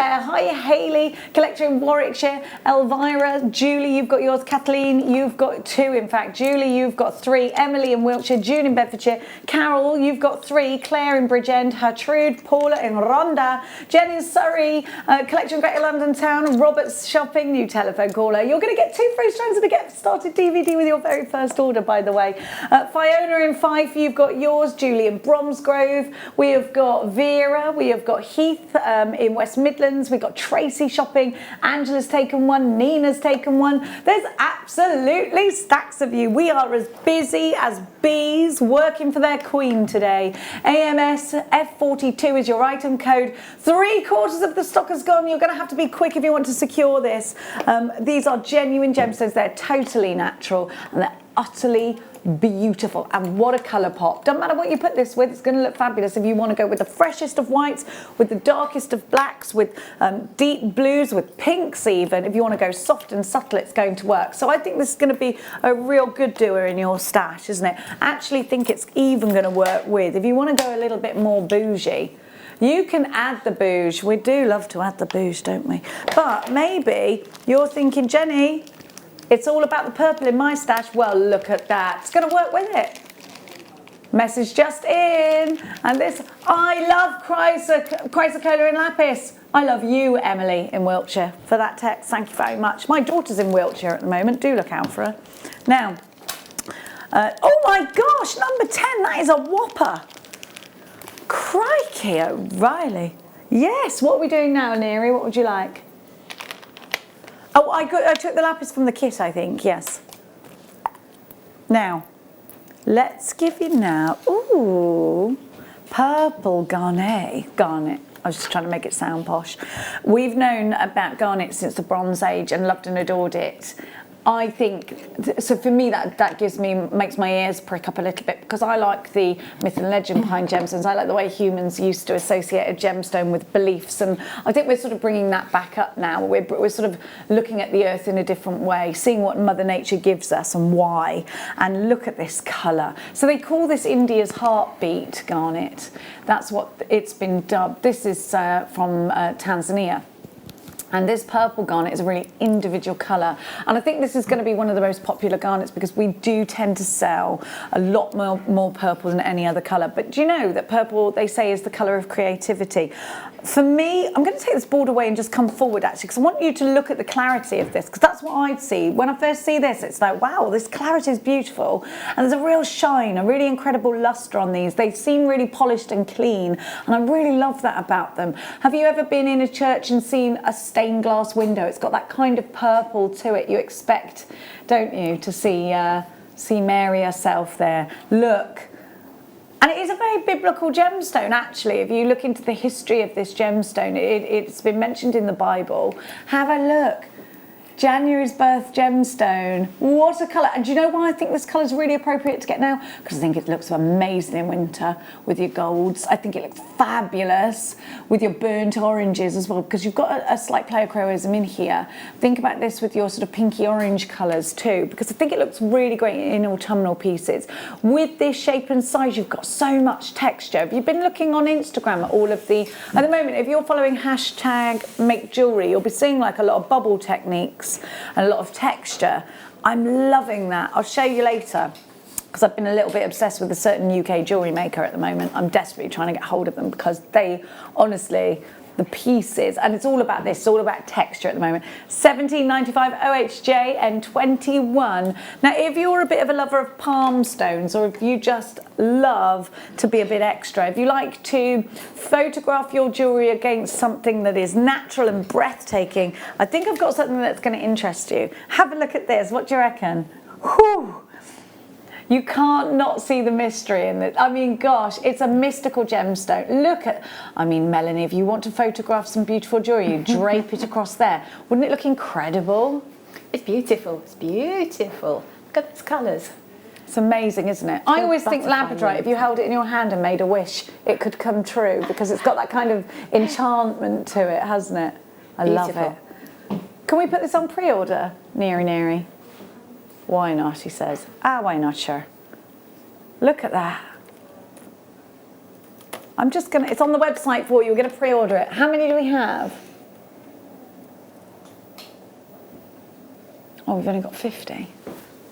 Claire, hi Hayley, collector in Warwickshire, Elvira, Julie, you've got yours, Kathleen, you've got 2 in fact, Julie, you've got 3, Emily in Wiltshire, June in Bedfordshire, Carol, you've got 3, Claire in Bridgend, Gertrude, Paula in Rhondda, Jen in Surrey, collector in Greater London Town, Robert's Shopping, new telephone caller. You're going to get 2 free strands of the Get Started DVD with your very first order, by the way. Fiona in Fife, you've got yours, Julie in Bromsgrove, we have got Vera, we have got Heath in West Midlands, we've got Tracy shopping, Angela's taken one, Nina's taken one. There's absolutely stacks of you. We are as busy as bees working for their queen today. AMS F42 is your item code. 3/4 of the stock has gone. You're going to have to be quick if you want to secure this. These are genuine gemstones. They're totally natural and they're utterly beautiful. And what a colour pop. Doesn't matter what you put this with, it's going to look fabulous. If you want to go with the freshest of whites, with the darkest of blacks, with deep blues, with pinks even, if you want to go soft and subtle, it's going to work. So I think this is going to be a real good doer in your stash, isn't it? I actually think it's even going to work with, if you want to go a little bit more bougie, you can add the bouge. We do love to add the bouge, don't we? But maybe you're thinking, Jenny, it's all about the purple in my stash. Well, look at that. It's going to work with it. Message just in. And this, I love chrysocolla in lapis. I love you, Emily, in Wiltshire, for that text. Thank you very much. My daughter's in Wiltshire at the moment. Do look out for her. Now, oh my gosh, number 10. That is a whopper. Crikey, O'Reilly. Yes, what are we doing now, Neri? What would you like? Oh, I took the lapis from the kit, I think, yes. Now, let's give you now, ooh, purple garnet. Garnet. I was just trying to make it sound posh. We've known about garnet since the Bronze Age and loved and adored it. I think, so for me that makes my ears prick up a little bit, because I like the myth and legend behind gemstones. I like the way humans used to associate a gemstone with beliefs, and I think we're sort of bringing that back up now. We're sort of looking at the earth in a different way, seeing what Mother Nature gives us and why. And look at this colour. So they call this India's heartbeat garnet. That's what it's been dubbed. This is from Tanzania. And this purple garnet is a really individual colour. And I think this is going to be one of the most popular garnets, because we do tend to sell a lot more purple than any other colour. But do you know that purple, they say, is the colour of creativity? For me, I'm going to take this board away and just come forward, actually, because I want you to look at the clarity of this, because that's what I'd see. When I first see this, it's like, wow, this clarity is beautiful. And there's a real shine, a really incredible lustre on these. They seem really polished and clean, and I really love that about them. Have you ever been in a church and seen a stained glass window? It's got that kind of purple to it. You expect, don't you, to see Mary herself there. Look. And it is a very biblical gemstone, actually. If you look into the history of this gemstone, it's been mentioned in the Bible. Have a look. January's birth gemstone. What a colour. And do you know why I think this colour is really appropriate to get now? Because I think it looks amazing in winter with your golds. I think it looks fabulous with your burnt oranges as well, because you've got a slight pleochroism in here. Think about this with your sort of pinky orange colours too, because I think it looks really great in autumnal pieces. With this shape and size, you've got so much texture. Have you been looking on Instagram at all of the, at the moment, if you're following hashtag make jewellery, you'll be seeing like a lot of bubble techniques and a lot of texture. I'm loving that. I'll show you later, because I've been a little bit obsessed with a certain UK jewellery maker at the moment. I'm desperately trying to get hold of them, because they, honestly, the pieces, and it's all about this, it's all about texture at the moment. 1795 OHJ N21. Now, if you're a bit of a lover of palm stones, or if you just love to be a bit extra, if you like to photograph your jewellery against something that is natural and breathtaking, I think I've got something that's going to interest you. Have a look at this. What do you reckon? Whew. You can't not see the mystery in it. I mean, gosh, it's a mystical gemstone. Look at, I mean, Melanie, if you want to photograph some beautiful jewellery, you drape it across there. Wouldn't it look incredible? It's beautiful. It's beautiful. Look at those colours. It's amazing, isn't it? I always think Labradorite, if you held it in your hand and made a wish, it could come true, because it's got that kind of enchantment to it, hasn't it? I love it. Can we put this on pre-order, Neri? Why not, he says. Why not, sure. Look at that. I'm just gonna, it's on the website for you, we're gonna pre-order it. How many do we have? Oh, we've only got 50.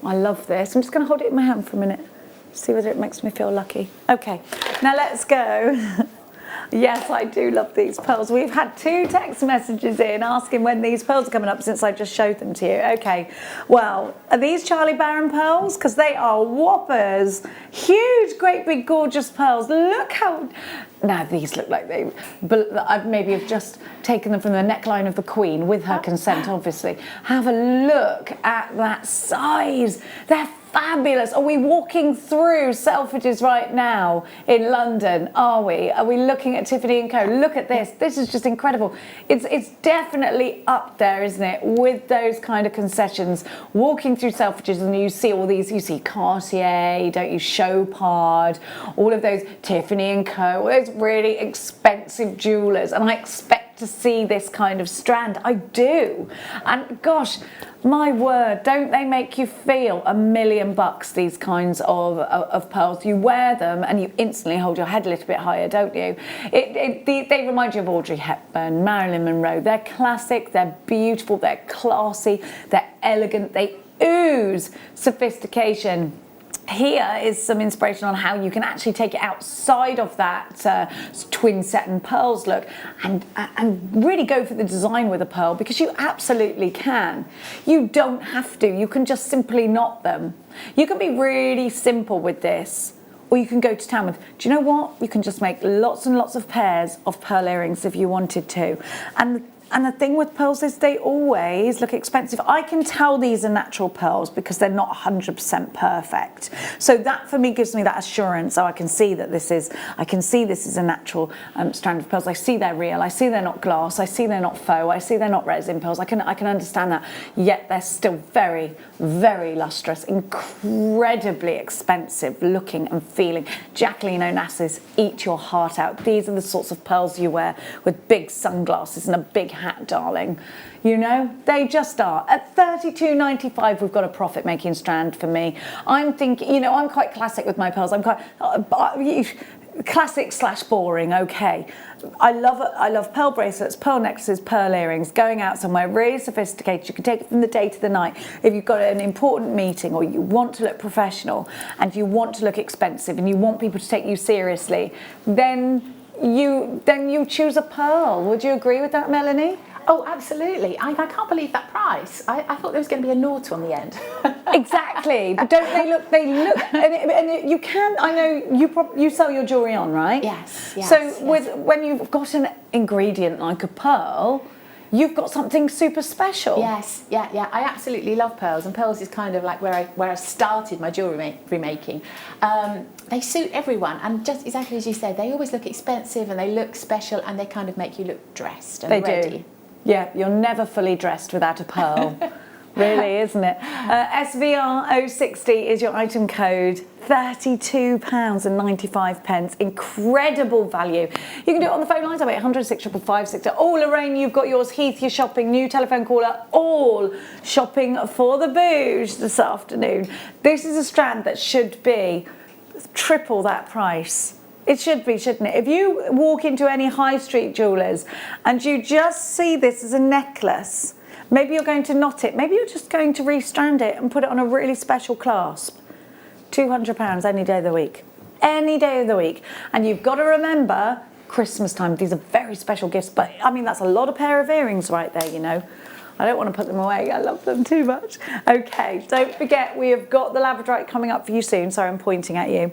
I love this. I'm just going to hold it in my hand for a minute. See whether it makes me feel lucky. Okay, now let's go. Yes, I do love these pearls. We've had 2 text messages in asking when these pearls are coming up since I just showed them to you. Okay, well, are these Charlie Barron pearls? Because they are whoppers. Huge, great big gorgeous pearls. Look how... Now these look like they... But I maybe have just taken them from the neckline of the Queen, with her consent, obviously. Have a look at that size. They're fabulous. Are we walking through Selfridges right now in London? Are we? Are we looking at Tiffany & Co? Look at this. This is just incredible. It's definitely up there, isn't it, with those kind of concessions. Walking through Selfridges and you see all these, you see Cartier, don't you, Chopard, all of those Tiffany & Co, all those really expensive jewellers. And I expect to see this kind of strand. I do. And gosh, my word, don't they make you feel $1,000,000, these kinds of pearls? You wear them and you instantly hold your head a little bit higher, don't you? They remind you of Audrey Hepburn, Marilyn Monroe. They're classic, they're beautiful, they're classy, they're elegant, they ooze sophistication. Here is some inspiration on how you can actually take it outside of that twin set and pearls look and really go for the design with a pearl, because you absolutely can. You don't have to. You can just simply knot them. You can be really simple with this, or you can go to town with. Do you know what? You can just make lots and lots of pairs of pearl earrings if you wanted to. And the thing with pearls is they always look expensive. I can tell these are natural pearls because they're not 100% perfect. So that for me gives me that assurance. So I can see that this is a natural strand of pearls. I see they're real. I see they're not glass. I see they're not faux. I see they're not resin pearls. I can understand that. Yet they're still very, very lustrous, incredibly expensive looking and feeling. Jacqueline Onassis, eat your heart out. These are the sorts of pearls you wear with big sunglasses and a big hat, darling. You know, they just are. At $32.95, we've got a profit-making strand for me. I'm thinking, you know, I'm quite classic with my pearls. I'm quite classic / boring. Okay, I love pearl bracelets, pearl necklaces, pearl earrings. Going out somewhere really sophisticated. You can take it from the day to the night. If you've got an important meeting, or you want to look professional and you want to look expensive and you want people to take you seriously, then you choose a pearl. Would you agree with that, Melanie? Oh, absolutely. I can't believe that price. I thought there was going to be a naught on the end. Exactly. But don't they look, and you can, I know you sell your jewellery on, right? Yes. So when you've got an ingredient like a pearl, you've got something super special. Yes, yeah. I absolutely love pearls, and pearls is kind of like where I started my jewellery making. They suit everyone, and just exactly as you said, they always look expensive and they look special, and they kind of make you look dressed and ready. They do. Yeah, you're never fully dressed without a pearl. Really, isn't it? SVR060 is your item code. £32.95. Incredible value. You can do it on the phone lines. 0800 655 60. Oh, Lorraine, you've got yours. Heath, you're shopping. New telephone caller. All shopping for the bouge this afternoon. This is a strand that should be triple that price. It should be, shouldn't it? If you walk into any high street jewellers and you just see this as a necklace, maybe you're going to knot it. Maybe you're just going to restrand it and put it on a really special clasp. £200 any day of the week. Any day of the week. And you've got to remember, Christmas time, these are very special gifts. But, I mean, that's a lot of pair of earrings right there, you know. I don't want to put them away. I love them too much. Okay, don't forget, we have got the Labradorite coming up for you soon. Sorry, I'm pointing at you.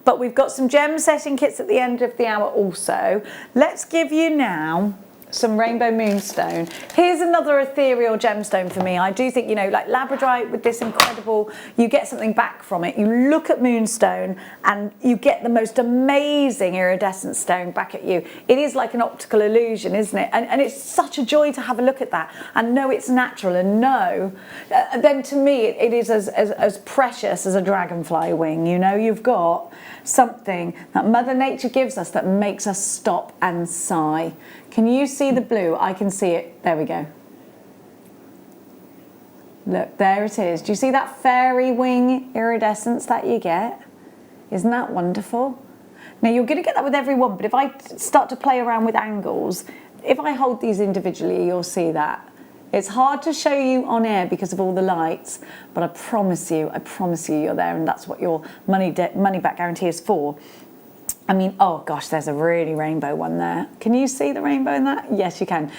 But we've got some gem setting kits at the end of the hour also. Let's give you now some rainbow moonstone. Here's another ethereal gemstone for me. I do think, you know, like Labradorite with this incredible, you get something back from it. You look at moonstone and you get the most amazing iridescent stone back at you. It is like an optical illusion, isn't it? And it's such a joy to have a look at that and know it's natural, and know, then to me it is as precious as a dragonfly wing. You know, you've got something that Mother Nature gives us that makes us stop and sigh. Can you see the blue? I can see it. There we go. Look, there it is. Do you see that fairy wing iridescence that you get? Isn't that wonderful? Now, you're going to get that with every one, but if I start to play around with angles, if I hold these individually, you'll see that. It's hard to show you on air because of all the lights, but I promise you you're there, and that's what your money back guarantee is for. I mean, oh gosh, there's a really rainbow one there. Can you see the rainbow in that? Yes, you can.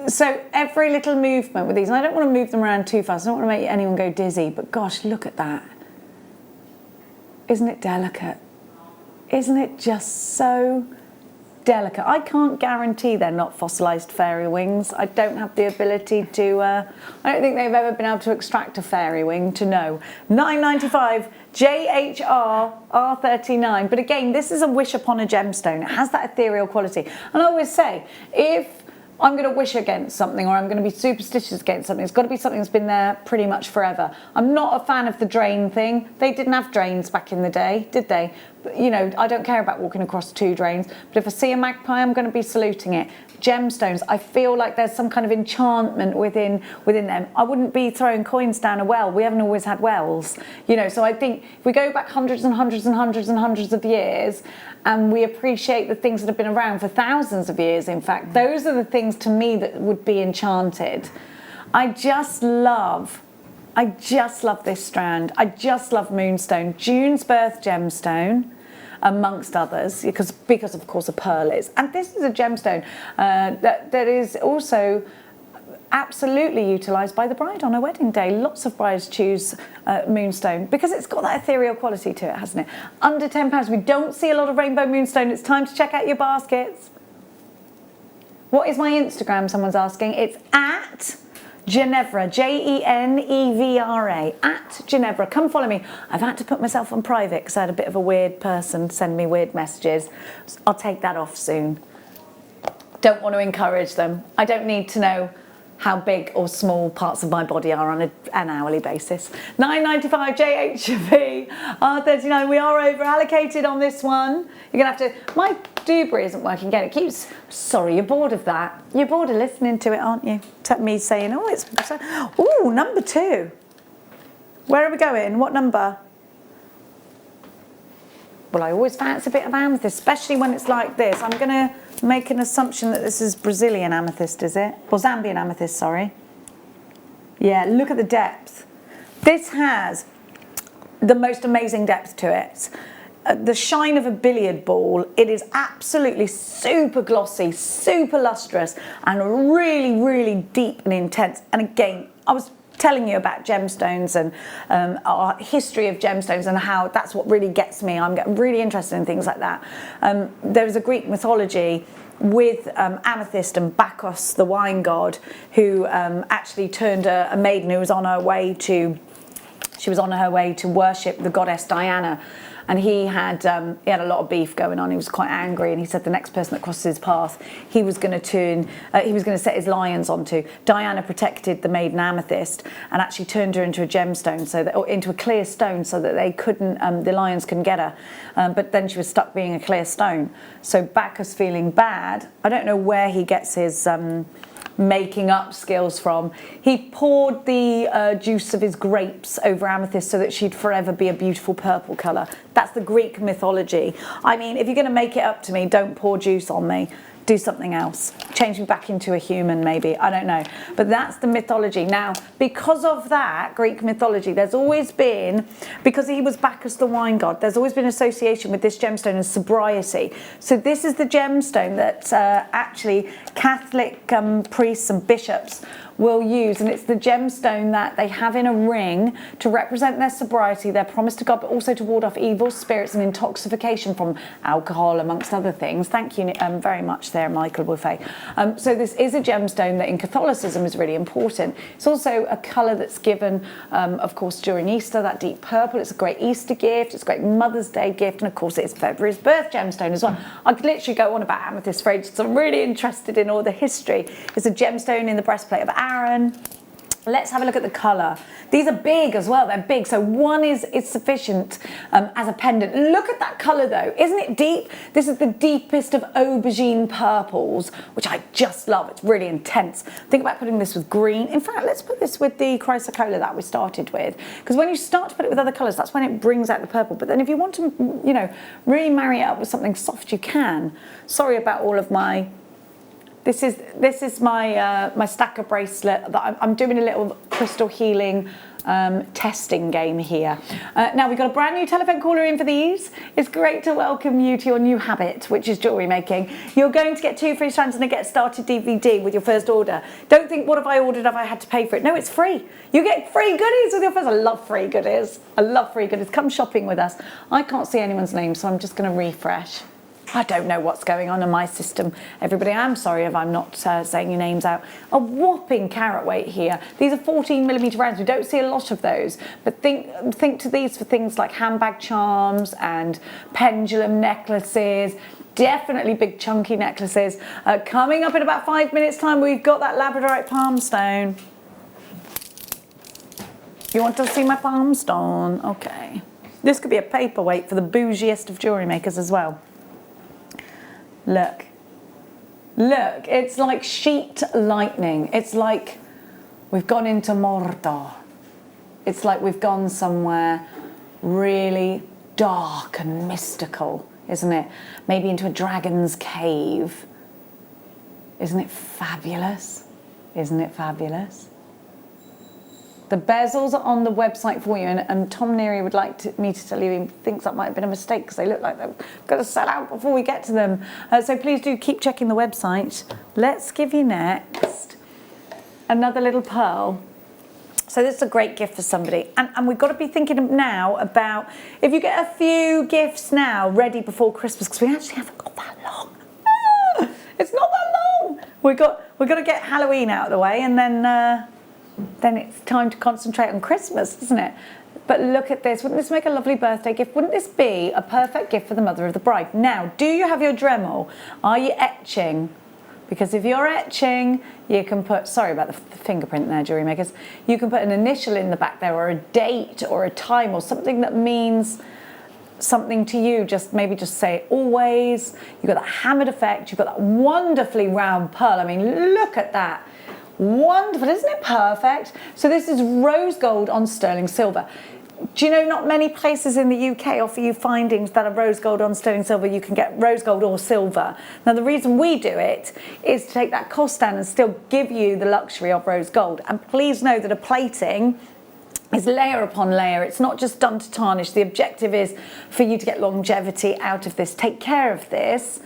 So every little movement with these, and I don't want to move them around too fast, I don't want to make anyone go dizzy, but gosh, look at that. Isn't it delicate? Isn't it just so delicate? I can't guarantee they're not fossilized fairy wings. I don't have the ability to, I don't think they've ever been able to extract a fairy wing to know. $9.95 JHR R39. But again, this is a wish upon a gemstone. It has that ethereal quality. And I always say, if I'm going to wish against something, or I'm going to be superstitious against something, it's got to be something that's been there pretty much forever. I'm not a fan of the drain thing. They didn't have drains back in the day, did they? But, you know, I don't care about walking across 2 drains, but if I see a magpie, I'm going to be saluting it. Gemstones, I feel like there's some kind of enchantment within them. I wouldn't be throwing coins down a well. We haven't always had wells, you know. So I think if we go back hundreds and hundreds and hundreds and hundreds of years, and we appreciate the things that have been around for thousands of years, in fact, those are the things to me that would be enchanted. I just love this strand. I just love Moonstone, June's birth gemstone, amongst others, because of course a pearl is. And this is a gemstone that is also absolutely utilised by the bride on her wedding day. Lots of brides choose Moonstone because it's got that ethereal quality to it, hasn't it? Under £10. We don't see a lot of rainbow Moonstone. It's time to check out your baskets. What is my Instagram? Someone's asking. It's at Ginevra, Genevra, at Ginevra. Come follow me. I've had to put myself on private because I had a bit of a weird person send me weird messages. I'll take that off soon. Don't want to encourage them. I don't need to know how big or small parts of my body are on an hourly basis. $9.95 JHV R39. We are over allocated on this one. You're gonna have to, my Dewberry isn't working again. It keeps, sorry, you're bored of that. You're bored of listening to it, aren't you? Me saying, oh, it's, ooh, number 2. Where are we going? What number? Well, I always fancy a bit of amethyst, especially when it's like this. I'm gonna make an assumption that this is Brazilian amethyst, is it? Or Zambian amethyst, sorry. Yeah, look at the depth. This has the most amazing depth to it. The shine of a billiard ball. It is absolutely super glossy, super lustrous, and really, really deep and intense. And again, I was telling you about gemstones and our history of gemstones and how that's what really gets me. I'm really interested in things like that. There is a Greek mythology with Amethyst and Bacchus, the wine god, who actually turned a maiden who was on her way to, worship the goddess Diana. And he had a lot of beef going on. He was quite angry, and he said the next person that crosses his path, he was going to set his lions onto. Diana protected the maiden Amethyst and actually turned her into a gemstone, or into a clear stone, so that they couldn't, the lions couldn't get her. But then she was stuck being a clear stone. So Bacchus, feeling bad, I don't know where he gets his making up skills from. He poured the juice of his grapes over Amethyst so that she'd forever be a beautiful purple colour. That's the Greek mythology. I mean, if you're going to make it up to me, don't pour juice on me. Do something else. Change me back into a human, maybe. I don't know. But that's the mythology. Now, because of that Greek mythology, there's always been, because he was Bacchus the wine god, there's always been association with this gemstone as sobriety. So this is the gemstone that actually Catholic priests and bishops will use, and it's the gemstone that they have in a ring to represent their sobriety, their promise to God, but also to ward off evil spirits and intoxication from alcohol, amongst other things. Thank you very much there, Michael Buffet. So this is a gemstone that in Catholicism is really important. It's also a colour that's given, of course, during Easter, that deep purple. It's a great Easter gift, it's a great Mother's Day gift, and of course it's February's birth gemstone as well. I could literally go on about amethyst for ages, so I'm really interested in all the history. It's a gemstone in the breastplate of Aaron. Let's have a look at the colour. These are big as well, they're big. So one is sufficient as a pendant. Look at that colour though, isn't it deep? This is the deepest of aubergine purples, which I just love. It's really intense. Think about putting this with green. In fact, let's put this with the chrysocolla that we started with. Because when you start to put it with other colours, that's when it brings out the purple. But then if you want to, really marry it up with something soft, you can. Sorry about all of my... This is my my stacker bracelet that I'm doing a little crystal healing testing game here. Now we've got a brand new telephone caller in for these. It's great to welcome you to your new habit, which is jewellery making. You're going to get 2 free strands and a Get Started DVD with your first order. Don't think, what have I ordered? Have I had to pay for it? No, it's free. You get free goodies with your first. I love free goodies. I love free goodies. Come shopping with us. I can't see anyone's name, so I'm just going to refresh. I don't know what's going on in my system. Everybody, I'm sorry if I'm not saying your names out. A whopping carat weight here. These are 14mm rounds. We don't see a lot of those, but think to these for things like handbag charms and pendulum necklaces. Definitely big chunky necklaces. Coming up in about 5 minutes time, we've got that Labradorite palm stone. You want to see my palm stone? Okay. This could be a paperweight for the bougiest of jewellery makers as well. Look, it's like sheet lightning. It's like we've gone into Mordor. It's like we've gone somewhere really dark and mystical, isn't it? Maybe into a dragon's cave. Isn't it fabulous? Isn't it fabulous? The bezels are on the website for you, and Tom Neary would like me to tell you he thinks that might have been a mistake because they look like they're going to sell out before we get to them. So please do keep checking the website. Let's give you next another little pearl. So this is a great gift for somebody, and we've got to be thinking now about if you get a few gifts now ready before Christmas, because we actually haven't got that long. It's not that long. We've got to get Halloween out of the way, and then it's time to concentrate on Christmas, isn't it? But look at this. Wouldn't this make a lovely birthday gift? Wouldn't this be a perfect gift for the mother of the bride? Now, do you have your Dremel? Are you etching? Because if you're etching, you can put, sorry about the fingerprint there, jewellery makers, you can put an initial in the back there, or a date, or a time, or something that means something to you. Maybe just say always. You've got that hammered effect. You've got that wonderfully round pearl. I mean, look at that. Wonderful, isn't it perfect? So this is rose gold on sterling silver. Do you know not many places in the UK offer you findings that are rose gold on sterling silver? You can get rose gold or silver. Now the reason we do it is to take that cost down and still give you the luxury of rose gold. And please know that a plating is layer upon layer. It's not just done to tarnish. The objective is for you to get longevity out of this. Take care of this.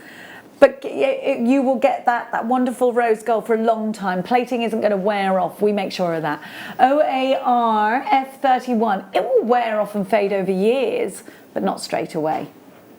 But you will get that wonderful rose gold for a long time. Plating isn't going to wear off. We make sure of that. OAR F31. It will wear off and fade over years, but not straight away.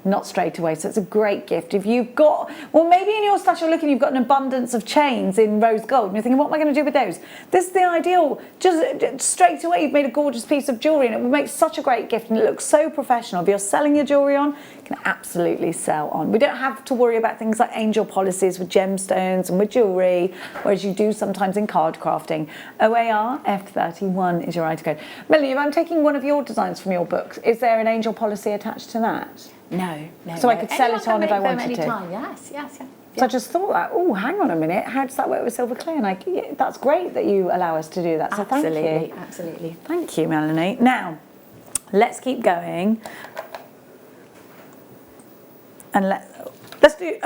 Not straight away. So it's a great gift. If you've got, well, maybe in your stash you're looking, you've got an abundance of chains in rose gold, and you're thinking, what am I going to do with those? This is the ideal. Just straight away, you've made a gorgeous piece of jewellery, and it will make such a great gift, and it looks so professional. If you're selling your jewellery on, you can absolutely sell on. We don't have to worry about things like angel policies with gemstones and with jewellery, whereas you do sometimes in card crafting. OAR F31 is your item code. Melanie, if I'm taking one of your designs from your book, is there an angel policy attached to that? No. So I could sell it on if I wanted to. Yes. So I just thought that, oh, hang on a minute, how does that work with silver clay? And yeah, that's great that you allow us to do that. So thank you. Absolutely. Thank you, Melanie. Now, let's keep going. And let's do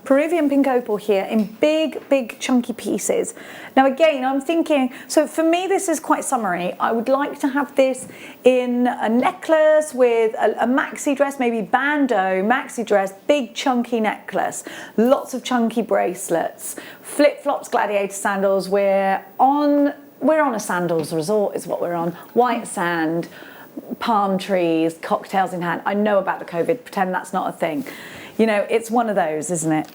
Peruvian pink opal here in big chunky pieces. Now again, I'm thinking, so for me this is quite summery. I would like to have this in a necklace with a maxi dress, maybe bandeau, maxi dress, big chunky necklace, lots of chunky bracelets, flip-flops, gladiator sandals. We're on a sandals resort is what we're on. White sand, palm trees, cocktails in hand. I know about the COVID, pretend that's not a thing. You know, it's one of those, isn't it?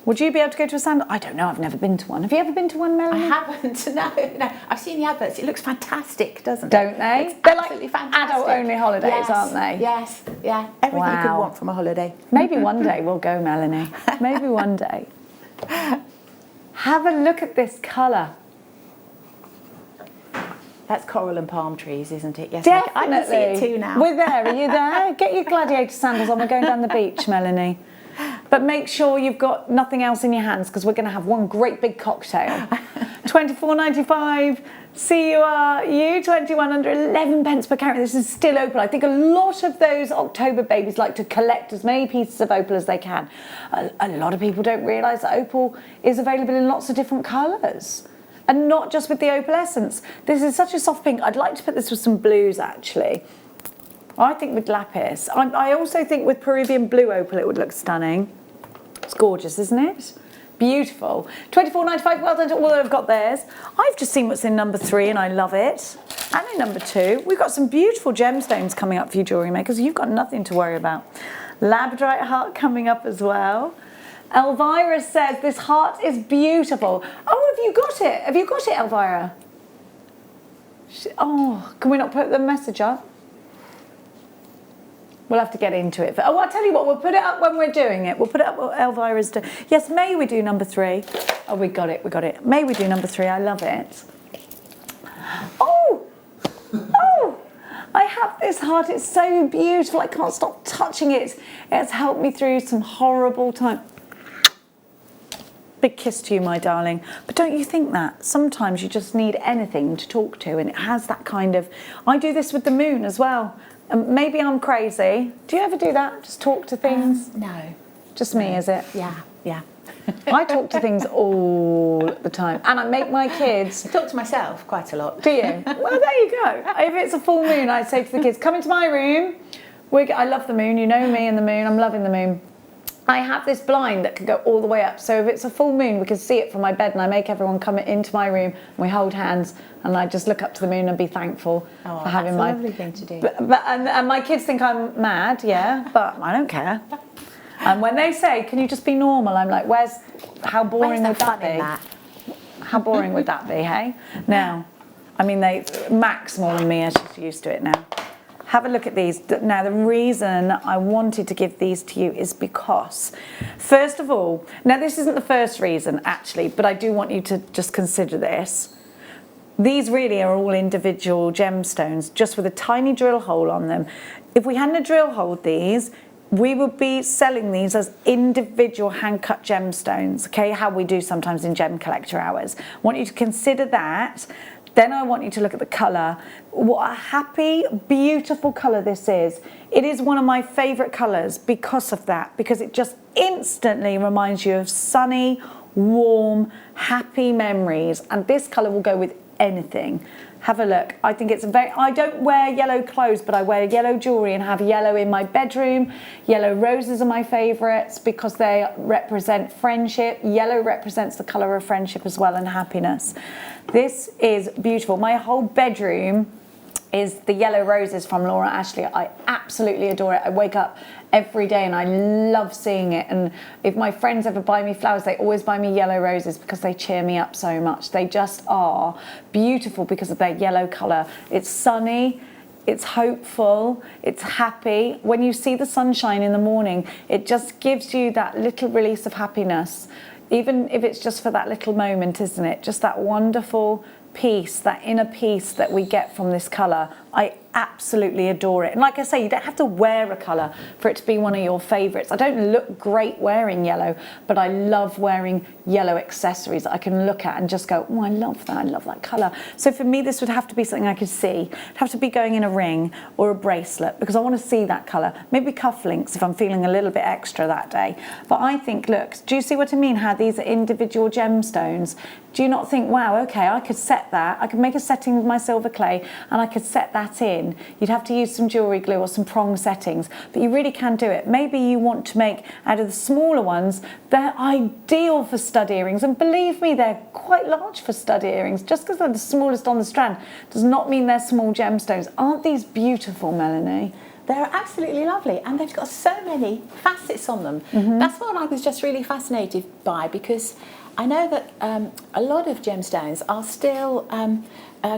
Would you be able to go to a sandal? I don't know, I've never been to one. Have you ever been to one, Melanie? I haven't, no. I've seen the adverts. It looks fantastic, doesn't it? Don't they? It's They're absolutely like fantastic. adult-only holidays, yes, aren't they? Yes, yeah. Everything you could want from a holiday. Maybe one day we'll go, Melanie. Maybe one day. Have a look at this colour. That's coral and palm trees, isn't it? Yes, Definitely. I can see it too now. We're there. Are you there? Get your gladiator sandals on. We're going down the beach, Melanie. But make sure you've got nothing else in your hands because we're going to have one great big cocktail. 24.95. CURU 21 under 11 pence per carat. This is still opal. I think a lot of those October babies like to collect as many pieces of opal as they can. A lot of people don't realise that opal is available in lots of different colours. And not just with the opal essence. This is such a soft pink. I'd like to put this with some blues actually. I think with lapis. I also think with Peruvian blue opal it would look stunning. It's gorgeous, isn't it? Beautiful. 24.95. Well done to all that have got theirs. I've just seen what's in number 3 and I love it. And in number 2, we've got some beautiful gemstones coming up for you jewellery makers. You've got nothing to worry about. Labradorite heart coming up as well. Elvira says this heart is beautiful. Oh, have you got it? Have you got it, Elvira? Oh, can we not put the message up? We'll have to get into it. Oh, I'll tell you what, we'll put it up when we're doing it. We'll put it up what Elvira's doing. Yes, may we do number 3? Oh, we got it, we got it. May we do number 3? I love it. Oh! Oh! I have this heart. It's so beautiful. I can't stop touching it. It's helped me through some horrible time. Big kiss to you, my darling. But don't you think that? Sometimes you just need anything to talk to, and it has that kind of... I do this with the moon as well. Maybe I'm crazy. Do you ever do that? Just talk to things? No. Just me, is it? Yeah, yeah. I talk to things all the time. And I make my kids... I talk to myself quite a lot. Do you? Well, there you go. If it's a full moon, I say to the kids, come into my room. I love the moon. You know me and the moon. I'm loving the moon. I have this blind that can go all the way up. So if it's a full moon, we can see it from my bed, and I make everyone come into my room and we hold hands and I just look up to the moon and be thankful for having my... That's a lovely thing to do. And my kids think I'm mad, yeah, but I don't care. And when they say, can you just be normal? I'm like, how boring would that be? How boring would that be, hey? Now, I mean, Max more than me are just used to it now. Have a look at these. Now, the reason I wanted to give these to you is because, first of all, now this isn't the first reason actually, but I do want you to just consider this. These really are all individual gemstones, just with a tiny drill hole on them. If we hadn't drill holed these, we would be selling these as individual hand-cut gemstones, okay? How we do sometimes in Gem Collector Hours. I want you to consider that. Then I want you to look at the colour. What a happy, beautiful colour this is. It is one of my favourite colours because of that, because it just instantly reminds you of sunny, warm, happy memories. And this colour will go with anything. Have a look. I think it's I don't wear yellow clothes, but I wear yellow jewellery and have yellow in my bedroom. Yellow roses are my favourites because they represent friendship. Yellow represents the colour of friendship as well, and happiness. This is beautiful. My whole bedroom is the yellow roses from Laura Ashley. I absolutely adore it. I wake up every day and I love seeing it. And if my friends ever buy me flowers, they always buy me yellow roses because they cheer me up so much. They just are beautiful because of their yellow colour. It's sunny, it's hopeful, it's happy. When you see the sunshine in the morning, it just gives you that little release of happiness. Even if it's just for that little moment, isn't it? Just that wonderful peace, that inner peace that we get from this colour. I absolutely adore it. And like I say, you don't have to wear a colour for it to be one of your favourites. I don't look great wearing yellow, but I love wearing yellow accessories that I can look at and just go, oh, I love that colour. So for me, this would have to be something I could see. It'd have to be going in a ring or a bracelet because I want to see that colour. Maybe cufflinks if I'm feeling a little bit extra that day. But I think, look, do you see what I mean? How these are individual gemstones. Do you not think, wow, okay, I could set that. I could make a setting with my silver clay and I could set that in. You'd have to use some jewellery glue or some prong settings, but you really can do it. Maybe you want to make, out of the smaller ones, they're ideal for stud earrings. And believe me, they're quite large for stud earrings. Just because they're the smallest on the strand does not mean they're small gemstones. Aren't these beautiful, Melanie? They're absolutely lovely, and they've got so many facets on them. That's what I was just really fascinated by, because I know that a lot of gemstones are still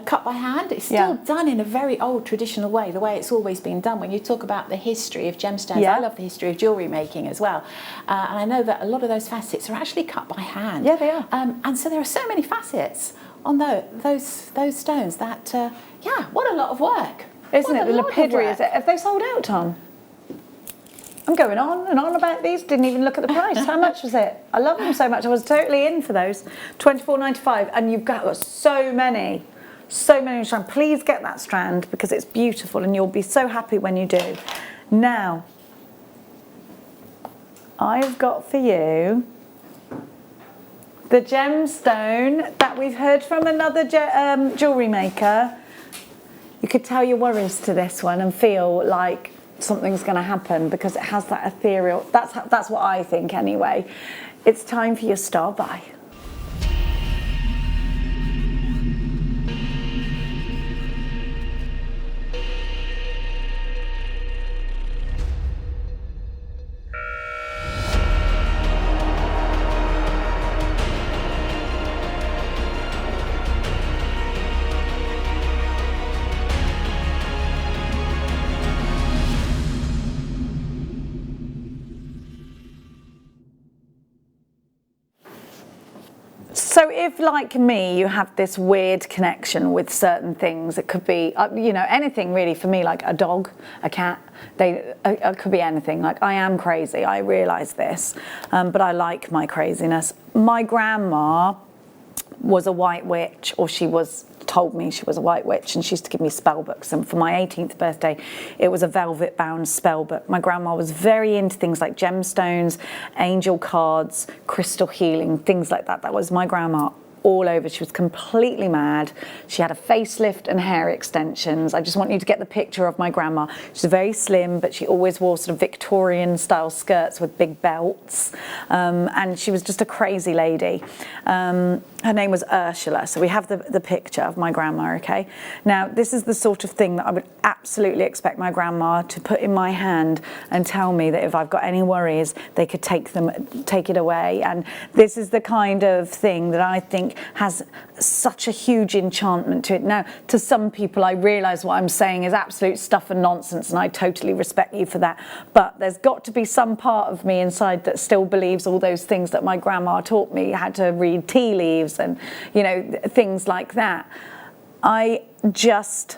cut by hand. It's still done in a very old traditional way, the way it's always been done. When you talk about the history of gemstones, I love the history of jewellery making as well. And I know that a lot of those facets are actually cut by hand. Yeah, they are. And so there are so many facets on those stones that, what a lot of work. Isn't it? The lapidary, is it? Have they sold out, Tom? I'm going on and on about these. Didn't even look at the price. How much was it? I love them so much. I was totally in for those. $24.95, and you've got so many strands. Please get that strand because it's beautiful, and you'll be so happy when you do. Now, I've got for you the gemstone that we've heard from another jewellery maker. You could tell your worries to this one and feel like something's going to happen because it has that ethereal. That's what I think anyway. It's time for your star buy. So if, like me, you have this weird connection with certain things, it could be, you know, anything really for me, like a dog, a cat, it could be anything. Like, I am crazy, I realise this, but I like my craziness. My grandma was a white witch, or she told me she was a white witch, and she used to give me spell books, and for my 18th birthday it was a velvet bound spell book. My grandma was very into things like gemstones, angel cards, crystal healing, things like that. That was my grandma all over. She was completely mad. She had a facelift and hair extensions. I just want you to get the picture of my grandma. She's very slim, but she always wore sort of Victorian style skirts with big belts, and she was just a crazy lady. Her name was Ursula, so we have the picture of my grandma, okay? Now, this is the sort of thing that I would absolutely expect my grandma to put in my hand and tell me that if I've got any worries, they could take it away. And this is the kind of thing that I think has such a huge enchantment to it. Now, to some people, I realise what I'm saying is absolute stuff and nonsense, and I totally respect you for that. But there's got to be some part of me inside that still believes all those things that my grandma taught me, how to read tea leaves and, you know, things like that. I just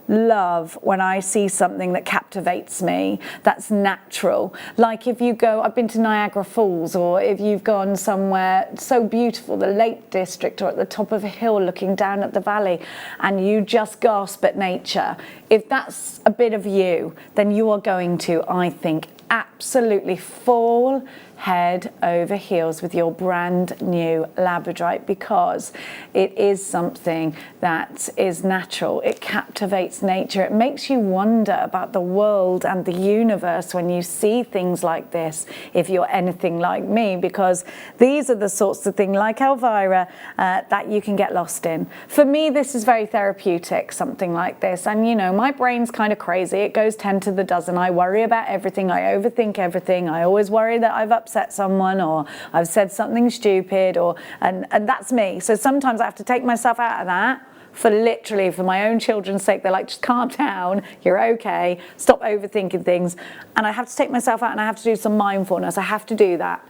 love when I see something that captivates me, that's natural. Like if you go, I've been to Niagara Falls, or if you've gone somewhere so beautiful, the Lake District, or at the top of a hill looking down at the valley, and you just gasp at nature. If that's a bit of you, then you are going to, I think, absolutely fall head over heels with your brand new Labradorite, because it is something that is natural. It captivates nature. It makes you wonder about the world and the universe when you see things like this, if you're anything like me, because these are the sorts of things, like Elvira, that you can get lost in. For me, this is very therapeutic, something like this. And you know, my brain's kind of crazy. It goes 10 to the dozen. I worry about everything. I overthink everything. I always worry that I've upset someone, or I've said something stupid, or and that's me. So sometimes I have to take myself out of that, for my own children's sake. They're like, just calm down, you're okay, stop overthinking things. And I have to take myself out, and I have to do some mindfulness. I have to do that.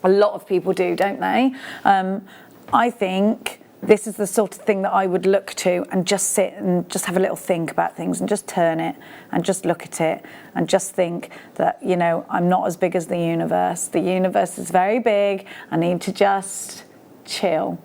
A lot of people do, don't they? I think this is the sort of thing that I would look to and just sit and just have a little think about things, and just turn it and just look at it and just think that, you know, I'm not as big as the universe. The universe is very big. I need to just chill.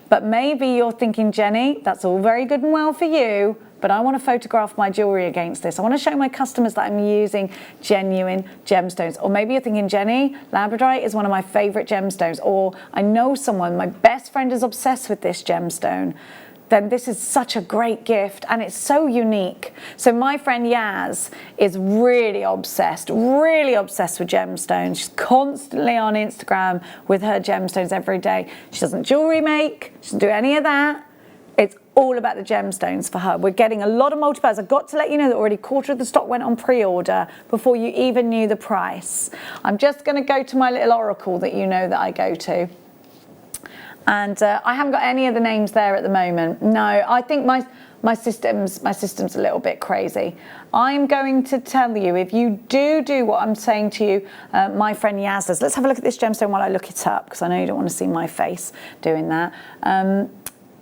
But maybe you're thinking, Jenny, that's all very good and well for you, but I want to photograph my jewellery against this. I want to show my customers that I'm using genuine gemstones. Or maybe you're thinking, Jenny, Labradorite is one of my favourite gemstones. Or I know someone, my best friend is obsessed with this gemstone. Then this is such a great gift, and it's so unique. So my friend Yaz is really obsessed with gemstones. She's constantly on Instagram with her gemstones every day. She doesn't jewellery make, she doesn't do any of that. It's all about the gemstones for her. We're getting a lot of multi-pairs. I've got to let you know that already a quarter of the stock went on pre-order before you even knew the price. I'm just going to go to my little oracle that you know that I go to. And I haven't got any of the names there at the moment. No, I think my system's a little bit crazy. I'm going to tell you, if you do what I'm saying to you, my friend Yaz does. Let's have a look at this gemstone while I look it up, because I know you don't want to see my face doing that.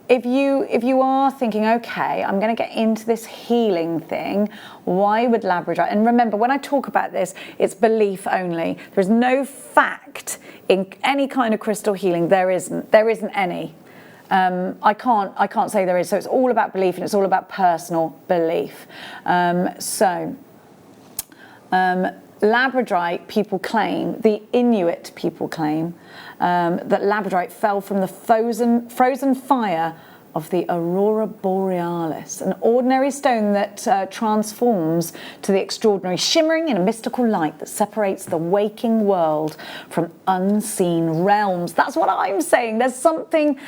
if you are thinking, okay, I'm going to get into this healing thing, why would Labradorite? And remember, when I talk about this, it's belief only. There's no fact in any kind of crystal healing. There isn't any. I can't say there is. So it's all about belief, and it's all about personal belief. Labradorite people claim, the Inuit people claim, that Labradorite fell from the frozen fire of the Aurora Borealis, an ordinary stone that transforms to the extraordinary, shimmering in a mystical light that separates the waking world from unseen realms. That's what I'm saying. There's something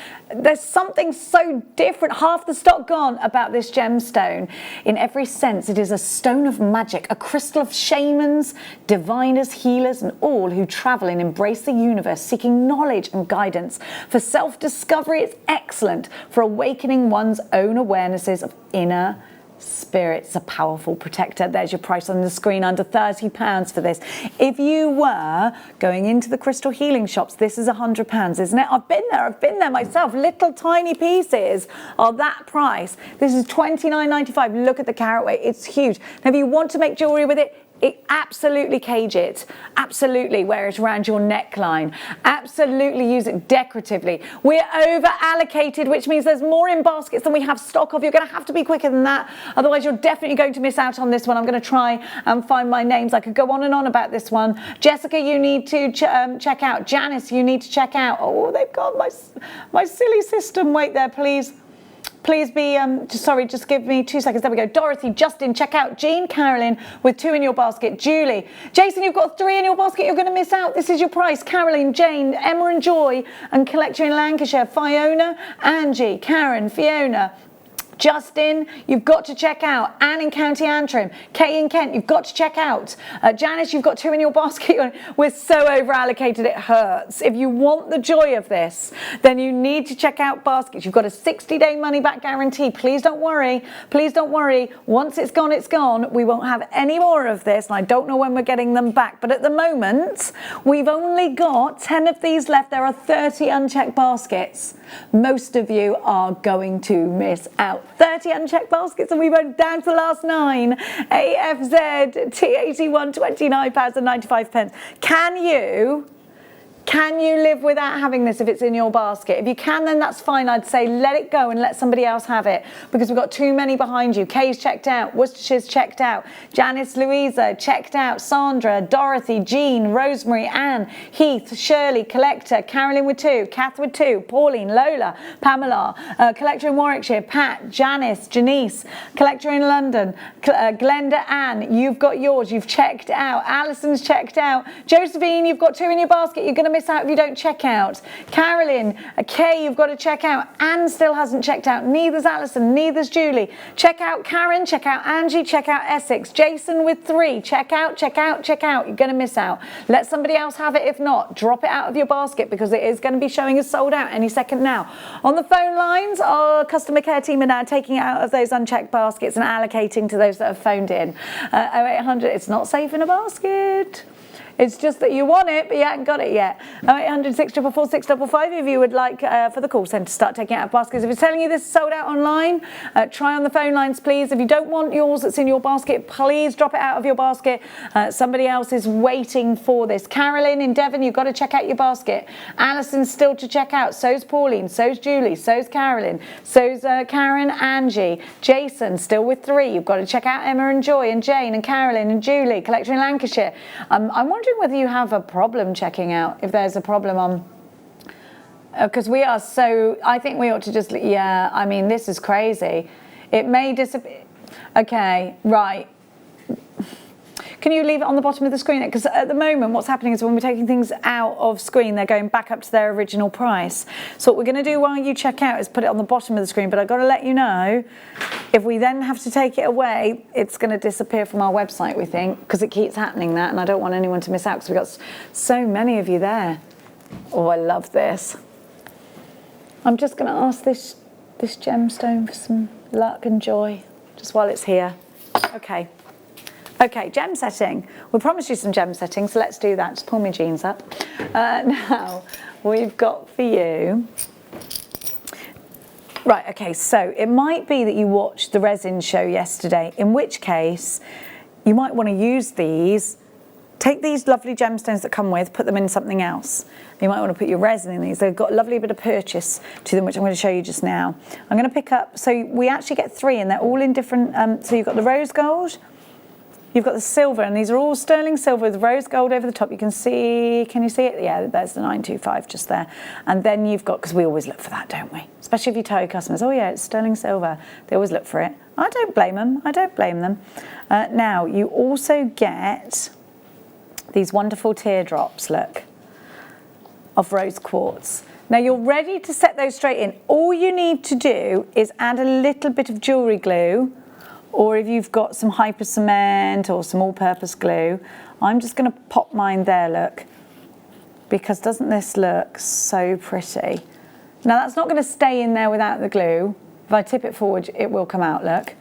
so different, half the stock gone, about this gemstone. In every sense, it is a stone of magic, a crystal of shamans, diviners, healers, and all who travel and embrace the universe, seeking knowledge and guidance. For self-discovery, it's excellent. For awakening one's own awarenesses of inner spirit. It's a powerful protector. There's your price on the screen, under £30 for this. If you were going into the crystal healing shops, this is £100, isn't it? I've been there myself. Little tiny pieces are that price. This is £29.95. Look at the carat weight. It's huge. Now, if you want to make jewellery with it, absolutely cage it, absolutely wear it around your neckline, absolutely use it decoratively. We're over allocated, which means there's more in baskets than we have stock of. You're going to have to be quicker than that, otherwise you're definitely going to miss out on this one. I'm going to try and find my names. I could go on and on about this one. Jessica, you need to check out. Janice, you need to check out. Oh, they've got my silly system. Wait there, please. Please be, sorry, just give me 2 seconds. There we go. Dorothy, Justin, check out. Jean, Carolyn, with 2 in your basket. Julie, Jason, you've got 3 in your basket. You're going to miss out. This is your price. Caroline, Jane, Emma and Joy, and Collector in Lancashire. Fiona, Angie, Karen, Fiona, Justin, you've got to check out. Anne in County Antrim. Kay in Kent, you've got to check out. Janice, you've got 2 in your basket. We're so over allocated, it hurts. If you want the joy of this, then you need to check out baskets. You've got a 60-day money back guarantee. Please don't worry. Please don't worry. Once it's gone, it's gone. We won't have any more of this, and I don't know when we're getting them back. But at the moment, we've only got 10 of these left. There are 30 unchecked baskets. Most of you are going to miss out. 30 unchecked baskets, and we went down to the last 9. AFZ T81, £29.95. Can you live without having this if it's in your basket? If you can, then that's fine. I'd say let it go and let somebody else have it, because we've got too many behind you. Kay's checked out. Worcestershire's checked out. Janice, Louisa, checked out. Sandra, Dorothy, Jean, Rosemary, Anne, Heath, Shirley, Collector, Carolyn with 2, Kath with 2, Pauline, Lola, Pamela, Collector in Warwickshire, Pat, Janice, Janice, Collector in London, Glenda, Anne, you've got yours. You've checked out. Alison's checked out. Josephine, you've got 2 in your basket. You're going to miss out if you don't check out. Carolyn, Kay, you've got to check out. Anne still hasn't checked out. Neither's Alison, neither's Julie. Check out Karen, check out Angie, check out Essex. Jason with 3. Check out, check out, check out. You're going to miss out. Let somebody else have it. If not, drop it out of your basket, because it is going to be showing as sold out any second now. On the phone lines, our customer care team are now taking it out of those unchecked baskets and allocating to those that have phoned in. 0800, it's not safe in a basket. It's just that you want it, but you haven't got it yet. 0800 644 655 if you would like for the call centre to start taking it out of baskets. If it's telling you this is sold out online, try on the phone lines, please. If you don't want yours that's in your basket, please drop it out of your basket. Somebody else is waiting for this. Carolyn in Devon, you've got to check out your basket. Alison's still to check out. So's Pauline, so's Julie, so's Carolyn, so's Karen, Angie. Jason, still with 3. You've got to check out Emma and Joy and Jane and Carolyn and Julie, Collector in Lancashire. I'm wondering whether you have a problem checking out, if there's a problem on, because we are so, I think we ought to just, yeah, I mean, this is crazy. It may disappear. Okay, right. Can you leave it on the bottom of the screen? Because at the moment, what's happening is when we're taking things out of screen, they're going back up to their original price. So what we're going to do while you check out is put it on the bottom of the screen. But I've got to let you know, if we then have to take it away, it's going to disappear from our website, we think, because it keeps happening that. And I don't want anyone to miss out, because we've got so many of you there. Oh, I love this. I'm just going to ask this gemstone for some luck and joy, just while it's here. Okay. Okay, gem setting. We promised you some gem setting, so let's do that. Just pull my jeans up. Now, we've got for you Right, okay, so it might be that you watched the resin show yesterday, in which case you might want to use these. Take these lovely gemstones that come with, put them in something else. You might want to put your resin in these. They've got a lovely bit of purchase to them, which I'm going to show you just now. I'm going to pick up, so we actually get 3 and they're all in different, so you've got the rose gold, you've got the silver, and these are all sterling silver with rose gold over the top. You can see, can you see it? Yeah, there's the 925 just there. And then you've got, because we always look for that, don't we? Especially if you tell your customers, oh yeah, it's sterling silver. They always look for it. I don't blame them. I don't blame them. Now, you also get these wonderful teardrops, look, of rose quartz. Now you're ready to set those straight in. All you need to do is add a little bit of jewellery glue, or if you've got some hyper cement or some all-purpose glue. I'm just going to pop mine there, look, because doesn't this look so pretty? Now that's not going to stay in there without the glue. If I tip it forward, it will come out, look.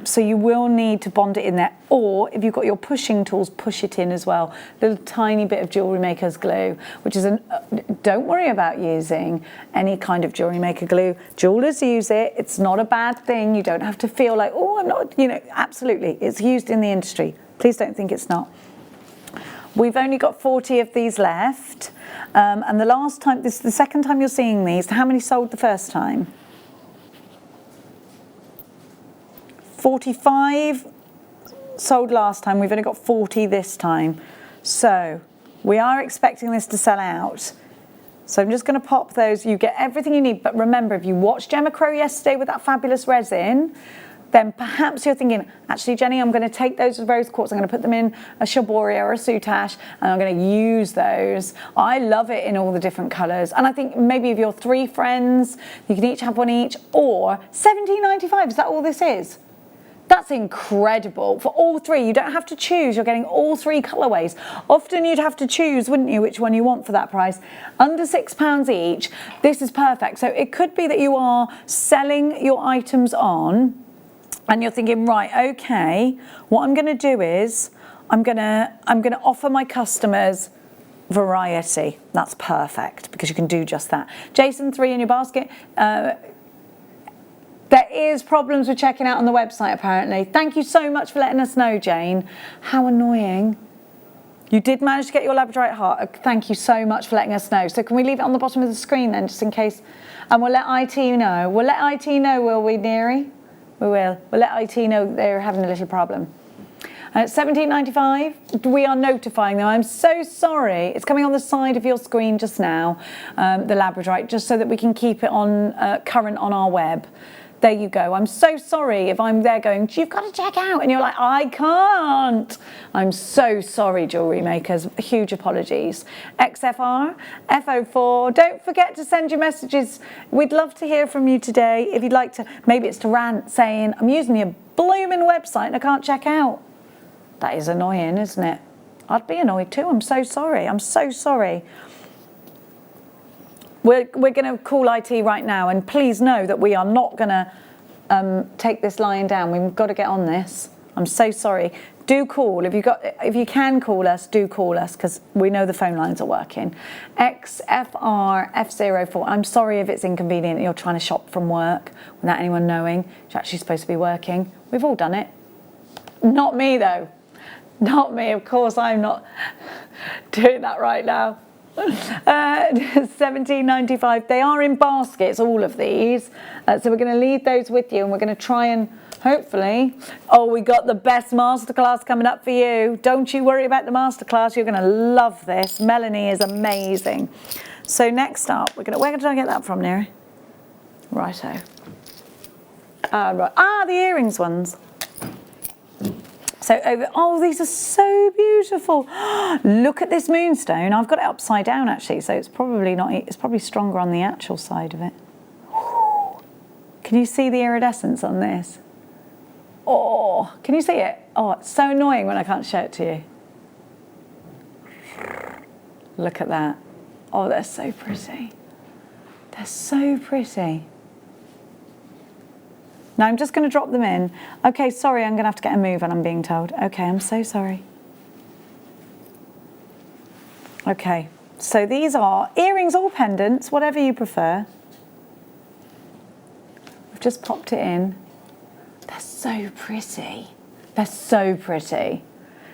So you will need to bond it in there, or if you've got your pushing tools, push it in as well. Little tiny bit of Jewellery Maker's glue, which is don't worry about using any kind of Jewellery Maker glue. Jewelers use it. It's not a bad thing. You don't have to feel like, oh, I'm not, you know, absolutely. It's used in the industry. Please don't think it's not. We've only got 40 of these left. And the last time, this is the second time you're seeing these. How many sold the first time? 45 sold last time. We've only got 40 this time. So we are expecting this to sell out. So I'm just going to pop those. You get everything you need. But remember, if you watched Gemma Crow yesterday with that fabulous resin, then perhaps you're thinking, actually, Jenny, I'm going to take those rose quartz, I'm going to put them in a Shaboria or a Soutache, and I'm going to use those. I love it in all the different colours. And I think maybe if you're 3 friends, you can each have one each, or $17.95, is that all this is? That's incredible. For all 3, you don't have to choose. You're getting all 3 colourways. Often you'd have to choose, wouldn't you, which one you want for that price. Under £6 each, this is perfect. So it could be that you are selling your items on and you're thinking, right, okay, what I'm going to do is I'm going to offer my customers variety. That's perfect because you can do just that. Jason, 3 in your basket. There is problems with checking out on the website, apparently. Thank you so much for letting us know, Jane. How annoying. You did manage to get your Labradorite heart. Thank you so much for letting us know. So can we leave it on the bottom of the screen then, just in case? And we'll let IT know. We'll let IT know, will we, Neary? We will. We'll let IT know they're having a little problem. $17.95, we are notifying them. I'm so sorry. It's coming on the side of your screen just now, the Labradorite, just so that we can keep it on current on our web. There you go. I'm so sorry if I'm there going, you've got to check out. And you're like, I can't. I'm so sorry, Jewellery Makers. Huge apologies. XFR, FO4. Don't forget to send your messages. We'd love to hear from you today. If you'd like to, maybe it's to rant saying, I'm using your blooming website and I can't check out. That is annoying, isn't it? I'd be annoyed too. I'm so sorry. I'm so sorry. We're going to call IT right now, and please know that we are not going to take this lying down. We've got to get on this. I'm so sorry. Do call. If you can call us, do call us, because we know the phone lines are working. XFR F04. I'm sorry if it's inconvenient that you're trying to shop from work without anyone knowing. You're actually supposed to be working. We've all done it. Not me, though. Not me. Of course, I'm not doing that right now. $17.95. They are in baskets, all of these. So we're going to leave those with you, and we're going to try and hopefully. Oh, we got the best masterclass coming up for you. Don't you worry about the masterclass. You're going to love this. Melanie is amazing. So next up, where did I get that from, Neri? Righto. Right. The earrings ones. So oh, these are so beautiful. Look at this moonstone. I've got it upside down actually, so it's probably not, it's probably stronger on the actual side of it. Can you see the iridescence on this? Oh, can you see it? Oh, it's so annoying when I can't show it to you. Look at that. Oh, they're so pretty. They're so pretty. Now I'm just going to drop them in. Okay, sorry, I'm going to have to get a move on, I'm being told. Okay, I'm so sorry. Okay, so these are earrings or pendants, whatever you prefer. We've just popped it in. They're so pretty. They're so pretty.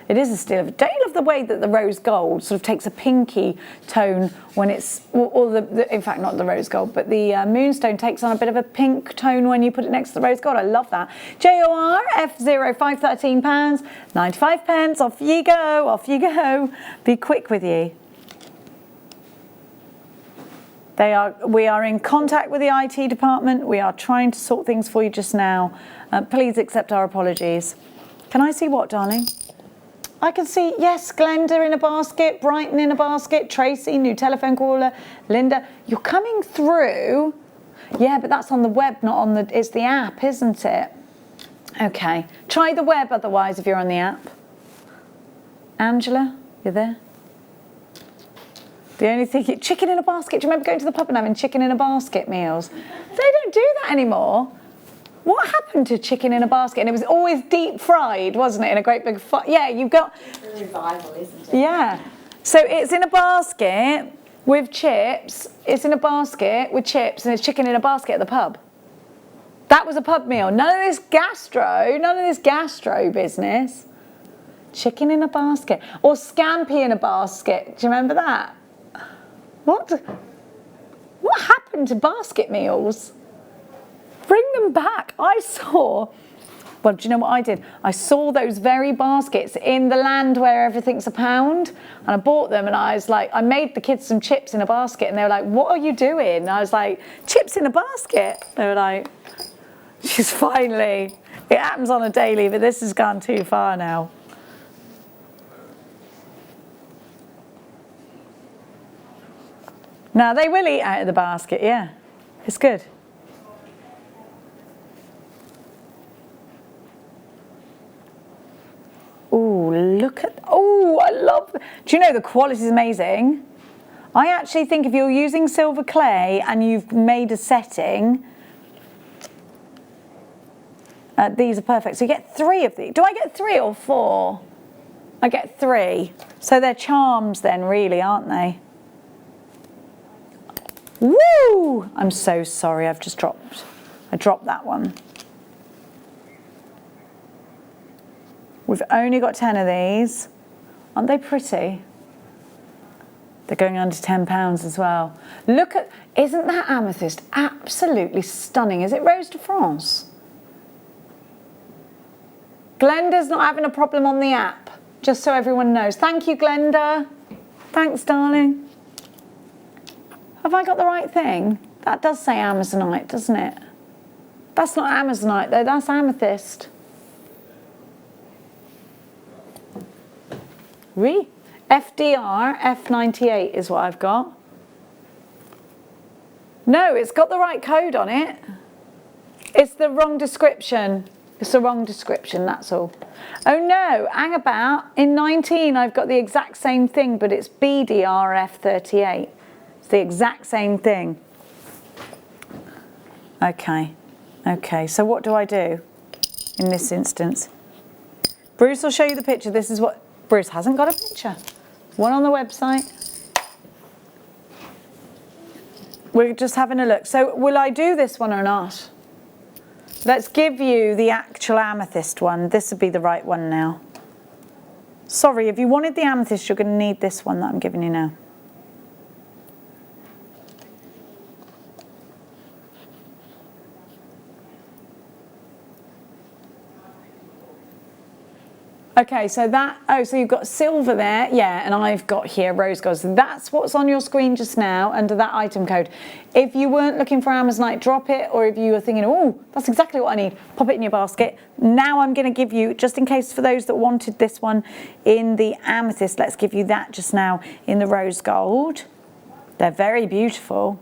It is a steal. Don't you love the way that the rose gold sort of takes a pinky tone when it's, or in fact not the rose gold, but the Moonstone takes on a bit of a pink tone when you put it next to the rose gold. I love that. JOR F05, £13, 95 pence. Off you go, off you go. Be quick with you. We are in contact with the IT department. We are trying to sort things for you just now. Please accept our apologies. Can I see what, darling? I can see, yes, Glenda in a basket, Brighton in a basket, Tracy, new telephone caller, Linda. You're coming through. Yeah, but that's on the web, not on the, it's the app, isn't it? Okay, try the web otherwise if you're on the app. Angela, you there? The only thing, chicken in a basket. Do you remember going to the pub and having chicken in a basket meals? They don't do that anymore. What happened to chicken in a basket? And it was always deep fried, wasn't it? In a great big, yeah, you've got... It's a revival, isn't it? Yeah. So it's in a basket with chips. It's in a basket with chips and it's chicken in a basket at the pub. That was a pub meal. None of this gastro business. Chicken in a basket. Or scampi in a basket. Do you remember that? What happened to basket meals? Bring them back. Well, do you know what I did? I saw those very baskets in the land where everything's a pound, and I bought them, and I was like, I made the kids some chips in a basket, and they were like, what are you doing? And I was like, chips in a basket. They were like, she's finally, it happens on a daily, but this has gone too far now. Now, they will eat out of the basket, yeah. It's good. Oh, look at, oh, I love, do you know the quality is amazing? I actually think if you're using silver clay and you've made a setting, these are perfect. So you get 3 of these. Do I get 3 or 4? I get 3. So they're charms then, really, aren't they? Woo! I'm so sorry, I dropped that one. We've only got 10 of these. Aren't they pretty? They're going under £10 as well. Look at, isn't that amethyst absolutely stunning? Is it Rose de France? Glenda's not having a problem on the app, just so everyone knows. Thank you, Glenda. Thanks, darling. Have I got the right thing? That does say Amazonite, doesn't it? That's not Amazonite though, that's amethyst. Oui. FDR F98 is what I've got. No, it's got the right code on it. It's the wrong description. It's the wrong description, that's all. Oh no, hang about. In 19 I've got the exact same thing, but it's BDR F38. It's the exact same thing. Okay, so what do I do in this instance? Bruce will show you the picture. This is what, Bruce hasn't got a picture. One on the website. We're just having a look. So will I do this one or not? Let's give you the actual amethyst one. This would be the right one now. Sorry, if you wanted the amethyst, you're going to need this one that I'm giving you now. Okay, so that, oh, so you've got silver there, yeah, and I've got here rose gold. So that's what's on your screen just now under that item code. If you weren't looking for Amazonite, drop it, or if you were thinking, oh, that's exactly what I need, pop it in your basket. Now I'm going to give you, just in case for those that wanted this one in the amethyst, let's give you that just now in the rose gold. They're very beautiful.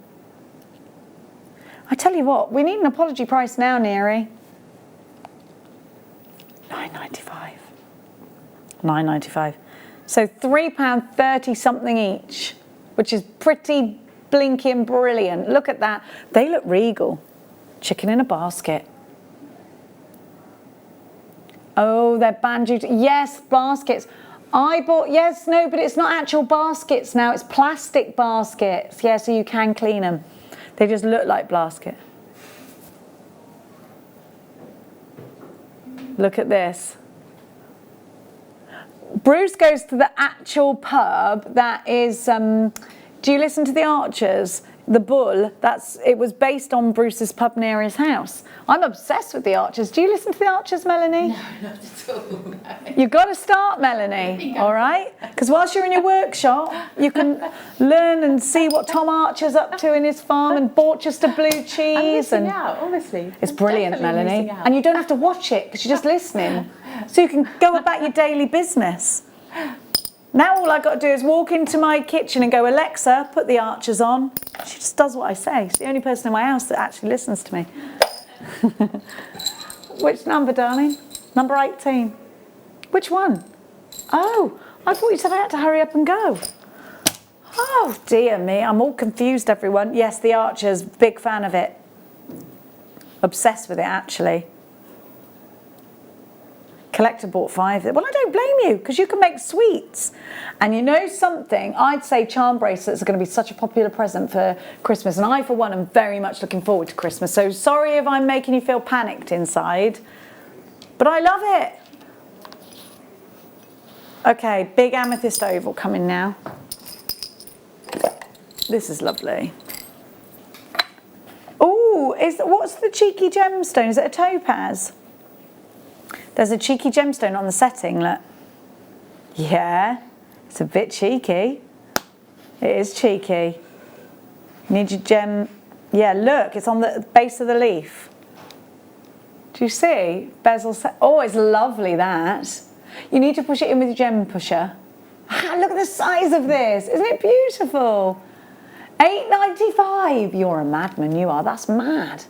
I tell you what, we need an apology price now, Neri. £9.95. £9.95. So £3.30 something each, which is pretty blinking brilliant. Look at that. They look regal. Chicken in a basket. Oh, they're banjo. Yes, baskets. I bought, yes, no, but it's not actual baskets now. It's plastic baskets. Yeah, so you can clean them. They just look like basket. Look at this. Bruce goes to the actual pub that is, do you listen to the Archers? The Bull, it was based on Bruce's pub near his house. I'm obsessed with the Archers. Do you listen to the Archers, Melanie? No, not at all. No. You've got to start, Melanie, all right? Because whilst you're in your workshop, you can learn and see what Tom Archer's up to in his farm and Borchester blue cheese. I'm missing out, honestly. It's brilliant, Melanie. And you don't have to watch it because you're just listening. So you can go about your daily business. Now all I've got to do is walk into my kitchen and go, Alexa, put the Archers on. She just does what I say. She's the only person in my house that actually listens to me. Which number, darling? Number 18. Which one? Oh, I thought you said I had to hurry up and go. Oh, dear me. I'm all confused, everyone. Yes, the Archers, big fan of it. Obsessed with it, actually. Collector bought 5. Well, I don't blame you because you can make sweets. And you know something? I'd say charm bracelets are going to be such a popular present for Christmas. And I, for one, am very much looking forward to Christmas. So sorry if I'm making you feel panicked inside. But I love it. Okay, big amethyst oval coming now. This is lovely. Oh, what's the cheeky gemstone? Is it a topaz? There's a cheeky gemstone on the setting, look. Yeah, it's a bit cheeky. It is cheeky. You need your gem. Yeah, look, it's on the base of the leaf. Do you see? Bezel set. Oh, it's lovely, that. You need to push it in with your gem pusher. Ah, look at the size of this. Isn't it beautiful? £8.95. You're a madman, you are. That's mad.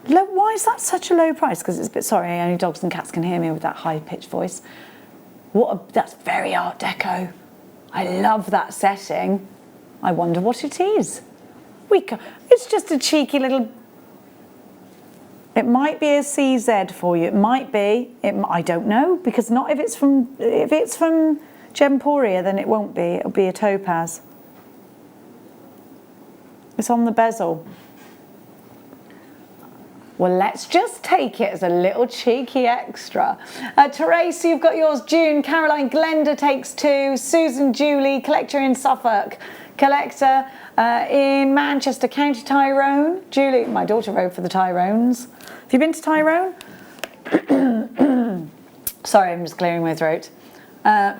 Why is that such a low price? Because it's a bit, sorry, only dogs and cats can hear me with that high-pitched voice. That's very Art Deco. I love that setting. I wonder what it is. It's just a cheeky little... It might be a CZ for you. It might be. I don't know, because not if it's from Gemporia, then it won't be. It'll be a topaz. It's on the bezel. Well, let's just take it as a little cheeky extra. Therese, you've got yours. June, Caroline, Glenda takes 2. Susan, Julie, collector in Suffolk. Collector in Manchester, County Tyrone. Julie, my daughter rode for the Tyrones. Have you been to Tyrone? Sorry, I'm just clearing my throat. I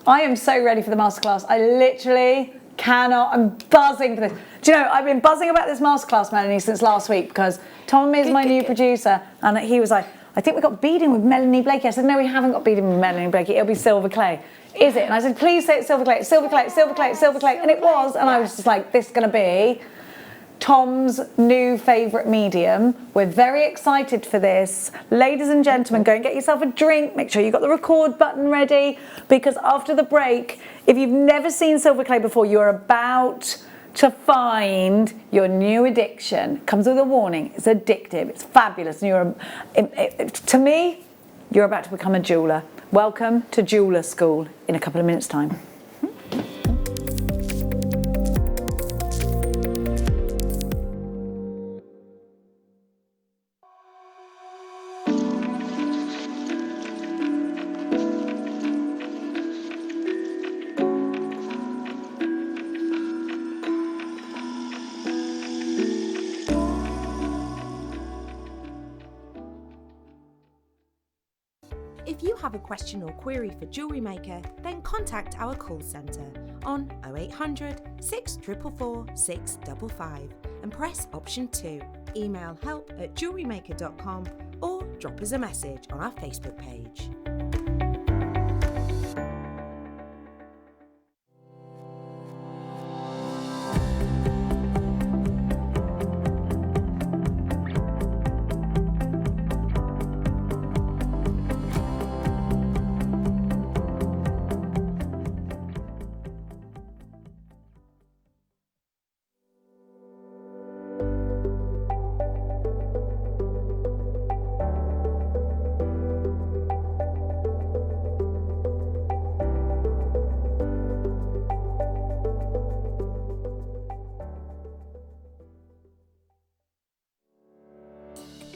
am so ready for the masterclass. I literally cannot. I'm buzzing for this. Do you know, I've been buzzing about this masterclass, Melanie, since last week because Tom is my new producer and he was like, I think we got beading with Melanie Blakey. I said, no, we haven't got beading with Melanie Blakey. It'll be silver clay. Is it? And I said, please say it's silver clay, silver clay, silver clay, silver clay. And it was. And I was just like, this is going to be Tom's new favourite medium. We're very excited for this. Ladies and gentlemen, go and get yourself a drink. Make sure you've got the record button ready because after the break, if you've never seen silver clay before, you're about to find your new addiction. It comes with a warning. It's addictive. It's fabulous. And to me, you're about to become a jeweller. Welcome to Jeweller School in a couple of minutes' time. If you have a question or query for Jewellery Maker, then contact our call centre on 0800 644 655 and press option 2. Email help@jewellerymaker.com or drop us a message on our Facebook page.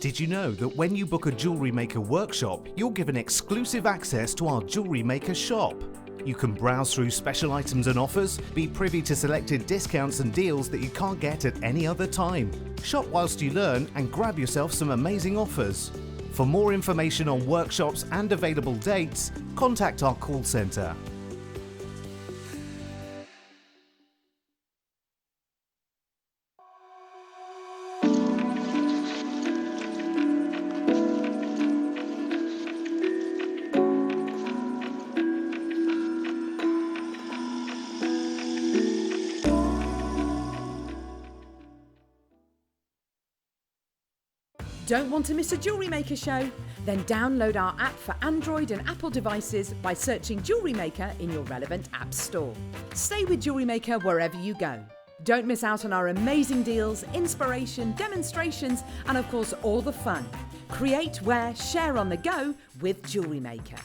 Did you know that when you book a Jewellery Maker workshop, you're given exclusive access to our Jewellery Maker shop? You can browse through special items and offers, be privy to selected discounts and deals that you can't get at any other time. Shop whilst you learn and grab yourself some amazing offers. For more information on workshops and available dates, contact our call centre. Don't want to miss a Jewellery Maker show? Then download our app for Android and Apple devices by searching Jewellery Maker in your relevant app store. Stay with Jewellery Maker wherever you go. Don't miss out on our amazing deals, inspiration, demonstrations, and of course all the fun. Create, wear, share on the go with Jewellery Maker.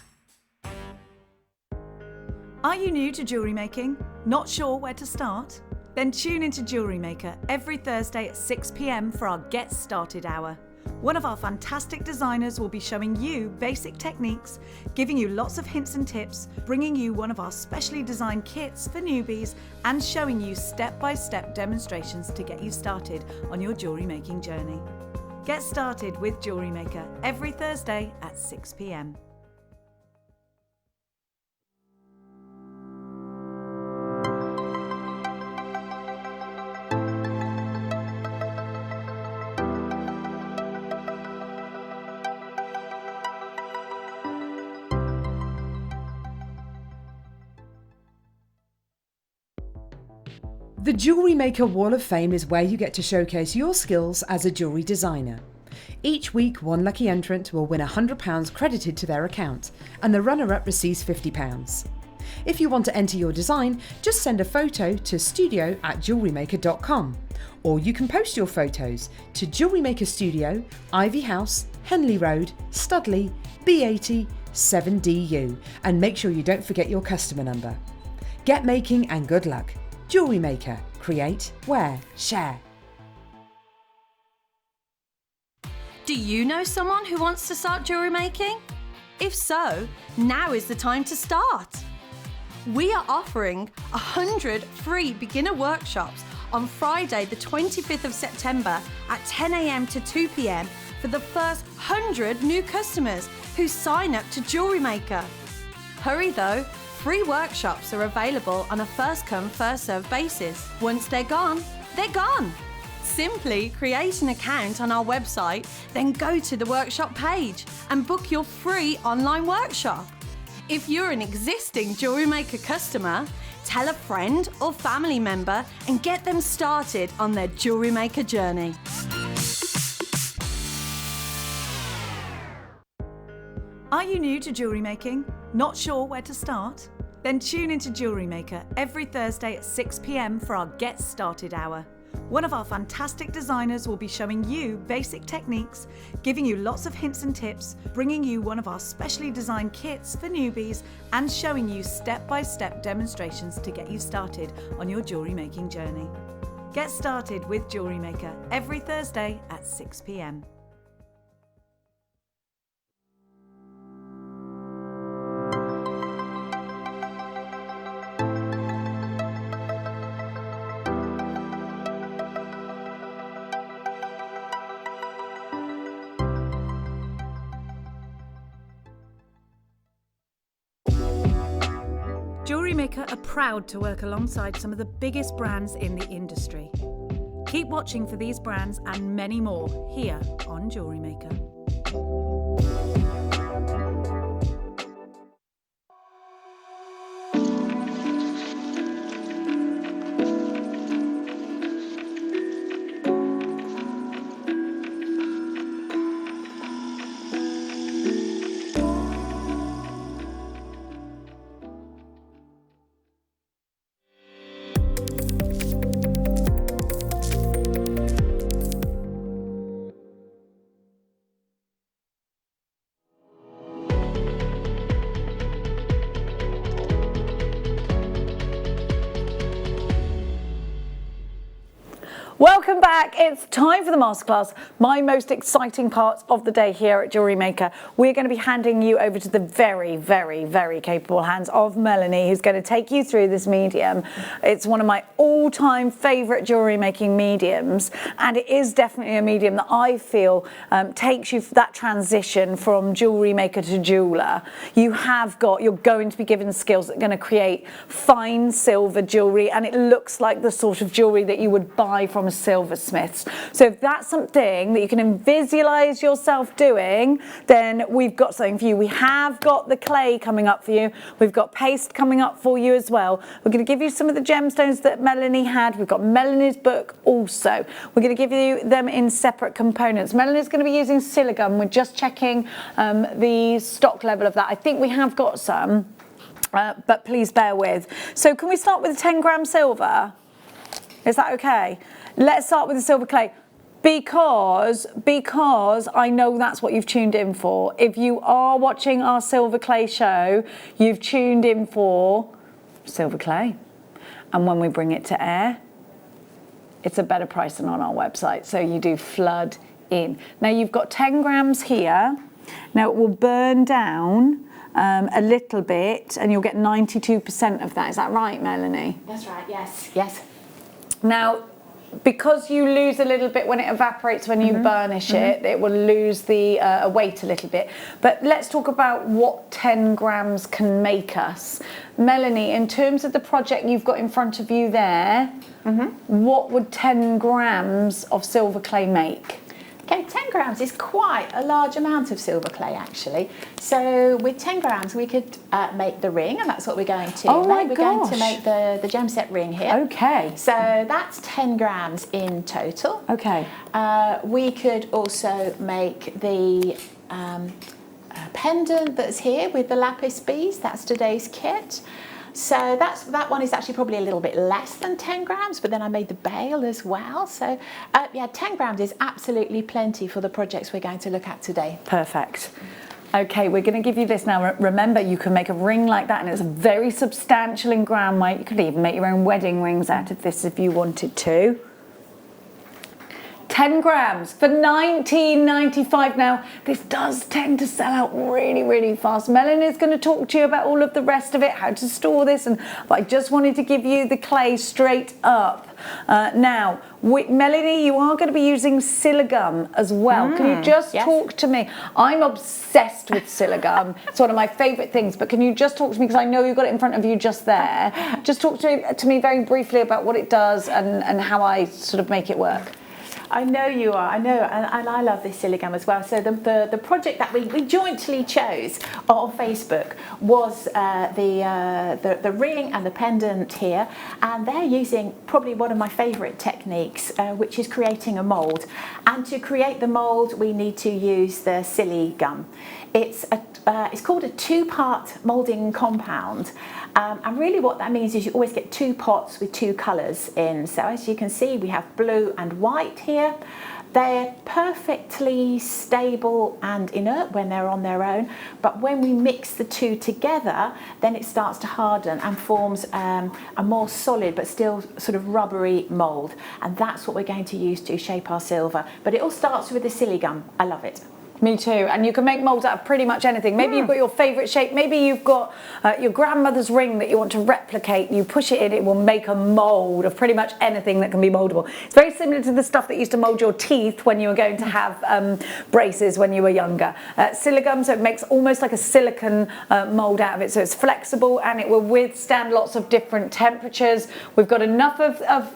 Are you new to jewellery making? Not sure where to start? Then tune into Jewellery Maker every Thursday at 6 p.m. for our Get Started hour. One of our fantastic designers will be showing you basic techniques, giving you lots of hints and tips, bringing you one of our specially designed kits for newbies, and showing you step-by-step demonstrations to get you started on your jewellery making journey. Get started with Jewellery Maker every Thursday at 6 p.m. The Jewellery Maker Wall of Fame is where you get to showcase your skills as a jewellery designer. Each week, one lucky entrant will win £100 credited to their account, and the runner-up receives £50. If you want to enter your design, just send a photo to studio@jewellerymaker.com, or you can post your photos to Jewellery Maker Studio, Ivy House, Henley Road, Studley, B80 7DU, and make sure you don't forget your customer number. Get making and good luck. Jewellery Maker. Create, wear, share. Do you know someone who wants to start jewellery making? If so, now is the time to start. We are offering 100 free beginner workshops on Friday the 25th of September at 10 a.m. to 2 p.m. for the first 100 new customers who sign up to Jewellery Maker. Hurry though, free workshops are available on a first come, first served basis. Once they're gone, they're gone. Simply create an account on our website, then go to the workshop page and book your free online workshop. If you're an existing Jewellery Maker customer, tell a friend or family member and get them started on their Jewellery Maker journey. Are you new to jewellery making? Not sure where to start? Then tune into Jewellery Maker every Thursday at 6 p.m. for our Get Started hour. One of our fantastic designers will be showing you basic techniques, giving you lots of hints and tips, bringing you one of our specially designed kits for newbies, and showing you step-by-step demonstrations to get you started on your jewellery making journey. Get started with Jewellery Maker every Thursday at 6 p.m. Jewellery Maker are proud to work alongside some of the biggest brands in the industry. Keep watching for these brands and many more here on Jewellery Maker. Welcome back. It's time for the masterclass, my most exciting part of the day here at Jewellery Maker. We're going to be handing you over to the very, very, very capable hands of Melanie, who's going to take you through this medium. It's one of my all-time favourite jewellery making mediums, and it is definitely a medium that I feel takes you that transition from jewellery maker to jeweller. You're going to be given skills that are going to create fine silver jewellery, and it looks like the sort of jewellery that you would buy from a silversmith's. So if that's something that you can visualize yourself doing, then we've got something for you. We have got the clay coming up for you. We've got paste coming up for you as well. We're going to give you some of the gemstones that Melanie had. We've got Melanie's book also. We're going to give you them in separate components. Melanie's going to be using silicone. We're just checking the stock level of that. I think we have got some, but please bear with. So can we start with 10 gram silver? Is that okay? Let's start with the silver clay because I know that's what you've tuned in for. If you are watching our silver clay show, you've tuned in for silver clay. And when we bring it to air, it's a better price than on our website. So you do flood in. Now you've got 10 grams here. Now it will burn down a little bit and you'll get 92% of that. Is that right, Melanie? That's right, yes, yes. Now, because you lose a little bit when it evaporates, when you burnish it, it will lose the weight a little bit. But let's talk about what 10 grams can make us. Melanie, in terms of the project you've got in front of you there, what would 10 grams of silver clay make? Okay, 10 grams is quite a large amount of silver clay actually. So with 10 grams we could make the ring, and that's what we're going to make. We're going to make the gem set ring here. Okay. So that's 10 grams in total. Okay. We could also make the pendant that's here with the lapis beads. That's today's kit. So that one is actually probably a little bit less than 10 grams, but then I made the bail as well. So yeah, 10 grams is absolutely plenty for the projects we're going to look at today. Perfect. Okay, we're going to give you this now. Remember, you can make a ring like that, and it's very substantial in gram weight. You could even make your own wedding rings out of this if you wanted to. 10 grams for $19.95. Now, this does tend to sell out really, really fast. Melanie's going to talk to you about all of the rest of it, how to store this, but I just wanted to give you the clay straight up. Now, Melanie, you are going to be using silicone as well. Can you just talk to me? I'm obsessed with silicone. It's one of my favourite things, but can you just talk to me, because I know you've got it in front of you just there. Just talk to me very briefly about what it does and how I sort of make it work. I know you are, I know, and I love this silicone as well. So the project that we jointly chose on Facebook was the ring and the pendant here, and they're using probably one of my favourite techniques, which is creating a mould. And to create the mould, we need to use the silicone. It's called a two-part moulding compound. And really what that means is you always get two pots with two colours in. So as you can see, we have blue and white here. They're perfectly stable and inert when they're on their own, but when we mix the two together, then it starts to harden and forms a more solid but still sort of rubbery mould. And that's what we're going to use to shape our silver. But it all starts with the silicone. I love it. Me too, and you can make moulds out of pretty much anything. Maybe you've got your favourite shape, maybe you've got your grandmother's ring that you want to replicate, you push it in, it will make a mould of pretty much anything that can be mouldable. It's very similar to the stuff that used to mould your teeth when you were going to have braces when you were younger. Silicone, so it makes almost like a silicone mould out of it, so it's flexible and it will withstand lots of different temperatures. We've got enough of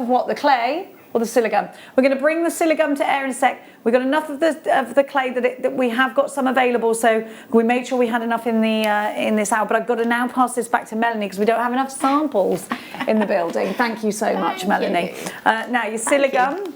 what, the clay? Or the silicone. We're going to bring the silicone to air in a sec. We've got enough of the clay that we have got some available, so we made sure we had enough in this hour. But I've got to now pass this back to Melanie because we don't have enough samples in the building. Thank you so much, Melanie. Now your silicone.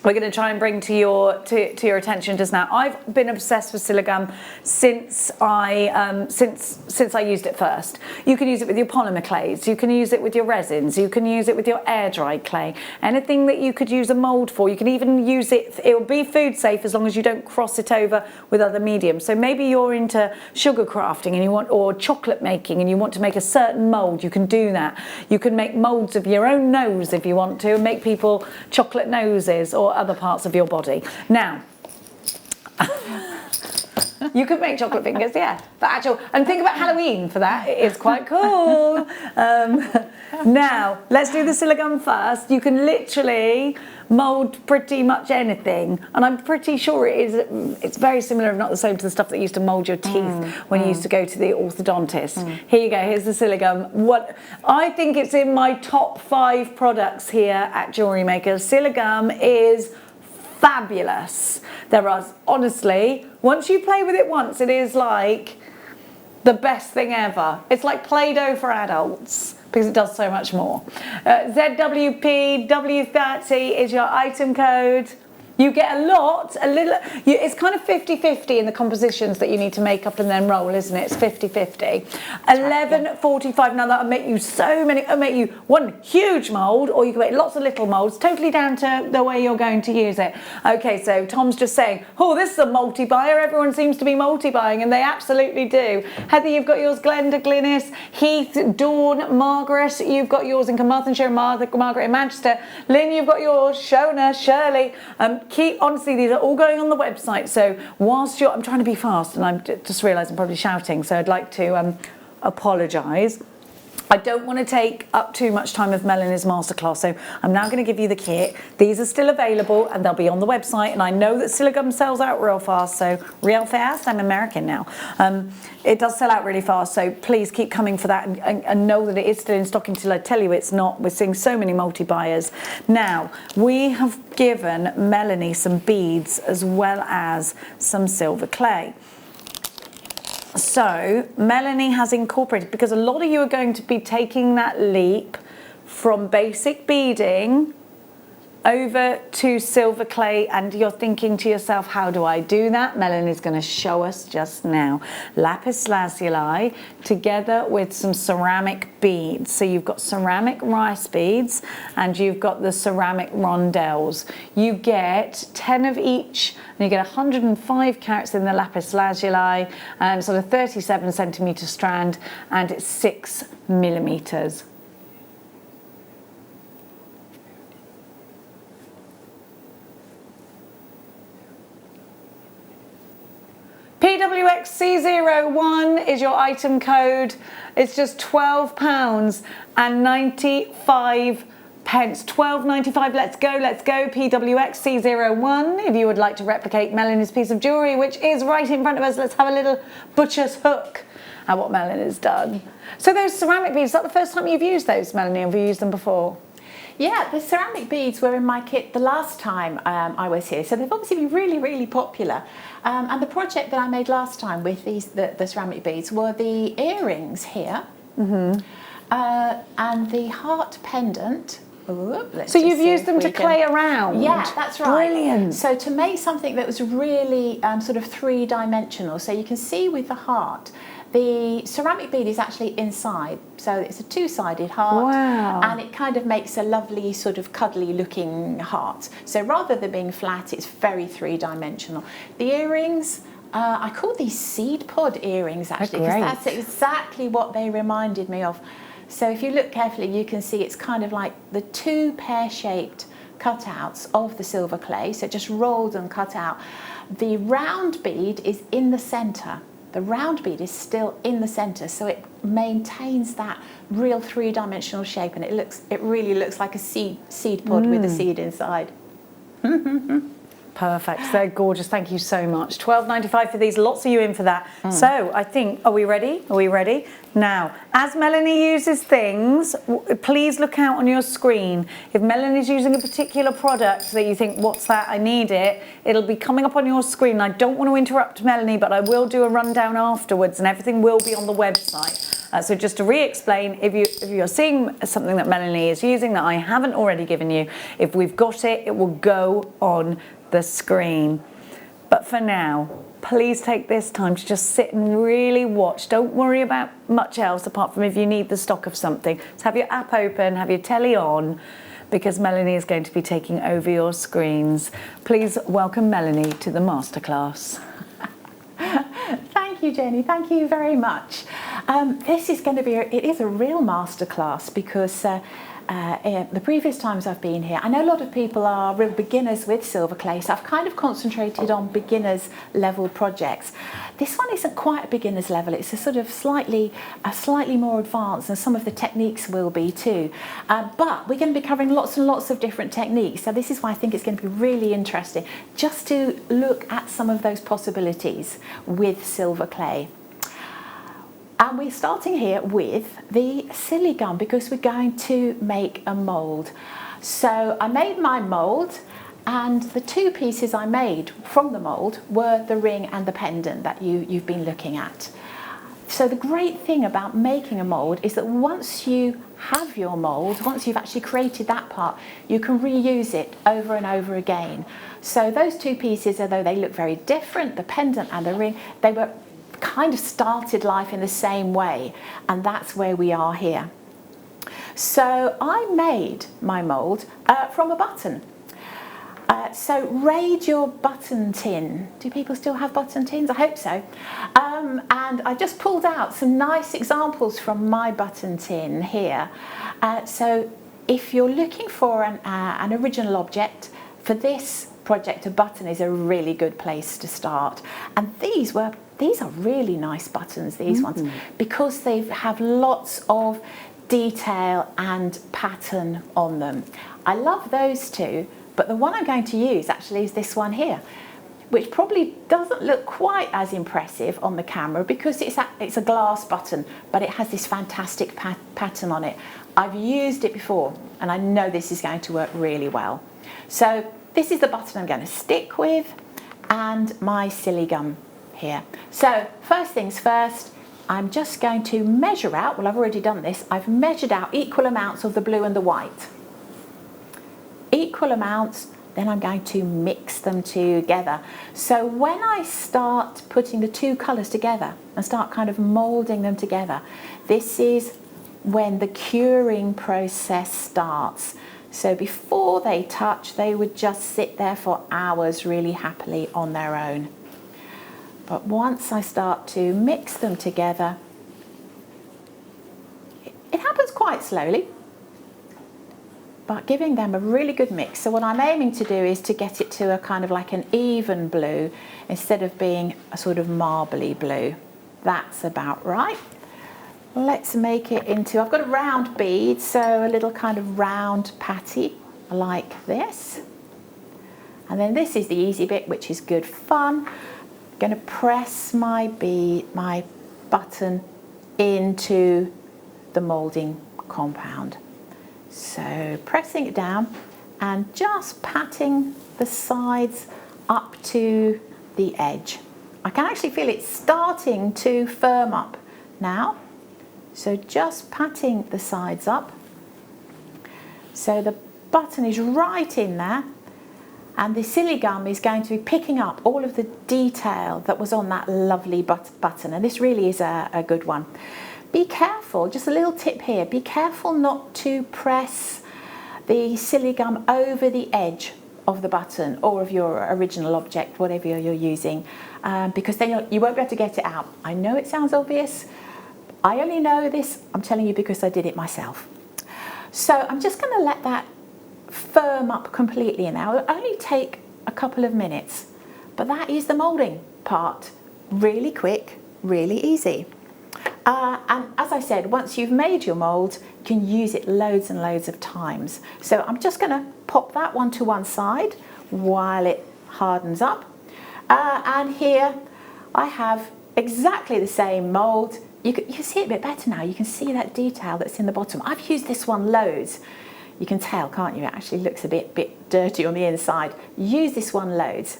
we're going to try and bring to your attention just now. I've been obsessed with Siligum since I used it first. You can use it with your polymer clays, you can use it with your resins, you can use it with your air dried clay, anything that you could use a mould for. You can even use it, it will be food safe as long as you don't cross it over with other mediums. So maybe you're into sugar crafting and you want, or chocolate making, and you want to make a certain mould, you can do that. You can make moulds of your own nose if you want to, and make people chocolate noses or other parts of your body. Now, you could make chocolate fingers, yeah. But actual, and think about Halloween for that. It is quite cool. Now, let's do the Siligum first. You can literally mould pretty much anything, and I'm pretty sure it's very similar, if not the same, to the stuff that used to mould your teeth when you used to go to the orthodontist. Here you go, here's the Siligum. What I think it's in my top 5 products here at Jewellery Maker. Siligum is fabulous. There are, honestly, once you play with it once, it is like the best thing ever. It's like Play-Doh for adults, because it does so much more. ZWP W30 is your item code. You get a little, it's kind of 50-50 in the compositions that you need to make up and then roll, isn't it? It's 50-50. 11.45, now that'll make you so many, it'll make you one huge mould, or you can make lots of little moulds, totally down to the way you're going to use it. Okay, so Tom's just saying, oh, this is a multi-buyer. Everyone seems to be multi-buying, and they absolutely do. Heather, you've got yours. Glenda, Glynis, Heath, Dawn, Margaret, you've got yours in Carmarthenshire, Margaret in Manchester. Lynn, you've got yours. Shona, Shirley. Honestly, these are all going on the website, so whilst I'm trying to be fast, and I'm just realised I'm probably shouting, so I'd like to apologise. I don't want to take up too much time of Melanie's masterclass, so I'm now going to give you the kit. These are still available and they'll be on the website, and I know that Siligum sells out real fast, so real fast, I'm American now. It does sell out really fast, so please keep coming for that, and know that it is still in stock until I tell you it's not. We're seeing so many multi-buyers. Now, we have given Melanie some beads as well as some silver clay. So Melanie has incorporated, because a lot of you are going to be taking that leap from basic beading over to silver clay, and you're thinking to yourself, how do I do that? Melanie's going to show us just now. Lapis lazuli together with some ceramic beads. So you've got ceramic rice beads and you've got the ceramic rondelles. You get 10 of each, and you get 105 carats in the lapis lazuli, and sort of 37 centimetre strand, and it's 6 millimetres. PWXC01 is your item code. It's just £12 and 95 pence. £12.95. Let's go, let's go. PWXC01. If you would like to replicate Melanie's piece of jewellery, which is right in front of us, let's have a little butcher's hook at what Melanie's done. So those ceramic beads, is that the first time you've used those, Melanie? Have you used them before? Yeah, the ceramic beads were in my kit the last time I was here, so they've obviously been really, really popular. And the project that I made last time with the ceramic beads were the earrings here, and the heart pendant. Ooh, so you've used them to clay around? Yeah, that's right. Brilliant. So to make something that was really sort of three-dimensional, so you can see with the heart, the ceramic bead is actually inside, so it's a two-sided heart. Wow. And it kind of makes a lovely sort of cuddly looking heart. So rather than being flat, it's very three-dimensional. The earrings, I call these seed pod earrings actually, because that's exactly what they reminded me of. So if you look carefully, you can see it's kind of like the two pear-shaped cutouts of the silver clay, so just rolled and cut out. The round bead is in the centre. The round bead is still in the centre, so it maintains that real three-dimensional shape, and it really looks like a seed pod with a seed inside. Perfect. They're gorgeous. Thank you so much. £12.95 for these. Lots of you in for that. So I think, are we ready? Are we ready? Now, as Melanie uses things, please look out on your screen. If Melanie's using a particular product that you think, what's that? I need it. It'll be coming up on your screen. I don't want to interrupt Melanie, but I will do a rundown afterwards, and everything will be on the website. So just to re-explain, if you're seeing something that Melanie is using that I haven't already given you, if we've got it, it will go on the screen. But for now, please take this time to just sit and really watch. Don't worry about much else apart from if you need the stock of something. So have your app open, have your telly on, because Melanie is going to be taking over your screens. Please welcome Melanie to the masterclass. Thank you, Jenny. Thank you very much. This is going to be, it is a real masterclass because the previous times I've been here, I know a lot of people are real beginners with silver clay, so I've kind of concentrated on beginners level projects. This one isn't quite a beginner's level, it's a sort of slightly more advanced, and some of the techniques will be too. But we're going to be covering lots and lots of different techniques, so this is why I think it's going to be really interesting just to look at some of those possibilities with silver clay. And we're starting here with the silly gum because we're going to make a mould. So I made my mould, and the two pieces I made from the mould were the ring and the pendant that you've been looking at. So the great thing about making a mould is that once you have your mould, once you've actually created that part, you can reuse it over and over again. So those two pieces, although they look very different, the pendant and the ring, they were kind of started life in the same way, and that's where we are here. So I made my mould from a button. So raid your button tin. Do people still have button tins? I hope so. And I just pulled out some nice examples from my button tin here. So if you're looking for an original object, for this project a button is a really good place to start. And these are really nice buttons, these ones, because they have lots of detail and pattern on them. I love those two, but the one I'm going to use actually is this one here, which probably doesn't look quite as impressive on the camera because it's a glass button, but it has this fantastic pattern on it. I've used it before and I know this is going to work really well. So this is the button I'm going to stick with, and my silly gum here. So first things first, I'm just going to measure out, well I've already done this, I've measured out equal amounts of the blue and the white. Equal amounts, then I'm going to mix them together. So when I start putting the two colours together and start kind of moulding them together, this is when the curing process starts. So before they touch, they would just sit there for hours really happily on their own. But once I start to mix them together, it happens quite slowly, but giving them a really good mix. So what I'm aiming to do is to get it to a kind of like an even blue instead of being a sort of marbly blue. That's about right. Let's make it into, I've got a round bead, so a little kind of round patty like this. And then this is the easy bit, which is good fun. I'm going to press my button into the moulding compound. So pressing it down and just patting the sides up to the edge. I can actually feel it starting to firm up now. So just patting the sides up. So the button is right in there, and the silly gum is going to be picking up all of the detail that was on that lovely button, and this really is a good one. Be careful, just a little tip here, be careful not to press the silly gum over the edge of the button or of your original object, whatever you're using, because then you won't be able to get it out. I know it sounds obvious. I only know this, I'm telling you, because I did it myself. So I'm just going to let that firm up completely now. It'll only take a couple of minutes, but that is the moulding part. Really quick, really easy. And as I said, once you've made your mould, you can use it loads and loads of times. So I'm just going to pop that one to one side while it hardens up. And here I have exactly the same mould. You can see it a bit better now. You can see that detail that's in the bottom. I've used this one loads. You can tell, can't you? It actually looks a bit dirty on the inside. Use this one loads.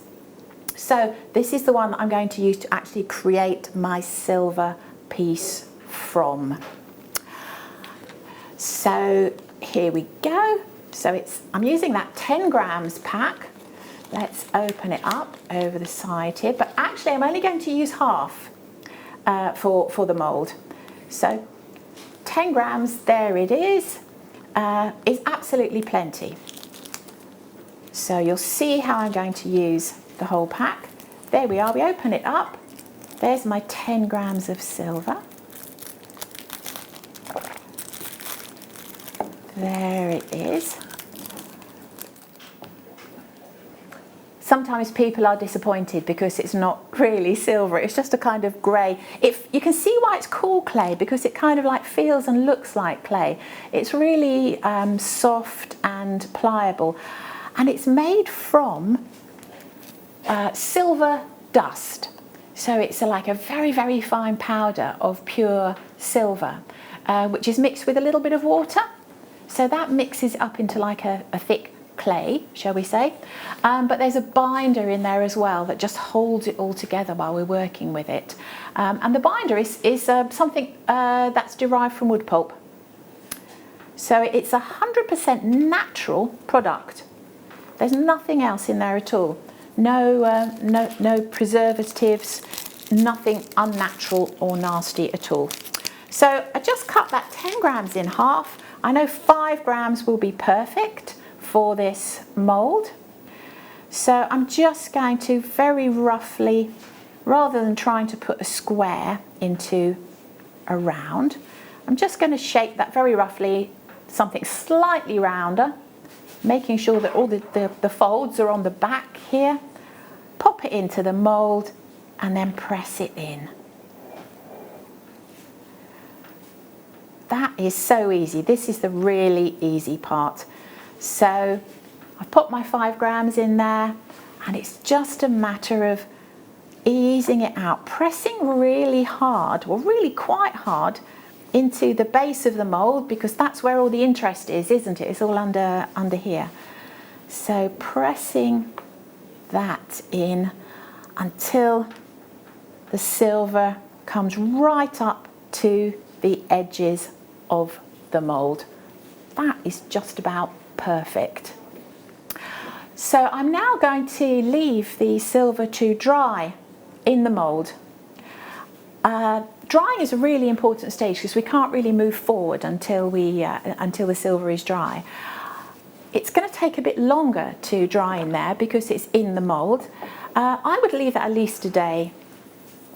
So this is the one that I'm going to use to actually create my silver piece from. So here we go. So I'm using that 10 grams pack. Let's open it up over the side here, but actually I'm only going to use half for the mould. So 10 grams, there it is absolutely plenty. So you'll see how I'm going to use the whole pack. There we are, we open it up. There's my 10 grams of silver. There it is. Sometimes people are disappointed because it's not really silver, it's just a kind of grey. You can see why it's called clay, because it kind of like feels and looks like clay. It's really soft and pliable, and it's made from silver dust. So it's like a very, very fine powder of pure silver, which is mixed with a little bit of water. So that mixes it up into like a thick clay, shall we say, but there's a binder in there as well that just holds it all together while we're working with it, and the binder is something that's derived from wood pulp. So it's 100% natural product. There's nothing else in there at all. No preservatives, nothing unnatural or nasty at all. So I just cut that 10 grams in half. I know 5 grams will be perfect for this mould. So I'm just going to very roughly, rather than trying to put a square into a round, I'm just going to shape that very roughly, something slightly rounder, making sure that all the folds are on the back here. Pop it into the mould and then press it in. That is so easy. This is the really easy part. So I've put my 5 grams in there, and it's just a matter of easing it out, pressing really hard, or really quite hard, into the base of the mould, because that's where all the interest is, isn't it? It's all under here. So pressing that in until the silver comes right up to the edges of the mould. That is just about perfect. So I'm now going to leave the silver to dry in the mould. Drying is a really important stage because we can't really move forward until the silver is dry. It's going to take a bit longer to dry in there because it's in the mould. I would leave that at least a day.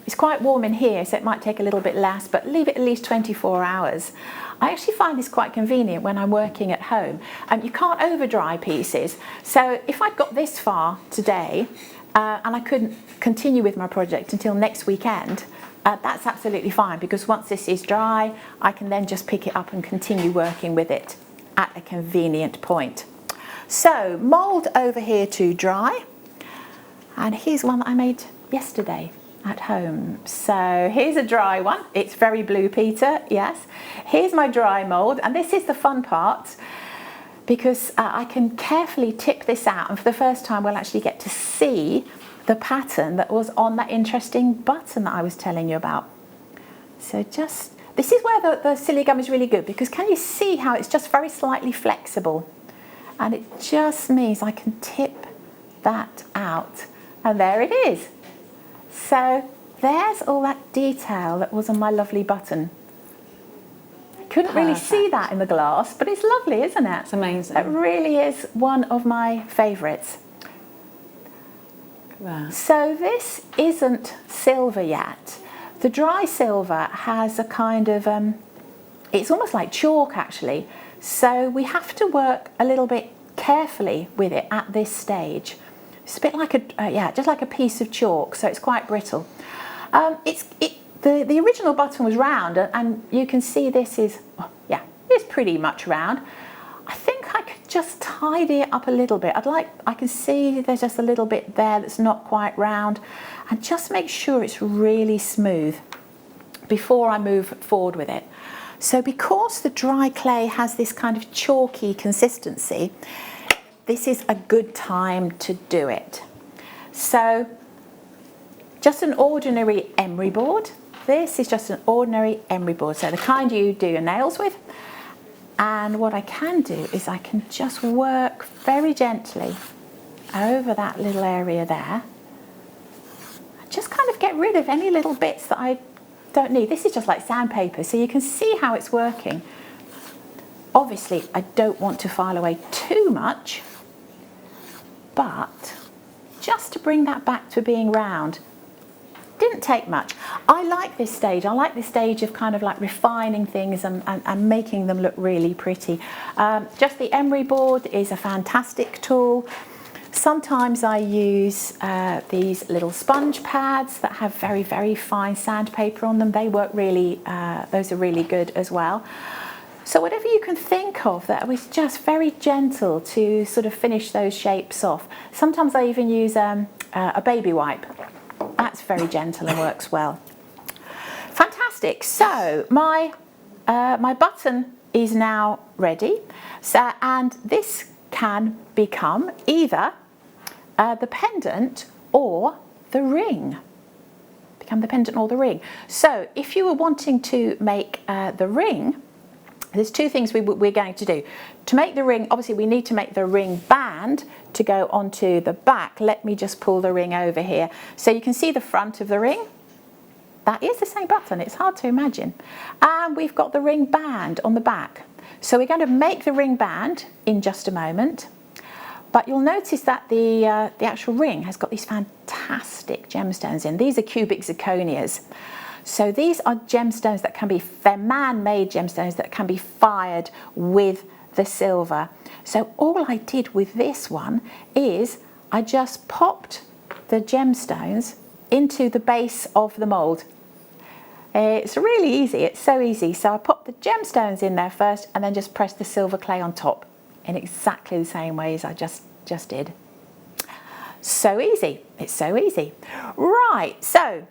It's quite warm in here, so it might take a little bit less, but leave it at least 24 hours. I actually find this quite convenient when I'm working at home. You can't over dry pieces, so if I'd got this far today and I couldn't continue with my project until next weekend, that's absolutely fine, because once this is dry, I can then just pick it up and continue working with it at a convenient point. So mould over here to dry, and here's one that I made yesterday at home. So here's a dry one. It's very blue Peter, yes. Here's my dry mould, and this is the fun part, because I can carefully tip this out, and for the first time we'll actually get to see the pattern that was on that interesting button that I was telling you about. So just, this is where the silly gum is really good, because can you see how it's just very slightly flexible, and it just means I can tip that out, and there it is. So there's all that detail that was on my lovely button. I couldn't really see that in the glass, but it's lovely, isn't it? It's amazing. It really is one of my favourites. Wow. So this isn't silver yet. The dry silver has a kind of, it's almost like chalk actually. So we have to work a little bit carefully with it at this stage. It's a bit like just like a piece of chalk, so it's quite brittle. The original button was round, and you can see this is, it's pretty much round. I think I could just tidy it up a little bit. I can see there's just a little bit there that's not quite round, and just make sure it's really smooth before I move forward with it. So because the dry clay has this kind of chalky consistency, this is a good time to do it. So just an ordinary emery board, This is just an ordinary emery board, so the kind you do your nails with. And what I can do is I can just work very gently over that little area there. Just kind of get rid of any little bits that I don't need. This is just like sandpaper, so you can see how it's working. Obviously, I don't want to file away too much, but just to bring that back to being round. Didn't take much. I like this stage. I like this stage of kind of like refining things and making them look really pretty. Just the emery board is a fantastic tool. Sometimes I use these little sponge pads that have very, very fine sandpaper on them. They work really, those are really good as well. So whatever you can think of that was just very gentle to sort of finish those shapes off. Sometimes I even use a baby wipe. That's very gentle and works well. Fantastic. So my button is now ready. So, and this can become either the pendant or the ring. Become the pendant or the ring. So if you were wanting to make the ring, there's two things we're going to do. To make the ring, obviously we need to make the ring band to go onto the back. Let me just pull the ring over here. So you can see the front of the ring. That is the same button, it's hard to imagine. And we've got the ring band on the back. So we're going to make the ring band in just a moment. But you'll notice that the actual ring has got these fantastic gemstones in. These are cubic zirconias. So these are gemstones that can be, they're man-made gemstones that can be fired with the silver. So all I did with this one is I just popped the gemstones into the base of the mould. It's really easy, it's so easy. So I popped the gemstones in there first and then just pressed the silver clay on top in exactly the same way as I just did. So easy, it's so easy. Right, so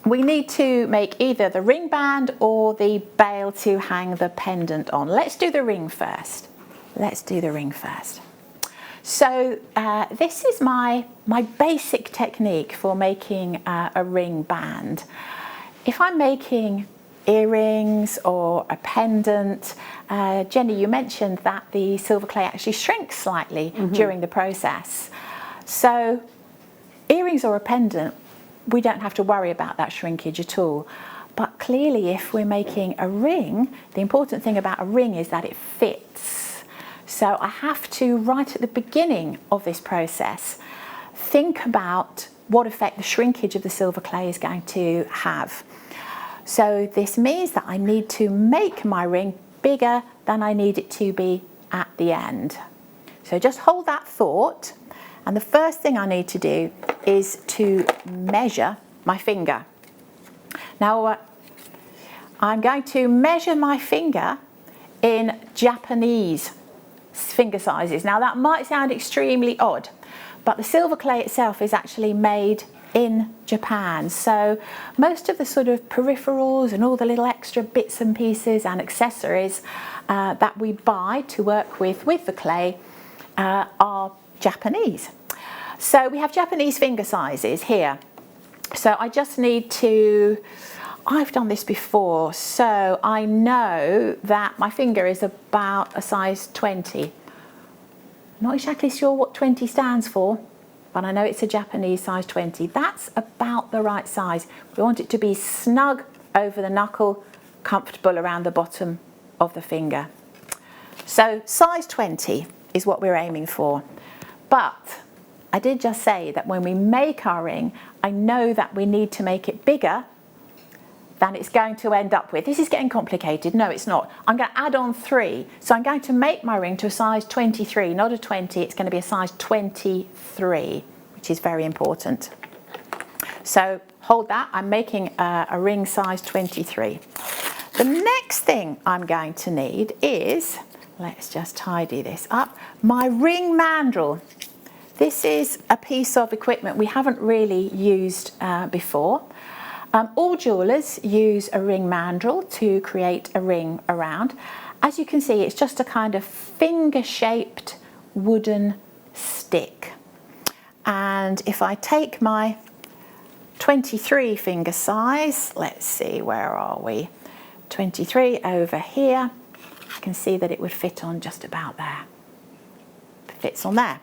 we need to make either the ring band or the bail to hang the pendant on. Let's do the ring first. Let's do the ring first. So this is my basic technique for making a ring band. If I'm making earrings or a pendant, Jenny, you mentioned that the silver clay actually shrinks slightly during the process. So earrings or a pendant, we don't have to worry about that shrinkage at all. But clearly if we're making a ring, the important thing about a ring is that it fits. So I have to, right at the beginning of this process, think about what effect the shrinkage of the silver clay is going to have. So this means that I need to make my ring bigger than I need it to be at the end. So just hold that thought. And the first thing I need to do is to measure my finger. Now, I'm going to measure my finger in Japanese finger sizes. Now, that might sound extremely odd, but the silver clay itself is actually made in Japan. So most of the sort of peripherals and all the little extra bits and pieces and accessories that we buy to work with the clay are Japanese. So we have Japanese finger sizes here. So I just need to, I've done this before, so I know that my finger is about a size 20. I'm not exactly sure what 20 stands for, but I know it's a Japanese size 20. That's about the right size. We want it to be snug over the knuckle, comfortable around the bottom of the finger. So size 20 is what we're aiming for. But I did just say that when we make our ring, I know that we need to make it bigger than it's going to end up with. This is getting complicated. No, it's not. I'm going to add on 3. So I'm going to make my ring to a size 23, not a 20. It's going to be a size 23, which is very important. So hold that. I'm making a ring size 23. The next thing I'm going to need is, let's just tidy this up, my ring mandrel. This is a piece of equipment we haven't really used before. All jewellers use a ring mandrel to create a ring around. As you can see, it's just a kind of finger-shaped wooden stick. And if I take my 23 finger size. Let's see, where are we? 23 over here. You can see that it would fit on just about there. It fits on there.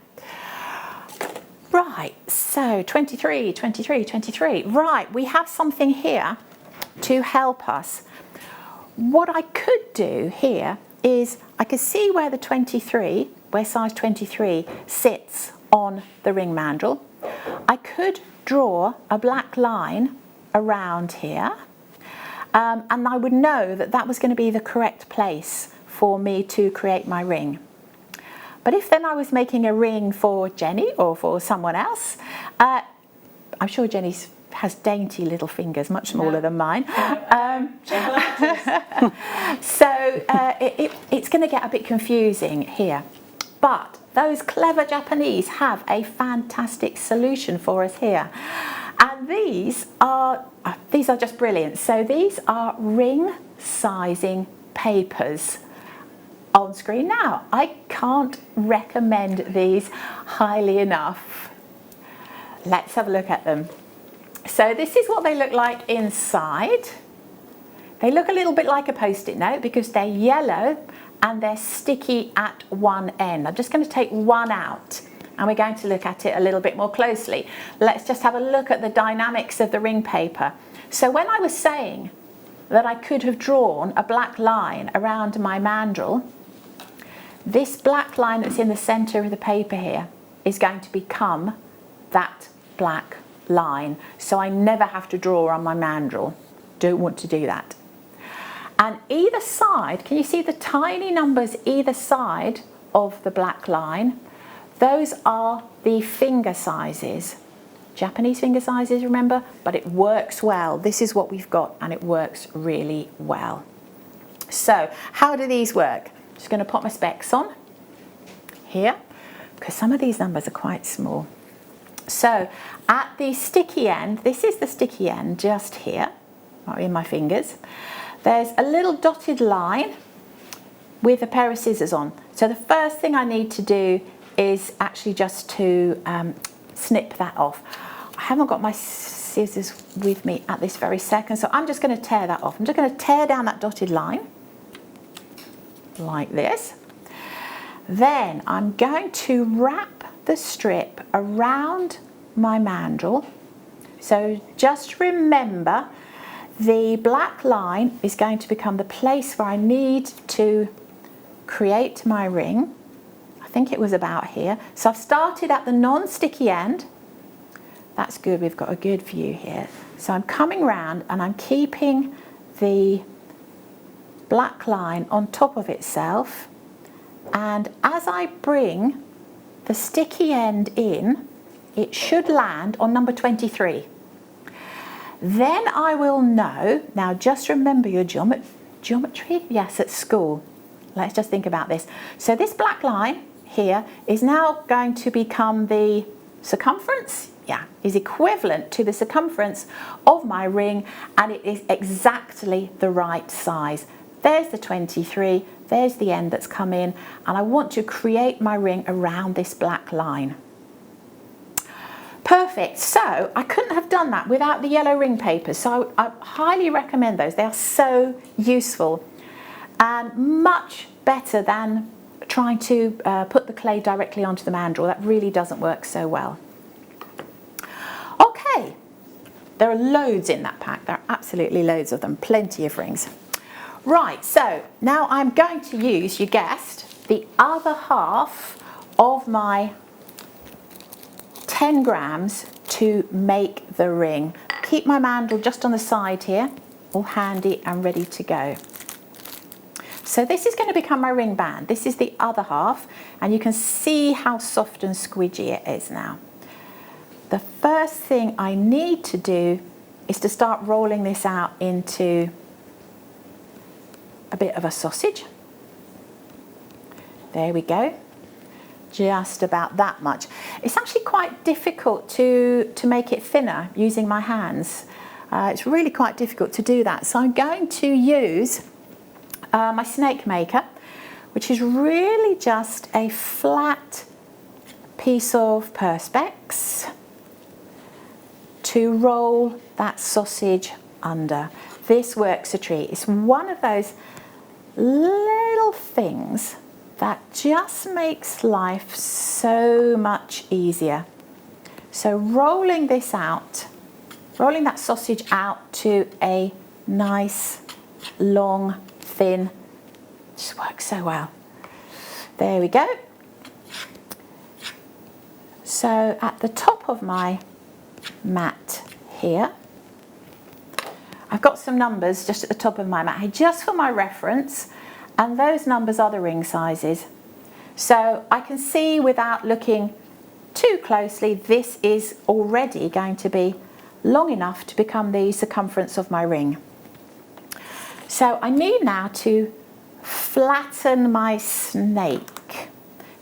Right, so 23, 23, 23. Right, we have something here to help us. What I could do here is I could see where the 23, where size 23 sits on the ring mandrel. I could draw a black line around here, and I would know that that was going to be the correct place for me to create my ring. But if then I was making a ring for Jenny or for someone else, I'm sure Jenny has dainty little fingers, much smaller than mine. So it's going to get a bit confusing here. But those clever Japanese have a fantastic solution for us here. And these are just brilliant. So these are ring sizing papers on screen now. I can't recommend these highly enough. Let's have a look at them. So this is what they look like inside. They look a little bit like a post-it note because they're yellow and they're sticky at one end. I'm just going to take one out and we're going to look at it a little bit more closely. Let's just have a look at the dynamics of the ring paper. So when I was saying that I could have drawn a black line around my mandrel, this black line that's in the center of the paper here is going to become that black line. So I never have to draw on my mandrel. Don't want to do that. And either side, can you see the tiny numbers either side of the black line? Those are the finger sizes. Japanese finger sizes, remember? But it works well. This is what we've got and it works really well. So how do these work? Just going to pop my specs on here because some of these numbers are quite small. So at the sticky end, this is the sticky end just here, in my fingers. There's a little dotted line with a pair of scissors on. So the first thing I need to do is actually just to snip that off. I haven't got my scissors with me at this very second, so I'm just going to tear that off. I'm just going to tear down that dotted line like this. Then I'm going to wrap the strip around my mandrel. So just remember, the black line is going to become the place where I need to create my ring. I think it was about here. So I've started at the non-sticky end. That's good, we've got a good view here. So I'm coming round and I'm keeping the black line on top of itself, and as I bring the sticky end in, it should land on number 23. Then I will know, now just remember your geometry, yes, at school. Let's just think about this. So this black line here is now going to become the circumference, is equivalent to the circumference of my ring, and it is exactly the right size. There's the 23, there's the end that's come in, and I want to create my ring around this black line. Perfect, so I couldn't have done that without the yellow ring papers, so I highly recommend those. They are so useful and much better than trying to put the clay directly onto the mandrel. That really doesn't work so well. Okay, there are loads in that pack. There are absolutely loads of them, plenty of rings. Right, so now I'm going to use, you guessed, the other half of my 10 grams to make the ring. Keep my mandrel just on the side here, all handy and ready to go. So this is going to become my ring band. This is the other half, and you can see how soft and squidgy it is now. The first thing I need to do is to start rolling this out into a bit of a sausage. There we go. Just about that much. It's actually quite difficult to make it thinner using my hands. It's really quite difficult to do that. So I'm going to use my snake maker, which is really just a flat piece of perspex to roll that sausage under. This works a treat. It's one of those little things that just makes life so much easier. So rolling this out, rolling that sausage out to a nice, long, thin, just works so well. There we go. So at the top of my mat here, I've got some numbers just at the top of my mat here, just for my reference, and those numbers are the ring sizes. So I can see without looking too closely, this is already going to be long enough to become the circumference of my ring. So I need now to flatten my snake.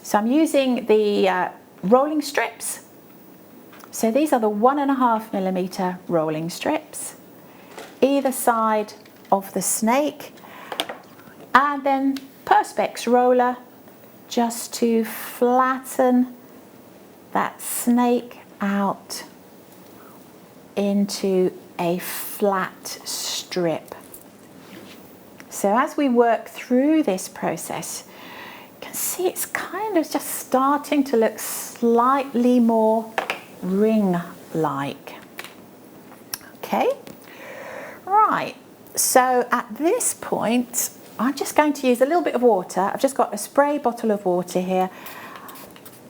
So I'm using the rolling strips. So these are the 1.5mm rolling strips, either side of the snake, and then Perspex roller just to flatten that snake out into a flat strip. So as we work through this process, you can see it's kind of just starting to look slightly more ring-like. Okay, right, so at this point I'm just going to use a little bit of water. I've just got a spray bottle of water here.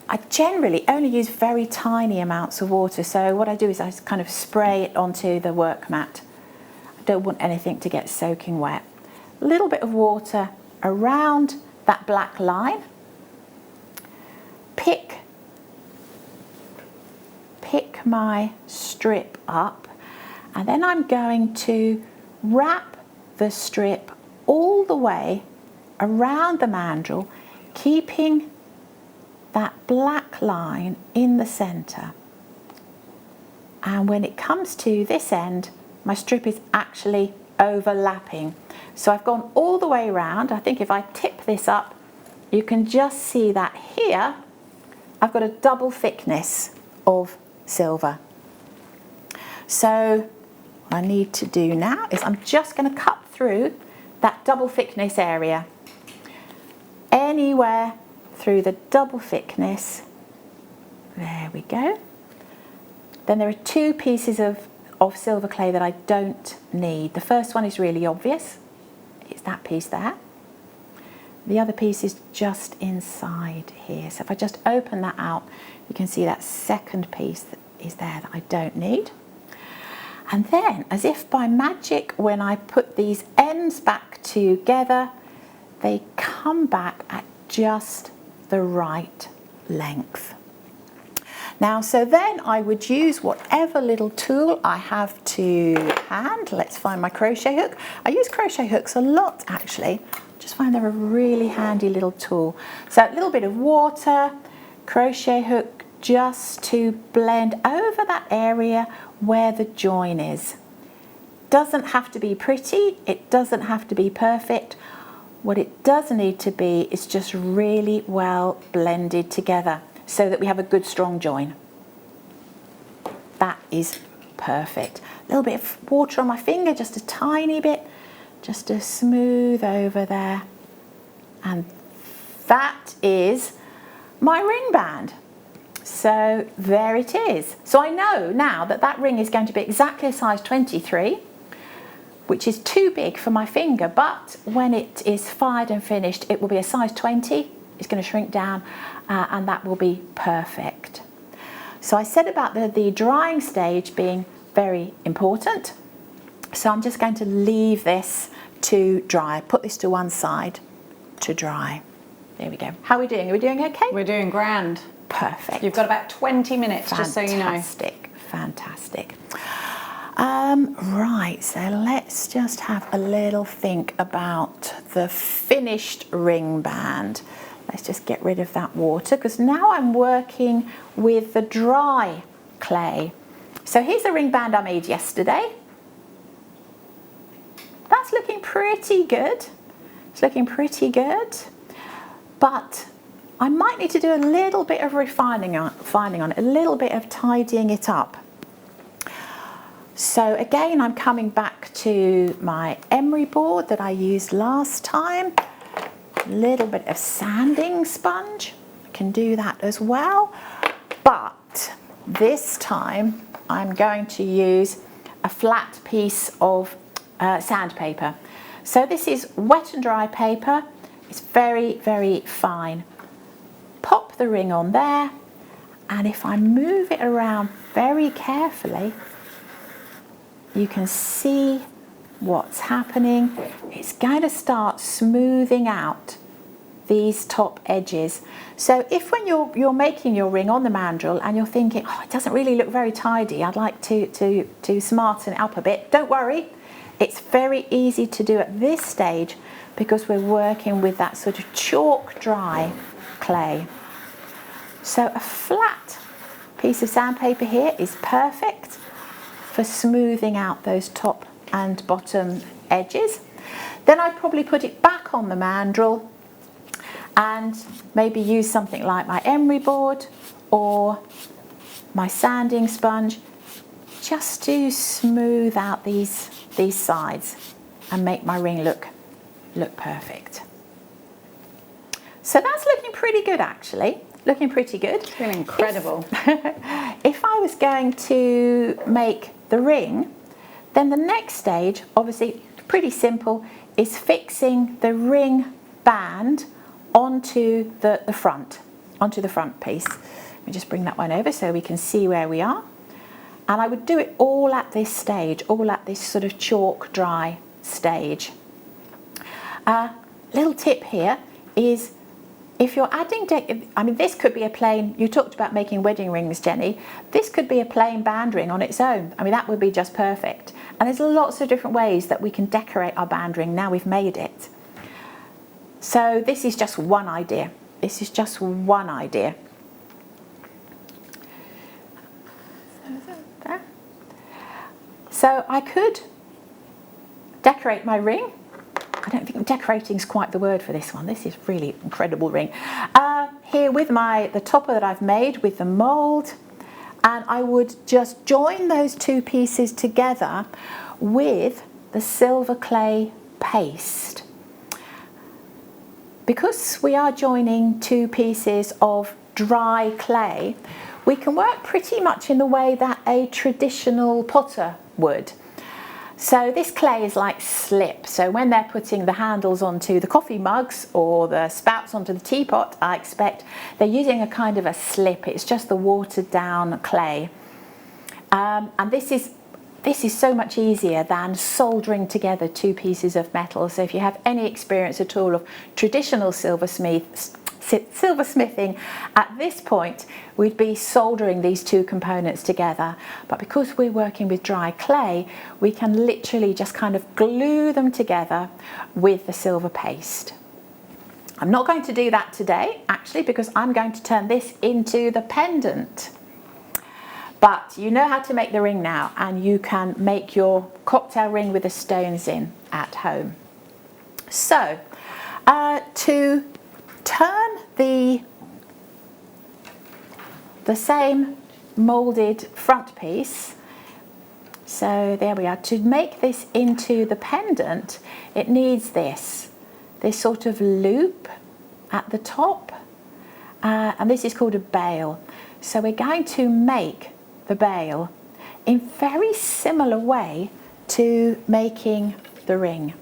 I generally only use very tiny amounts of water, so what I do is I just kind of spray it onto the work mat. I don't want anything to get soaking wet. A little bit of water around that black line. Pick my strip up, and then I'm going to wrap the strip all the way around the mandrel, keeping that black line in the center. And when it comes to this end, my strip is actually overlapping. So I've gone all the way around. I think if I tip this up, you can just see that here I've got a double thickness of silver. So what I need to do now is I'm just going to cut through that double thickness area. Anywhere through the double thickness. There we go. Then there are two pieces of silver clay that I don't need. The first one is really obvious. It's that piece there. The other piece is just inside here. So if I just open that out, you can see that second piece that is there that I don't need. And then, as if by magic, when I put these ends back together, they come back at just the right length. Now, so then I would use whatever little tool I have to hand. Let's find my crochet hook. I use crochet hooks a lot, actually. Just find they're a really handy little tool. So a little bit of water, crochet hook, just to blend over that area where the join is. Doesn't have to be pretty, it doesn't have to be perfect. What it does need to be is just really well blended together so that we have a good strong join. That is perfect. A little bit of water on my finger, just a tiny bit, just to smooth over there. And that is my ring band. So there it is. So I know now that that ring is going to be exactly a size 23, which is too big for my finger, but when it is fired and finished, it will be a size 20. It's going to shrink down and that will be perfect. So I said about the drying stage being very important. So I'm just going to leave this to dry. Put this to one side to dry. There we go. How are we doing? Are we doing okay? We're doing grand. Perfect. You've got about 20 minutes, just so you know. Fantastic, fantastic. Right, so let's just have a little think about the finished ring band. Let's just get rid of that water, because now I'm working with the dry clay. So here's the ring band I made yesterday. That's looking pretty good. It's looking pretty good, but I might need to do a little bit of refining on it, a little bit of tidying it up. So again, I'm coming back to my emery board that I used last time. A little bit of sanding sponge, I can do that as well. But this time I'm going to use a flat piece of sandpaper. So this is wet and dry paper. It's very, very fine. Pop the ring on there, and if I move it around very carefully, you can see what's happening. It's going to start smoothing out these top edges. So if when you're making your ring on the mandrel and you're thinking, oh, it doesn't really look very tidy, I'd like to smarten it up a bit, don't worry. It's very easy to do at this stage because we're working with that sort of chalk dry clay. So a flat piece of sandpaper here is perfect for smoothing out those top and bottom edges. Then I'd probably put it back on the mandrel and maybe use something like my emery board or my sanding sponge just to smooth out these sides and make my ring look perfect. So that's looking pretty good, actually. Looking pretty good. It's been incredible. If I was going to make the ring, then the next stage, obviously pretty simple, is fixing the ring band onto the front piece. Let me just bring that one over so we can see where we are. And I would do it all at this stage, all at this sort of chalk dry stage. Little tip here is if you're adding, I mean, this could be a plain, you talked about making wedding rings, Jenny. This could be a plain band ring on its own. I mean, that would be just perfect. And there's lots of different ways that we can decorate our band ring now we've made it. So this is just one idea. This is just one idea. There. So I could decorate my ring. I don't think decorating is quite the word for this one. This is really incredible ring. Here with the topper that I've made with the mould, and I would just join those two pieces together with the silver clay paste. Because we are joining two pieces of dry clay, we can work pretty much in the way that a traditional potter would. So this clay is like slip, so when they're putting the handles onto the coffee mugs or the spouts onto the teapot, I expect they're using a kind of a slip. It's just the watered down clay. And this is so much easier than soldering together two pieces of metal. So if you have any experience at all of traditional silversmithing, at this point we'd be soldering these two components together. But because we're working with dry clay, we can literally just kind of glue them together with the silver paste. I'm not going to do that today, actually, because I'm going to turn this into the pendant. But you know how to make the ring now, and you can make your cocktail ring with the stones in at home. So to turn the same moulded front piece, so there we are, to make this into the pendant, it needs this sort of loop at the top, and this is called a bail. So we're going to make the bail in very similar way to making the ring.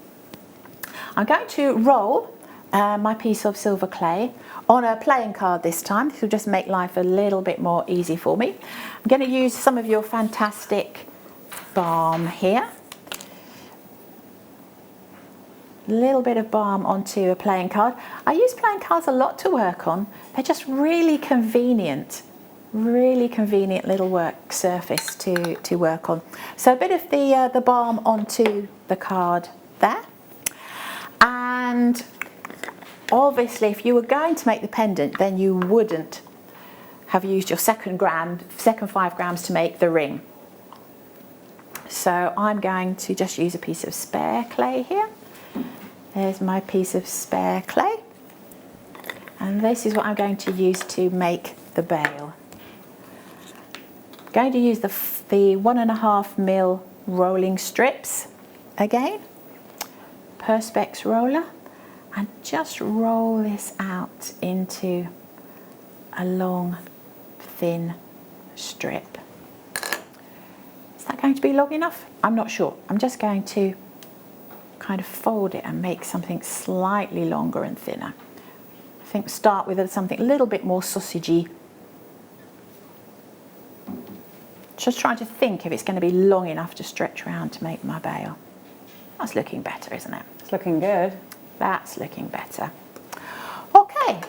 I'm going to roll my piece of silver clay on a playing card this time. This will just make life a little bit more easy for me. I'm going to use some of your fantastic balm here. A little bit of balm onto a playing card. I use playing cards a lot to work on. They're just really convenient little work surface to work on. So a bit of the balm onto the card there. And obviously if you were going to make the pendant, then you wouldn't have used your second 5 grams to make the ring. So I'm going to just use a piece of spare clay here. There's my piece of spare clay. And this is what I'm going to use to make the bail. I'm going to use the 1.5 ml rolling strips again, Perspex roller, and just roll this out into a long, thin strip. Is that going to be long enough? I'm not sure. I'm just going to kind of fold it and make something slightly longer and thinner. I think start with something a little bit more sausagey. Just trying to think if it's going to be long enough to stretch around to make my bail. That's looking better, isn't it? It's looking good. That's looking better. Okay.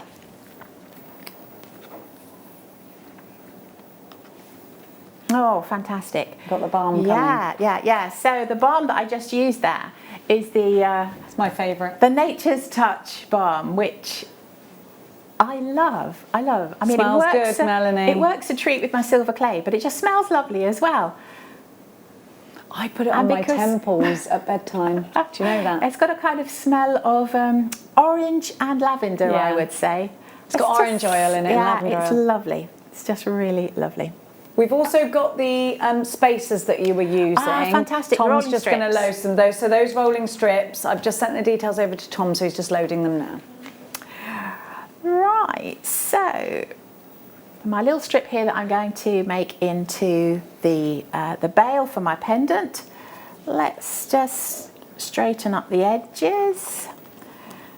Oh, fantastic. Got the balm coming. Yeah. So the balm that I just used there is it's my favourite. the Nature's Touch balm, which I love. I mean, Smells it works good, Melanie. It works a treat with my silver clay, but it just smells lovely as well. I put it on my temples at bedtime. Do you know that? It's got a kind of smell of orange and lavender, I would say. It's got orange oil in it. Yeah, and lavender it's oil. lovely. It's just really lovely. We've also got the spacers that you were using. Fantastic. Tom's Rolling just going to load strips. some of those. So those rolling strips, I've just sent the details over to Tom, so he's just loading them now. Right, so my little strip here that I'm going to make into the bail for my pendant. Let's just straighten up the edges.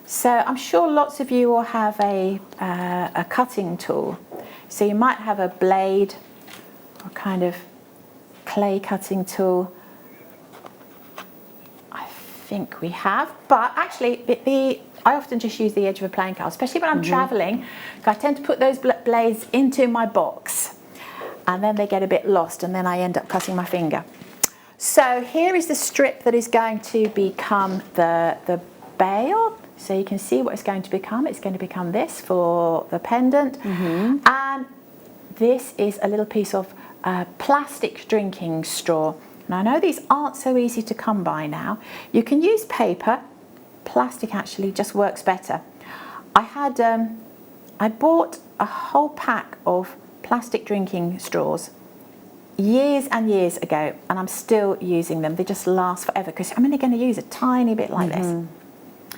So I'm sure lots of you will have a cutting tool. So you might have a blade or kind of clay cutting tool. I think we have, but actually I often just use the edge of a playing card, especially when I'm traveling. I tend to put those blades into my box and then they get a bit lost and then I end up cutting my finger. So here is the strip that is going to become the bail. So you can see what it's going to become. It's going to become this for the pendant. And this is a little piece of plastic drinking straw. And I know these aren't so easy to come by now. You can use paper. Plastic actually just works better. I bought a whole pack of plastic drinking straws years and years ago, and I'm still using them. They just last forever because I'm only going to use a tiny bit like this. And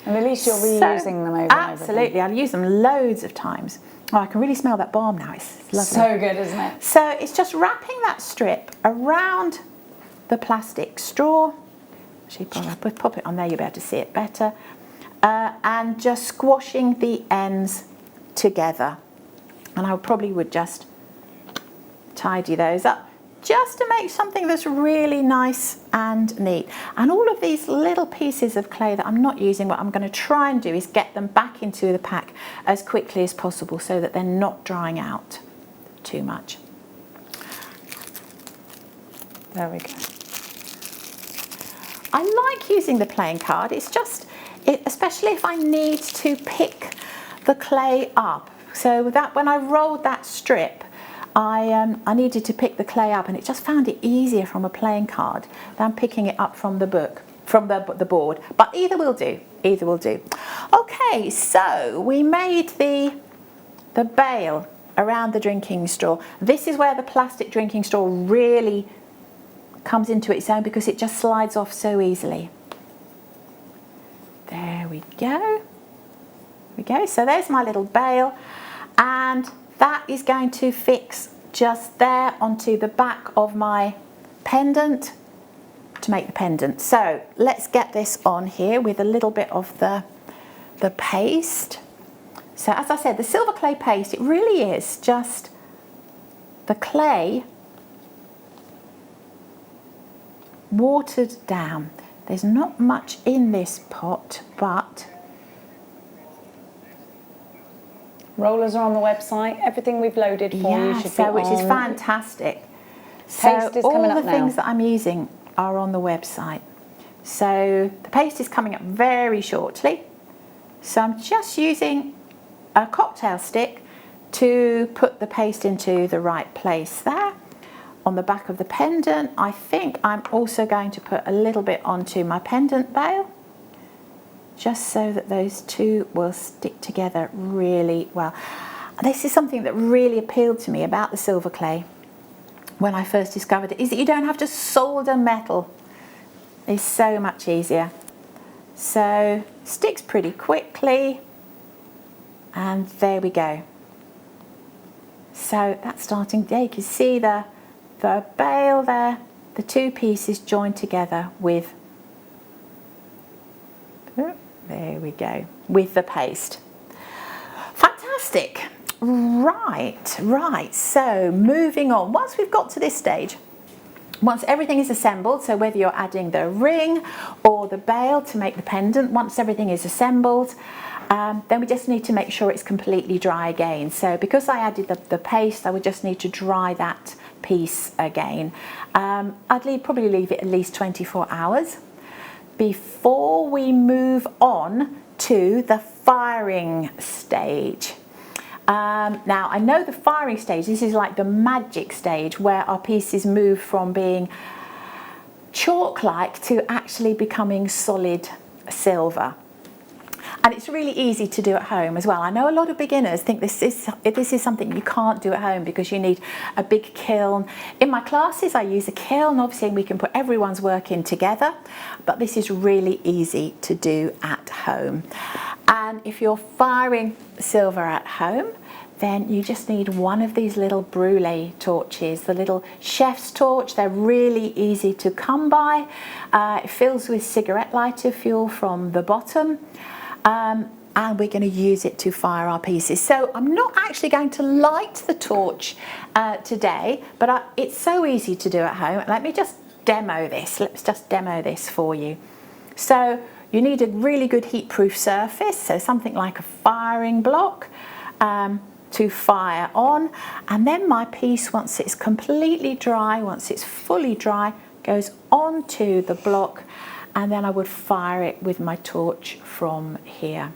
at least you're reusing them over and over. Absolutely, I'll use them loads of times. Oh, I can really smell that balm now. It's lovely. So good, isn't it? So it's just wrapping that strip around the plastic straw. Actually, pop it on there, you'll be able to see it better. And just squashing the ends together. And I probably would just tidy those up just to make something that's really nice and neat. And all of these little pieces of clay that I'm not using, what I'm going to try and do is get them back into the pack as quickly as possible so that they're not drying out too much. There we go. I like using the playing card. It's just, especially if I need to pick the clay up. So that when I rolled that strip, I needed to pick the clay up, and it just found it easier from a playing card than picking it up from the board. But either will do. Either will do. Okay, so we made the bail around the drinking straw. This is where the plastic drinking straw really comes into its own because it just slides off so easily. There we go. So there's my little bail, and that is going to fix just there onto the back of my pendant to make the pendant. So let's get this on here with a little bit of the paste. So as I said, the silver clay paste, it really is just the clay watered down. There's not much in this pot, but rollers are on the website. Everything we've loaded for you should be which is on. fantastic. Paste is all coming up the now. things that I'm using are on the website. So the paste is coming up very shortly. So I'm just using a cocktail stick to put the paste into the right place there. On the back of the pendant, I think I'm also going to put a little bit onto my pendant bail, just so that those two will stick together really well. This is something that really appealed to me about the silver clay, when I first discovered it, is that you don't have to solder metal. It's so much easier. So sticks pretty quickly, and there we go. So that's starting there. You can see the bail there, the two pieces joined together with, there we go, with the paste. Fantastic. Right, so moving on. Once we've got to this stage, once everything is assembled, so whether you're adding the ring or the bail to make the pendant, once everything is assembled, then we just need to make sure it's completely dry again. So because I added the paste, I would just need to dry that piece again. I'd probably leave it at least 24 hours before we move on to the firing stage. Now I know the firing stage, this is like the magic stage where our pieces move from being chalk-like to actually becoming solid silver. And it's really easy to do at home as well. I know a lot of beginners think this is something you can't do at home because you need a big kiln. In my classes I use a kiln, obviously we can put everyone's work in together, but this is really easy to do at home. And if you're firing silver at home, then you just need one of these little brulee torches, the little chef's torch. They're really easy to come by. It fills with cigarette lighter fuel from the bottom. And we're going to use it to fire our pieces. So I'm not actually going to light the torch today, but it's so easy to do at home. Let me just demo this. Let's just demo this for you. So you need a really good heat-proof surface, so something like a firing block to fire on. And then my piece, once it's completely dry, once it's fully dry, goes onto the block, and then I would fire it with my torch from here.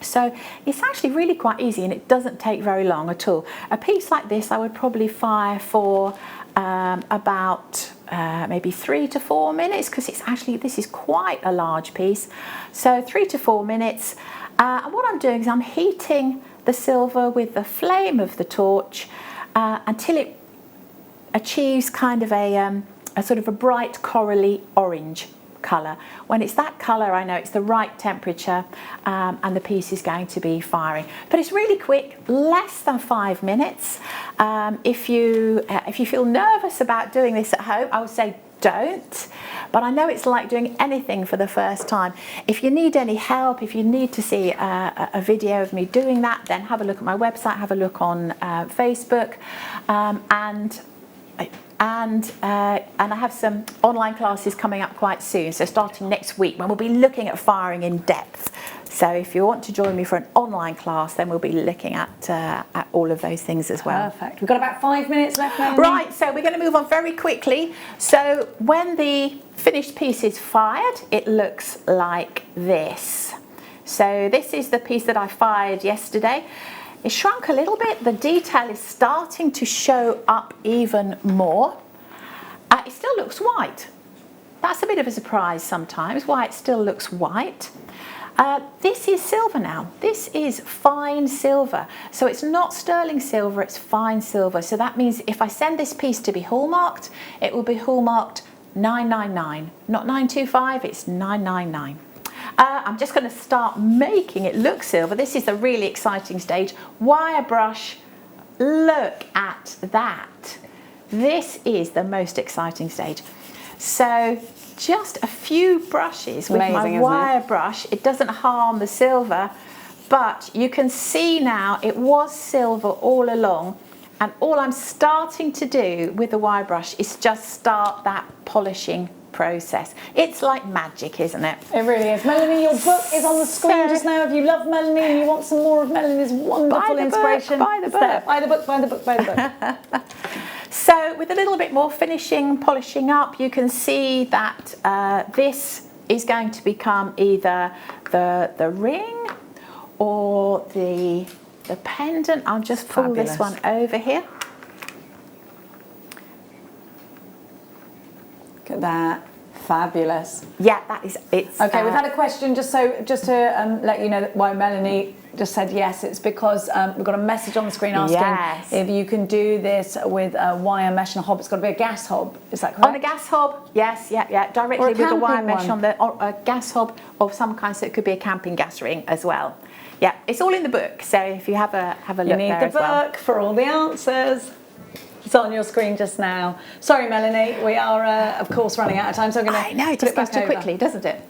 So it's actually really quite easy, and it doesn't take very long at all. A piece like this I would probably fire for about maybe 3 to 4 minutes, because this is quite a large piece. So 3 to 4 minutes. And what I'm doing is I'm heating the silver with the flame of the torch until it achieves kind of a sort of a bright corally orange colour. When it's that colour, I know it's the right temperature, and the piece is going to be firing. But it's really quick, less than 5 minutes. If you feel nervous about doing this at home, I would say don't. But I know it's like doing anything for the first time. If you need any help, if you need to see a video of me doing that, then have a look at my website, have a look on Facebook, and I have some online classes coming up quite soon, so starting next week, when we'll be looking at firing in depth. So if you want to join me for an online class, then we'll be looking at all of those things as well. Perfect. We've got about 5 minutes left, Melanie. Right, so we're going to move on very quickly. So when the finished piece is fired, it looks like this. So this is the piece that I fired yesterday. It shrunk a little bit. The detail is starting to show up even more. It still looks white. That's a bit of a surprise sometimes, why it still looks white. This is silver now. This is fine silver. So it's not sterling silver, it's fine silver. So that means if I send this piece to be hallmarked, it will be hallmarked 999. Not 925, it's 999. I'm just going to start making it look silver. This is the really exciting stage. Wire brush, look at that. This is the most exciting stage. So just a few brushes with my wire brush. It doesn't harm the silver, but you can see now it was silver all along. And all I'm starting to do with the wire brush is just start that polishing process. It's like magic, isn't it? It really is. Melanie, your book is on the screen just now. If you love Melanie and you want some more of Melanie's wonderful inspiration, buy the book. Buy the book, buy the book, buy the book. So with a little bit more finishing, polishing up, you can see that this is going to become either the ring or the pendant. I'll just pull this one over here. Look at that. Fabulous. Yeah, that is it's. Okay, we've had a question just to let you know why Melanie just said yes. It's because we've got a message on the screen asking if you can do this with a wire mesh and a hob. It's got to be a gas hob. Is that correct? On a gas hob, yes, yeah, directly with a wire mesh on a gas hob of some kind. So it could be a camping gas ring as well. Yeah, it's all in the book. So if you have a look, you need the book for all the answers. It's on your screen just now. Sorry, Melanie, we are of course running out of time, so I'm going to. I know, it just goes too quickly, doesn't it?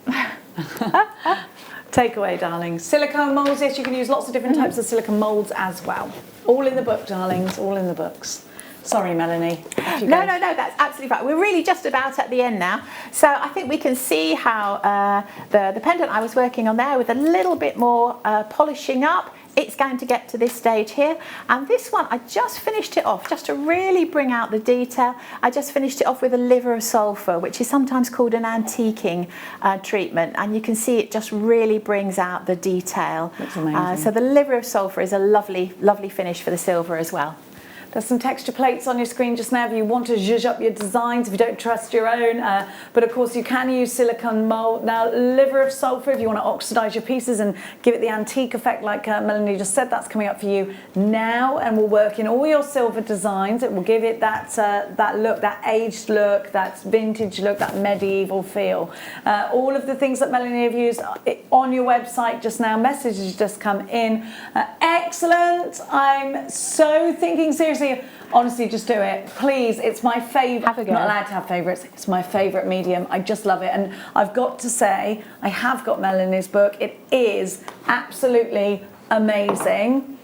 Takeaway, darling. Silicone moulds, yes, you can use lots of different types of silicone moulds as well. All in the book, darlings, all in the books. Sorry, Melanie. No, that's absolutely right. We're really just about at the end now. So I think we can see how the pendant I was working on there with a little bit more polishing up, it's going to get to this stage here. And this one, I just finished it off just to really bring out the detail. I just finished it off with a liver of sulphur, which is sometimes called an antiquing treatment. And you can see it just really brings out the detail. That's amazing. So the liver of sulphur is a lovely, lovely finish for the silver as well. There's some texture plates on your screen just now if you want to zhuzh up your designs, if you don't trust your own. But of course you can use silicone mould. Now, liver of sulphur, if you want to oxidize your pieces and give it the antique effect like Melanie just said, that's coming up for you now and will work in all your silver designs. It will give it that, that look, that aged look, that vintage look, that medieval feel. All of the things that Melanie have used on your website just now, messages just come in. Excellent. I'm so thinking seriously. Honestly, just do it, please. It's my favourite. I'm not allowed to have favourites. It's my favourite medium. I just love it. And I've got to say, I have got Melanie's book. It is absolutely amazing.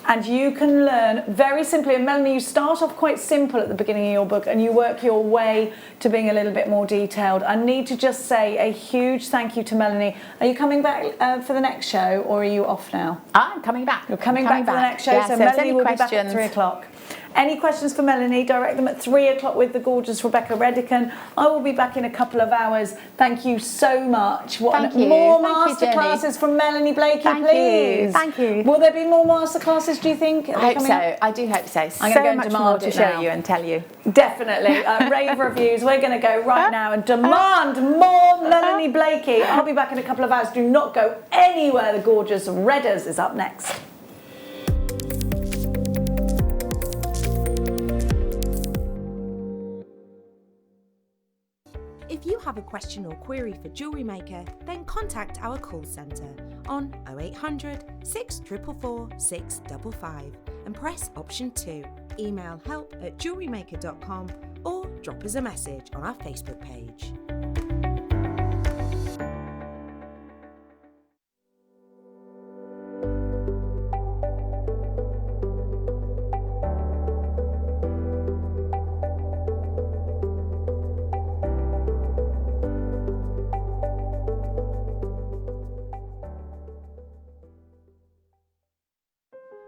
And you can learn very simply. And Melanie, you start off quite simple at the beginning of your book and you work your way to being a little bit more detailed. I need to just say a huge thank you to Melanie. Are you coming back for the next show or are you off now? I'm coming back. You're coming back for the next show, so Melanie will be back at 3 o'clock. Any questions for Melanie, direct them at 3 o'clock with the gorgeous Rebecca Redican. I will be back in a couple of hours. Thank you so much. More masterclasses from Melanie Blakey, please. Thank you. Will there be more masterclasses, do you think? I hope so. I do hope so. I'm going to much more to show you and tell you. Definitely. Rave reviews. We're going to go right now and demand more Melanie Blakey. I'll be back in a couple of hours. Do not go anywhere. The gorgeous Redders is up next. If you have a question or query for Jewellery Maker, then contact our call centre on 0800 644 655 and press option 2. Email help@jewellerymaker.com or drop us a message on our Facebook page.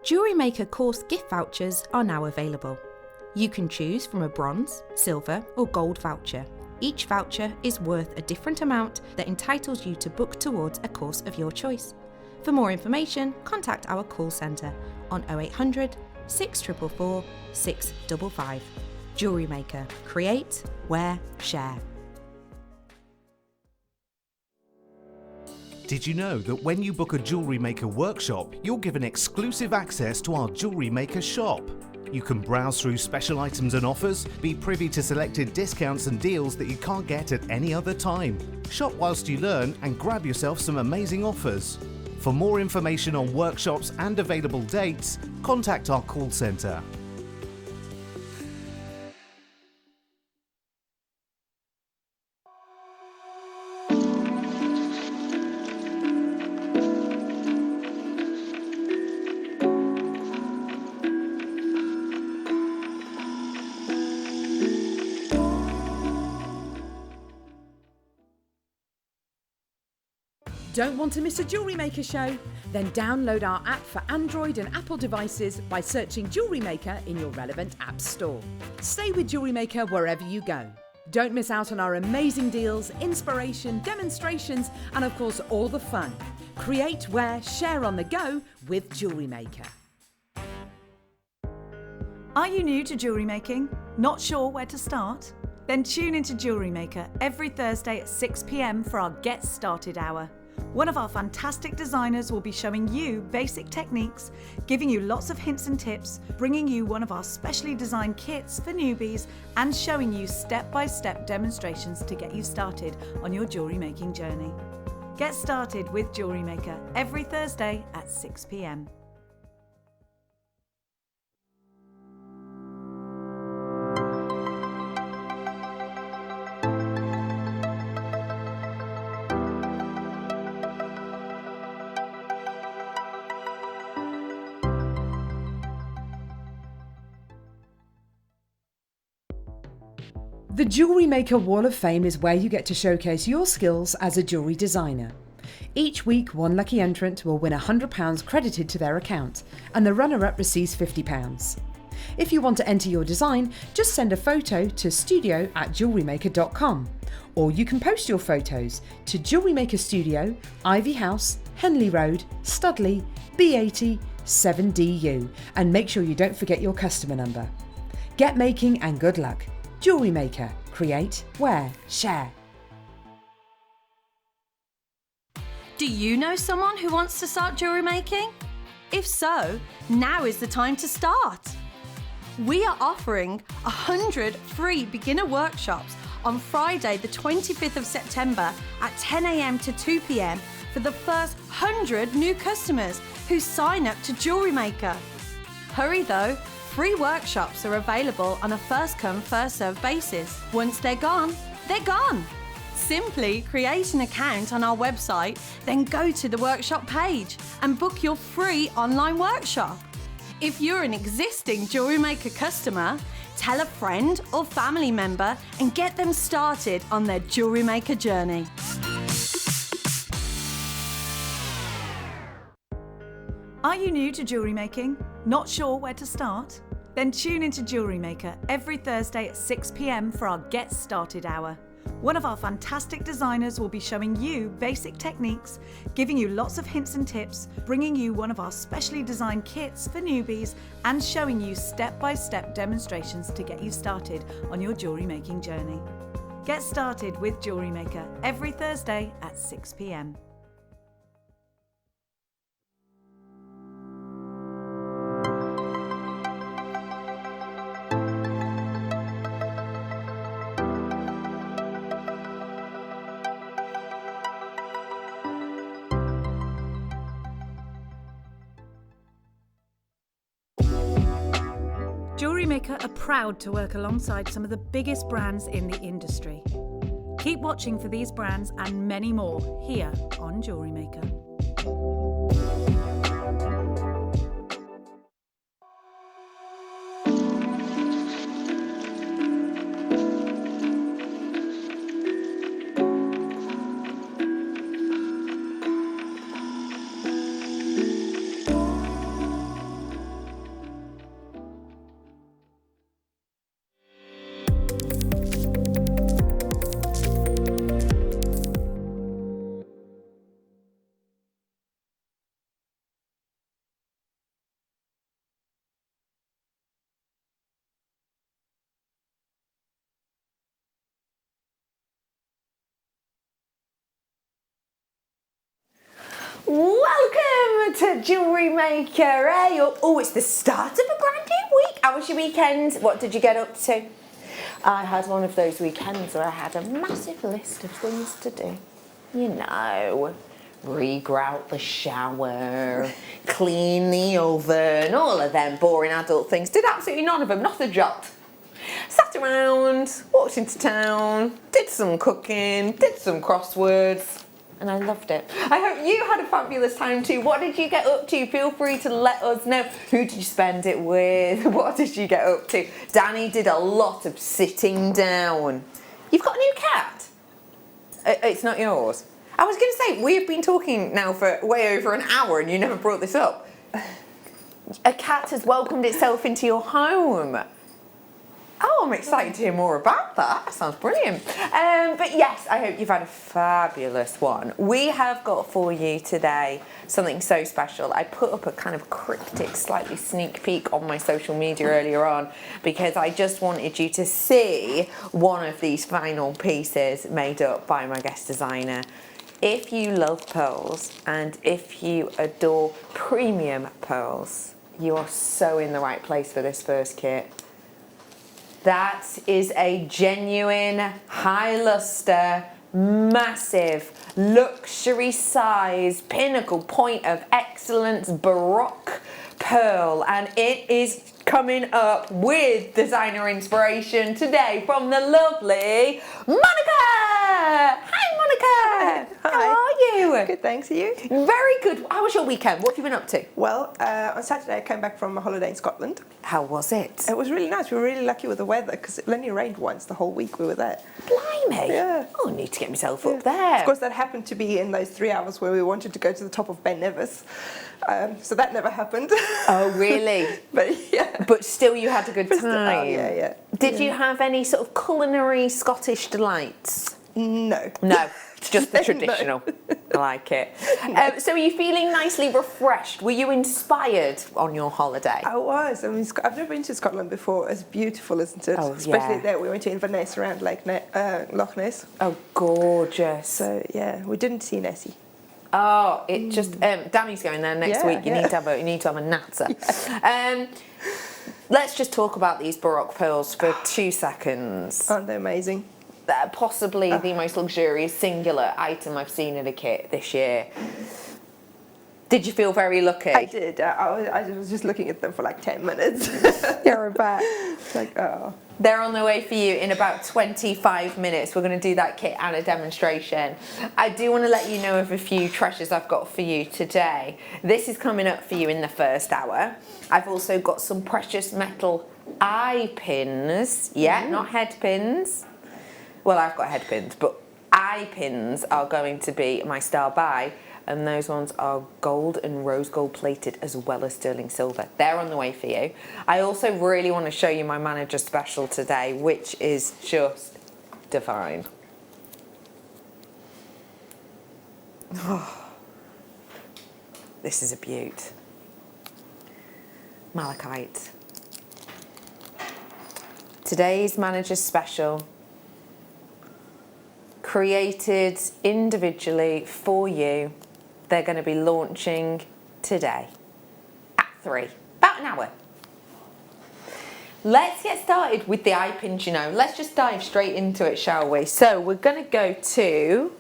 Jewellery Maker course gift vouchers are now available. You can choose from a bronze, silver or gold voucher. Each voucher is worth a different amount that entitles you to book towards a course of your choice. For more information, contact our call centre on 0800 644 655. Jewellery Maker. Create, wear, share. Did you know that when you book a Jewellery Maker workshop, you're given exclusive access to our Jewellery Maker shop? You can browse through special items and offers, be privy to selected discounts and deals that you can't get at any other time. Shop whilst you learn and grab yourself some amazing offers. For more information on workshops and available dates, contact our call centre. Don't want to miss a Jewellery Maker show? Then download our app for Android and Apple devices by searching Jewellery Maker in your relevant app store. Stay with Jewellery Maker wherever you go. Don't miss out on our amazing deals, inspiration, demonstrations, and of course all the fun. Create, wear, share on the go with Jewellery Maker. Are you new to jewellery making? Not sure where to start? Then tune into Jewellery Maker every Thursday at 6 p.m. for our Get Started Hour. One of our fantastic designers will be showing you basic techniques, giving you lots of hints and tips, bringing you one of our specially designed kits for newbies, and showing you step-by-step demonstrations to get you started on your jewellery making journey. Get started with Jewellery Maker every Thursday at 6 p.m. The Jewellery Maker Wall of Fame is where you get to showcase your skills as a jewellery designer. Each week, one lucky entrant will win £100 credited to their account, and the runner-up receives £50. If you want to enter your design, just send a photo to studio@jewellerymaker.com, or you can post your photos to Jewellery Maker Studio, Ivy House, Henley Road, Studley, B80 7DU, and make sure you don't forget your customer number. Get making and good luck. Jewellery Maker. Create, wear, share. Do you know someone who wants to start jewellery making? If so, now is the time to start. We are offering 100 free beginner workshops on Friday the 25th of September at 10 a.m. to 2 p.m. for the first 100 new customers who sign up to Jewellery Maker. Hurry though, free workshops are available on a first come, first served basis. Once they're gone, they're gone. Simply create an account on our website, then go to the workshop page and book your free online workshop. If you're an existing Jewellery Maker customer, tell a friend or family member and get them started on their Jewellery Maker journey. Are you new to jewellery making? Not sure where to start? Then tune into Jewellery Maker every Thursday at 6 p.m. for our Get Started Hour. One of our fantastic designers will be showing you basic techniques, giving you lots of hints and tips, bringing you one of our specially designed kits for newbies, and showing you step-by-step demonstrations to get you started on your jewellery making journey. Get started with Jewellery Maker every Thursday at 6 p.m. Jewellery Maker are proud to work alongside some of the biggest brands in the industry. Keep watching for these brands and many more here on Jewellery Maker. Welcome to Jewellery Maker, eh? Oh, it's the start of a brand new week. How was your weekend? What did you get up to? I had one of those weekends where I had a massive list of things to do. You know, re-grout the shower, clean the oven, all of them boring adult things. Did absolutely none of them, not a jot. Sat around, walked into town, did some cooking, did some crosswords. And I loved it. I hope you had a fabulous time too. What did you get up to? Feel free to let us know. Who did you spend it with? What did you get up to? Danny did a lot of sitting down. You've got a new cat? It's not yours. I was going to say, we've been talking now for way over an hour and you never brought this up. A cat has welcomed itself into your home. Oh, I'm excited to hear more about that. That sounds brilliant. But yes, I hope you've had a fabulous one. We have got for you today something so special. I put up a kind of cryptic, slightly sneak peek on my social media earlier on because I just wanted you to see one of these final pieces made up by my guest designer. If you love pearls and if you adore premium pearls, you are so in the right place for this first kit. That is a genuine, high luster, massive, luxury size, pinnacle point of excellence, Baroque pearl. And it is coming up with designer inspiration today from the lovely Monica! Hi, Monica! Hi. How are you? Good, thanks. Are you? Very good. How was your weekend? What have you been up to? Well, on Saturday I came back from a holiday in Scotland. How was it? It was really nice. We were really lucky with the weather because it only rained once the whole week we were there. Blimey. Yeah. Oh, I need to get myself up there. Of course, that happened to be in those 3 hours where we wanted to go to the top of Ben Nevis. So that never happened. Oh, really? But yeah. But still you had a good time. Oh, yeah. Did you have any sort of culinary Scottish delights? No. No, just the No. traditional. I like it. So are you feeling nicely refreshed? Were you inspired on your holiday? I was. I mean, I've never been to Scotland before. It's beautiful, isn't it? Oh, Especially yeah. there. We went to Inverness around Loch Ness. Oh, gorgeous. So yeah, we didn't see Nessie. Oh, it just Danny's going there next Yeah, week. You yeah. need to have a natter. Let's just talk about these Baroque pearls for 2 seconds. Aren't they amazing? They're possibly the most luxurious singular item I've seen in a kit this year. Did you feel very lucky? I did. I was just looking at them for like 10 minutes. You're a bet. It's like, oh. They're on the way for you in about 25 minutes. We're going to do that kit and a demonstration. I do want to let you know of a few treasures I've got for you today. This is coming up for you in the first hour. I've also got some precious metal eye pins. Yeah, not head pins. Well, I've got head pins, but eye pins are going to be my star buy. And those ones are gold and rose gold plated as well as sterling silver. They're on the way for you. I also really want to show you my manager special today, which is just divine. Oh, this is a beaut. Malachite. Today's manager special, created individually for you. They're going to be launching today at 3, about an hour. Let's get started with the eye pins, you know. Let's just dive straight into it, shall we? So we're going to go to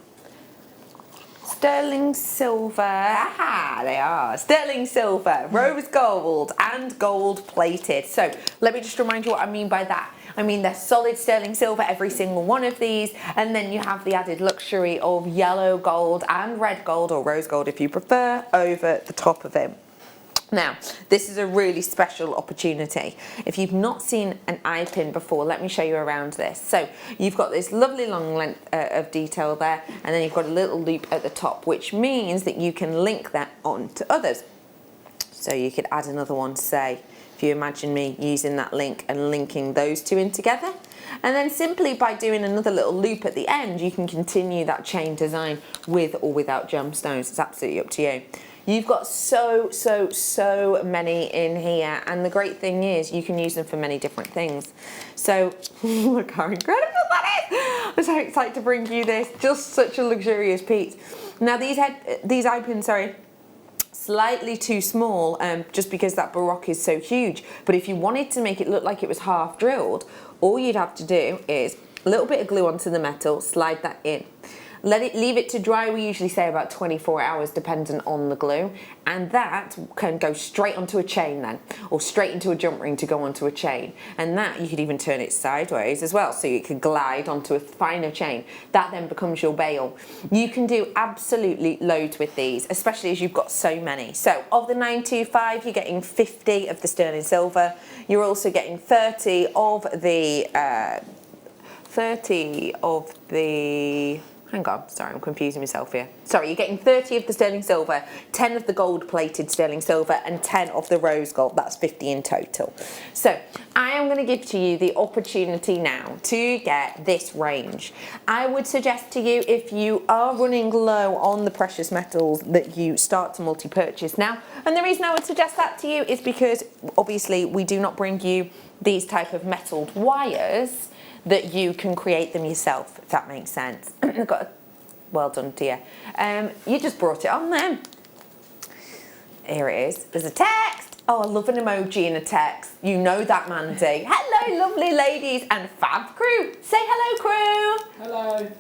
sterling silver. Aha, they are. Sterling silver, rose gold and gold plated. So let me just remind you what I mean by that. I mean, they're solid sterling silver, every single one of these, and then you have the added luxury of yellow gold and red gold, or rose gold if you prefer, over the top of it. Now, this is a really special opportunity. If you've not seen an eye pin before, let me show you around this. So you've got this lovely long length of detail there, and then you've got a little loop at the top, which means that you can link that on to others. So you could add another one, say, if you imagine me using that link and linking those two in together. And then simply by doing another little loop at the end, you can continue that chain design with or without gemstones. It's absolutely up to you. You've got so many in here, and the great thing is you can use them for many different things. So look how incredible that is. I'm so excited to bring you this. Just such a luxurious piece. Now these eye pins, slightly too small, just because that Baroque is so huge. But if you wanted to make it look like it was half drilled, all you'd have to do is a little bit of glue onto the metal, slide that in. Leave it to dry. We usually say about 24 hours dependent on the glue, and that can go straight onto a chain then, or straight into a jump ring to go onto a chain. And that you could even turn it sideways as well, so you could glide onto a finer chain. That then becomes your bail. You can do absolutely loads with these, especially as you've got so many. So of the 925, you're getting 50 of the sterling silver. You're also getting 30 of the hang on, sorry, I'm confusing myself here. Sorry, you're getting 30 of the sterling silver, 10 of the gold-plated sterling silver, and 10 of the rose gold. That's 50 in total. So I am going to give to you the opportunity now to get this range. I would suggest to you, if you are running low on the precious metals, that you start to multi-purchase now. And the reason I would suggest that to you is because obviously we do not bring you these type of metalled wires that you can create them yourself, if that makes sense. Got a, well done, dear. You just brought it on then. Here it is. There's a text. Oh, I love an emoji in a text. You know that, Mandy. Hello, lovely ladies and fab crew. Say hello, crew. Hello.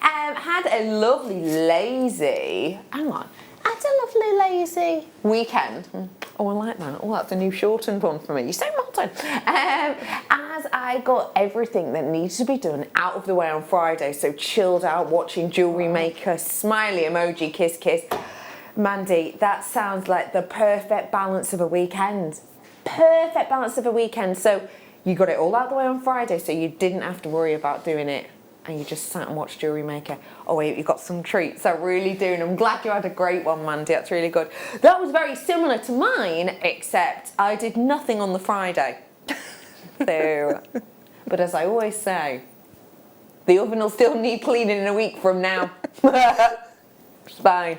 Had a lovely lazy. Hang on. Had a lovely lazy weekend. Oh, I like that. Oh, that's a new shortened one for me. You're so modern. As I got everything that needs to be done out of the way on Friday, so chilled out watching Jewellery Maker, smiley emoji, kiss, kiss. Mandy, that sounds like the perfect balance of a weekend. Perfect balance of a weekend. So you got it all out of the way on Friday, so you didn't have to worry about doing it. And you just sat and watched Jewellery Maker. Oh wait, you got some treats, I really do, and I'm glad you had a great one, Mandy, that's really good. That was very similar to mine, except I did nothing on the Friday. So, but as I always say, the oven will still need cleaning in a week from now. It's fine.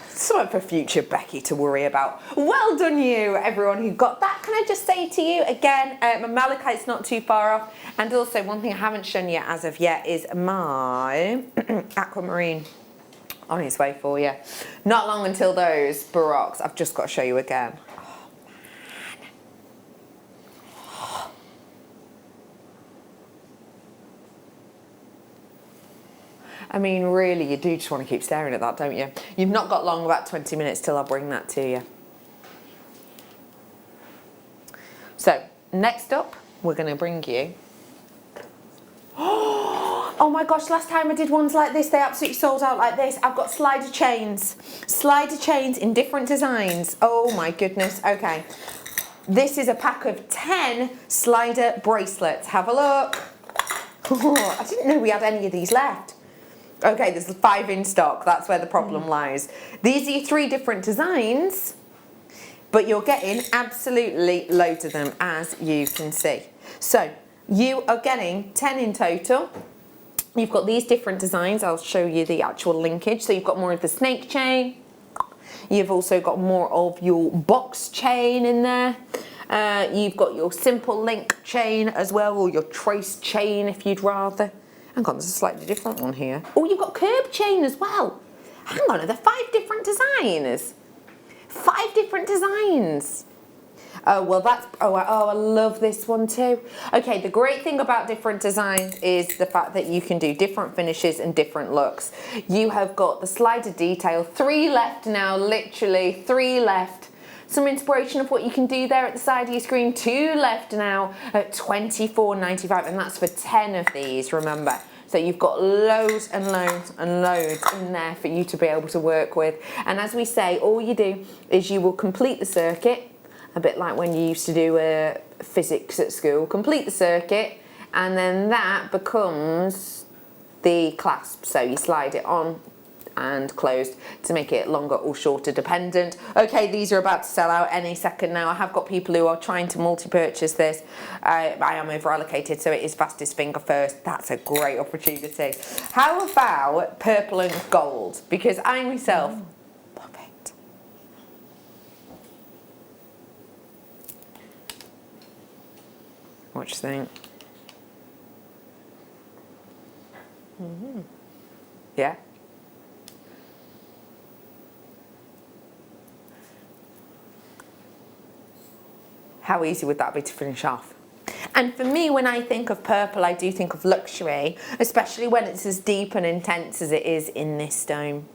Something for future Becky to worry about. Well done you, everyone who got that. Can I just say to you again, my Malachite's not too far off. And also one thing I haven't shown you as of yet is my aquamarine on its way for you. Not long until those Baroques. I've just got to show you again. I mean, really, you do just want to keep staring at that, don't you? You've not got long, about 20 minutes till I'll bring that to you. So, next up, we're going to bring you... Oh my gosh, last time I did ones like this, they absolutely sold out like this. I've got slider chains. Slider chains in different designs. Oh my goodness, okay. This is a pack of 10 slider bracelets. Have a look. Oh, I didn't know we had any of these left. Okay, there's 5 in stock. That's where the problem lies. These are your 3 different designs, but you're getting absolutely loads of them, as you can see. So you are getting 10 in total. You've got these different designs. I'll show you the actual linkage. So you've got more of the snake chain. You've also got more of your box chain in there. You've got your simple link chain as well, or your trace chain if you'd rather. Hang on, there's a slightly different one here. Oh, you've got curb chain as well. Hang on, are there 5 different designs? 5 different designs. Oh, well that's, oh, I love this one too. Okay, the great thing about different designs is the fact that you can do different finishes and different looks. You have got the slider detail, 3 left now, literally 3 left. Some inspiration of what you can do there at the side of your screen. 2 left now at $24.95, and that's for 10 of these, remember. So you've got loads and loads and loads in there for you to be able to work with. And as we say, all you do is you will complete the circuit, a bit like when you used to do physics at school. Complete the circuit, and then that becomes the clasp. So you slide it on and closed to make it longer or shorter dependent. Okay, these are about to sell out any second now. I have got people who are trying to multi-purchase this. I am over allocated, so it is fastest finger first. That's a great opportunity. How about purple and gold? Because I myself love it. What do you think? Yeah? How easy would that be to finish off? And for me, when I think of purple, I do think of luxury, especially when it's as deep and intense as it is in this stone.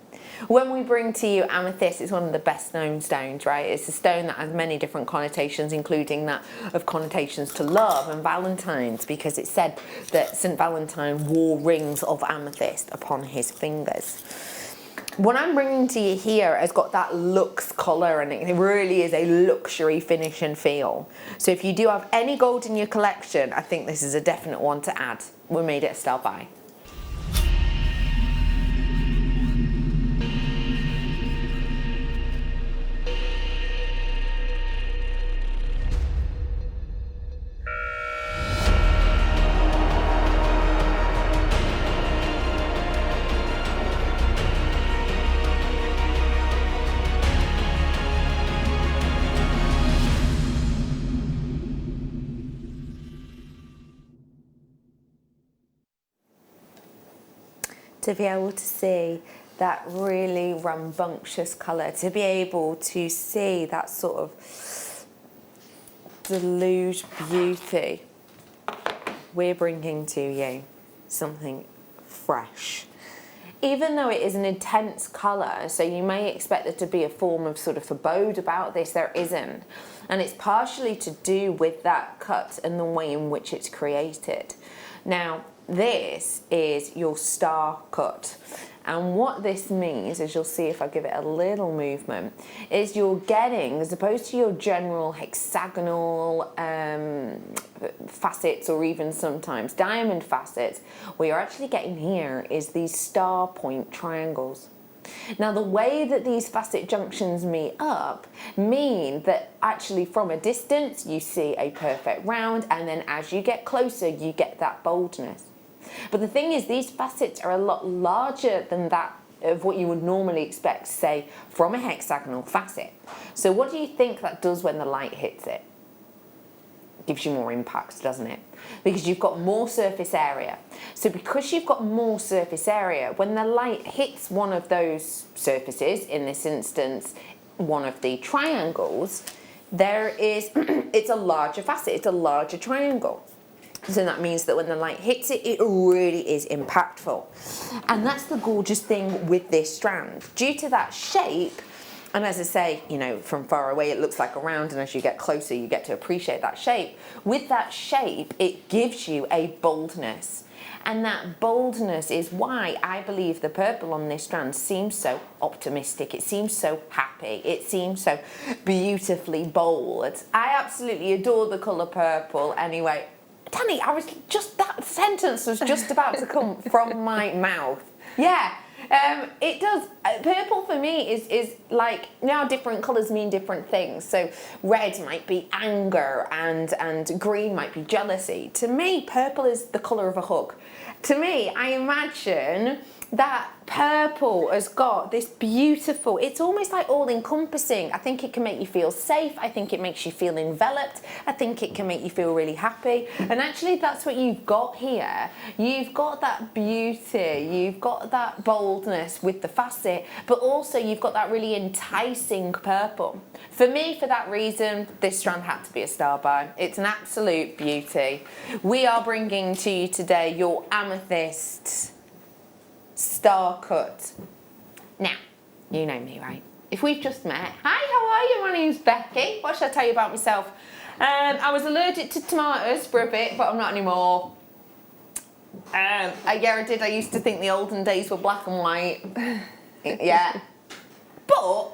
When we bring to you amethyst, it's one of the best known stones, right? It's a stone that has many different connotations, including that of connotations to love and Valentine's, because it's said that St. Valentine wore rings of amethyst upon his fingers. What I'm bringing to you here has got that luxe colour, and it really is a luxury finish and feel. So if you do have any gold in your collection, I think this is a definite one to add. We made it a style buy. to be able to see that really rambunctious colour, to be able to see that sort of deluge beauty. We're bringing to you something fresh. Even though it is an intense colour, so you may expect there to be a form of sort of forebode about this, there isn't. And it's partially to do with that cut and the way in which it's created. Now, this is your star cut. And what this means, as you'll see if I give it a little movement, is you're getting, as opposed to your general hexagonal facets or even sometimes diamond facets, what you're actually getting here is these star point triangles. Now, the way that these facet junctions meet up mean that actually from a distance you see a perfect round, and then as you get closer you get that boldness. But the thing is, these facets are a lot larger than that of what you would normally expect, say, from a hexagonal facet. So what do you think that does when the light hits it? Gives you more impact, doesn't it? Because you've got more surface area. So because you've got more surface area, when the light hits one of those surfaces, in this instance, one of the triangles, there is, it's a larger facet, it's a larger triangle. So that means that when the light hits it, it really is impactful. And that's the gorgeous thing with this strand. Due to that shape, and as I say, you know, from far away it looks like a round, and as you get closer you get to appreciate that shape. With that shape, it gives you a boldness. And that boldness is why I believe the purple on this strand seems so optimistic. It seems so happy. It seems so beautifully bold. I absolutely adore the colour purple. Anyway, Danny, that sentence was just about to come from my mouth. Yeah, it does. Purple for me is like, now different colours mean different things. So red might be anger and green might be jealousy. To me, purple is the colour of a hug. To me, I imagine that purple has got this beautiful, it's almost like all-encompassing. I think it can make you feel safe. I think it makes you feel enveloped. I think it can make you feel really happy. And actually that's what you've got here. You've got that beauty, you've got that boldness with the facet, but also you've got that really enticing purple. For me, for that reason, this strand had to be a star buy. It's an absolute beauty. We are bringing to you today your Amethyst star cut. Now, you know me, right? If we've just met, hi, how are you? My name's Becky. What should I tell you about myself? I was allergic to tomatoes for a bit, but I'm not anymore. Yeah, I did. I used to think the olden days were black and white. Yeah. But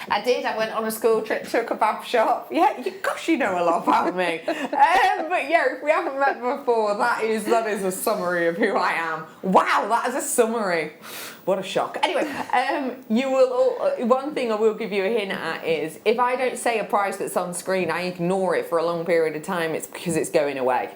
I did. I went on a school trip to a kebab shop. Yeah, gosh, you know a lot about me. But yeah, if we haven't met before, that is a summary of who I am. Wow, that is a summary. What a shock. Anyway, one thing I will give you a hint at is if I don't say a price that's on screen, I ignore it for a long period of time, it's because it's going away.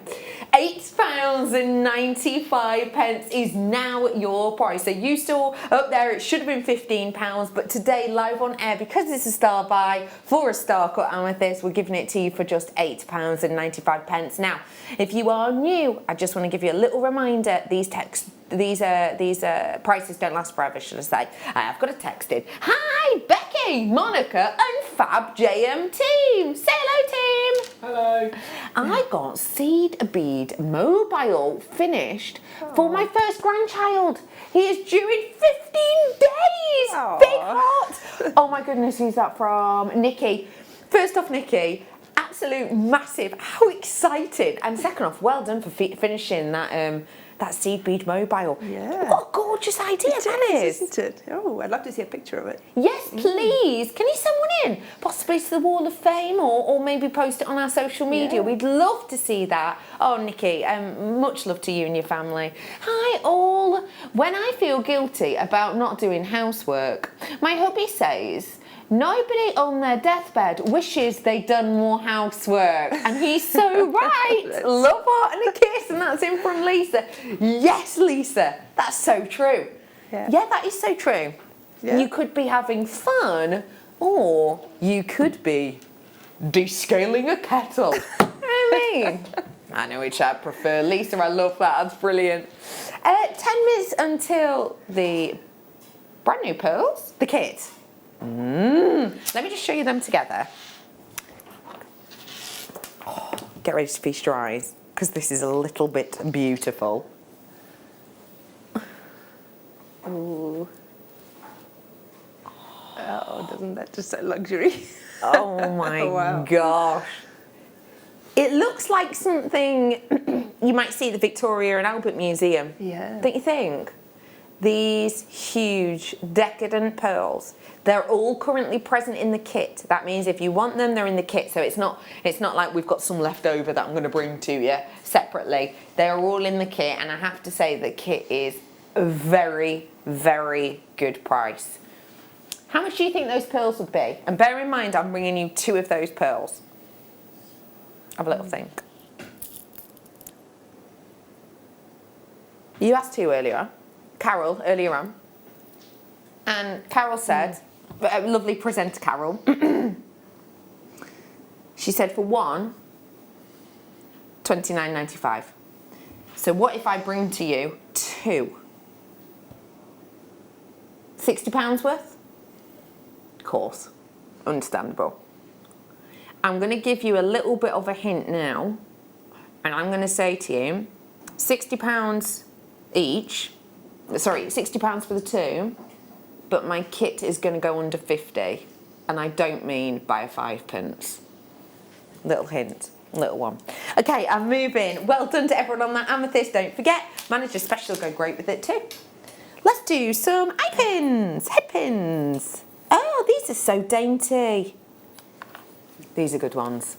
£8.95 is now your price. So you saw up there, it should have been £15, but today, live on air, because it's a star buy for a star cut amethyst, we're giving it to you for just £8.95. Now, if you are new, I just want to give you a little reminder, these prices don't last forever, should I say. I have got a text in. Hi, Becky, Monica and Fab JM team. Say hello, team. Hello. I got seed bead mobile finished for my first grandchild. He is due in 15 days. Aww. Big heart. Oh my goodness, who's that from? Nikki. First off, Nikki, absolute massive. How excited. And second off, well done for finishing that seed bead mobile. Yeah. What a gorgeous idea that is. Isn't it? Oh, I'd love to see a picture of it. Yes, please. Can you send one in? Possibly to the Wall of Fame or maybe post it on our social media. Yeah. We'd love to see that. Oh, Nikki, much love to you and your family. Hi, all. When I feel guilty about not doing housework, my hubby says, nobody on their deathbed wishes they'd done more housework. And he's so right. Love, heart and a kiss. And that's in from Lisa. Yes, Lisa. That's so true. Yeah, that is so true. Yeah. You could be having fun or you could be descaling a kettle. I mean, I know which I prefer. Lisa, I love that. That's brilliant. 10 minutes until the brand new pearls, the kit. Let me just show you them together. Oh, get ready to feast your eyes, because this is a little bit beautiful. Ooh. Oh, doesn't that just say luxury? Oh my Wow. gosh. It looks like something you might see at the Victoria and Albert Museum. Yeah. Don't you think? These huge, decadent pearls, they're all currently present in the kit. That means if you want them, they're in the kit. So it's not like we've got some left over that I'm going to bring to you separately. They're all in the kit, and I have to say the kit is a very, very good price. How much do you think those pearls would be? And bear in mind, I'm bringing you 2 of those pearls. Have a little think. You asked who earlier? Carol, earlier on. And Carol said, a lovely presenter Carol, she said for one, $29.95. So what if I bring to you 2? £60 worth? Of course, understandable. I'm going to give you a little bit of a hint now, and I'm going to say to you, £60 each, sorry, £60 for the 2, but my kit is going to go under 50, and I don't mean by a 5p. Little hint, little one. Okay, I'm moving. Well done to everyone on that amethyst. Don't forget, manager special go great with it too. Let's do some eye pins, head pins. Oh, these are so dainty. These are good ones.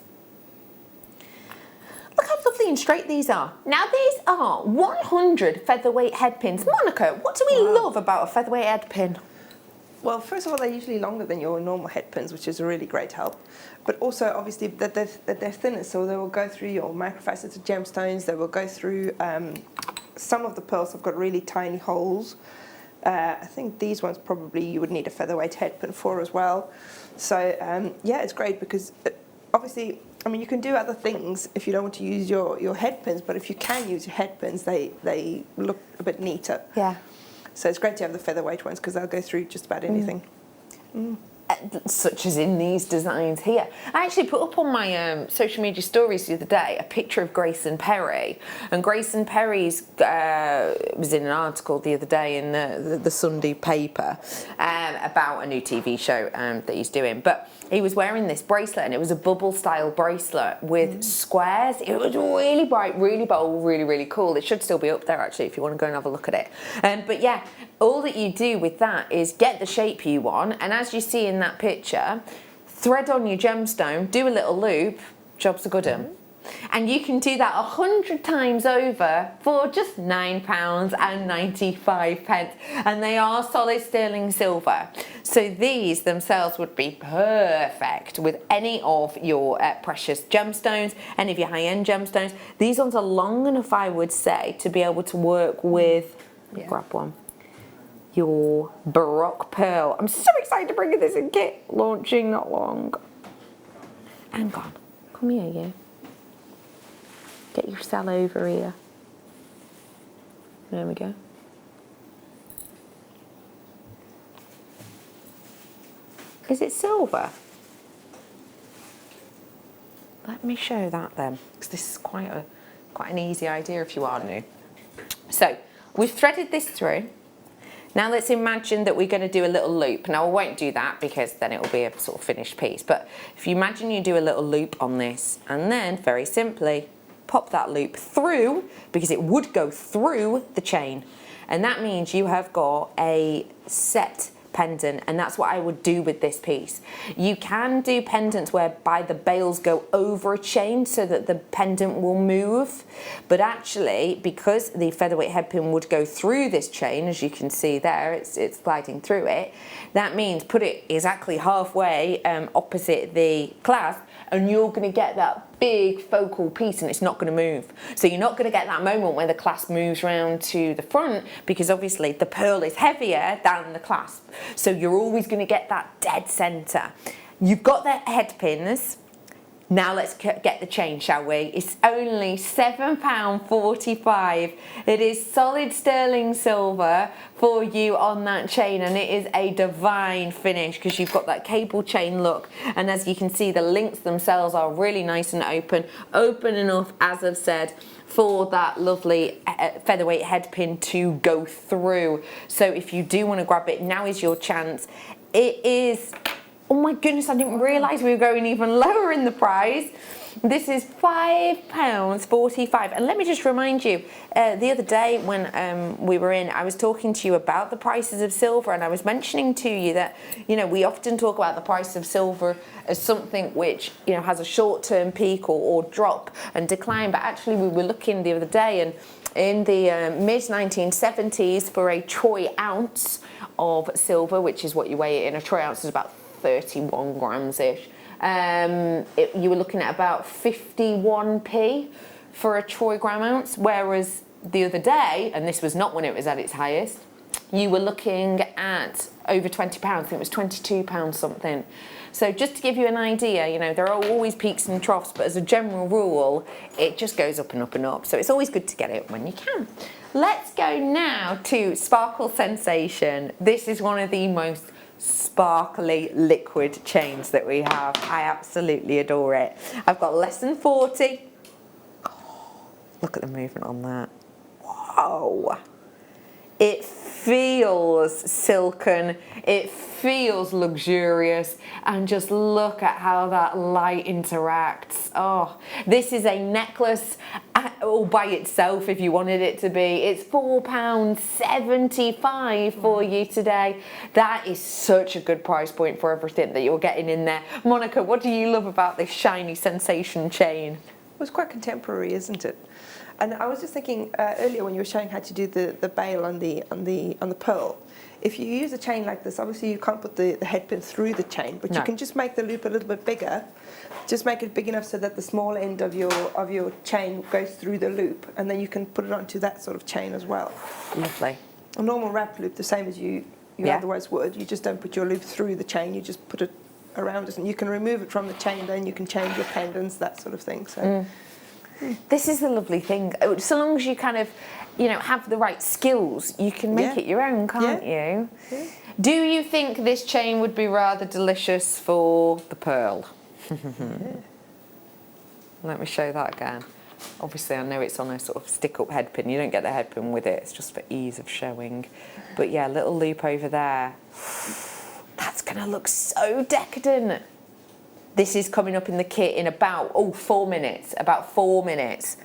Look how lovely and straight these are. Now these are 100 featherweight head pins. Monica, what do we love about a featherweight head pin? Well, first of all, they're usually longer than your normal head pins, which is a really great help. But also, obviously, that they're thinner, so they will go through your microfaceted gemstones. They will go through, some of the pearls have got really tiny holes. I think these ones probably you would need a featherweight head pin for as well. So yeah, it's great because obviously, I mean, you can do other things if you don't want to use your head pins, but if you can use your head pins, they look a bit neater. Yeah. So it's great to have the featherweight ones because they'll go through just about anything. Such as in these designs here. I actually put up on my social media stories the other day a picture of Grayson Perry, and Grayson Perry's was in an article the other day in the Sunday paper about a new TV show that he's doing, but he was wearing this bracelet, and it was a bubble style bracelet with squares. It was really bright, really bold, really, really cool. It should still be up there actually if you want to go and have a look at it. But yeah, all that you do with that is get the shape you want, and as you see in that picture, thread on your gemstone, do a little loop, job's a good one. And you can do that 100 times over for just £9.95, and they are solid sterling silver. So these themselves would be perfect with any of your precious gemstones, any of your high-end gemstones. These ones are long enough, I would say, to be able to work with, grab one, your Baroque pearl. I'm so excited to bring you this in kit, launching not long. Hang on, come here, you. Get your cell over here. There we go. Is it silver? Let me show that then, because this is quite an easy idea if you are new. So we've threaded this through. Now let's imagine that we're going to do a little loop. Now I won't do that because then it will be a sort of finished piece. But if you imagine you do a little loop on this, and then very simply pop that loop through, because it would go through the chain, and that means you have got a set pendant, and that's what I would do with this piece. You can do pendants whereby the bails go over a chain so that the pendant will move, but actually because the featherweight head pin would go through this chain, as you can see there, it's gliding through it, that means put it exactly halfway opposite the clasp, and you're going to get that big focal piece, and it's not going to move. So you're not going to get that moment where the clasp moves round to the front, because obviously the pearl is heavier than the clasp. So you're always going to get that dead centre. You've got the head pins. Now let's get the chain, shall we? It's only £7.45. It is solid sterling silver for you on that chain, and it is a divine finish because you've got that cable chain look, and as you can see, the links themselves are really nice and open enough, as I've said, for that lovely featherweight head pin to go through. So if you do want to grab it, now is your chance. It is, oh my goodness, I didn't realise we were going even lower in the price. This is £5.45. And let me just remind you, the other day when we were in, I was talking to you about the prices of silver, and I was mentioning to you that, you know, we often talk about the price of silver as something which, you know, has a short-term peak or drop and decline, but actually we were looking the other day, and in the mid-1970s, for a troy ounce of silver, which is what you weigh it in, a troy ounce is about 31 grams-ish, you were looking at about 51p for a troy gram ounce, whereas the other day, and this was not when it was at its highest, you were looking at over £20, I think it was £22 something. So just to give you an idea, you know, there are always peaks and troughs, but as a general rule, it just goes up and up and up. So it's always good to get it when you can. Let's go now to Sparkle Sensation. This is one of the most sparkly liquid chains that we have. I absolutely adore it. I've got less than 40. Oh, look at the movement on that. Whoa. It feels silken, it feels luxurious, and just look at how that light interacts. Oh, this is a necklace all by itself if you wanted it to be. It's £4.75 for you today. That is such a good price point for everything that you're getting in there. Monica, what do you love about this shiny sensation chain? Well, it's quite contemporary, isn't it? And I was just thinking earlier when you were showing how to do the bail on the pearl. If you use a chain like this, obviously you can't put the head pin through the chain, but you can just make the loop a little bit bigger. Just make it big enough so that the small end of your chain goes through the loop, and then you can put it onto that sort of chain as well. Lovely. A normal wrap loop, the same as you otherwise would. You just don't put your loop through the chain. You just put it around it, and you can remove it from the chain. Then you can change your pendants, that sort of thing. So. This is the lovely thing. So long as you kind of, you know, have the right skills, you can make it your own, can't you? Yeah. Do you think this chain would be rather delicious for the pearl? Let me show that again. Obviously, I know it's on a sort of stick-up head pin. You don't get the head pin with it. It's just for ease of showing. But yeah, little loop over there. That's going to look so decadent. This is coming up in the kit in about, 4 minutes. About 4 minutes.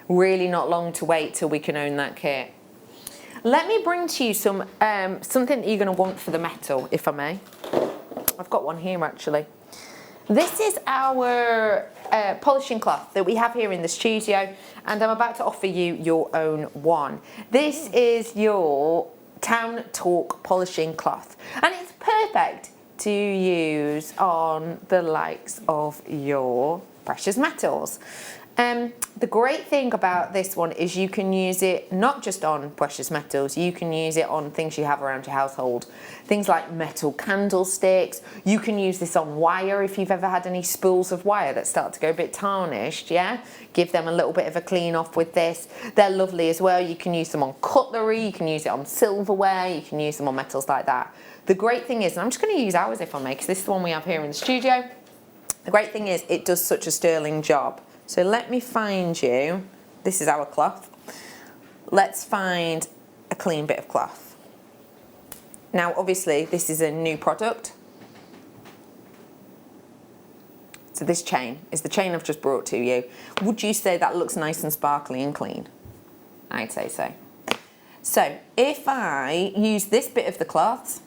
Really not long to wait till we can own that kit. Let me bring to you some something that you're going to want for the metal, if I may. I've got one here, actually. This is our polishing cloth that we have here in the studio, and I'm about to offer you your own one. This is your Town Talk polishing cloth, and it's perfect to use on the likes of your precious metals. The great thing about this one is you can use it not just on precious metals, you can use it on things you have around your household. Things like metal candlesticks. You can use this on wire if you've ever had any spools of wire that start to go a bit tarnished, yeah? Give them a little bit of a clean off with this. They're lovely as well. You can use them on cutlery, you can use it on silverware, you can use them on metals like that. The great thing is, and I'm just going to use ours if I may, because this is the one we have here in the studio. The great thing is it does such a sterling job. So let me find you, this is our cloth. Let's find a clean bit of cloth. Now obviously this is a new product. So this chain is the chain I've just brought to you. Would you say that looks nice and sparkly and clean? I'd say so. So if I use this bit of the cloth,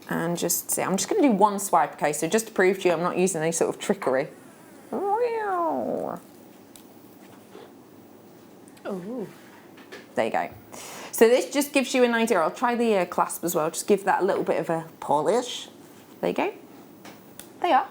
and just see, I'm just going to do one swipe, okay, so just to prove to you I'm not using any sort of trickery. Ooh. There you go. So this just gives you an idea. I'll try the clasp as well, just give that a little bit of a polish. There you go. They are.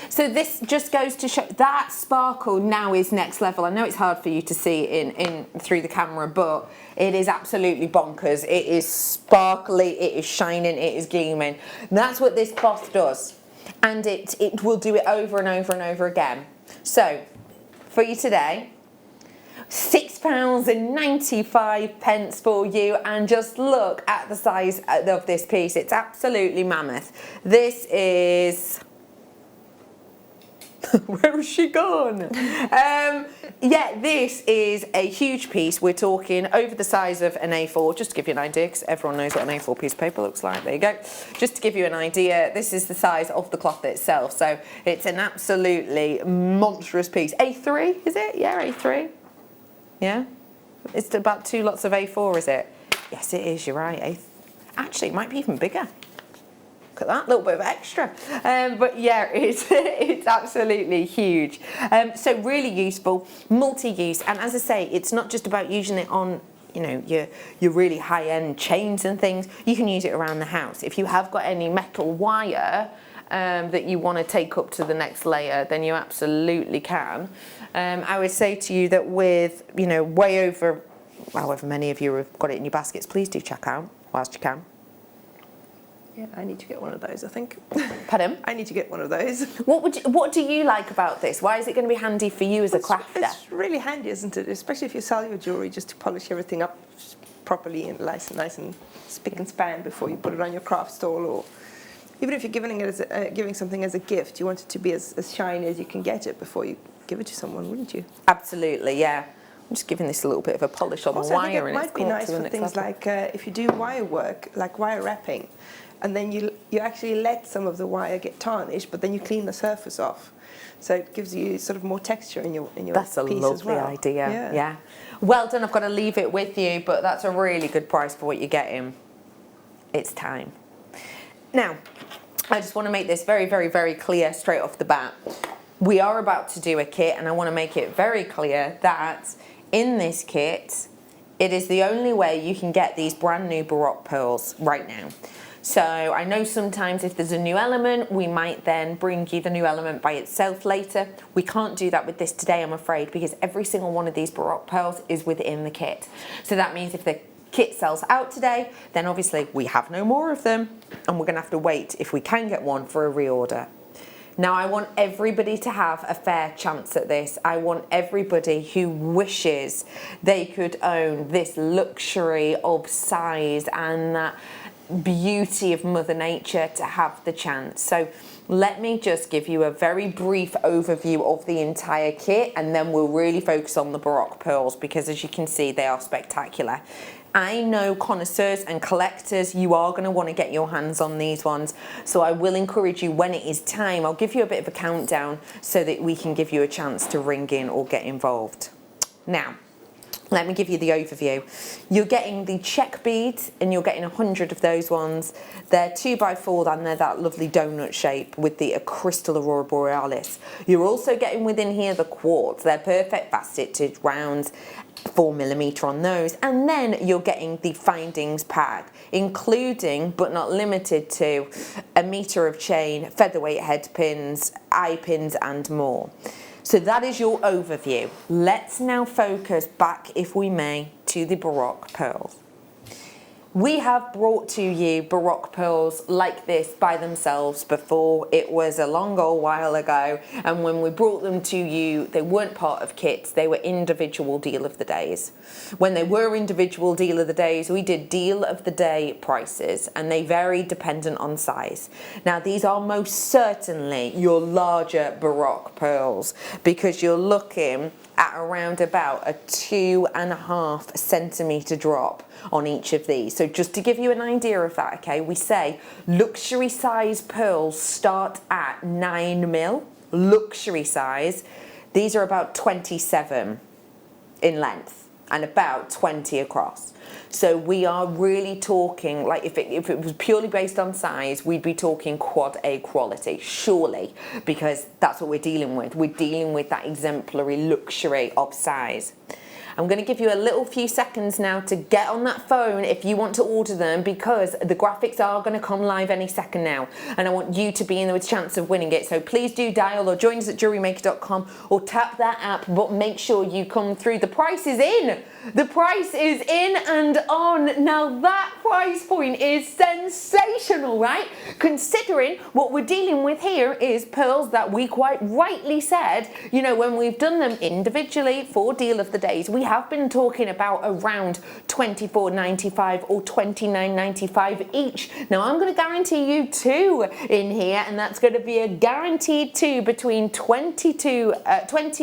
So this just goes to show that sparkle now is next level. I know it's hard for you to see in through the camera, but it is absolutely bonkers. It is sparkly, it is shining, it is gleaming. And that's what this cloth does. and it will do it over and over and over again. So for you today, £6.95 for you, and just look at the size of this piece. It's absolutely mammoth. This is where has she gone? Yeah, this is a huge piece. We're talking over the size of an A4, just to give you an idea, because everyone knows what an A4 piece of paper looks like. There you go. Just to give you an idea, this is the size of the cloth itself. So it's an absolutely monstrous piece. A3, is it? Yeah, A3. Yeah? It's about 2 lots of A4, is it? Yes, it is, you're right. Actually, it might be even bigger. Look at that, little bit of extra. But yeah, it's absolutely huge. So really useful, multi-use, and as I say, it's not just about using it on, you know, your really high-end chains and things. You can use it around the house. If you have got any metal wire that you want to take up to the next layer, then you absolutely can. I would say to you that with, you know, way over, however many of you have got it in your baskets, please do check out whilst you can. Yeah, I need to get one of those, I think. Pardon? I need to get one of those. What do you like about this? Why is it going to be handy for you as a crafter? It's really handy, isn't it? Especially if you sell your jewellery, just to polish everything up properly and nice and spick and span before you put it on your craft stall, or even if you're giving it as giving something as a gift, you want it to be as shiny as you can get it before you give it to someone, wouldn't you? Absolutely, yeah. I'm just giving this a little bit of a polish on the wire. I think it might be nice for things like if you do wire work, like wire wrapping, and then you actually let some of the wire get tarnished, but then you clean the surface off. So it gives you sort of more texture in your that's a piece lovely as well. idea. Yeah. Well done. I've got to leave it with you, but that's a really good price for what you're getting. It's time. Now, I just want to make this very, very, very clear straight off the bat. We are about to do a kit, and I want to make it very clear that in this kit, it is the only way you can get these brand new Baroque pearls right now. So I know sometimes if there's a new element, we might then bring you the new element by itself later. We can't do that with this today, I'm afraid, because every single one of these Baroque pearls is within the kit. So that means if the kit sells out today, then obviously we have no more of them, and we're going to have to wait, if we can get one, for a reorder. Now, I want everybody to have a fair chance at this. I want everybody who wishes they could own this luxury of size and that beauty of Mother Nature to have the chance. So let me just give you a very brief overview of the entire kit, and then we'll really focus on the Baroque pearls, because as you can see, they are spectacular. I know connoisseurs and collectors, you are going to want to get your hands on these ones, so I will encourage you when it is time. I'll give you a bit of a countdown so that we can give you a chance to ring in or get involved. Now, let me give you the overview. You're getting the check beads, and you're getting 100 of those ones. They're 2x4, and they're that lovely donut shape with the crystal aurora borealis. You're also getting within here the quartz. They're perfect faceted rounds, 4mm on those, and then you're getting the findings pack, including but not limited to 1 meter of chain, featherweight head pins, eye pins, and more. So that is your overview. Let's now focus back, if we may, to the Baroque pearls. We have brought to you Baroque pearls like this by themselves before. It was a long old while ago, and when we brought them to you, they weren't part of kits, they were individual deal of the days. When they were individual deal of the days, we did deal of the day prices, and they varied dependent on size. Now, these are most certainly your larger Baroque pearls, because you're looking at around about a 2.5 centimetre drop on each of these. So just to give you an idea of that, okay, we say luxury size pearls start at 9mm, luxury size. These are about 27 in length and about 20 across. So we are really talking, like if it was purely based on size, we'd be talking quad A quality, surely, because that's what we're dealing with. We're dealing with that exemplary luxury of size. I'm going to give you a little few seconds now to get on that phone if you want to order them, because the graphics are going to come live any second now, and I want you to be in with a chance of winning it. So please do dial or join us at jewellerymaker.com or tap that app, but make sure you come through. The price is in. The price is in and on. Now that price point is sensational, right? Considering what we're dealing with here is pearls that we quite rightly said, you know, when we've done them individually for deal of the days, we have been talking about around $24.95 or $29.95 each. Now I'm going to guarantee you 2 in here, and that's going to be a guaranteed 2 between 20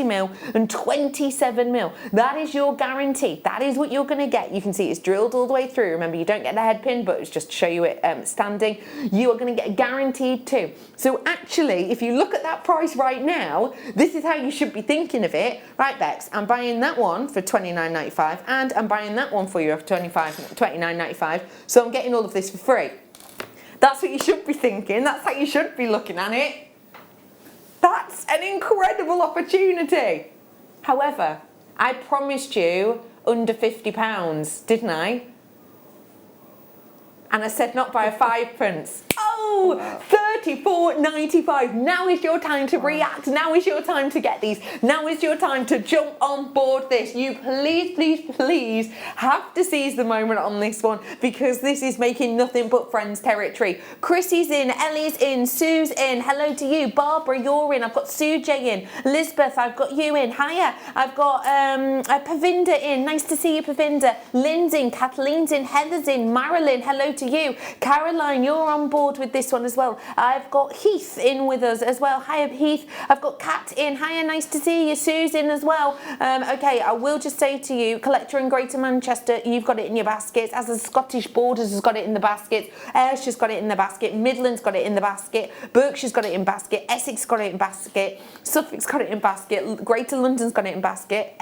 mil and 27 mil. That is your guarantee. That is what you're going to get. You can see it's drilled all the way through. Remember, you don't get the head pin, but it's just to show you it standing. You are going to get a guaranteed 2. So actually, if you look at that price right now, this is how you should be thinking of it. Right, Bex, I'm buying that one for $29.95 and I'm buying that one for you for $29.95. So I'm getting all of this for free. That's what you should be thinking. That's how you should be looking at it. That's an incredible opportunity. However, I promised you under £50, didn't I? And I said not by a 5p. Oh, $34.95. Now is your time to react. Now is your time to get these. Now is your time to jump on board this. You please, please, please have to seize the moment on this one, because this is making nothing but friends territory. Chrissy's in, Ellie's in, Sue's in. Hello to you. Barbara, you're in. I've got Sue J in. Elizabeth, I've got you in. Hiya. I've got Pavinda in. Nice to see you, Pavinda. Lynn's in. Kathleen's in. Heather's in. Marilyn, hello to you. Caroline, you're on board with this one as well. I've got Heath in with us as well. Hiya, Heath. I've got Kat in. Hiya, nice to see you. Sue's in as well. Okay, I will just say to you, Collector in Greater Manchester, you've got it in your baskets. As the Scottish Borders has got it in the basket. Ayrshire's got it in the basket. Midland's got it in the basket. Berkshire's got it in basket. Essex got it in basket. Suffolk's got it in basket. Greater London's got it in basket.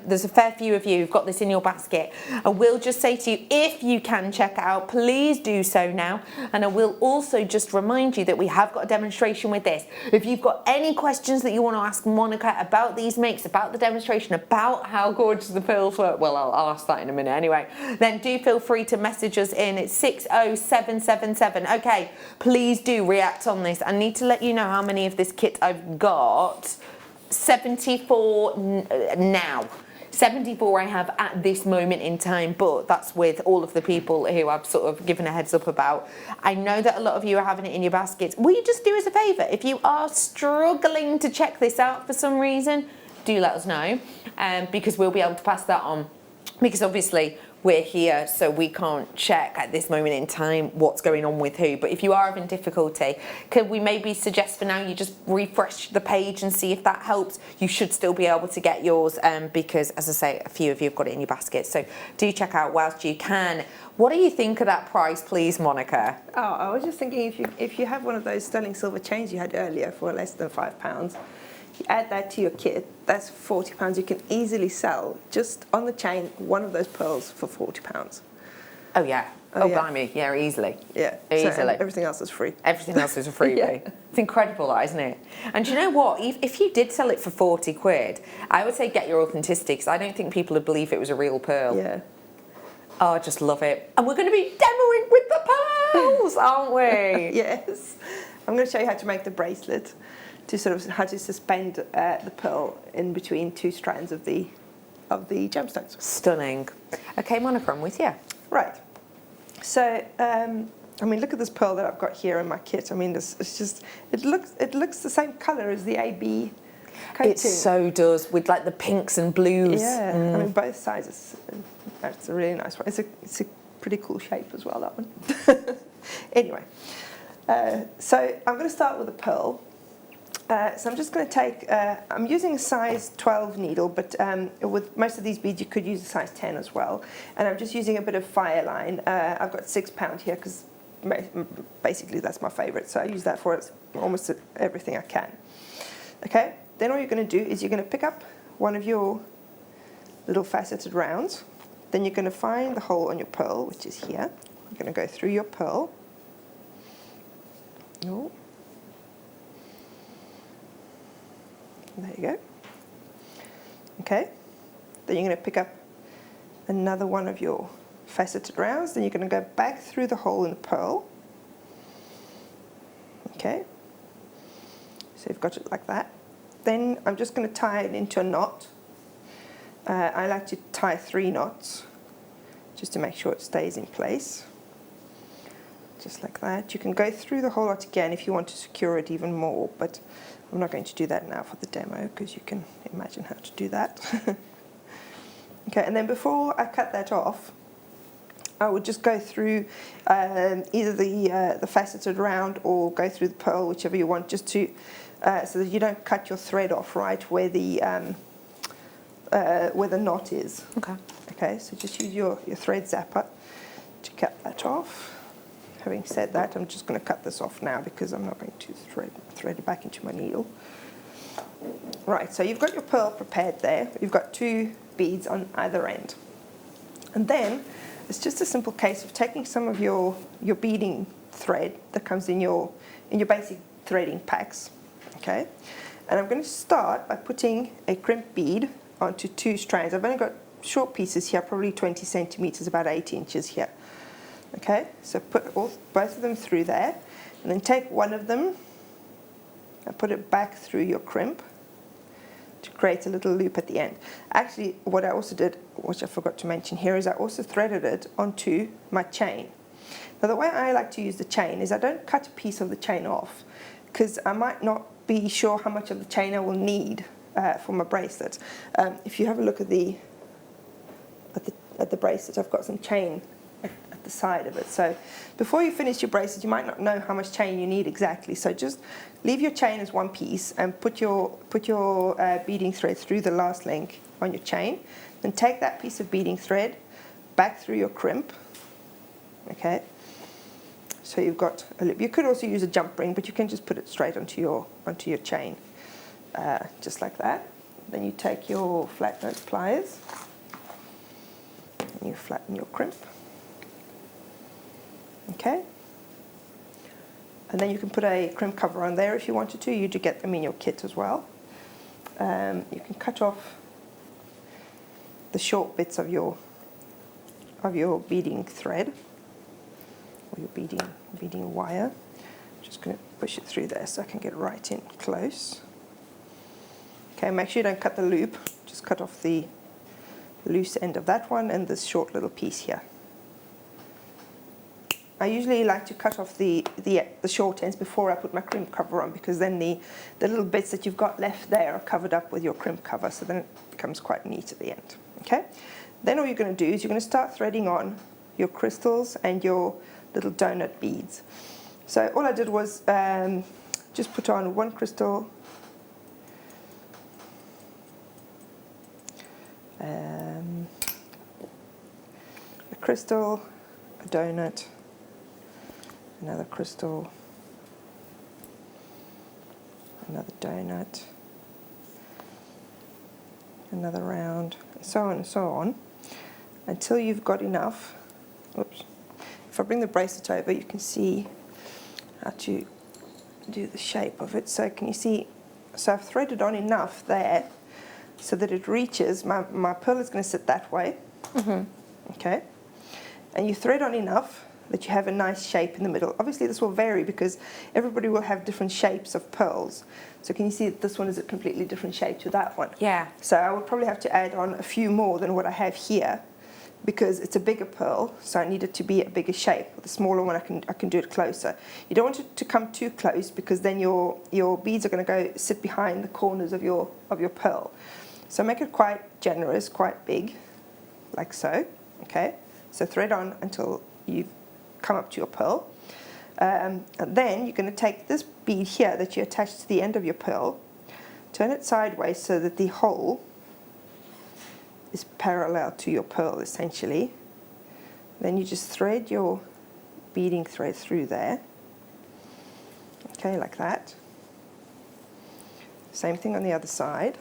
There's a fair few of you who've got this in your basket. I will just say to you, if you can check it out, please do so now. And I will also just remind you that we have got a demonstration with this. If you've got any questions that you want to ask Monica about these makes, about the demonstration, about how gorgeous the pearls were, well, I'll ask that in a minute anyway, then do feel free to message us in. It's 60777. Okay, please do react on this. I need to let you know how many of this kit I've got. 74 now. 74 I have at this moment in time, but that's with all of the people who I've sort of given a heads up about. I know that a lot of you are having it in your baskets. Will you just do us a favour? If you are struggling to check this out for some reason, do let us know, because we'll be able to pass that on. Because obviously we're here, so we can't check at this moment in time what's going on with who. But if you are having difficulty, could we maybe suggest for now you just refresh the page and see if that helps? You should still be able to get yours, because, as I say, a few of you have got it in your basket. So do check out whilst you can. What do you think of that price, please, Monica? Oh, I was just thinking, if you have one of those sterling silver chains you had earlier for less than £5, you add that to your kit, that's £40. You can easily sell, just on the chain, one of those pearls for £40. Oh, yeah. Oh, yeah. Blimey. Yeah, easily. Yeah. Easily. So, everything else is free. Everything else is a freebie. Yeah. It's incredible, that, isn't it? And do you know what? If you did sell it for 40 quid, I would say get your authenticity, because I don't think people would believe it was a real pearl. Yeah. Oh, I just love it. And we're going to be demoing with the pearls, aren't we? Yes. I'm going to show you how to make the bracelet, to sort of how to suspend the pearl in between 2 strands of the gemstones. Stunning. Okay, Monica, I'm with you. Right. So, I mean, look at this pearl that I've got here in my kit. I mean, it's just, it looks the same colour as the AB coating. It so does, with like the pinks and blues. Yeah, I mean, both sides. It's a really nice one. It's a pretty cool shape as well, that one. Anyway, so I'm going to start with a pearl. So I'm just going to take, I'm using a size 12 needle, but with most of these beads you could use a size 10 as well. And I'm just using a bit of fire line. I've got 6 pound here because basically that's my favourite. So I use that for almost everything I can. Okay, then all you're going to do is you're going to pick up one of your little faceted rounds. Then you're going to find the hole on your pearl, which is here. You're going to go through your pearl. Oh. There you go. Okay. then you're going to pick up another one of your faceted rounds, then you're going to go back through the hole in the pearl. Okay, so you've got it like that. Then I'm just going to tie it into a knot. I like to tie 3 knots just to make sure it stays in place. Just like that. You can go through the whole lot again if you want to secure it even more, but I'm not going to do that now for the demo because you can imagine how to do that. Okay, and then before I cut that off, I would just go through either the faceted round or go through the pearl, whichever you want, just to so that you don't cut your thread off right where the knot is. Okay. Okay, so just use your thread zapper to cut that off. Having said that, I'm just going to cut this off now because I'm not going to thread it back into my needle. Right, so you've got your pearl prepared there. You've got 2 beads on either end. And then it's just a simple case of taking some of your beading thread that comes in your basic threading packs. Okay, and I'm going to start by putting a crimp bead onto 2 strands. I've only got short pieces here, probably 20 centimeters, about 8 inches here. Okay, so put both of them through there, and then take one of them and put it back through your crimp to create a little loop at the end. Actually, what I also did, which I forgot to mention here, is I also threaded it onto my chain. Now the way I like to use the chain is I don't cut a piece of the chain off because I might not be sure how much of the chain I will need for my bracelet. If you have a look at the bracelet, I've got some chain at the side of it. So before you finish your bracelet, you might not know how much chain you need exactly. So just leave your chain as one piece and put your beading thread through the last link on your chain. Then take that piece of beading thread back through your crimp. Okay. So you've got a loop. You could also use a jump ring, but you can just put it straight onto your chain, just like that. Then you take your flat nose pliers and you flatten your crimp. Okay. And then you can put a crimp cover on there if you wanted to. You do get them in your kit as well. You can cut off the short bits of your beading thread or your beading wire. I'm just going to push it through there so I can get right in close. Okay, make sure you don't cut the loop. Just cut off the loose end of that one and this short little piece here. I usually like to cut off the short ends before I put my crimp cover on, because then the little bits that you've got left there are covered up with your crimp cover, so then it becomes quite neat at the end. Okay, then all you're going to do is you're going to start threading on your crystals and your little donut beads. So all I did was just put on one crystal, a crystal, a donut, another crystal, another donut, another round, and so on, until you've got enough. Oops. If I bring the bracelet over, you can see how to do the shape of it. So can you see, so I've threaded on enough there so that it reaches, my pearl is going to sit that way. Okay, and you thread on enough that you have a nice shape in the middle. Obviously this will vary because everybody will have different shapes of pearls. So can you see that this one is a completely different shape to that one? Yeah. So I would probably have to add on a few more than what I have here, because it's a bigger pearl, so I need it to be a bigger shape. With the smaller one, I can do it closer. You don't want it to come too close, because then your beads are going to go sit behind the corners of your pearl. So make it quite generous, quite big, like so. Okay. So thread on until you've come up to your pearl, and then you're going to take this bead here that you attach to the end of your pearl, turn it sideways so that the hole is parallel to your pearl essentially. Then you just thread your beading thread through there, okay, like that. Same thing on the other side.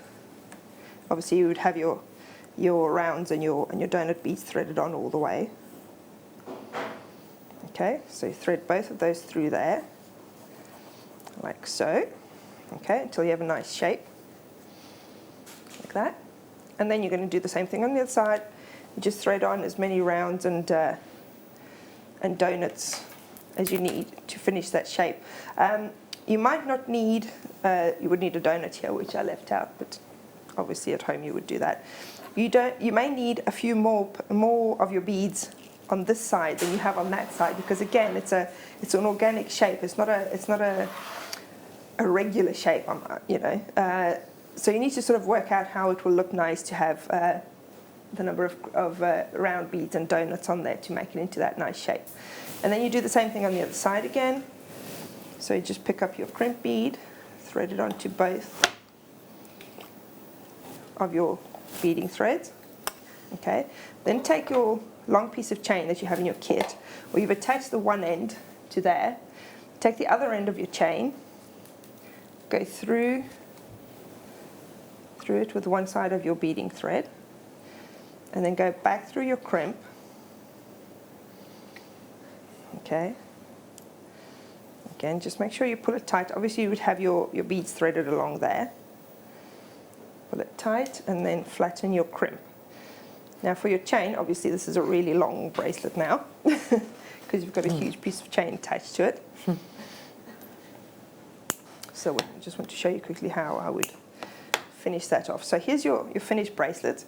Obviously you would have your rounds and your donut beads threaded on all the way. Okay, so you thread both of those through there, like so, okay, until you have a nice shape, like that. And then you're going to do the same thing on the other side. You just thread on as many rounds and donuts as you need to finish that shape. You might not need, you would need a donut here, which I left out, but obviously at home you would do that. You may need a few more of your beads on this side than you have on that side, because again, it's an organic shape. It's not a regular shape, you know. So you need to sort of work out how it will look nice to have the number of round beads and donuts on there to make it into that nice shape. And then you do the same thing on the other side again. So you just pick up your crimp bead, thread it onto both of your beading threads. Okay. Then take your long piece of chain that you have in your kit, or you've attached the one end to there. Take the other end of your chain, go through it with one side of your beading thread, and then go back through your crimp. Okay. Again, just make sure you pull it tight. Obviously you would have your beads threaded along there. Pull it tight and then flatten your crimp. Now for your chain, obviously this is a really long bracelet now because you've got a huge piece of chain attached to it. So I just want to show you quickly how I would finish that off. So here's your finished bracelet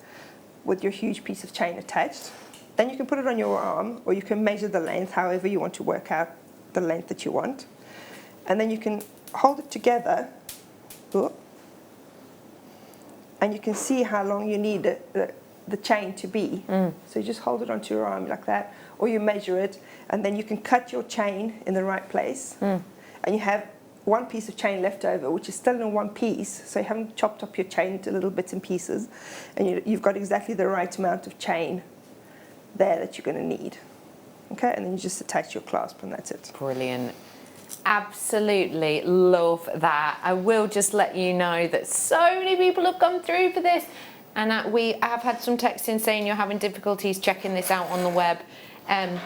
with your huge piece of chain attached. Then you can put it on your arm, or you can measure the length however you want to work out the length that you want. And then you can hold it together, and you can see how long you need the chain to be. So you just hold it onto your arm like that, or you measure it, and then you can cut your chain in the right place, and you have one piece of chain left over, which is still in one piece, so you haven't chopped up your chain into little bits and pieces, and you've got exactly the right amount of chain there that you're going to need. Okay, and then you just attach your clasp, and that's it. Brilliant. Absolutely love that. I will just let you know that so many people have gone through for this, and we have had some texts in saying you're having difficulties checking this out on the web and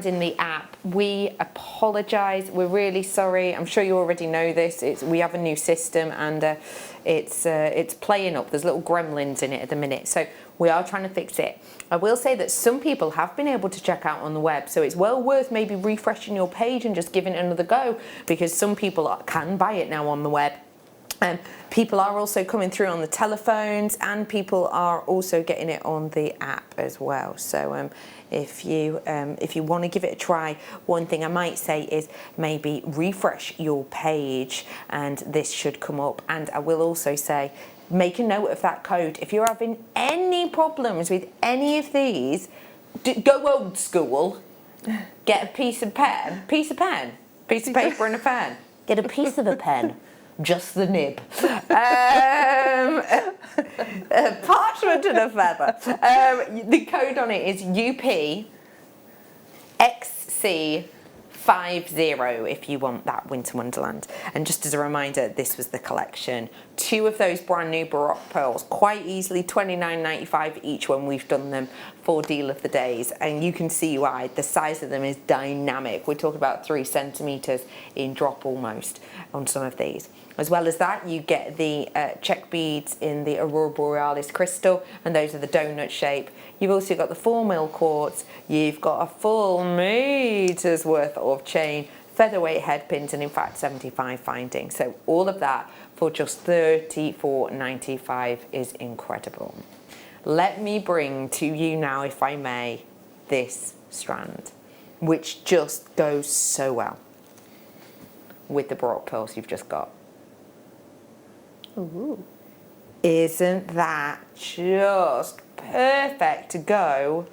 in the app. We apologise. We're really sorry. I'm sure you already know this. We have a new system, and it's playing up. There's little gremlins in it at the minute, so we are trying to fix it. I will say that some people have been able to check out on the web, so it's well worth maybe refreshing your page and just giving it another go, because some people can buy it now on the web. People are also coming through on the telephones, and people are also getting it on the app as well. So if you want to give it a try, one thing I might say is maybe refresh your page, and this should come up. And I will also say, make a note of that code. If you're having any problems with any of these, go old school. Get a piece of paper and a pen. Get a piece of a pen. Just the nib. Parchment and a feather. The code on it is UPXC50 if you want that Winter Wonderland. And just as a reminder, this was the collection. 2 of those brand new Baroque pearls, quite easily $29.95 each when we've done them for Deal of the Days. And you can see why. The size of them is dynamic. We're talking about 3 centimetres in drop almost on some of these. As well as that, you get the check beads in the Aurora Borealis crystal, and those are the donut shape. You've also got the 4mm quartz. You've got a full meter's worth of chain, featherweight head pins, and in fact 75 findings. So all of that for just $34.95 is incredible. Let me bring to you now, if I may, this strand, which just goes so well with the Baroque pearls you've just got. Ooh. Isn't that just perfect to go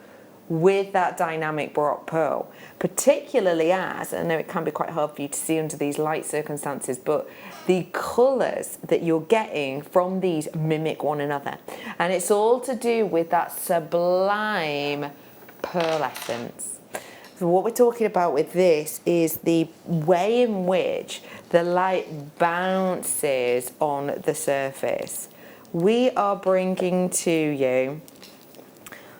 with that dynamic Baroque pearl? Particularly as, I know it can be quite hard for you to see under these light circumstances, but the colours that you're getting from these mimic one another. And it's all to do with that sublime pearl essence. So what we're talking about with this is the way in which the light bounces on the surface. We are bringing to you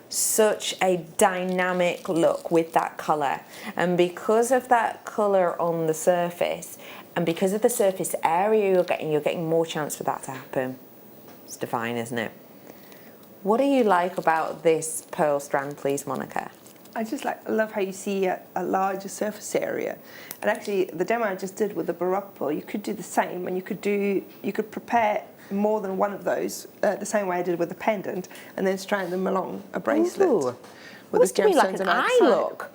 such a dynamic look with that colour, and because of that colour on the surface, and because of the surface area you're getting more chance for that to happen. It's divine, isn't it? What do you like about this pearl strand, please, Monica? I love how you see a larger surface area. And actually, the demo I just did with the Baroque pearl, you could do the same, and you could prepare more than one of those, the same way I did with the pendant, and then strand them along a bracelet. Ooh. With Looks the to me like gemstones an on eye either side. look.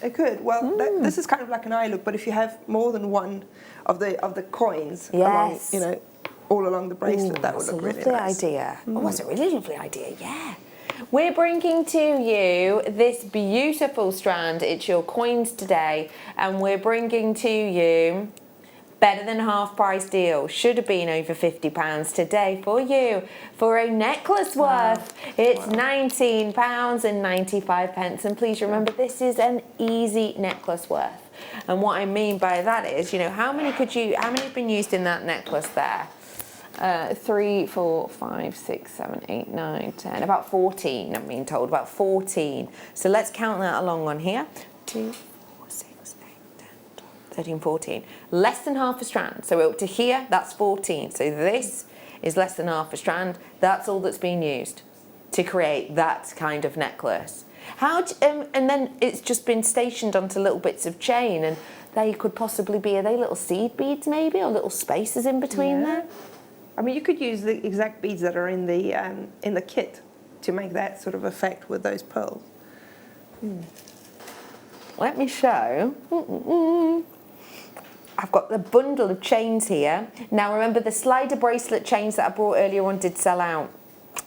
It could. Well, this is kind of like an eye look, but if you have more than one of the coins along, Yes. you know, all along the bracelet, that would That's look a really lovely nice. idea. Oh, that's a really lovely idea, yeah. We're bringing to you this beautiful strand. It's your coins today, and we're bringing to you better than half price deal. Should have been over £50 today for you for a necklace worth. It's £19.95, and please remember this is an easy necklace worth. And what I mean by that is, you know, how many have been used in that necklace there? 3, 4, 5, 6, 7, 8, 9, 10, about 14, I'm being told, about 14. So let's count that along on here. 2, 4, 6, 8, 10, 12, 13, 14. Less than half a strand. So up to here, that's 14. So this is less than half a strand. That's all that's been used to create that kind of necklace. And then it's just been stationed onto little bits of chain, and they could possibly be, are they little seed beads maybe, or little spaces in between there? I mean, you could use the exact beads that are in the kit to make that sort of effect with those pearls. Let me show. I've got the bundle of chains here. Now remember, the slider bracelet chains that I brought earlier on did sell out.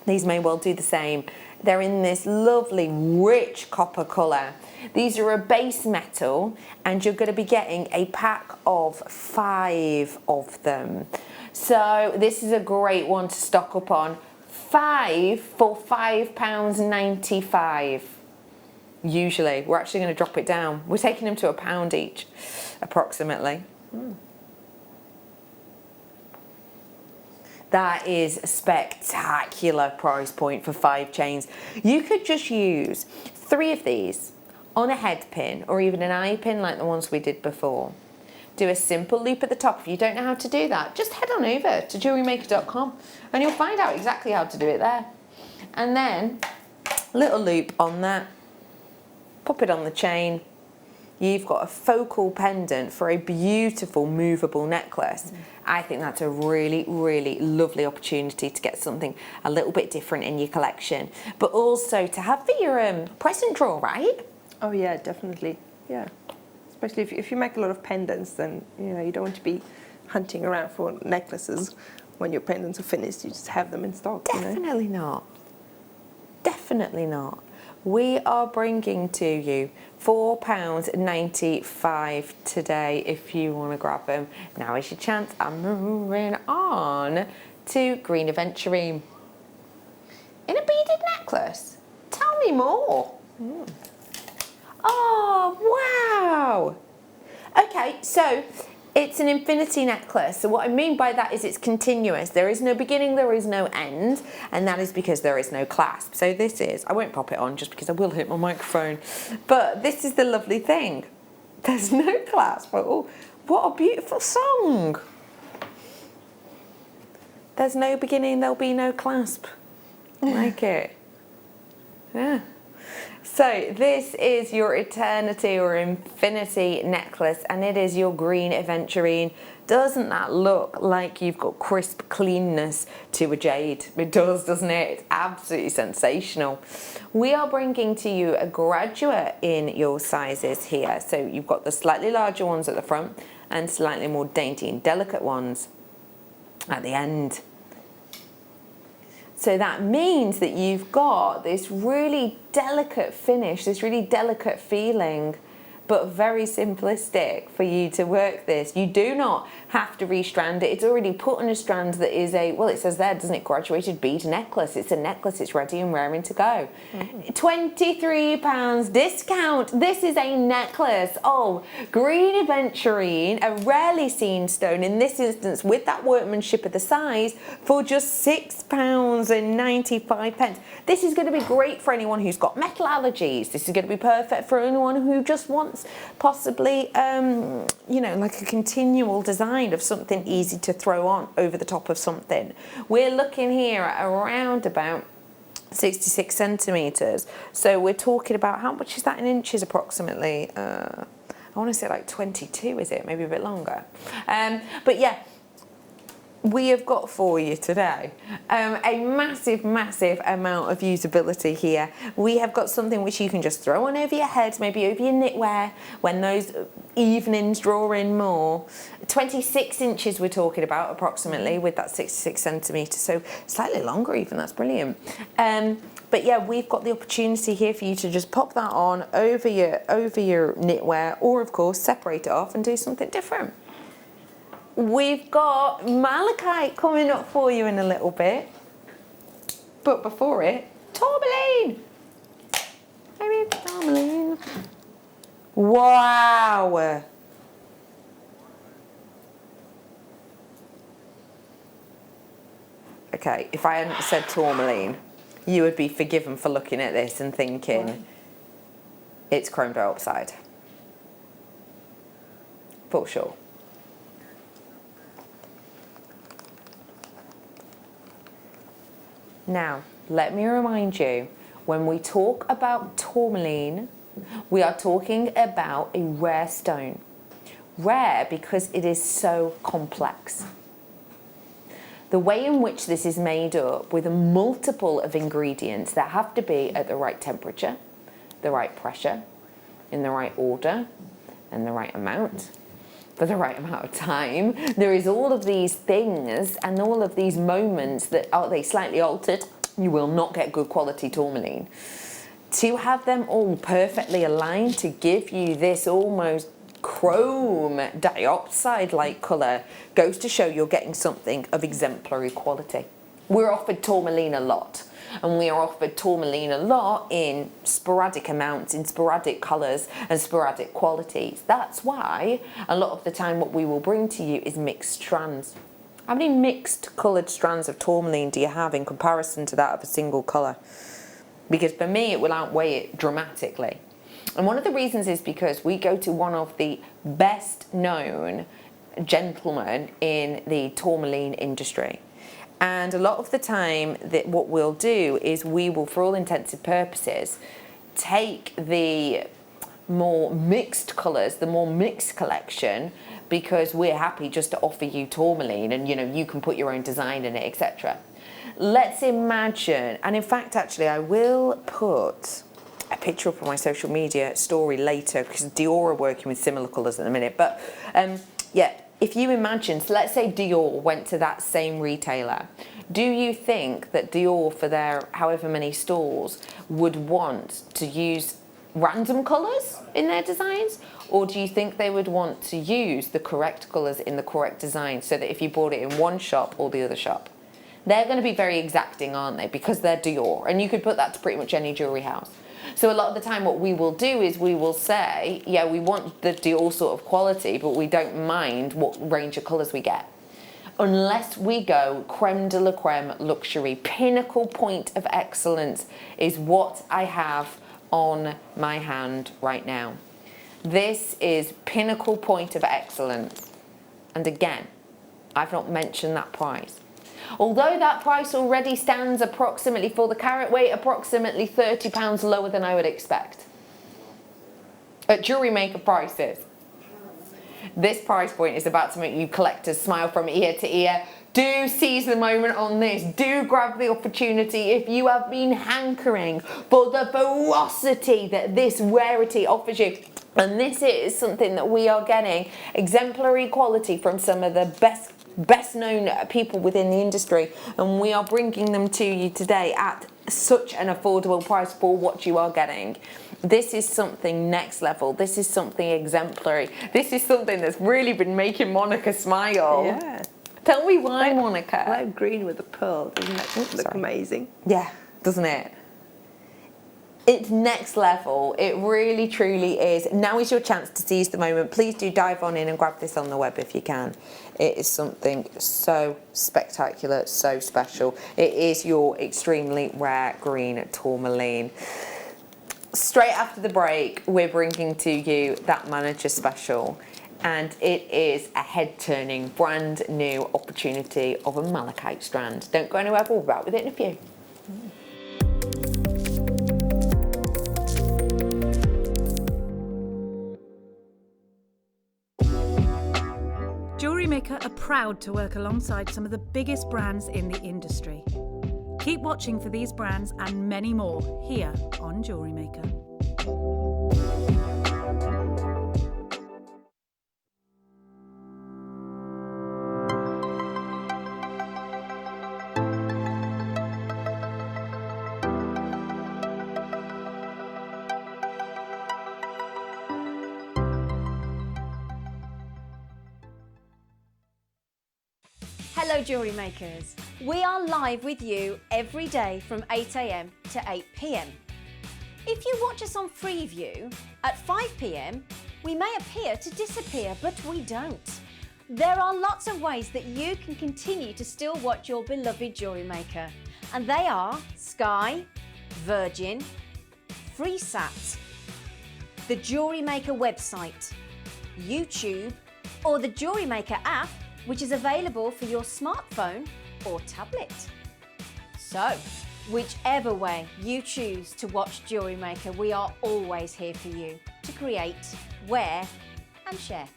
These may well do the same. They're in this lovely, rich copper colour. These are a base metal, and you're going to be getting a pack of 5 of them. So this is a great one to stock up on. 5 for £5.95. Usually, we're actually going to drop it down. We're taking them to £1 each, approximately. That is a spectacular price point for 5 chains. You could just use 3 of these on a head pin, or even an eye pin like the ones we did before. Do a simple loop at the top. If you don't know how to do that, just head on over to JewelleryMaker.com and you'll find out exactly how to do it there. And then, little loop on that, pop it on the chain. You've got a focal pendant for a beautiful movable necklace. I think that's a really, really lovely opportunity to get something a little bit different in your collection, but also to have for your present drawer, right? Oh yeah, definitely. Yeah. Especially if you make a lot of pendants, then you know you don't want to be hunting around for necklaces when your pendants are finished. You just have them in stock. Definitely not. Definitely not. We are bringing to you £4.95 today if you want to grab them. Now is your chance. I'm moving on to green aventurine. In a beaded necklace? Tell me more. Oh, wow. Okay, so it's an infinity necklace. So what I mean by that is it's continuous. There is no beginning, there is no end, and that is because there is no clasp. So this is, I won't pop it on just because I will hit my microphone, but this is the lovely thing. There's no clasp. Oh, what a beautiful song. There's no beginning, there'll be no clasp. I like it. Yeah. So this is your eternity or infinity necklace, and it is your green aventurine. Doesn't that look like you've got crisp cleanness to a jade? It does, doesn't it? It's absolutely sensational. We are bringing to you a graduate in your sizes here. So you've got the slightly larger ones at the front and slightly more dainty and delicate ones at the end. So that means that you've got this really delicate finish, this really delicate feeling, but very simplistic for you to work this. You do not have to restrand it. It's already put on a strand that is a, well, it says there, doesn't it, graduated bead necklace. It's a necklace, it's ready and raring to go. £23 discount. This is a necklace of green aventurine, a rarely seen stone in this instance with that workmanship of the size for just £6.95. This is going to be great for anyone who's got metal allergies. This is going to be perfect for anyone who just wants possibly, you know, like a continual design of something easy to throw on over the top of something. We're looking here at around about 66 centimetres. So we're talking about, how much is that in inches approximately? I want to say like 22, is it? Maybe a bit longer. But yeah, we have got for you today a massive amount of usability here. We have got something which you can just throw on over your head, maybe over your knitwear when those evenings draw in more. 26 inches we're talking about approximately with that 66 centimetres, so slightly longer even. That's brilliant. But yeah, we've got the opportunity here for you to just pop that on over your knitwear, or of course separate it off and do something different. We've got Malachite coming up for you in a little bit. But before it, tourmaline! Maybe tourmaline. Wow! Okay, if I hadn't said tourmaline, you would be forgiven for looking at this and thinking it's chrome dioxide. For sure. Now, let me remind you, when we talk about tourmaline, we are talking about a rare stone. Rare because it is so complex. The way in which this is made up with a multiple of ingredients that have to be at the right temperature, the right pressure, in the right order, and the right amount, for the right amount of time. There is all of these things and all of these moments that are they slightly altered, you will not get good quality tourmaline. To have them all perfectly aligned to give you this almost chrome dioxide-like colour goes to show you're getting something of exemplary quality. We're offered tourmaline a lot, and we are offered tourmaline a lot in sporadic amounts, in sporadic colours and sporadic qualities. That's why a lot of the time what we will bring to you is mixed strands. How many mixed coloured strands of tourmaline do you have in comparison to that of a single colour? Because for me it will outweigh it dramatically. And one of the reasons is because we go to one of the best known gentlemen in the tourmaline industry. And a lot of the time that what we'll do is we will, for all intents and purposes, take the more mixed colours, the more mixed collection, because we're happy just to offer you tourmaline and you can put your own design in it, etc. Let's imagine, and in fact actually I will put a picture up on my social media story later because Dior are working with similar colours at the minute, but yeah, if you imagine, so let's say Dior went to that same retailer, do you think that Dior, for their however many stores, would want to use random colours in their designs? Or do you think they would want to use the correct colours in the correct design so that if you bought it in one shop or the other shop? They're going to be very exacting, aren't they? Because they're Dior, and you could put that to pretty much any jewellery house. So a lot of the time what we will do is we will say, yeah, we want the Dior sort of quality, but we don't mind what range of colours we get. Unless we go creme de la creme luxury, pinnacle point of excellence is what I have on my hand right now. This is pinnacle point of excellence. And again, I've not mentioned that price. Although that price already stands approximately, for the carat weight, approximately £30 lower than I would expect. At Jewellery Maker prices. This price point is about to make you collectors smile from ear to ear. Do seize the moment on this. Do grab the opportunity if you have been hankering for the ferocity that this rarity offers you. And this is something that we are getting exemplary quality from some of the best known people within the industry, and we are bringing them to you today at such an affordable price for what you are getting. This is something next level. This is something exemplary. This is something that's really been making Monica smile. Yeah. Tell me why, Monica. Light green with a pearl, doesn't that just look amazing? Yeah, doesn't it? It's next level. It really, truly is. Now is your chance to seize the moment. Please do dive on in and grab this on the web if you can. It is something so spectacular, so special. It is your extremely rare green tourmaline. Straight after the break, we're bringing to you that manager special. And it is a head-turning, brand new opportunity of a malachite strand. Don't go anywhere, we'll be back with it in a few. Maker are proud to work alongside some of the biggest brands in the industry. Keep watching for these brands and many more here on Jewellery Maker. Hello Jewellery Makers! We are live with you every day from 8 AM to 8 PM. If you watch us on Freeview at 5 PM, we may appear to disappear, but we don't. There are lots of ways that you can continue to still watch your beloved Jewellery Maker, and they are Sky, Virgin, FreeSat, the Jewellery Maker website, YouTube, or the Jewellery Maker app, which is available for your smartphone or tablet. So, whichever way you choose to watch Jewellery Maker, we are always here for you to create, wear and share.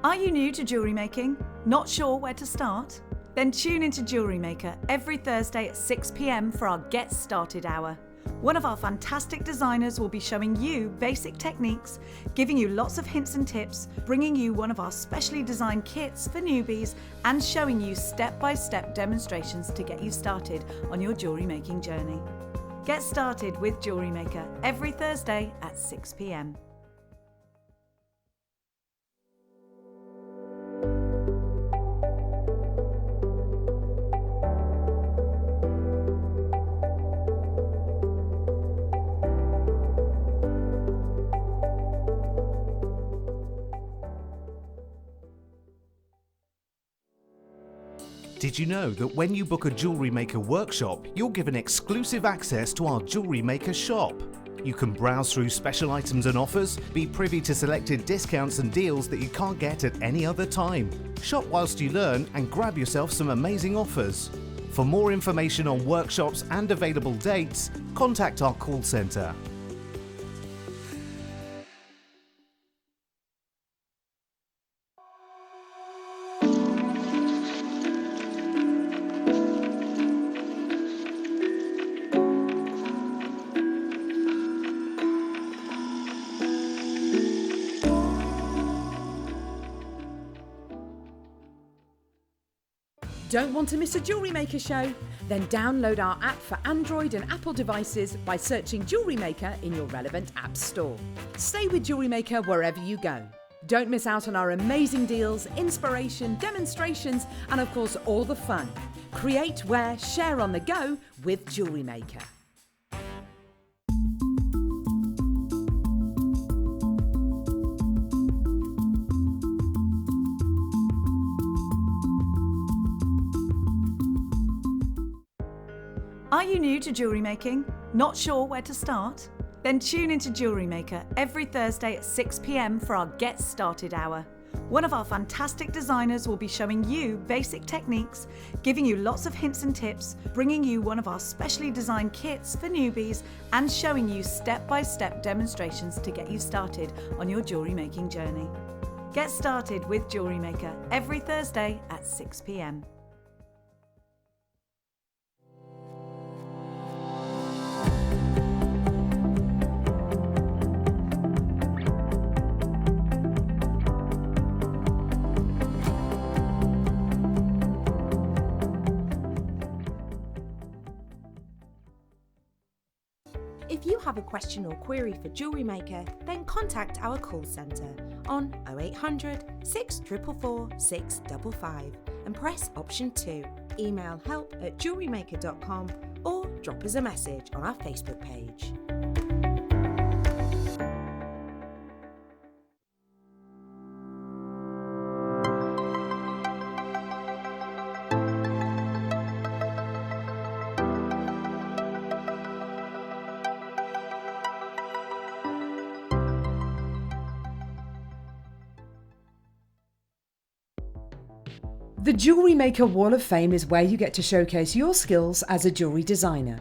Are you new to jewellery making? Not sure where to start? Then tune into Jewellery Maker every Thursday at 6 PM for our Get Started Hour. One of our fantastic designers will be showing you basic techniques, giving you lots of hints and tips, bringing you one of our specially designed kits for newbies, and showing you step-by-step demonstrations to get you started on your jewellery making journey. Get started with Jewellery Maker every Thursday at 6 PM. Did you know that when you book a Jewellery Maker workshop, you're given exclusive access to our Jewellery Maker shop? You can browse through special items and offers, be privy to selected discounts and deals that you can't get at any other time. Shop whilst you learn and grab yourself some amazing offers. For more information on workshops and available dates, contact our call centre. Don't want to miss a Jewellery Maker show? Then download our app for Android and Apple devices by searching Jewellery Maker in your relevant app store. Stay with Jewellery Maker wherever you go. Don't miss out on our amazing deals, inspiration, demonstrations, and of course all the fun. Create, wear, share on the go with Jewellery Maker. Are you new to jewellery making? Not sure where to start? Then tune into Jewellery Maker every Thursday at 6 PM for our Get Started Hour. One of our fantastic designers will be showing you basic techniques, giving you lots of hints and tips, bringing you one of our specially designed kits for newbies, and showing you step-by-step demonstrations to get you started on your jewellery making journey. Get started with Jewellery Maker every Thursday at 6 PM. If you have a question or query for Jewellery Maker, then contact our call centre on 0800 644 655 and press option 2. Email help@jewellerymaker.com or drop us a message on our Facebook page. The Jewellery Maker Wall of Fame is where you get to showcase your skills as a jewellery designer.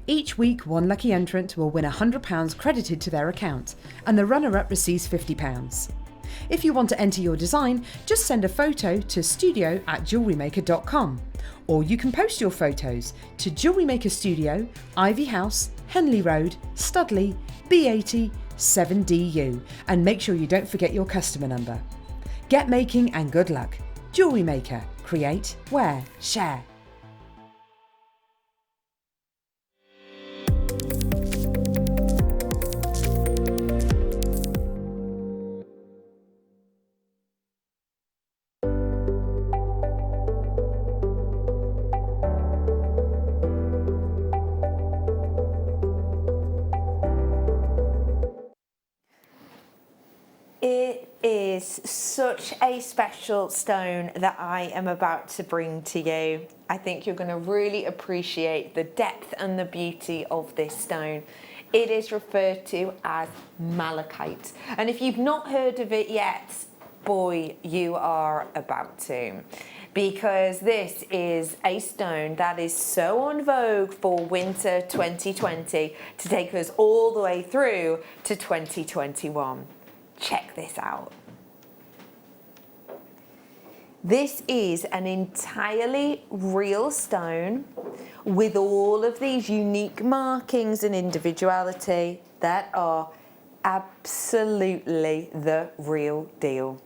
Each week, one lucky entrant will win £100 credited to their account, and the runner-up receives £50. If you want to enter your design, just send a photo to studio@jewellerymaker.com, or you can post your photos to Jewellery Maker Studio, Ivy House, Henley Road, Studley, B80 7DU, and make sure you don't forget your customer number. Get making and good luck. Jewellery Maker. Create, wear, share. It is such a special stone that I am about to bring to you. I think you're going to really appreciate the depth and the beauty of this stone. It is referred to as malachite. And if you've not heard of it yet, boy, you are about to. Because this is a stone that is so on vogue for winter 2020 to take us all the way through to 2021. Check this out. This is an entirely real stone with all of these unique markings and individuality that are absolutely the real deal.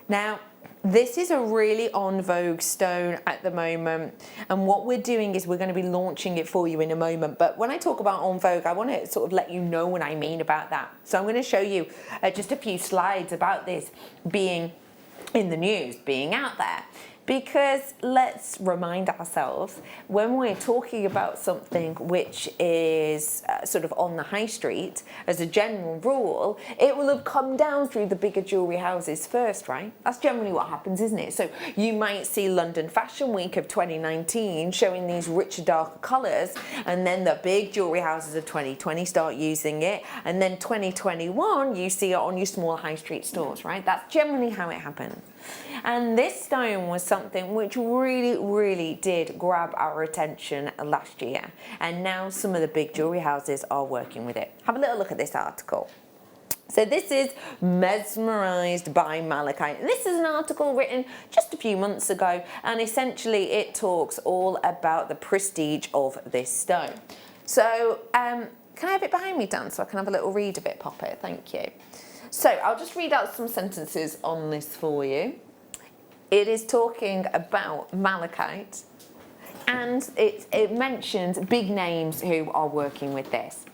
Now, this is a really on vogue stone at the moment, and what we're doing is we're going to be launching it for you in a moment. But when I talk about on vogue, I want to sort of let you know what I mean about that. So I'm going to show you just a few slides about this being in the news, being out there. Because let's remind ourselves, when we're talking about something which is sort of on the high street, as a general rule, it will have come down through the bigger jewellery houses first, right? That's generally what happens, isn't it? So you might see London Fashion Week of 2019 showing these richer, darker colours, and then the big jewellery houses of 2020 start using it, and then 2021 you see it on your small high street stores, right? That's generally how it happens. And this stone was something which really did grab our attention last year, and now some of the big jewellery houses are working with it. Have a little look at this article. So this is Mesmerised by Malachite. And this is an article written just a few months ago, and essentially it talks all about the prestige of this stone. So can I have it behind me, Dan, so I can have a little read of it, Poppet? Thank you. So I'll just read out some sentences on this for you. It is talking about malachite, and it mentions big names who are working with this.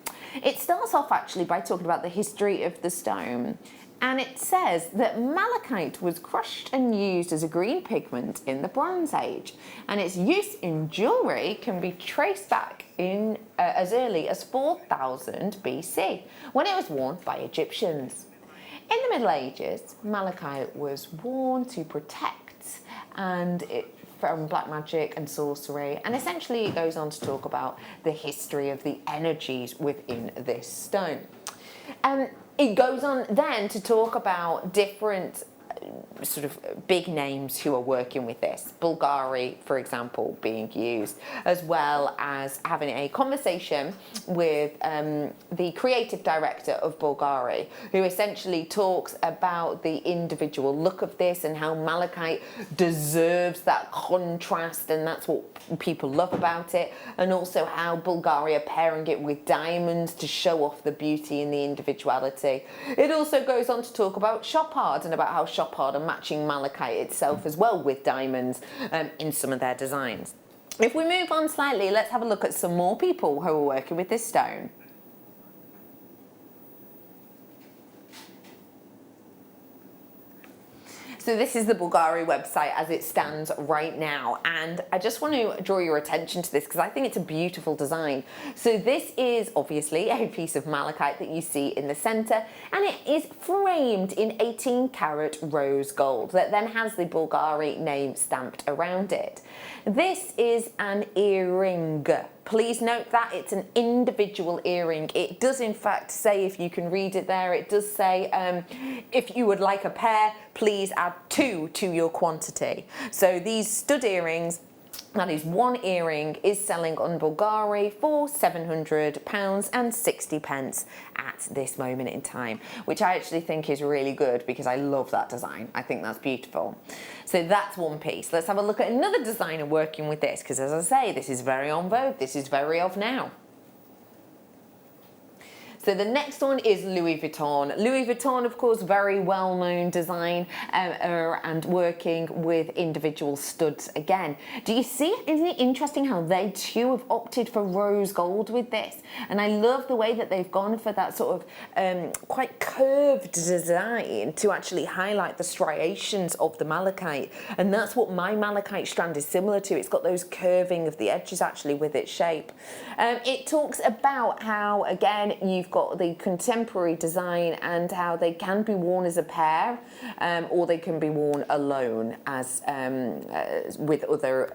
It starts off actually by talking about the history of the stone, and it says that malachite was crushed and used as a green pigment in the Bronze Age, and its use in jewellery can be traced back in as early as 4000 BC, when it was worn by Egyptians. In the Middle Ages, malachite was worn to protect from black magic and sorcery, and essentially it goes on to talk about the history of the energies within this stone. It goes on then to talk about different sort of big names who are working with this. Bulgari, for example, being used, as well as having a conversation with the creative director of Bulgari, who essentially talks about the individual look of this and how malachite deserves that contrast, and that's what people love about it, and also how Bulgari are pairing it with diamonds to show off the beauty and the individuality. It also goes on to talk about chopard and about how chopard are matching malachite itself as well with diamonds in some of their designs. If we move on slightly, let's have a look at some more people who are working with this stone. So this is the Bulgari website as it stands right now, and I just want to draw your attention to this because I think it's a beautiful design. So this is obviously a piece of malachite that you see in the centre, and it is framed in 18 karat rose gold that then has the Bulgari name stamped around it. This is an earring Please note that it's an individual earring. It does in fact say, if you can read it there, it does say if you would like a pair, please add 2 to your quantity. So these stud earrings, that is one earring, is selling on Bulgari for £700 and 60 pence at this moment in time, which I actually think is really good because I love that design. I think that's beautiful. So that's one piece. Let's have a look at another designer working with this, because as I say, this is very en vogue. This is very of now. So the next one is Louis Vuitton. Louis Vuitton, of course, very well-known design and working with individual studs again. Do you see it? Isn't it interesting how they too have opted for rose gold with this? And I love the way that they've gone for that sort of quite curved design to actually highlight the striations of the malachite. And that's what my malachite strand is similar to. It's got those curving of the edges actually with its shape. It talks about how, again, you've got the contemporary design and how they can be worn as a pair or they can be worn alone as with other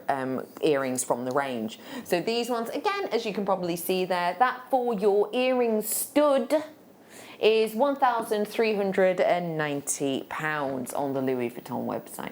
earrings from the range. So these ones, again, as you can probably see there, that for your earring stud is £1,390 on the Louis Vuitton website.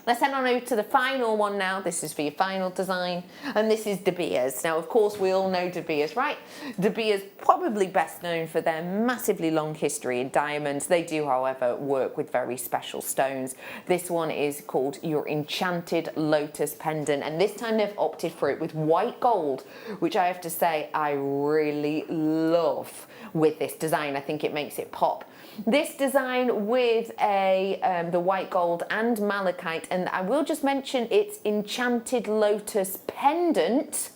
Let's head on over to the final one now. This is for your final design, and this is De Beers. Now, of course, we all know De Beers, right? De Beers probably best known for their massively long history in diamonds. They do, however, work with very special stones. This one is called your Enchanted Lotus Pendant, and this time they've opted for it with white gold, which I have to say I really love with this design. I think it makes it pop. This design with the white gold and malachite, and I will just mention it's Enchanted Lotus Pendant.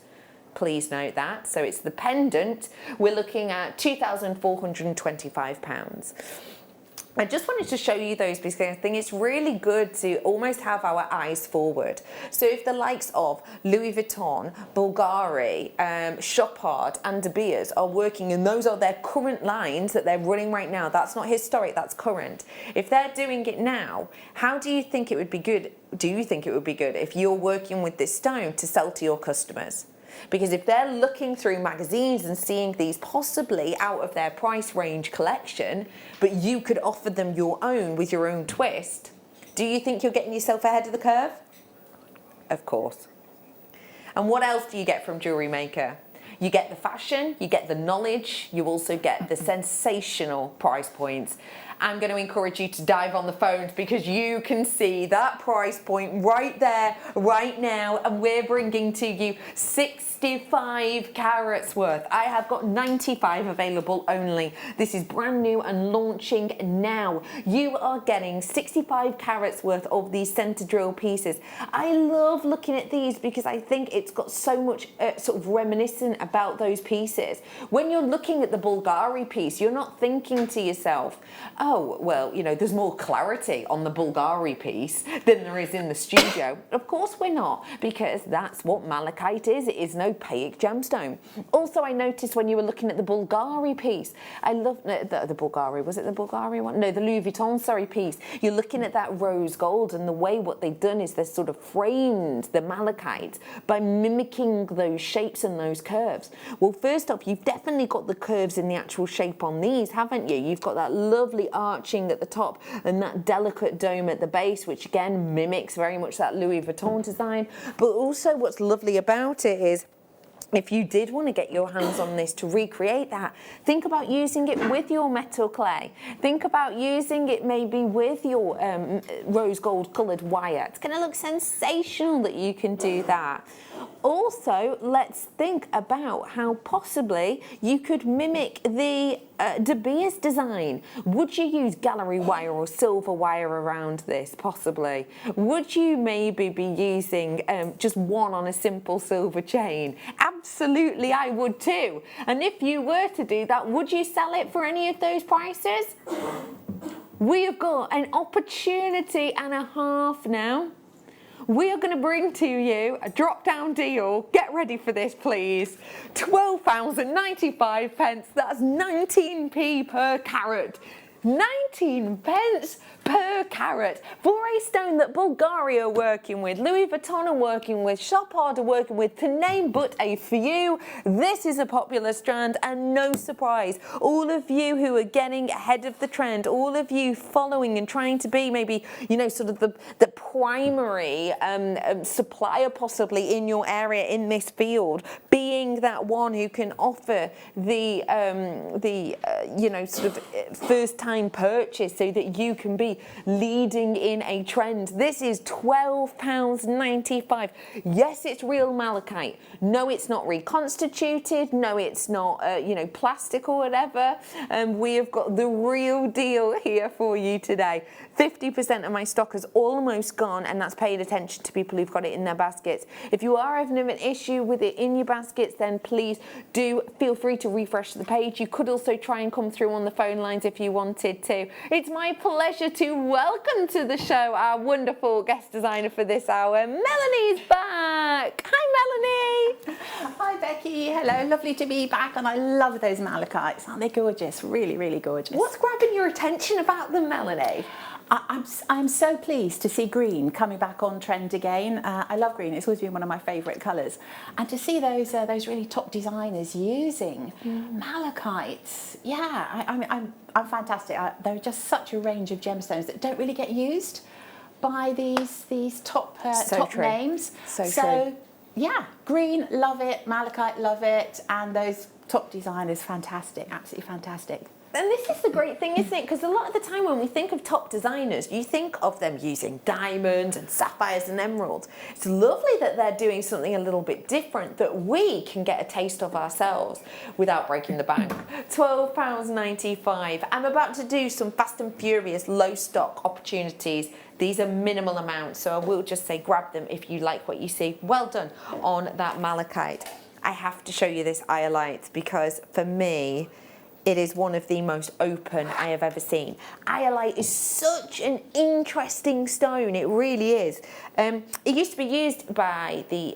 Please note that. So it's the pendant. We're looking at £2,425. I just wanted to show you those because I think it's really good to almost have our eyes forward. So if the likes of Louis Vuitton, Bulgari, Chopard and De Beers are working, and those are their current lines that they're running right now, that's not historic, that's current. If they're doing it now, how do you think it would be good? Do you think it would be good if you're working with this stone to sell to your customers? Because if they're looking through magazines and seeing these possibly out of their price range collection, but you could offer them your own with your own twist, do you think you're getting yourself ahead of the curve? Of course. And what else do you get from Jewellery Maker? You get the fashion, you get the knowledge, you also get the sensational price points. I'm going to encourage you to dive on the phones because you can see that price point right there, right now, and we're bringing to you 65 carats worth. I have got 95 available only. This is brand new and launching now. You are getting 65 carats worth of these center drill pieces. I love looking at these because I think it's got so much sort of reminiscent about those pieces. When you're looking at the Bulgari piece, you're not thinking to yourself, oh, well, you know, there's more clarity on the Bulgari piece than there is in the studio. Of course we're not, because that's what malachite is. It is an opaque gemstone. Also, I noticed when you were looking at the Bulgari piece, I love the Bulgari, was it the Bulgari one? No, the Louis Vuitton, sorry, piece. You're looking at that rose gold, and the way what they've done is they've sort of framed the malachite by mimicking those shapes and those curves. Well, first off, you've definitely got the curves in the actual shape on these, haven't you? You've got that lovely arching at the top and that delicate dome at the base, which again mimics very much that Louis Vuitton design. But also what's lovely about it is, if you did want to get your hands on this to recreate that, think about using it with your metal clay. Think about using it maybe with your rose gold coloured wire. It's going to look sensational that you can do that. Also, let's think about how possibly you could mimic the De Beers design. Would you use gallery wire or silver wire around this? Possibly. Would you maybe be using just one on a simple silver chain? Absolutely, I would too. And if you were to do that, would you sell it for any of those prices? We have got an opportunity and a half now. We are going to bring to you a drop-down deal. Get ready for this, please. £12.95. That's 19p per carat. 19 pence per carat for a stone that Bulgaria are working with, Louis Vuitton are working with, Chopard are working with, to name but a few. This is a popular strand, and no surprise, all of you who are getting ahead of the trend, all of you following and trying to be maybe, you know, sort of the primary supplier possibly in your area in this field, being that one who can offer the you know, sort of first time purchase so that you can be leading in a trend. This is £12.95. Yes, it's real malachite. No, it's not reconstituted. No, it's not you know, plastic or whatever. We have got the real deal here for you today. 50% of my stock has almost gone, and that's paying attention to people who've got it in their baskets. If you are having an issue with it in your baskets, then please do feel free to refresh the page. You could also try and come through on the phone lines if you wanted to. It's my pleasure to welcome to the show our wonderful guest designer for this hour. Melanie's back. Hi, Melanie. Hi Becky, hello, lovely to be back, and I love those malachites. Aren't they gorgeous? Really, really gorgeous. What's grabbing your attention about them, Melanie? I'm so pleased to see green coming back on trend again. I love green; it's always been one of my favourite colours. And to see those really top designers using malachites, yeah, I'm fantastic. There are just such a range of gemstones that don't really get used by these top names. So true. Yeah, green, love it. Malachite, love it. And those top designers, fantastic, absolutely fantastic. And this is the great thing, isn't it? Because a lot of the time when we think of top designers, you think of them using diamonds and sapphires and emeralds. It's lovely that they're doing something a little bit different that we can get a taste of ourselves without breaking the bank. £12.95. I'm about to do some fast and furious low stock opportunities. These are minimal amounts, so I will just say grab them if you like what you see. Well done on that malachite. I have to show you this iolite because for me, it is one of the most open I have ever seen. Iolite is such an interesting stone, it really is. It used to be used by the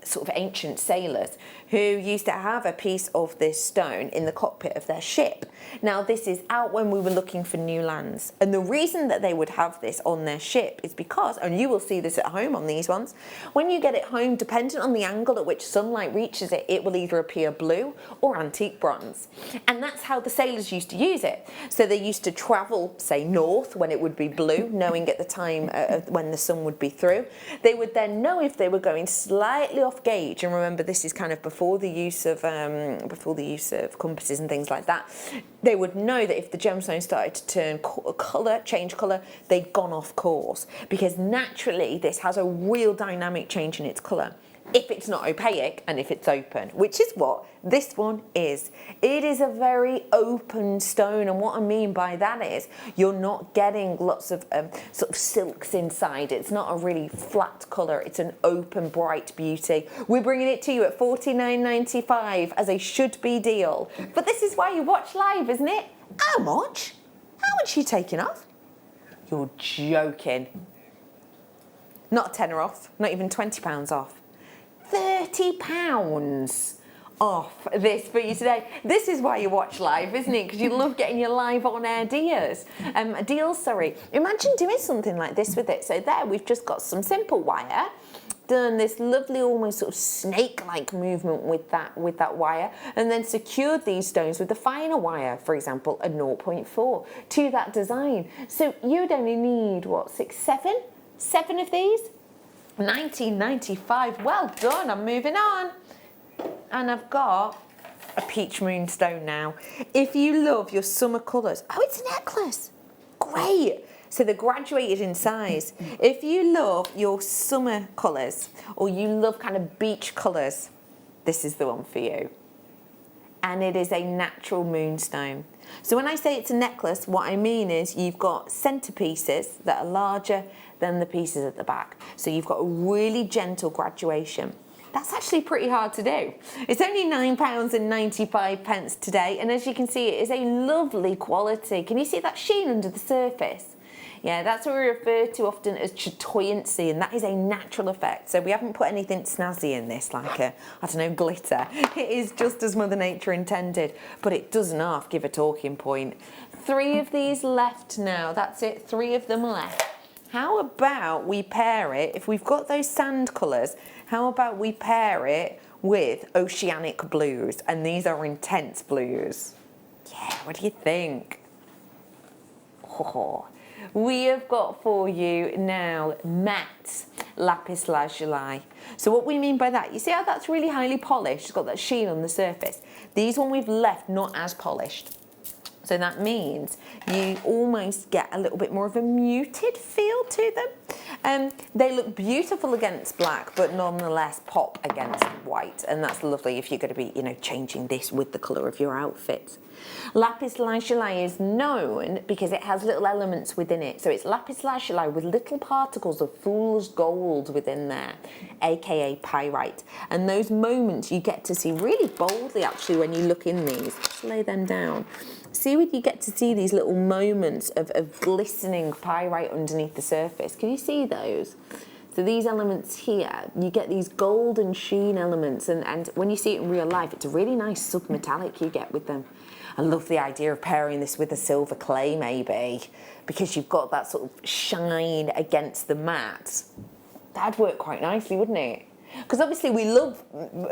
sort of ancient sailors who used to have a piece of this stone in the cockpit of their ship. Now this is out when we were looking for new lands, and the reason that they would have this on their ship is because, and you will see this at home on these ones, when you get it home, dependent on the angle at which sunlight reaches it, it will either appear blue or antique bronze. And that's how the sailors used to use it. So they used to travel, say, north when it would be blue, knowing at the time when the sun would be through. They would then know if they were going slightly off gauge, and remember this is kind of before the use of compasses and things like that. They would know that if the gemstone started to turn colour, change colour, they'd gone off course, because naturally this has a real dynamic change in its colour if it's not opaque and if it's open, which is what this one is. It is a very open stone, and what I mean by that is you're not getting lots of sort of silks inside. It's not a really flat colour, it's an open, bright beauty. We're bringing it to you at $49.95 as a should-be deal. But this is why you watch live, isn't it? How much? How much are you taking off? You're joking. Not a tenner off, not even £20 off. £30 off this for you today. This is why you watch live, isn't it? Because you love getting your live on air deals. Imagine doing something like this with it. So there we've just got some simple wire, done this lovely almost sort of snake-like movement with that wire, and then secured these stones with the finer wire, for example a 0.4 to that design. So you'd only need what, seven of these? $19.95. Well done. I'm moving on, and I've got a peach moonstone now. If you love your summer colours, oh, it's a necklace. Great. So they're graduated in size. If you love your summer colours, or you love kind of beach colours, this is the one for you. And it is a natural moonstone. So when I say it's a necklace, what I mean is you've got centerpieces that are larger than the pieces at the back. So you've got a really gentle graduation. That's actually pretty hard to do. It's only £9.95 today, and as you can see, it is a lovely quality. Can you see that sheen under the surface? Yeah, that's what we refer to often as chatoyancy, and that is a natural effect. So we haven't put anything snazzy in this, like I don't know, glitter. It is just as Mother Nature intended, but it doesn't half give a talking point. 3 of these left now, that's it, 3 of them left. How about we pair it, if we've got those sand colours, how about we pair it with oceanic blues? And these are intense blues. Yeah, what do you think? Oh, we have got for you now matte lapis lazuli. So what we mean by that, you see how that's really highly polished, it's got that sheen on the surface. These one we've left not as polished. So that means you almost get a little bit more of a muted feel to them. They look beautiful against black, but nonetheless pop against white. And that's lovely if you're going to be, changing this with the colour of your outfit. Lapis lazuli is known because it has little elements within it. So it's lapis lazuli with little particles of fool's gold within there, aka pyrite. And those moments you get to see really boldly actually when you look in these. Just lay them down. See when you get to see these little moments of glistening pyrite underneath the surface. Can you see those? So these elements here, you get these golden sheen elements, and when you see it in real life, it's a really nice submetallic you get with them. I love the idea of pairing this with a silver clay maybe, because you've got that sort of shine against the matte. That'd work quite nicely, wouldn't it? Because obviously we love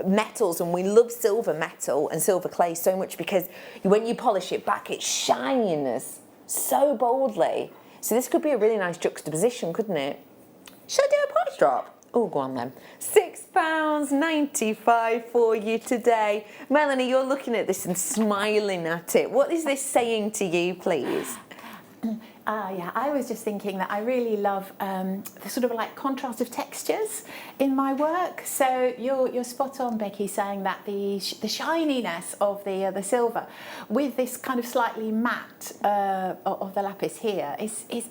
metals and we love silver metal and silver clay so much because when you polish it back, it shines so boldly. So this could be a really nice juxtaposition, couldn't it? Should I do a price drop? Oh, go on then. £6.95 for you today. Melanie, you're looking at this and smiling at it. What is this saying to you, please? Yeah, I was just thinking that I really love the sort of like contrast of textures in my work. So you're spot on, Becky, saying that the shininess of the silver with this kind of slightly matte of the lapis here is it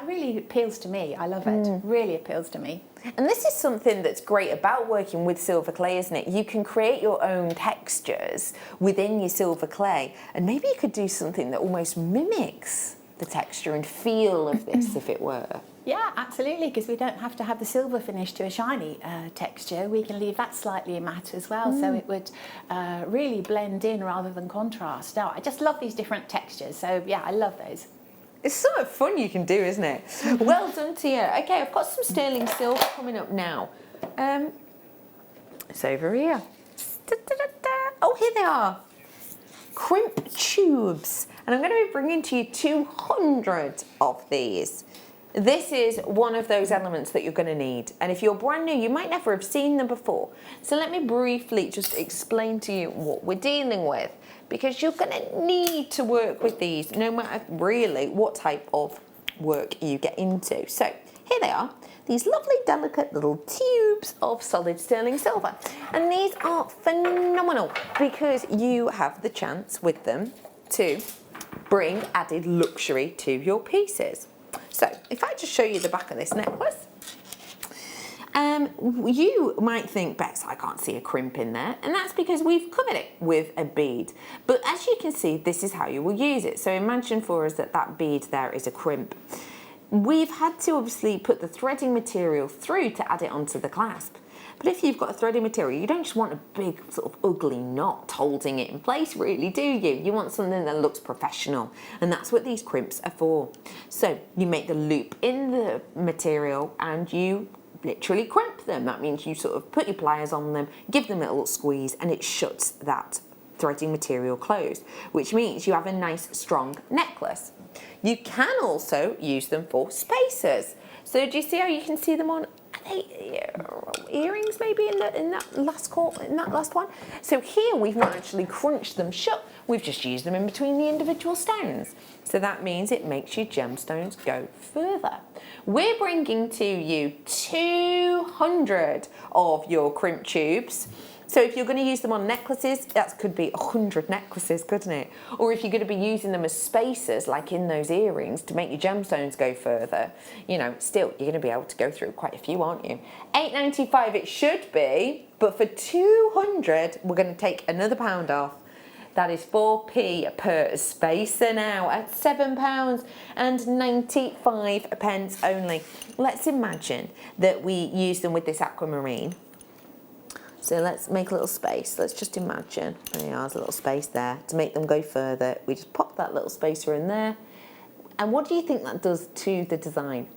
really appeals to me. I love it. Really appeals to me. And this is something that's great about working with silver clay, isn't it? You can create your own textures within your silver clay, and maybe you could do something that almost mimics the texture and feel of this, if it were. Yeah, absolutely, because we don't have to have the silver finish to a shiny texture. We can leave that slightly matte as well, so it would really blend in rather than contrast. Now, I just love these different textures, so yeah, I love those. It's so much fun you can do, isn't it? Well done to you. Okay, I've got some sterling silver coming up now. It's over here. Oh, here they are. Crimp tubes. And I'm going to be bringing to you 200 of these. This is one of those elements that you're going to need. And if you're brand new, you might never have seen them before. So let me briefly just explain to you what we're dealing with, because you're going to need to work with these no matter really what type of work you get into. So here they are, these lovely delicate little tubes of solid sterling silver. And these are phenomenal because you have the chance with them to bring added luxury to your pieces. So if I just show you the back of this necklace, you might think, Bex, I can't see a crimp in there, and that's because we've covered it with a bead. But as you can see, this is how you will use it. So imagine for us that bead there is a crimp. We've had to obviously put the threading material through to add it onto the clasp. But if you've got a threading material, you don't just want a big sort of ugly knot holding it in place, really, do you? You want something that looks professional, and that's what these crimps are for. So you make the loop in the material and you literally crimp them. That means you sort of put your pliers on them, give them a little squeeze, and it shuts that threading material closed, which means you have a nice strong necklace. You can also use them for spacers. So do you see how you can see them on earrings maybe in that last one? So here we've not actually crunched them shut, we've just used them in between the individual stones. So that means it makes your gemstones go further. We're bringing to you 200 of your crimp tubes. So if you're going to use them on necklaces, that could be 100 necklaces, couldn't it? Or if you're going to be using them as spacers, like in those earrings, to make your gemstones go further, still, you're going to be able to go through quite a few, aren't you? £8.95 it should be, but for 200, we're going to take another £1 off. That is 4p per spacer now at £7.95 only. Let's imagine that we use them with this aquamarine. So let's make a little space. Let's just imagine, there are, there's a little space there. To make them go further, we just pop that little spacer in there. And what do you think that does to the design?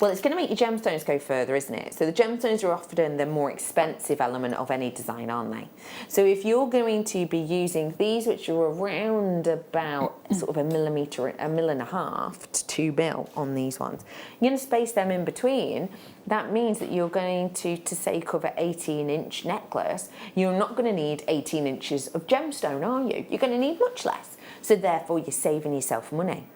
Well, it's going to make your gemstones go further, isn't it? So the gemstones are often the more expensive element of any design, aren't they? So if you're going to be using these, which are around about sort of a millimetre, 1.5 mm to 2 mil on these ones, you're going to space them in between. That means that you're going to say cover 18-inch necklace, you're not going to need 18 inches of gemstone, are you? You're going to need much less. So therefore, you're saving yourself money.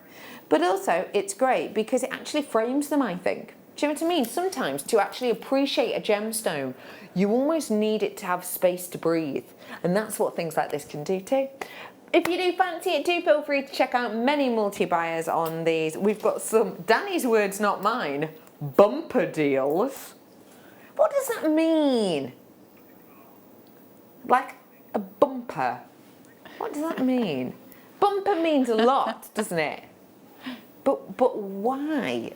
But also, it's great because it actually frames them, I think. Do you know what I mean? Sometimes to actually appreciate a gemstone, you almost need it to have space to breathe. And that's what things like this can do too. If you do fancy it, do feel free to check out many multi-buyers on these. We've got some, Danny's words, not mine, bumper deals. What does that mean? Like a bumper. What does that mean? Bumper means a lot, doesn't it? But why?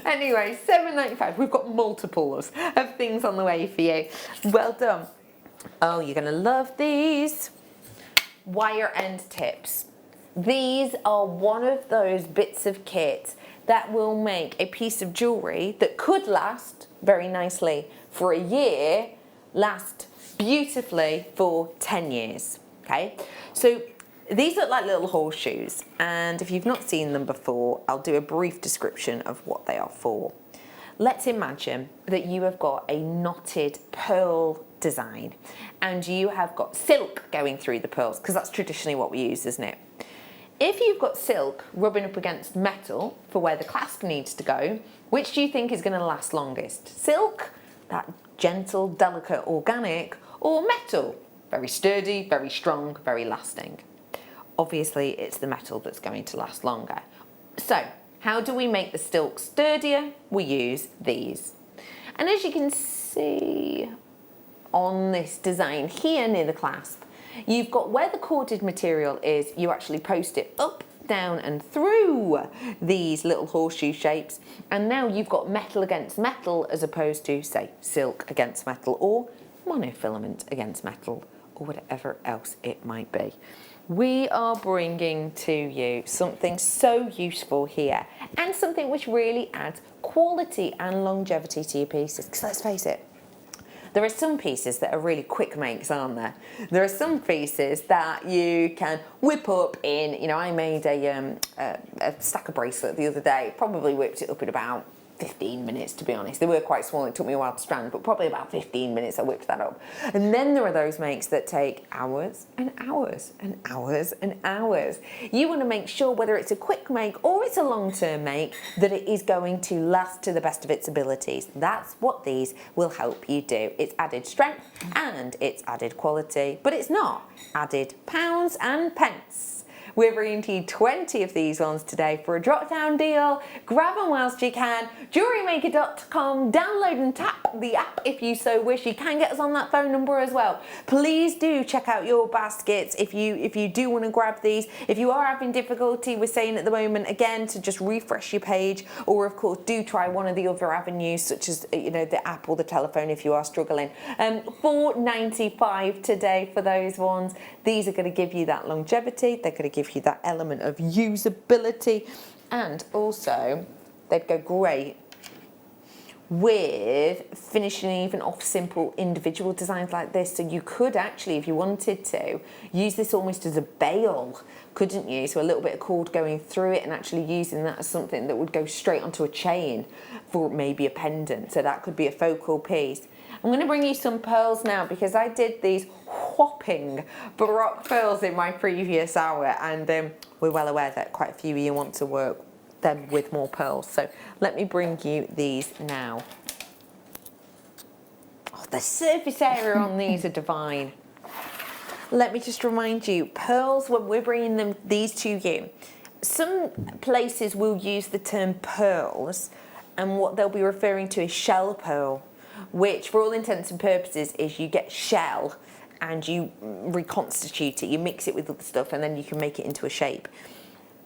Anyway, £7.95. We've got multiples of things on the way for you. Well done. Oh, you're going to love these. Wire end tips. These are one of those bits of kit that will make a piece of jewellery that could last very nicely for a year, last beautifully for 10 years. Okay? So these look like little horseshoes, and if you've not seen them before, I'll do a brief description of what they are for. Let's imagine that you have got a knotted pearl design and you have got silk going through the pearls, because that's traditionally what we use, isn't it? If you've got silk rubbing up against metal for where the clasp needs to go, which do you think is going to last longest? Silk, that gentle, delicate, organic, or metal? Very sturdy, very strong, very lasting. Obviously, it's the metal that's going to last longer. So, how do we make the silk sturdier? We use these. And as you can see on this design here near the clasp, you've got where the corded material is, you actually post it up, down and through these little horseshoe shapes. And now you've got metal against metal as opposed to, say, silk against metal or monofilament against metal or whatever else it might be. We are bringing to you something so useful here and something which really adds quality and longevity to your pieces. Because let's face it, there are some pieces that are really quick makes, aren't there? There are some pieces that you can whip up in, you know, I made a stacker bracelet the other day, probably whipped it up in about 15 minutes, to be honest. They were quite small, it took me a while to strand, but probably about 15 minutes I whipped that up. And then there are those makes that take hours and hours and hours and hours. You want to make sure whether it's a quick make or it's a long-term make that it is going to last to the best of its abilities. That's what these will help you do. It's added strength and it's added quality, but it's not added pounds and pence. We're bringing to you 20 of these ones today for a drop-down deal. Grab them whilst you can. JewelleryMaker.com. Download and tap the app if you so wish. You can get us on that phone number as well. Please do check out your baskets if you do want to grab these. If you are having difficulty with saying at the moment, again, to just refresh your page, or of course do try one of the other avenues such as, you know, the app or the telephone if you are struggling. $4.95 today for those ones. These are going to give you that longevity. They're going to give you that element of usability, and also they'd go great with finishing even off simple individual designs like this. So you could actually, if you wanted to, use this almost as a bail, couldn't you? So a little bit of cord going through it and actually using that as something that would go straight onto a chain for maybe a pendant. So that could be a focal piece. I'm going to bring you some pearls now because I did these whopping Baroque pearls in my previous hour, and we're well aware that quite a few of you want to work them with more pearls. So let me bring you these now. Oh, the surface area on these are divine. Let me just remind you, pearls, when we're bringing these to you, some places will use the term pearls and what they'll be referring to is shell pearl, which for all intents and purposes is you get shell and you reconstitute it, you mix it with other stuff, and then you can make it into a shape.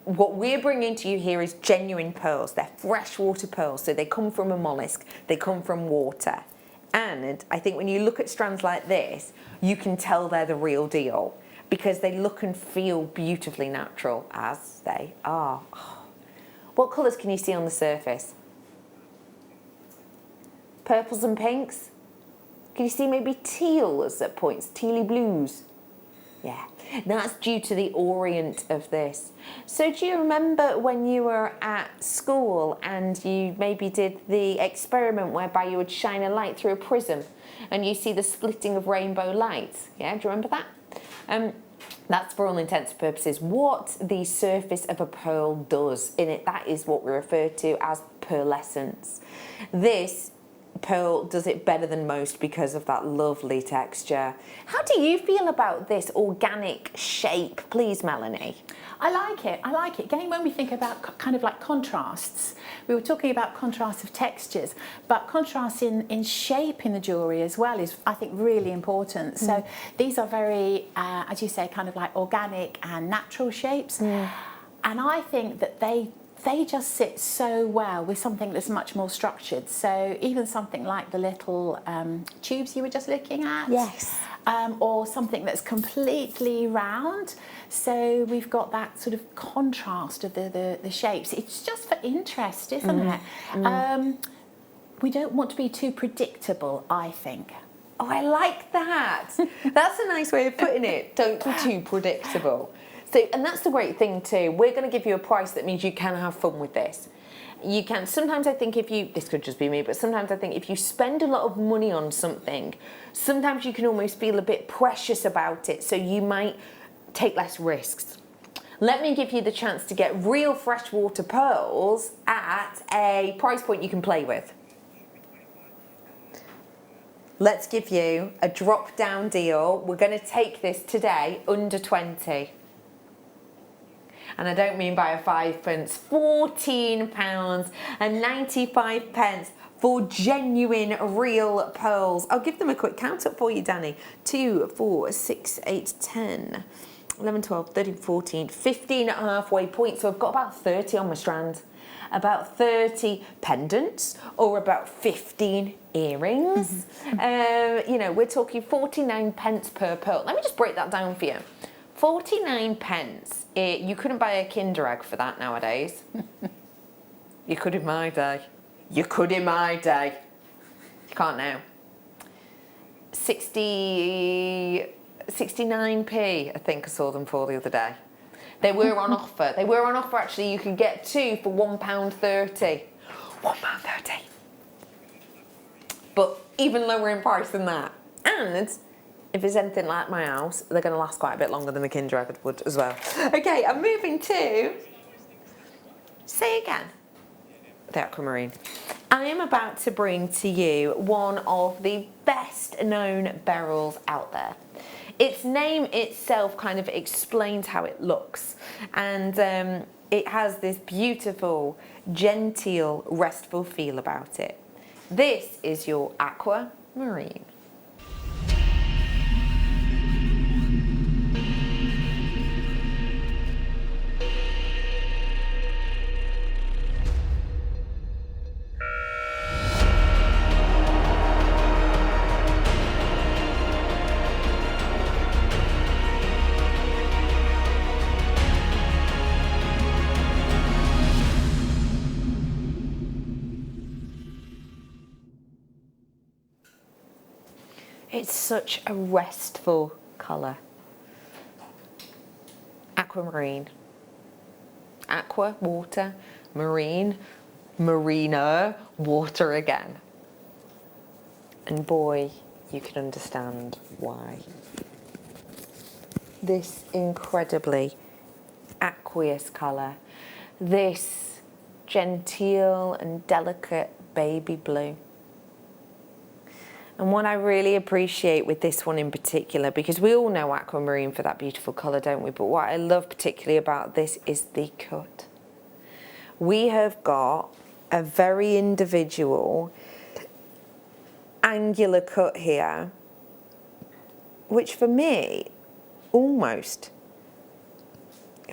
What we're bringing to you here is genuine pearls. They're freshwater pearls, so they come from a mollusk, they come from water. And I think when you look at strands like this, you can tell they're the real deal because they look and feel beautifully natural, as they are. What colours can you see on the surface? Purples and pinks? Can you see maybe teals at points, tealy blues? Yeah, that's due to the orient of this. So do you remember when you were at school and you maybe did the experiment whereby you would shine a light through a prism and you see the splitting of rainbow lights? Yeah, do you remember that? That's for all intents and purposes what the surface of a pearl does in it. That is what we refer to as pearlescence. This pearl does it better than most because of that lovely texture. How do you feel about this organic shape, please, Melanie? I like it. I like it. Again, when we think about kind of like contrasts, we were talking about contrasts of textures, but contrast in shape in the jewellery as well is, I think, really important. So these are very, as you say, kind of like organic and natural shapes. And I think that they just sit so well with something that's much more structured. So even something like the little tubes you were just looking at. Yes. Or something that's completely round. So we've got that sort of contrast of the shapes. It's just for interest, isn't it? We don't want to be too predictable, I think. Oh, I like that. That's a nice way of putting it. Don't be too predictable. So, and that's the great thing too. We're going to give you a price that means you can have fun with this. You can, sometimes I think if you, this could just be me, but sometimes I think if you spend a lot of money on something, sometimes you can almost feel a bit precious about it. So you might take less risks. Let me give you the chance to get real freshwater pearls at a price point you can play with. Let's give you a drop down deal. We're going to take this today under 20. And I don't mean by a 5 pence, £14.95 for genuine real pearls. I'll give them a quick count up for you, Danny. 2, 4, 6, 8, 10, 11, 12, 13, 14, 15 halfway points. So I've got about 30 on my strand, about 30 pendants, or about 15 earrings. You know, we're talking 49 pence per pearl. Let me just break that down for you. 49 pence. You couldn't buy a Kinder Egg for that nowadays. You could in my day. You could in my day. You can't now. 69p, I think I saw them for the other day. They were on offer. They were on offer actually. You could get 2 for £1.30. £1.30. But even lower in price than that. And if it's anything like my house, they're going to last quite a bit longer than a Kinder Egg would as well. Okay, I'm moving to, say again, the aquamarine. I am about to bring to you one of the best known beryls out there. Its name itself kind of explains how it looks, and it has this beautiful, genteel, restful feel about it. This is your aquamarine. It's such a restful colour. Aquamarine. Aqua, water, marine, mariner, water again. And boy, you can understand why. This incredibly aqueous colour. This genteel and delicate baby blue. And what I really appreciate with this one in particular, because we all know aquamarine for that beautiful colour, don't we? But what I love particularly about this is the cut. We have got a very individual angular cut here which for me almost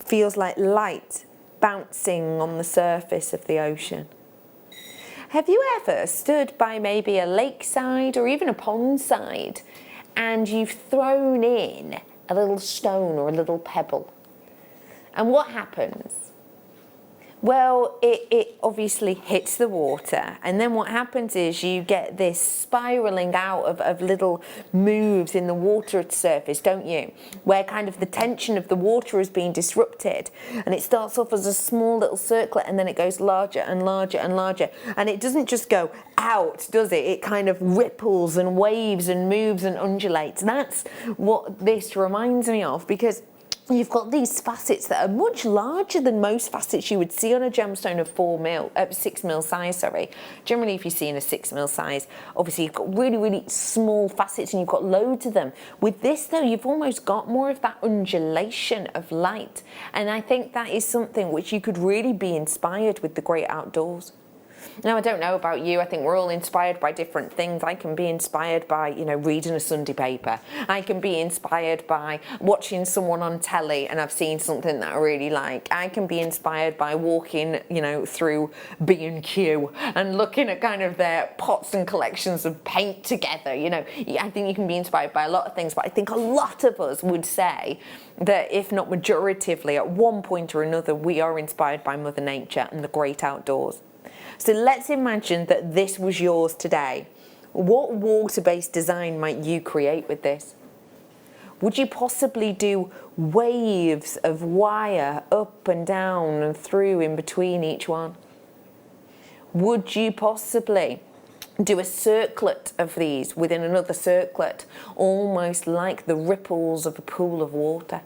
feels like light bouncing on the surface of the ocean. Have you ever stood by maybe a lakeside or even a pond side and you've thrown in a little stone or a little pebble? And what happens? Well, it obviously hits the water, and then what happens is you get this spiralling out of little moves in the water surface, don't you? Where kind of the tension of the water is being disrupted, and it starts off as a small little circlet, and then it goes larger and larger and larger, and it doesn't just go out, does it? It kind of ripples and waves and moves and undulates. That's what this reminds me of, because you've got these facets that are much larger than most facets you would see on a gemstone of 6 mil size, sorry. Generally, if you're seeing a 6 mil size, obviously you've got really, really small facets and you've got loads of them. With this though, you've almost got more of that undulation of light. And I think that is something which you could really be inspired with the great outdoors. Now, I don't know about you, I think we're all inspired by different things. I can be inspired by, you know, reading a Sunday paper. I can be inspired by watching someone on telly and I've seen something that I really like. I can be inspired by walking, you know, through B&Q and looking at kind of their pots and collections of paint together, you know. I think you can be inspired by a lot of things, but I think a lot of us would say that if not majoritively, at one point or another, we are inspired by Mother Nature and the great outdoors. So let's imagine that this was yours today. What water-based design might you create with this? Would you possibly do waves of wire up and down and through in between each one? Would you possibly do a circlet of these within another circlet, almost like the ripples of a pool of water?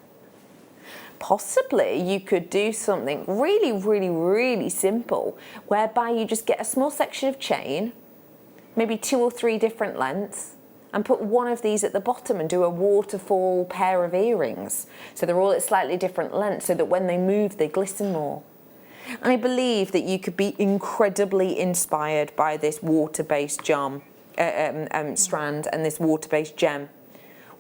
Possibly you could do something really, really, really simple, whereby you just get a small section of chain, maybe 2 or 3 different lengths, and put one of these at the bottom and do a waterfall pair of earrings. So they're all at slightly different lengths so that when they move, they glisten more. I believe that you could be incredibly inspired by this water-based strand and this water-based gem.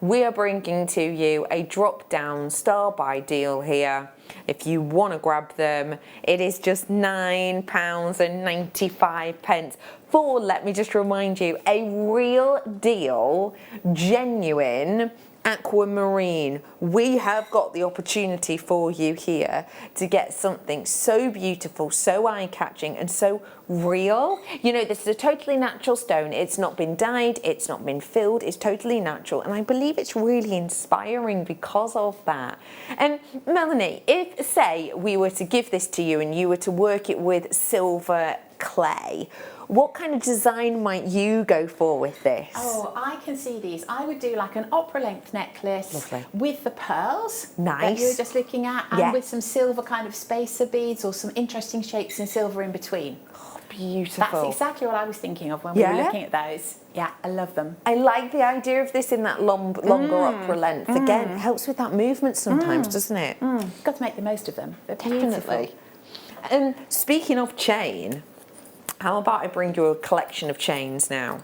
We are bringing to you a drop-down star-buy deal here. If you want to grab them, it is just £9.95 for, let me just remind you, a real deal, genuine aquamarine. We have got the opportunity for you here to get something so beautiful, so eye-catching and so real. You know, this is a totally natural stone. It's not been dyed, it's not been filled, it's totally natural, and I believe it's really inspiring because of that. And Melanie, if say we were to give this to you and you were to work it with silver clay, what kind of design might you go for with this? Oh, I can see these. I would do like an opera length necklace. Lovely. With the pearls nice. That you were just looking at, and yeah. with some silver kind of spacer beads or some interesting shapes in silver in between. Oh, beautiful. That's exactly what I was thinking of when we were looking at those. Yeah, I love them. I like the idea of this in that longer opera length. Again, it helps with that movement sometimes, doesn't it? You've got to make the most of them. They're beautiful. Definitely. And speaking of chain, how about I bring you a collection of chains now?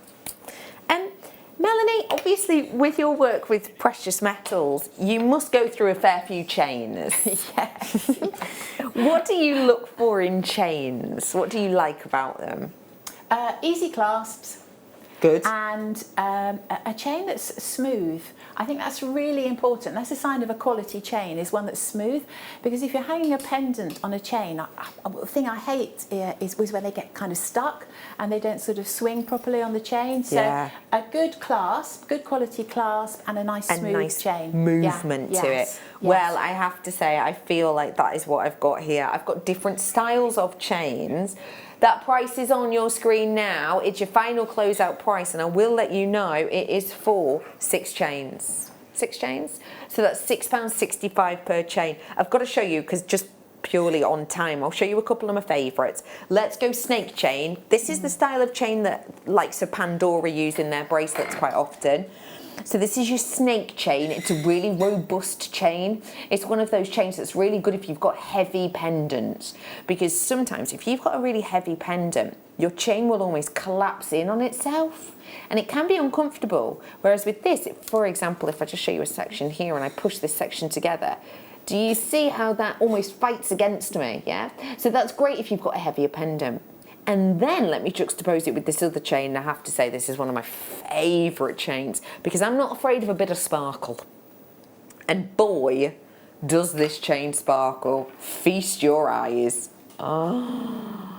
And Melanie, obviously with your work with precious metals, you must go through a fair few chains. Yes. What do you look for in chains? What do you like about them? Easy clasps. Good. And a chain that's smooth. I think that's really important. That's a sign of a quality chain, is one that's smooth. Because if you're hanging a pendant on a chain, the thing I hate is when they get kind of stuck and they don't sort of swing properly on the chain. So a good clasp, good quality clasp, and a nice smooth chain. Movement to it. Yes. Well, I have to say, I feel like that is what I've got here. I've got different styles of chains. That price is on your screen now. It's your final closeout price, and I will let you know it is for 6 chains. 6 chains? So that's £6.65 per chain. I've got to show you, because just purely on time, I'll show you a couple of my favourites. Let's go snake chain. This is the style of chain that likes of Pandora use in their bracelets quite often. So this is your snake chain. It's a really robust chain. It's one of those chains that's really good if you've got heavy pendants, because sometimes if you've got a really heavy pendant, your chain will almost collapse in on itself and it can be uncomfortable. Whereas with this, for example, if I just show you a section here and I push this section together, do you see how that almost fights against me? Yeah. So that's great if you've got a heavier pendant. And then let me juxtapose it with this other chain. I have to say this is one of my favourite chains because I'm not afraid of a bit of sparkle. And boy, does this chain sparkle. Feast your eyes. Oh.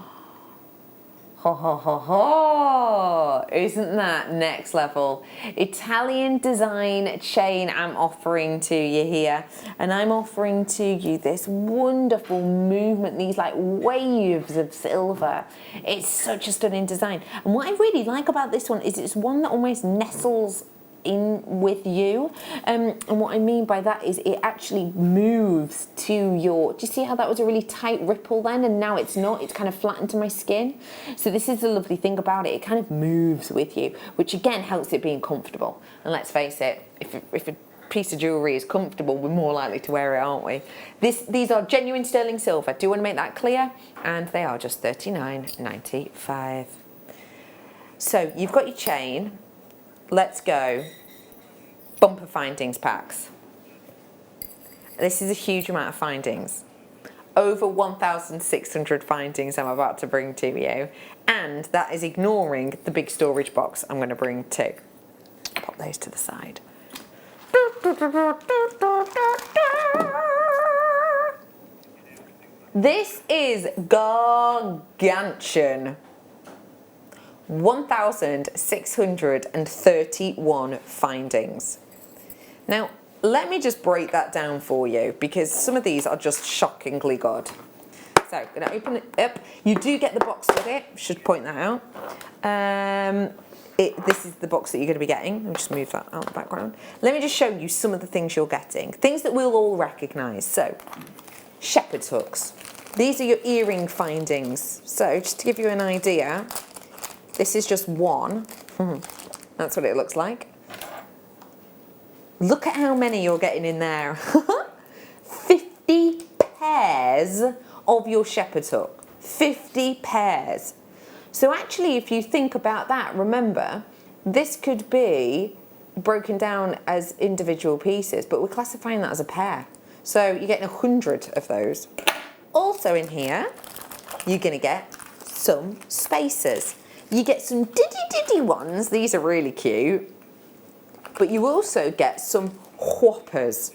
Ho ho ho ho! Isn't that next level? Italian design chain I'm offering to you here. And I'm offering to you this wonderful movement, these like waves of silver. It's such a stunning design. And what I really like about this one is it's one that almost nestles in with you, and what I mean by that is it actually moves to your, do you see how that was a really tight ripple then and now it's not, it's kind of flattened to my skin? So this is the lovely thing about it, it kind of moves with you, which again helps it being comfortable. And let's face it, if a piece of jewellery is comfortable, we're more likely to wear it, aren't we? These are genuine sterling silver, do you want to make that clear? And they are just $39.95. So you've got your chain. Let's go bumper findings packs. This is a huge amount of findings. Over 1,600 findings I'm about to bring to you. And that is ignoring the big storage box I'm going to bring too. Pop those to the side. This is gargantuan. 1,631 findings. Now, let me just break that down for you because some of these are just shockingly good. So, I'm going to open it up. You do get the box with it, should point that out. This is the box that you're going to be getting. Let me just move that out of the background. Let me just show you some of the things you're getting. Things that we'll all recognise. So, shepherd's hooks. These are your earring findings. So, just to give you an idea, this is just one. That's what it looks like. Look at how many you're getting in there. 50 pairs of your shepherd's hook. 50 pairs. So actually, if you think about that, remember, this could be broken down as individual pieces, but we're classifying that as a pair. So you're getting 100 of those. Also in here, you're going to get some spacers. You get some diddy ones, these are really cute, but you also get some whoppers.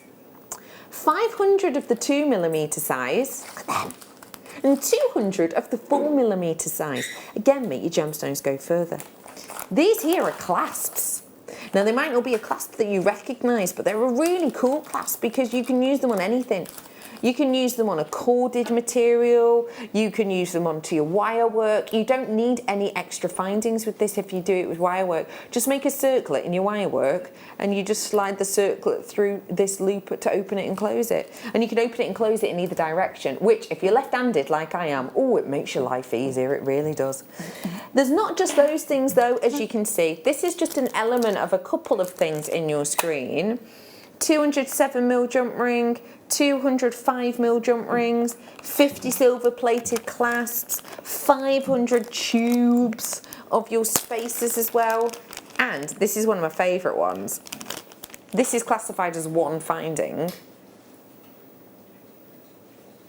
500 of the 2mm size, look at them, and 200 of the 4mm size. Again, make your gemstones go further. These here are clasps. Now they might not be a clasp that you recognise, but they're a really cool clasp because you can use them on anything. You can use them on a corded material, you can use them onto your wire work. You don't need any extra findings with this if you do it with wire work. Just make a circlet in your wire work and you just slide the circlet through this loop to open it and close it. And you can open it and close it in either direction, which if you're left-handed like I am, oh, it makes your life easier, it really does. There's not just those things though, as you can see. This is just an element of a couple of things in your screen. 207mm jump ring, 205mm jump rings, 50 silver plated clasps, 500 tubes of your spacers as well. And this is one of my favourite ones. This is classified as one finding.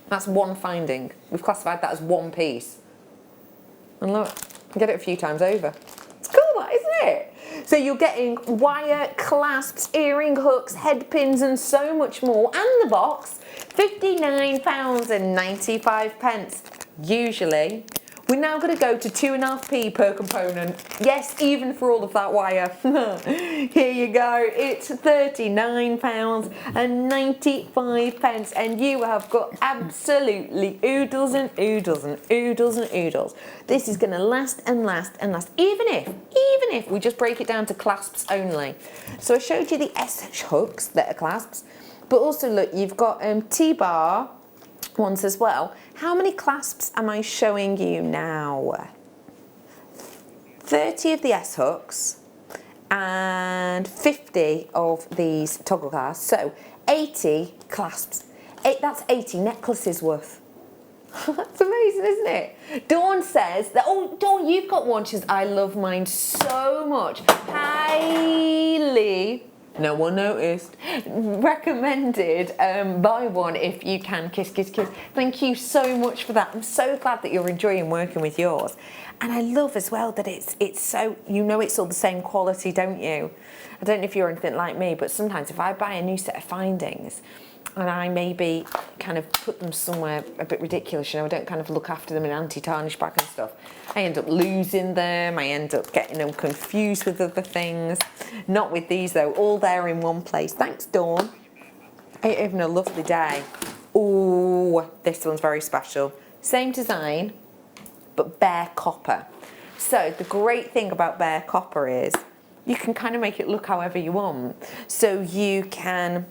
That's one finding. We've classified that as one piece. And look, you get it a few times over. It's cool, that, isn't it? So you're getting wire, clasps, earring hooks, head pins and so much more. And the box, £59.95. Usually, we're now going to go to 2.5p per component. Yes, even for all of that wire. Here you go. It's £39.95 and you have got absolutely oodles and oodles and oodles and oodles. This is going to last and last and last, even if we just break it down to clasps only. So I showed you the S hooks that are clasps, but also look, you've got T-bar ones as well. How many clasps am I showing you now? 30 of the S hooks and 50 of these toggle clasps. So 80 clasps. That's 80 necklaces worth. That's amazing, isn't it? Dawn says that, oh, Dawn, you've got one. She says, I love mine so much. Highly, no one noticed, recommended, buy one if you can. Kiss, kiss, kiss. Thank you so much for that. I'm so glad that you're enjoying working with yours. And I love as well that it's so, you know, it's all the same quality, don't you? I don't know if you're anything like me, but sometimes if I buy a new set of findings, and I maybe kind of put them somewhere a bit ridiculous, you know, I don't kind of look after them in anti-tarnish bag and stuff. I end up losing them, I end up getting them confused with other things. Not with these though, all there in one place. Thanks, Dawn. You're having a lovely day. Ooh, this one's very special. Same design, but bare copper. So the great thing about bare copper is you can kind of make it look however you want. So you can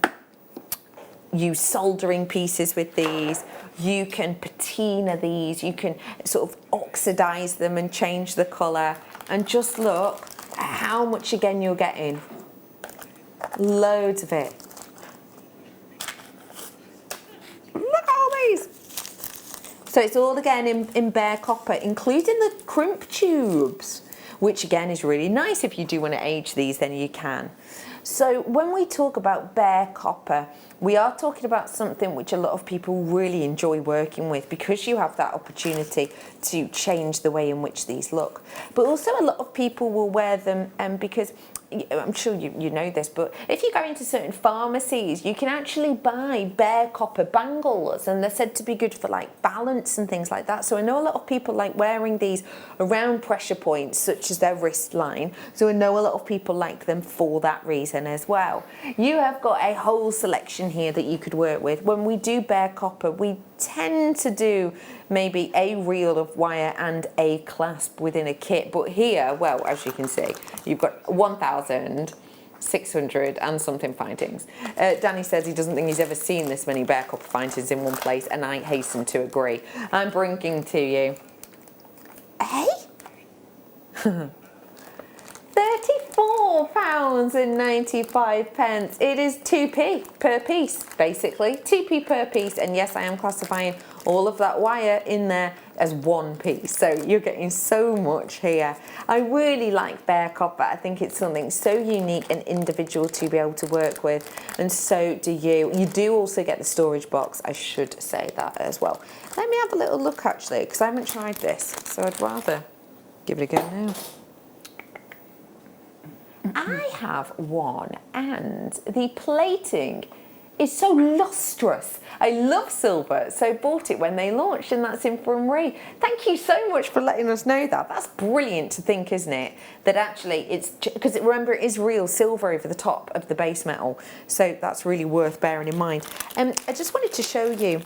use soldering pieces with these, you can patina these, you can sort of oxidize them and change the colour, and just look at how much again you're getting. Loads of it. Look at all these. So it's all again in bare copper, including the crimp tubes, which again is really nice. If you do want to age these, then you can. So when we talk about bare copper, we are talking about something which a lot of people really enjoy working with, because you have that opportunity to change the way in which these look. But also a lot of people will wear them because, I'm sure you know this, but if you go into certain pharmacies, you can actually buy bare copper bangles, and they're said to be good for like balance and things like that. So I know a lot of people like wearing these around pressure points, such as their wrist line. So I know a lot of people like them for that reason as well. You have got a whole selection here that you could work with. When we do bare copper, we tend to do maybe a reel of wire and a clasp within a kit, but here, well, as you can see, you've got 1,600 and something findings. Danny says he doesn't think he's ever seen this many bare copper findings in one place, and I hasten to agree. I'm bringing to you, hey? £34.95. It is 2p per piece, basically. 2p per piece, and yes, I am classifying all of that wire in there as one piece. So you're getting so much here. I really like bare copper. I think it's something so unique and individual to be able to work with, and so do you. You do also get the storage box, I should say that as well. Let me have a little look actually, because I haven't tried this, so I'd rather give it a go now. I have one, and the plating is so lustrous. I love silver, so bought it when they launched, and that's in from Marie. Thank you so much for letting us know that. That's brilliant to think, isn't it? That actually it's, because remember, it is real silver over the top of the base metal, so that's really worth bearing in mind. I just wanted to show you,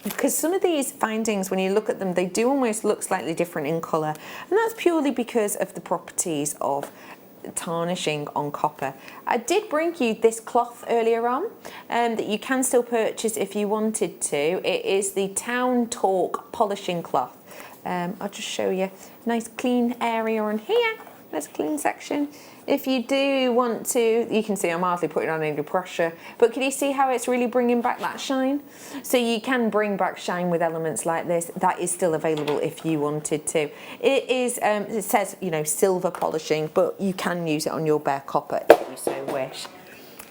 because some of these findings, when you look at them, they do almost look slightly different in colour, and that's purely because of the properties of tarnishing on copper. I did bring you this cloth earlier on that you can still purchase if you wanted to. It is the Town Talk polishing cloth. I'll just show you. Nice clean area on here. There's a clean section. If you do want to, you can see I'm hardly putting on any pressure, but can you see how it's really bringing back that shine? So you can bring back shine with elements like this. That is still available if you wanted to. It is, it says, you know, silver polishing, but you can use it on your bare copper if you so wish.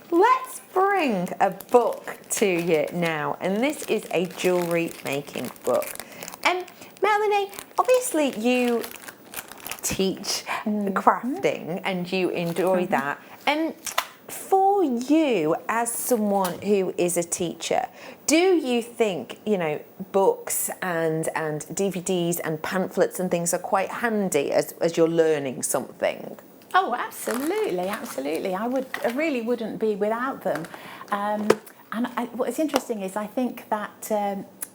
Let's bring a book to you now, and this is a jewellery making book. Melanie, obviously you teach crafting and you enjoy that, and for you as someone who is a teacher, do you think, you know, books and DVDs and pamphlets and things are quite handy as you're learning something? Oh, absolutely, absolutely. I really wouldn't be without them. What's interesting is I think that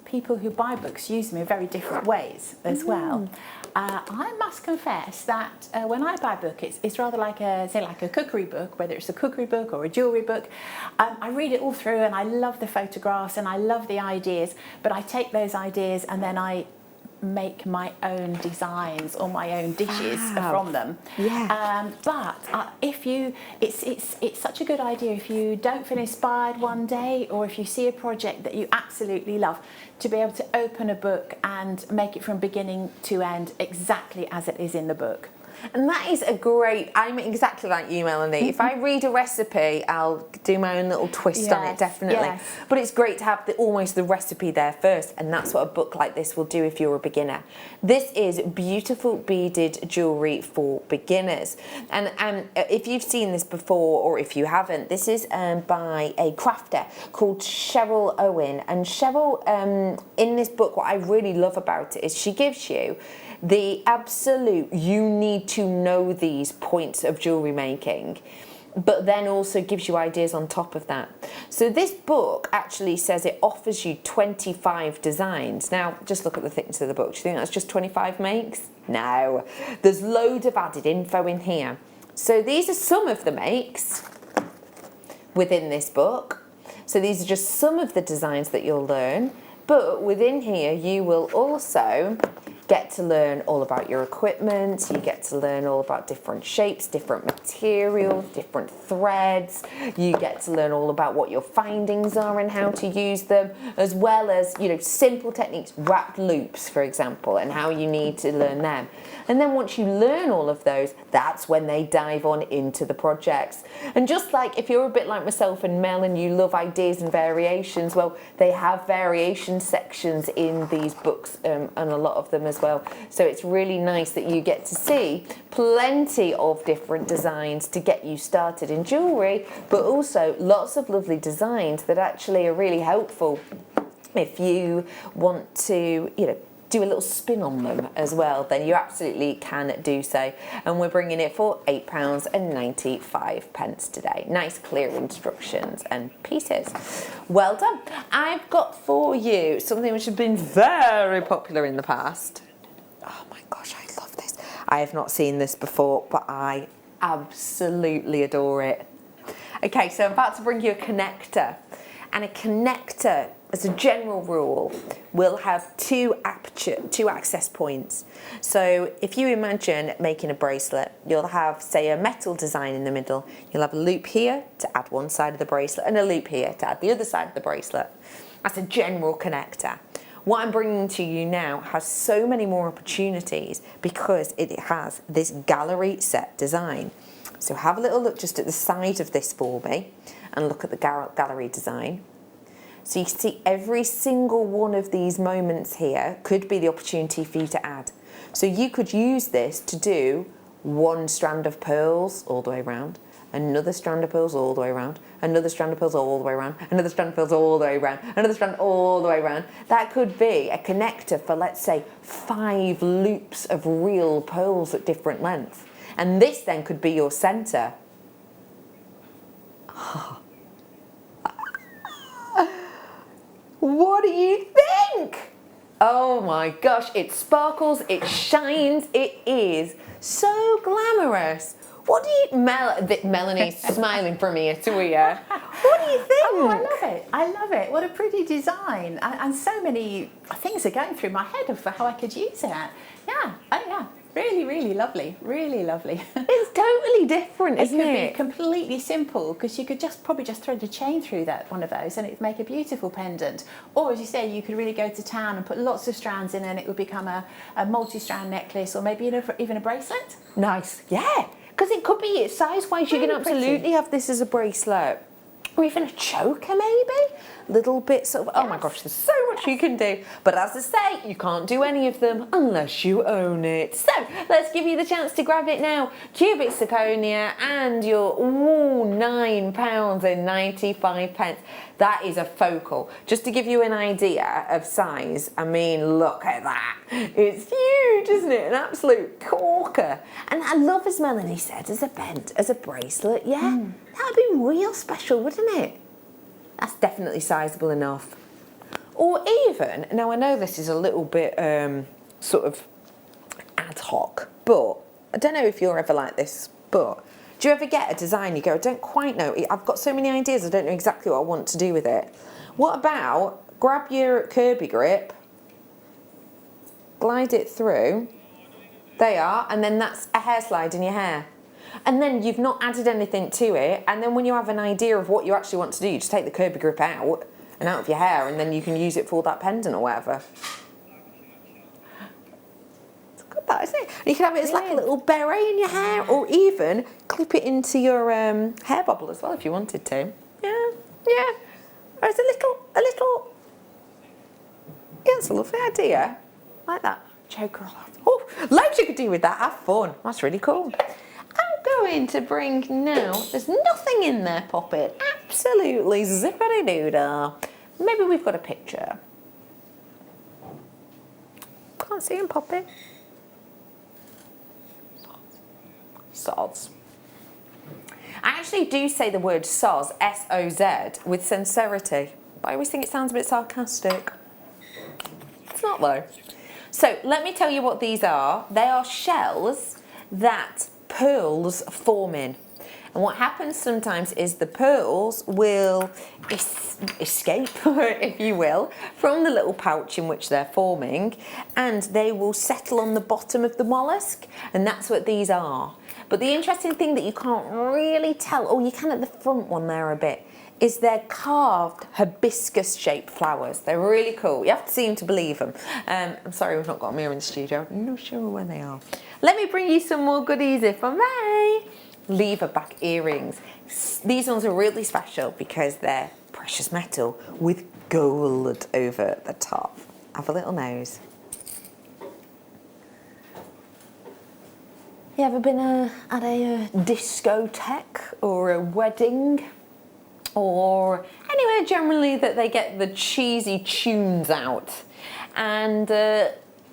people who buy books use them in very different ways as well. I must confess that when I buy a book, it's rather like a cookery book, whether it's a cookery book or a jewellery book. I read it all through, and I love the photographs and I love the ideas, but I take those ideas and then I make my own designs or my own dishes from them. Yeah. But if you, it's such a good idea if you don't feel inspired one day, or if you see a project that you absolutely love, to be able to open a book and make it from beginning to end exactly as it is in the book. And that is a great, I'm exactly like you, Melanie. If I read a recipe, I'll do my own little twist on it, definitely. Yes. But it's great to have almost the recipe there first, and that's what a book like this will do if you're a beginner. This is beautiful beaded jewellery for beginners. And if you've seen this before, or if you haven't, this is by a crafter called Cheryl Owen. And Cheryl, in this book, what I really love about it is she gives you the absolute, you need to know these points of jewellery making, but then also gives you ideas on top of that. So this book actually says it offers you 25 designs. Now, just look at the thickness of the book. Do you think that's just 25 makes? No. There's loads of added info in here. So these are some of the makes within this book. So these are just some of the designs that you'll learn. But within here, you will also get to learn all about your equipment, you get to learn all about different shapes, different materials, different threads, you get to learn all about what your findings are and how to use them, as well as, you know, simple techniques, wrapped loops, for example, and how you need to learn them. And then once you learn all of those, that's when they dive on into the projects. And just like if you're a bit like myself and Mel and you love ideas and variations, well, they have variation sections in these books, and a lot of them as well. So it's really nice that you get to see plenty of different designs to get you started in jewellery, but also lots of lovely designs that actually are really helpful if you want to, you know, do a little spin on them as well, then you absolutely can do so. And we're bringing it for £8.95 today. Nice clear instructions and pieces. Well done. I've got for you something which has been very popular in the past. Oh my gosh, I love this. I have not seen this before, but I absolutely adore it. Okay, so I'm about to bring you a connector. And a connector, as a general rule, will have two access points. So if you imagine making a bracelet, you'll have, say, a metal design in the middle. You'll have a loop here to add one side of the bracelet and a loop here to add the other side of the bracelet. That's a general connector. What I'm bringing to you now has so many more opportunities because it has this gallery set design. So have a little look just at the side of this for me and look at the gallery design. So you can see every single one of these moments here could be the opportunity for you to add. So you could use this to do one strand of pearls all the way around, another strand of pearls all the way around, another strand of pearls all the way around, another strand of pearls all the way around, another strand all the way around. That could be a connector for, let's say, 5 loops of real pearls at different lengths. And this then could be your centre. What do you think? Oh my gosh, it sparkles, it shines, it is so glamorous. What do you, Melanie's smiling from ear to ear. What do you think? Oh, I love it. I love it. What a pretty design. And so many things are going through my head of how I could use it. Yeah, oh yeah. Really, really lovely. Really lovely. It's totally different, isn't it? It could be completely simple because you could probably just thread a chain through one of those and it'd make a beautiful pendant. Or as you say, you could really go to town and put lots of strands in and it would become a multi-strand necklace or maybe even a bracelet. Nice, yeah. Because it could be size-wise, you can absolutely have this as a bracelet. Or even a choker maybe? Little bits of, oh my gosh, there's so much you can do. But as I say, you can't do any of them unless you own it. So let's give you the chance to grab it now. Cubic zirconia and your £9.95. That is a focal. Just to give you an idea of size, I mean, look at that. It's huge, isn't it? An absolute corker. And I love, as Melanie said, as a bent, as a bracelet, yeah. That would be real special, wouldn't it? That's definitely sizable enough. Or even, now I know this is a little bit sort of ad hoc, but I don't know if you're ever like this, but do you ever get a design, you go, I don't quite know, I've got so many ideas, I don't know exactly what I want to do with it. What about grab your Kirby grip, glide it through. They are, and then that's a hair slide in your hair. And then you've not added anything to it, and then when you have an idea of what you actually want to do, you just take the Kirby grip out and out of your hair, and then you can use it for that pendant or whatever. It's good, that, isn't it? And you can have it as like a little beret in your hair, or even clip it into your hair bobble as well if you wanted to. Yeah, yeah. Or it's a little. Yeah, it's a lovely idea. Like that. Choker off. Oh, loads you could do with that. Have fun. That's really cool. I'm going to bring now. There's nothing in there, Poppet. Absolutely zippity doo-dah. Maybe we've got a picture. Can't see him, Poppet. Soz. I actually do say the word soz, S-O-Z, with sincerity. But I always think it sounds a bit sarcastic. It's not though. So let me tell you what these are. They are shells that pearls form in. And what happens sometimes is the pearls will escape, if you will, from the little pouch in which they're forming, and they will settle on the bottom of the mollusk, and that's what these are. But the interesting thing that you can't really tell, oh, you can at the front one there a bit, is they're carved hibiscus-shaped flowers. They're really cool. You have to see them to believe them. I'm sorry we've not got a mirror in the studio. I'm not sure where they are. Let me bring you some more goodies if I may. Lever back earrings. These ones are really special because they're precious metal with gold over the top. Have a little nose. You ever been at a discotheque or a wedding? Or anywhere generally that they get the cheesy tunes out, and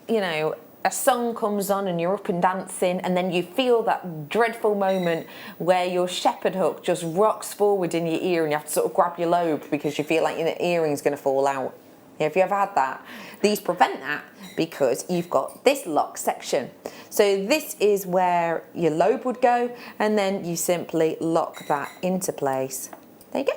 you know, a song comes on and you're up and dancing, and then you feel that dreadful moment where your shepherd hook just rocks forward in your ear and you have to sort of grab your lobe because you feel like your earring's going to fall out. Yeah, have you ever had that? These prevent that because you've got this lock section. So this is where your lobe would go, and then you simply lock that into place. There you go.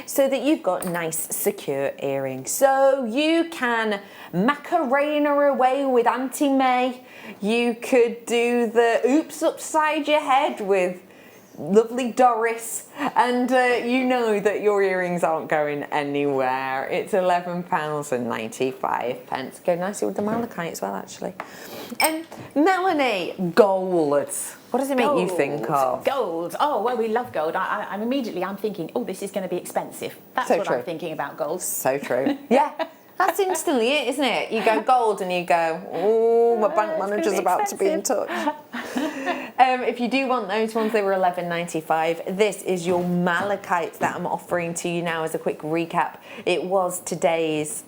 So that you've got nice, secure earrings. So you can Macarena away with Auntie May. You could do the oops upside your head with lovely Doris. And you know that your earrings aren't going anywhere. It's £11.95. Go nicely with the malachite as well, actually. And Melanie, gold. What does it make you think of? Gold. Oh, well, we love gold. I'm immediately thinking, oh, this is going to be expensive. That's So what true. I'm thinking about gold. So true. Yeah, that's instantly it, isn't it? You go gold and you go, oh, my bank manager's about to be in touch. If you do want those ones, they were £11.95. This is your malachite that I'm offering to you now as a quick recap. It was today's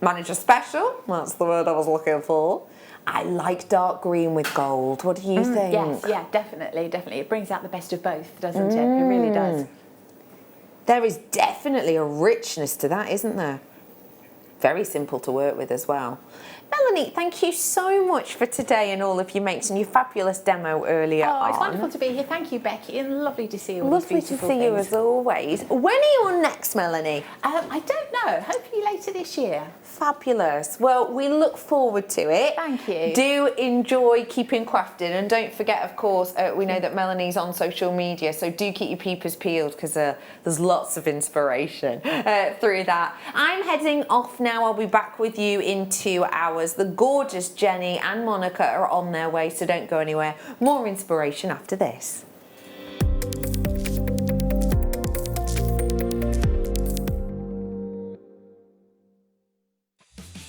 manager special. That's the word I was looking for. I like dark green with gold. What do you think? Yes, yeah, definitely. It brings out the best of both, doesn't it? It really does. There is definitely a richness to that, isn't there? Very simple to work with as well. Melanie, thank you so much for today and all of your makes and your fabulous demo earlier on. Oh, it's wonderful to be here. Thank you, Becky, and lovely to see you. Lovely to see you as always. When are you on next, Melanie? I don't know. Hopefully later this year. Fabulous. Well, we look forward to it. Thank you. Do enjoy keeping crafting, and don't forget, of course, we know that Melanie's on social media, so do keep your peepers peeled because there's lots of inspiration through that. I'm heading off now. I'll be back with you in 2 hours. The gorgeous Jenny and Monica are on their way, so don't go anywhere. More inspiration after this.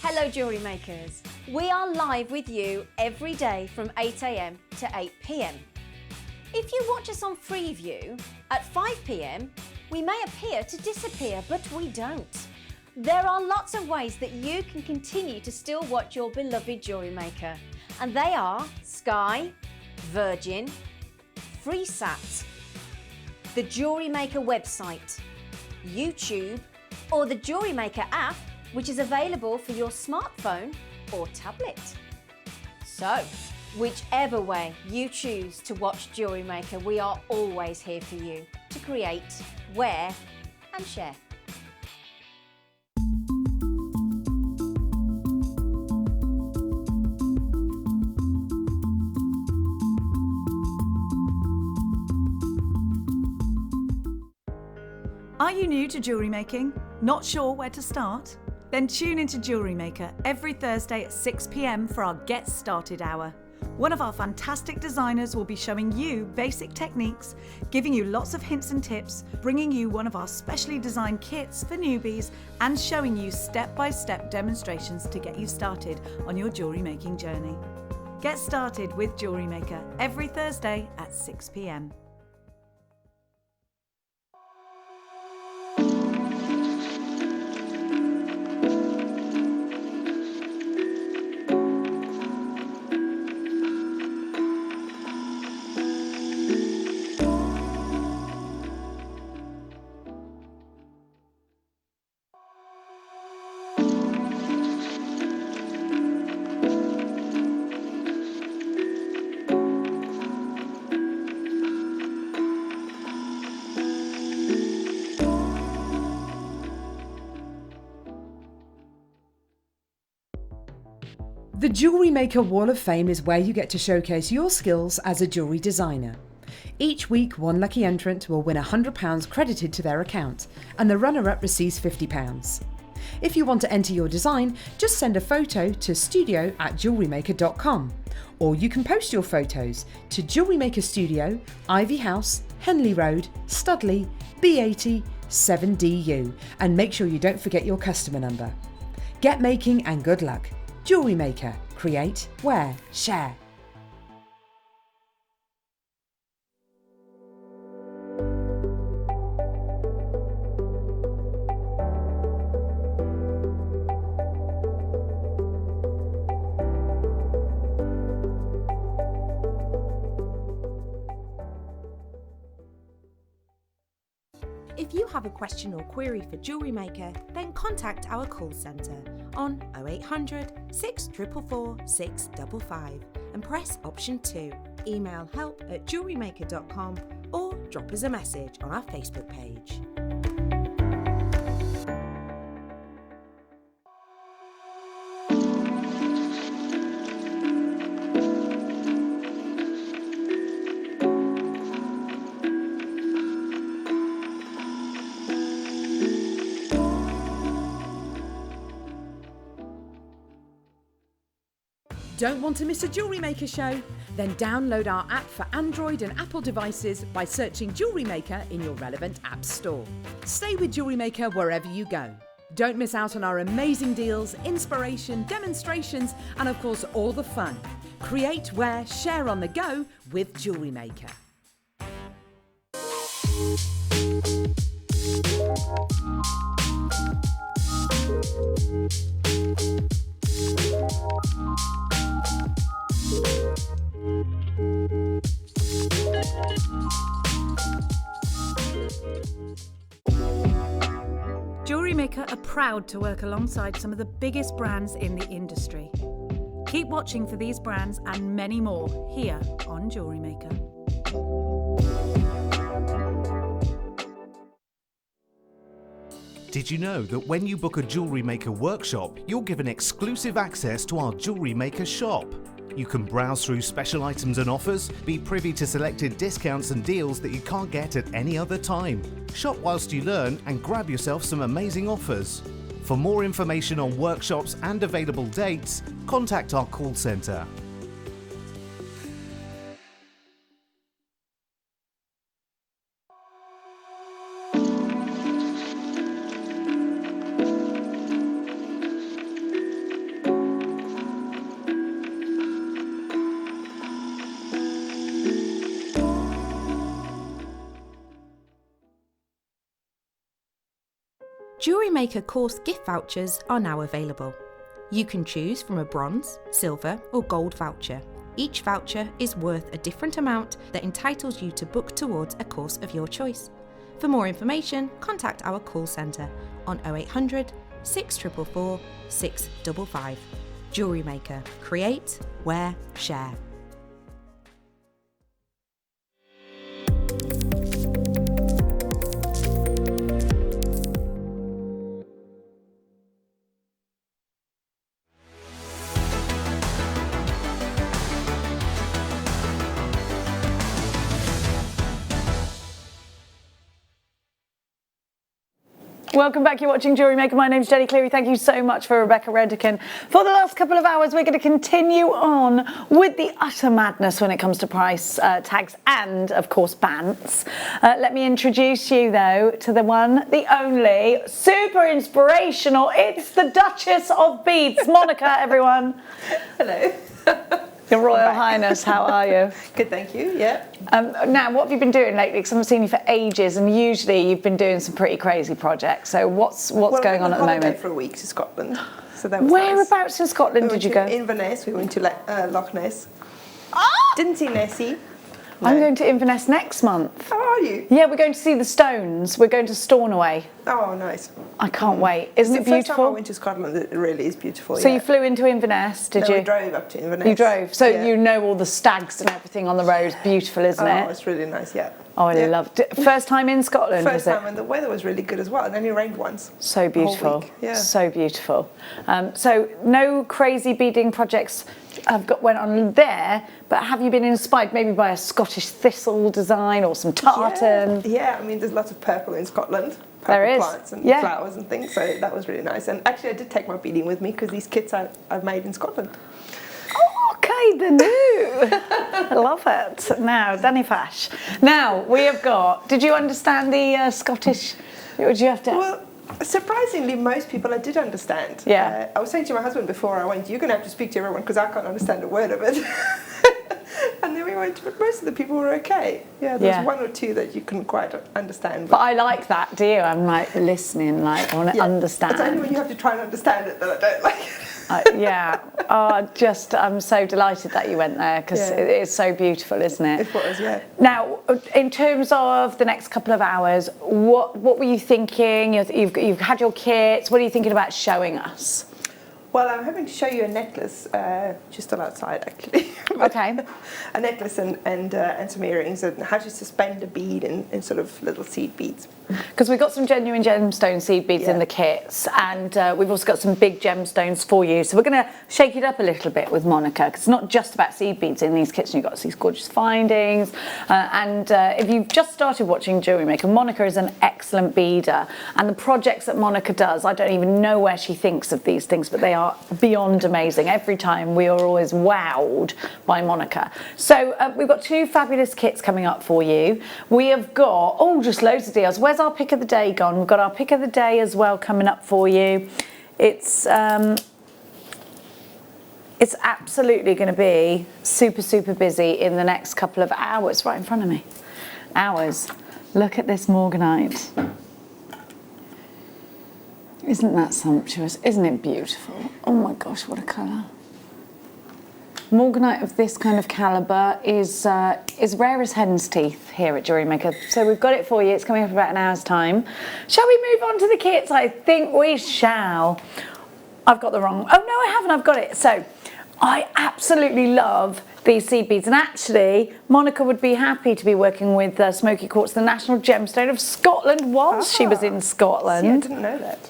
Hello Jewellery Makers. We are live with you every day from 8 AM to 8 PM. If you watch us on Freeview at 5 PM, we may appear to disappear, but we don't. There are lots of ways that you can continue to still watch your beloved Jewellery Maker, and they are Sky, Virgin, FreeSat, the Jewellery Maker website, YouTube, or the Jewellery Maker app, which is available for your smartphone or tablet. So, whichever way you choose to watch Jewellery Maker, we are always here for you to create, wear, and share. Are you new to jewellery making? Not sure where to start? Then tune into Jewellery Maker every Thursday at 6 p.m. for our Get Started Hour. One of our fantastic designers will be showing you basic techniques, giving you lots of hints and tips, bringing you one of our specially designed kits for newbies, and showing you step-by-step demonstrations to get you started on your jewellery making journey. Get started with Jewellery Maker every Thursday at 6 p.m. The Jewellery Maker Wall of Fame is where you get to showcase your skills as a jewellery designer. Each week, one lucky entrant will win £100 credited to their account, and the runner-up receives £50. If you want to enter your design, just send a photo to studio@jewellerymaker.com, or you can post your photos to Jewellery Maker Studio, Ivy House, Henley Road, Studley, B80 7DU, and make sure you don't forget your customer number. Get making and good luck. Jewellery Maker. Create, wear, share. If you have a question or query for Jewellery Maker, then contact our call centre on 0800 644 655 and press option 2. Email help@jewellerymaker.com or drop us a message on our Facebook page. Don't want to miss a Jewellery Maker show? Then download our app for Android and Apple devices by searching Jewellery Maker in your relevant app store. Stay with Jewellery Maker wherever you go. Don't miss out on our amazing deals, inspiration, demonstrations, and of course all the fun. Create, wear, share on the go with Jewellery Maker. Jewellery Maker are proud to work alongside some of the biggest brands in the industry. Keep watching for these brands and many more here on Jewellery Maker. Did you know that when you book a Jewellery Maker workshop, you're given exclusive access to our Jewellery Maker shop? You can browse through special items and offers, be privy to selected discounts and deals that you can't get at any other time. Shop whilst you learn and grab yourself some amazing offers. For more information on workshops and available dates, contact our call centre. Jewellery Maker course gift vouchers are now available. You can choose from a bronze, silver or gold voucher. Each voucher is worth a different amount that entitles you to book towards a course of your choice. For more information, contact our call centre on 0800 644 655. Jewellery Maker. Create, wear, share. Welcome back. You're watching Jewellery Maker. My name's Jenny Cleary. Thank you so much for Rebecca Redican. For the last couple of hours, we're going to continue on with the utter madness when it comes to price tags and, of course, bants. Let me introduce you, though, to the one, the only, super inspirational. It's the Duchess of Beads, Monica, everyone. Hello. Your Royal Highness, how are you? Good, thank you. Yeah. Now, what have you been doing lately? Because I haven't seen you for ages, and usually you've been doing some pretty crazy projects. So what's going on at the moment? For a week to Scotland. So that was Whereabouts nice. in Scotland did you go? Inverness. We went to Loch Ness. Oh! Didn't see Nessie. I'm going to Inverness next month. How are you? Yeah, we're going to see the Stones. We're going to Stornoway. Oh, nice. I can't wait. Isn't it the first time I beautiful? went to Scotland, it really is beautiful. So you flew into Inverness, did you? We drove up to Inverness. You drove. So Yeah. you know all the stags and everything on the road. Beautiful, isn't it? Oh, it's really nice, yeah. Oh, I loved it. First time in Scotland, First was it? time, and the weather was really good as well. And then it rained once. So beautiful. week, yeah. So beautiful. So no crazy beading projects went on there, but have you been inspired maybe by a Scottish thistle design or some tartan? Yeah, I mean, there's lots of purple in Scotland. Purple There is. plants and Yeah. flowers and things, so that was really nice. And actually, I did take my beading with me because these kits I've made in Scotland. Oh, okay, the new. I love it. Now, Danny Fash. Now, we have got, did you understand the Scottish, would you have to? Well, surprisingly, most people I did understand. Yeah. I was saying to my husband before I went, you're going to have to speak to everyone because I can't understand a word of it. And then we went, but most of the people were okay. Yeah, there's one or two that you couldn't quite understand. But I like that, do you? I'm like listening, like I want to understand. It's only when you have to try and understand it that I don't like it. I'm so delighted that you went there because it is so beautiful, isn't it? It was, yeah. Now, in terms of the next couple of hours, what were you thinking? You've had your kits. What are you thinking about showing us? Well, I'm hoping to show you a necklace, just still outside actually. Okay. A necklace and some earrings, and how to suspend a bead in sort of little seed beads. Because we've got some genuine gemstone seed beads in the kits, and we've also got some big gemstones for you. So we're going to shake it up a little bit with Monica, because it's not just about seed beads in these kits. You've got these gorgeous findings. If you've just started watching Jewellery Maker, Monica is an excellent beader. And the projects that Monica does, I don't even know where she thinks of these things, but they are beyond amazing. Every time we are always wowed by Monica. So we've got two fabulous kits coming up for you. We have got, just loads of deals. Where's our pick of the day gone? We've got our pick of the day as well coming up for you. It's absolutely going to be super, super busy in the next couple of hours. Right in front of me. Hours. Look at this morganite. Isn't that sumptuous? Isn't it beautiful? Oh my gosh, what a colour. Morganite of this kind of calibre is rare as hen's teeth here at Jewellery Maker. So we've got it for you. It's coming up in about an hour's time. Shall we move on to the kits? I think we shall. I've got the wrong... Oh, no, I haven't. I've got it. So I absolutely love these seed beads. And actually, Monica would be happy to be working with Smoky Quartz, the national gemstone of Scotland, whilst she was in Scotland. See, I didn't know that.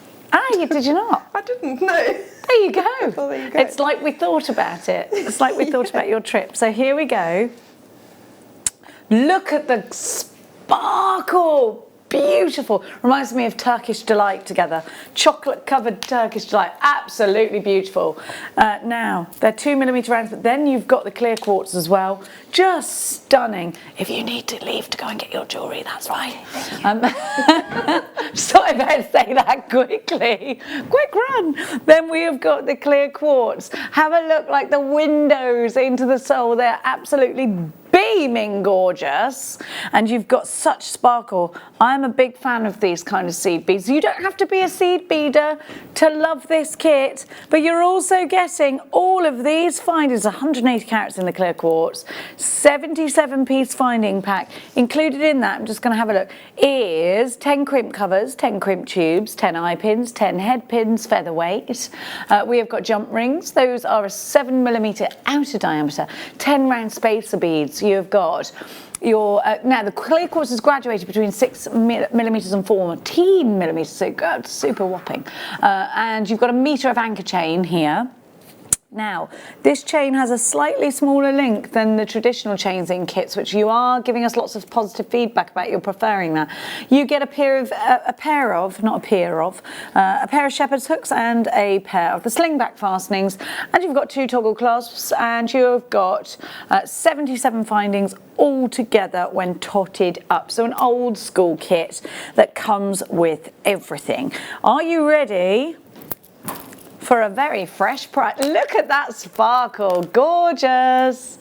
Did you not? I didn't know. There you go. Well, there you go. It's like we thought about it. It's like we thought about your trip. So here we go. Look at the sparkle. Beautiful. Reminds me of Turkish Delight together. Chocolate covered Turkish Delight. Absolutely beautiful. Now, they're 2mm rounds, but then you've got the clear quartz as well. Just stunning. If you need to leave to go and get your jewellery, that's right. So I better say that quickly. Quick run. Then we have got the clear quartz. Have a look, like the windows into the soul. They're absolutely beaming gorgeous, and you've got such sparkle. I'm a big fan of these kind of seed beads. You don't have to be a seed beader to love this kit, but you're also getting all of these findings, 180 carats in the clear quartz, 77 piece finding pack. Included in that, I'm just going to have a look, is 10 crimp covers, 10 crimp tubes, 10 eye pins, 10 head pins, featherweight. We have got jump rings. Those are a 7mm outer diameter, 10 round spacer beads. You've got your, now the clear quartz is graduated between 6mm and 14mm, so God, super whopping. And you've got a metre of anchor chain here. Now, this chain has a slightly smaller link than the traditional chains in kits, which you are giving us lots of positive feedback about. You're preferring that. You get a pair of shepherd's hooks and a pair of the slingback fastenings, and you've got 2 toggle clasps, and you've got 77 findings all together when totted up. So an old school kit that comes with everything. Are you ready for a very fresh price? Look at that sparkle, gorgeous.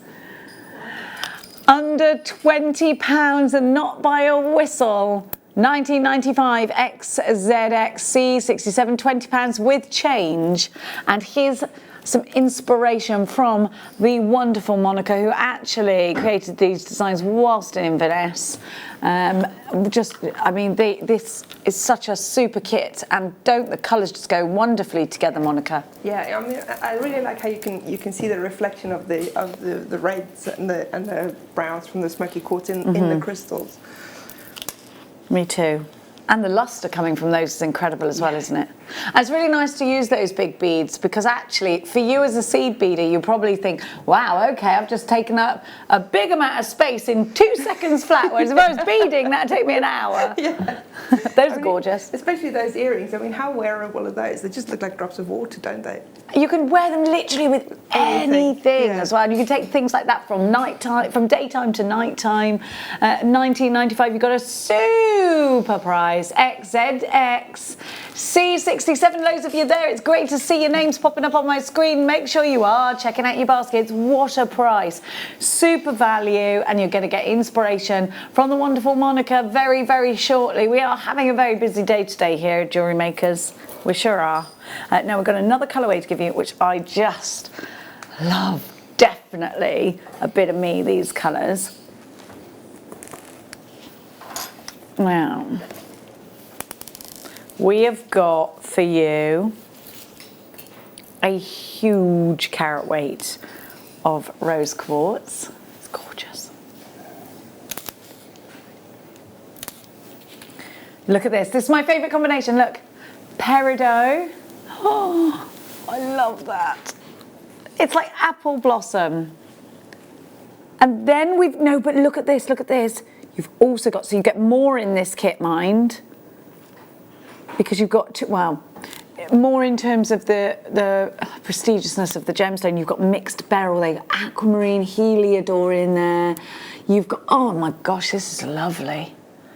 Under £20 and not by a whistle. 1995 XZXC 67, £20 with change. And here's some inspiration from the wonderful Monica, who actually created these designs whilst in Inverness. This is such a super kit, and don't the colours just go wonderfully together, Monica? Yeah, I mean, I really like how you can see the reflection of the reds and the browns from the smoky quartz in the crystals. Me too. And the lustre coming from those is incredible as well, isn't it? And it's really nice to use those big beads, because actually, for you as a seed beader, you probably think, wow, okay, I've just taken up a big amount of space in 2 seconds flat, whereas if I was beading, that'd take me an hour. Yeah. Those are gorgeous. Especially those earrings. I mean, how wearable are those? They just look like drops of water, don't they? You can wear them literally with anything as well. And you can take things like that from daytime to nighttime. 1995, you've got a super price. XZX C67. Loads of you there. It's great to see your names popping up on my screen. Make sure you are checking out your baskets. What a price. Super value, and you're going to get inspiration from the wonderful Monica very, very shortly. We are having a very busy day today here at Jewellery Makers. We sure are. Now we've got another colourway to give you, which I just love. Definitely a bit of me, these colours. Now, we have got for you a huge carat weight of rose quartz. It's gorgeous. Look at this. This is my favourite combination. Look. Peridot. Oh, I love that. It's like apple blossom. And then but look at this, look at this. You've also got, so you get more in this kit, mind, because you've got, more in terms of the prestigiousness of the gemstone. You've got mixed beryl, they've got aquamarine, heliodor in there. You've got, oh my gosh, this is lovely.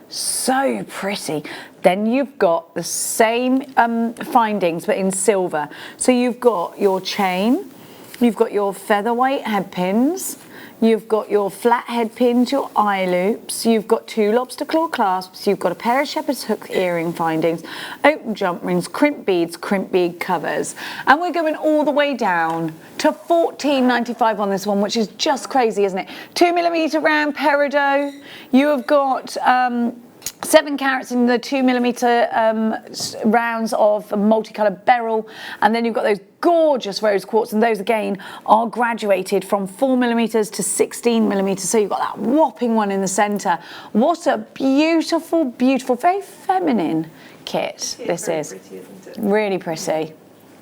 So pretty. Then you've got the same findings but in silver. So you've got your chain, you've got your featherweight head pins, you've got your flat head pins, your eye loops, you've got 2 lobster claw clasps, you've got a pair of shepherd's hook earring findings, open jump rings, crimp beads, crimp bead covers. And we're going all the way down to $14.95 on this one, which is just crazy, isn't it? 2mm round peridot. You have got 7 carats in the 2mm rounds of multicoloured beryl, and then you've got those gorgeous rose quartz, and those again are graduated from 4mm to 16mm, so you've got that whopping one in the centre. What a beautiful, beautiful, very feminine kit this is. Pretty, isn't it? Really pretty.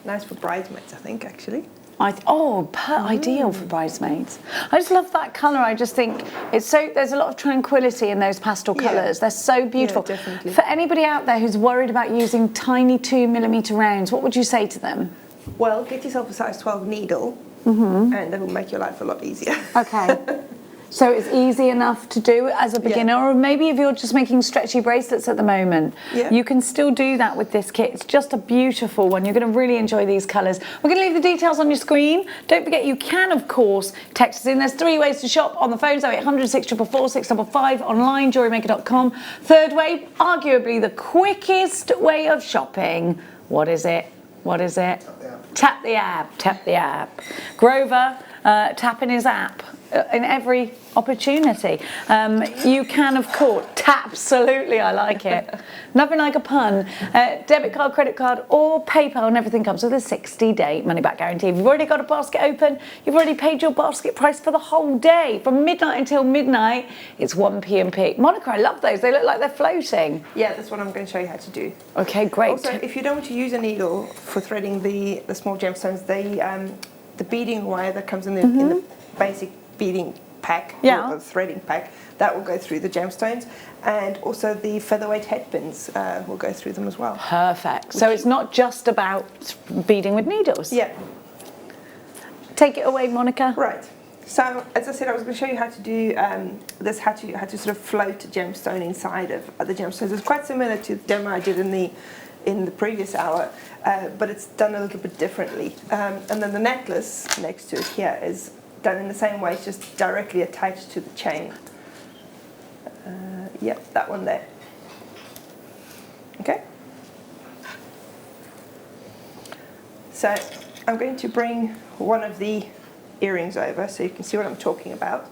Nice for bridesmaids, I think, actually. Ideal for bridesmaids. I just love that colour. I just think it's so, there's a lot of tranquility in those pastel colours. They're so beautiful. Yeah, definitely. For anybody out there who's worried about using tiny 2mm rounds, what would you say to them? Well, get yourself a size 12 needle, and that will make your life a lot easier. Okay. So it's easy enough to do as a beginner, or maybe if you're just making stretchy bracelets at the moment, you can still do that with this kit. It's just a beautiful one. You're going to really enjoy these colours. We're going to leave the details on your screen. Don't forget, you can, of course, text us in. There's 3 ways to shop on the phones: 0800 644 655, online, jewellerymaker.com. Third way, arguably the quickest way of shopping. What is it? What is it? Tap the app. Tap the app. Grover tapping his app in every opportunity. You can, of course, absolutely, I like it. Nothing like a pun. Debit card, credit card, or PayPal, and everything comes with a 60-day money-back guarantee. If you've already got a basket open, you've already paid your basket price for the whole day. From midnight until midnight, it's 1p and p. Monica, I love those. They look like they're floating. Yeah, that's what I'm going to show you how to do. Okay, great. Also, if you don't want to use a needle for threading the small gemstones, the beading wire that comes in the basic beading pack, Yeah. or threading pack, that will go through the gemstones, and also the featherweight headpins will go through them as well. Perfect. So it's not just about beading with needles. Yeah. Take it away, Monica. Right. So as I said, I was going to show you how to do this, how to sort of float a gemstone inside of the gemstones. It's quite similar to the demo I did in the previous hour, but it's done a little bit differently. And then the necklace next to it here is done in the same way. It's just directly attached to the chain. Yep, that one there. Okay. So I'm going to bring one of the earrings over so you can see what I'm talking about.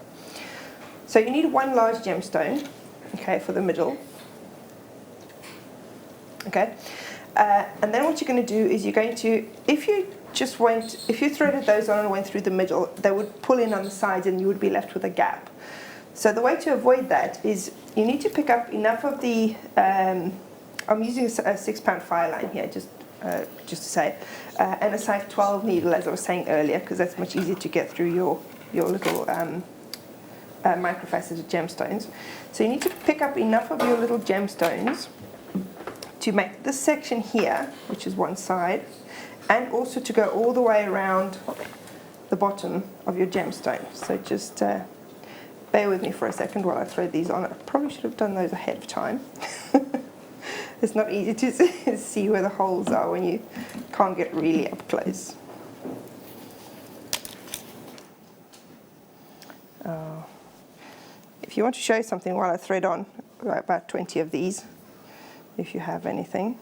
So you need one large gemstone, okay, for the middle. Okay, and then what you're going to do is you're going to, if you threaded those on and went through the middle, they would pull in on the sides and you would be left with a gap. So the way to avoid that is you need to pick up enough of the, I'm using a 6-pound file line here, just to say, and a size 12 needle, as I was saying earlier, because that's much easier to get through your little microfaceted gemstones. So you need to pick up enough of your little gemstones to make this section here, which is one side, and also to go all the way around the bottom of your gemstone. So just bear with me for a second while I thread these on. I probably should have done those ahead of time. It's not easy to see where the holes are when you can't get really up close. If you want to show something while I thread on, about 20 of these, if you have anything.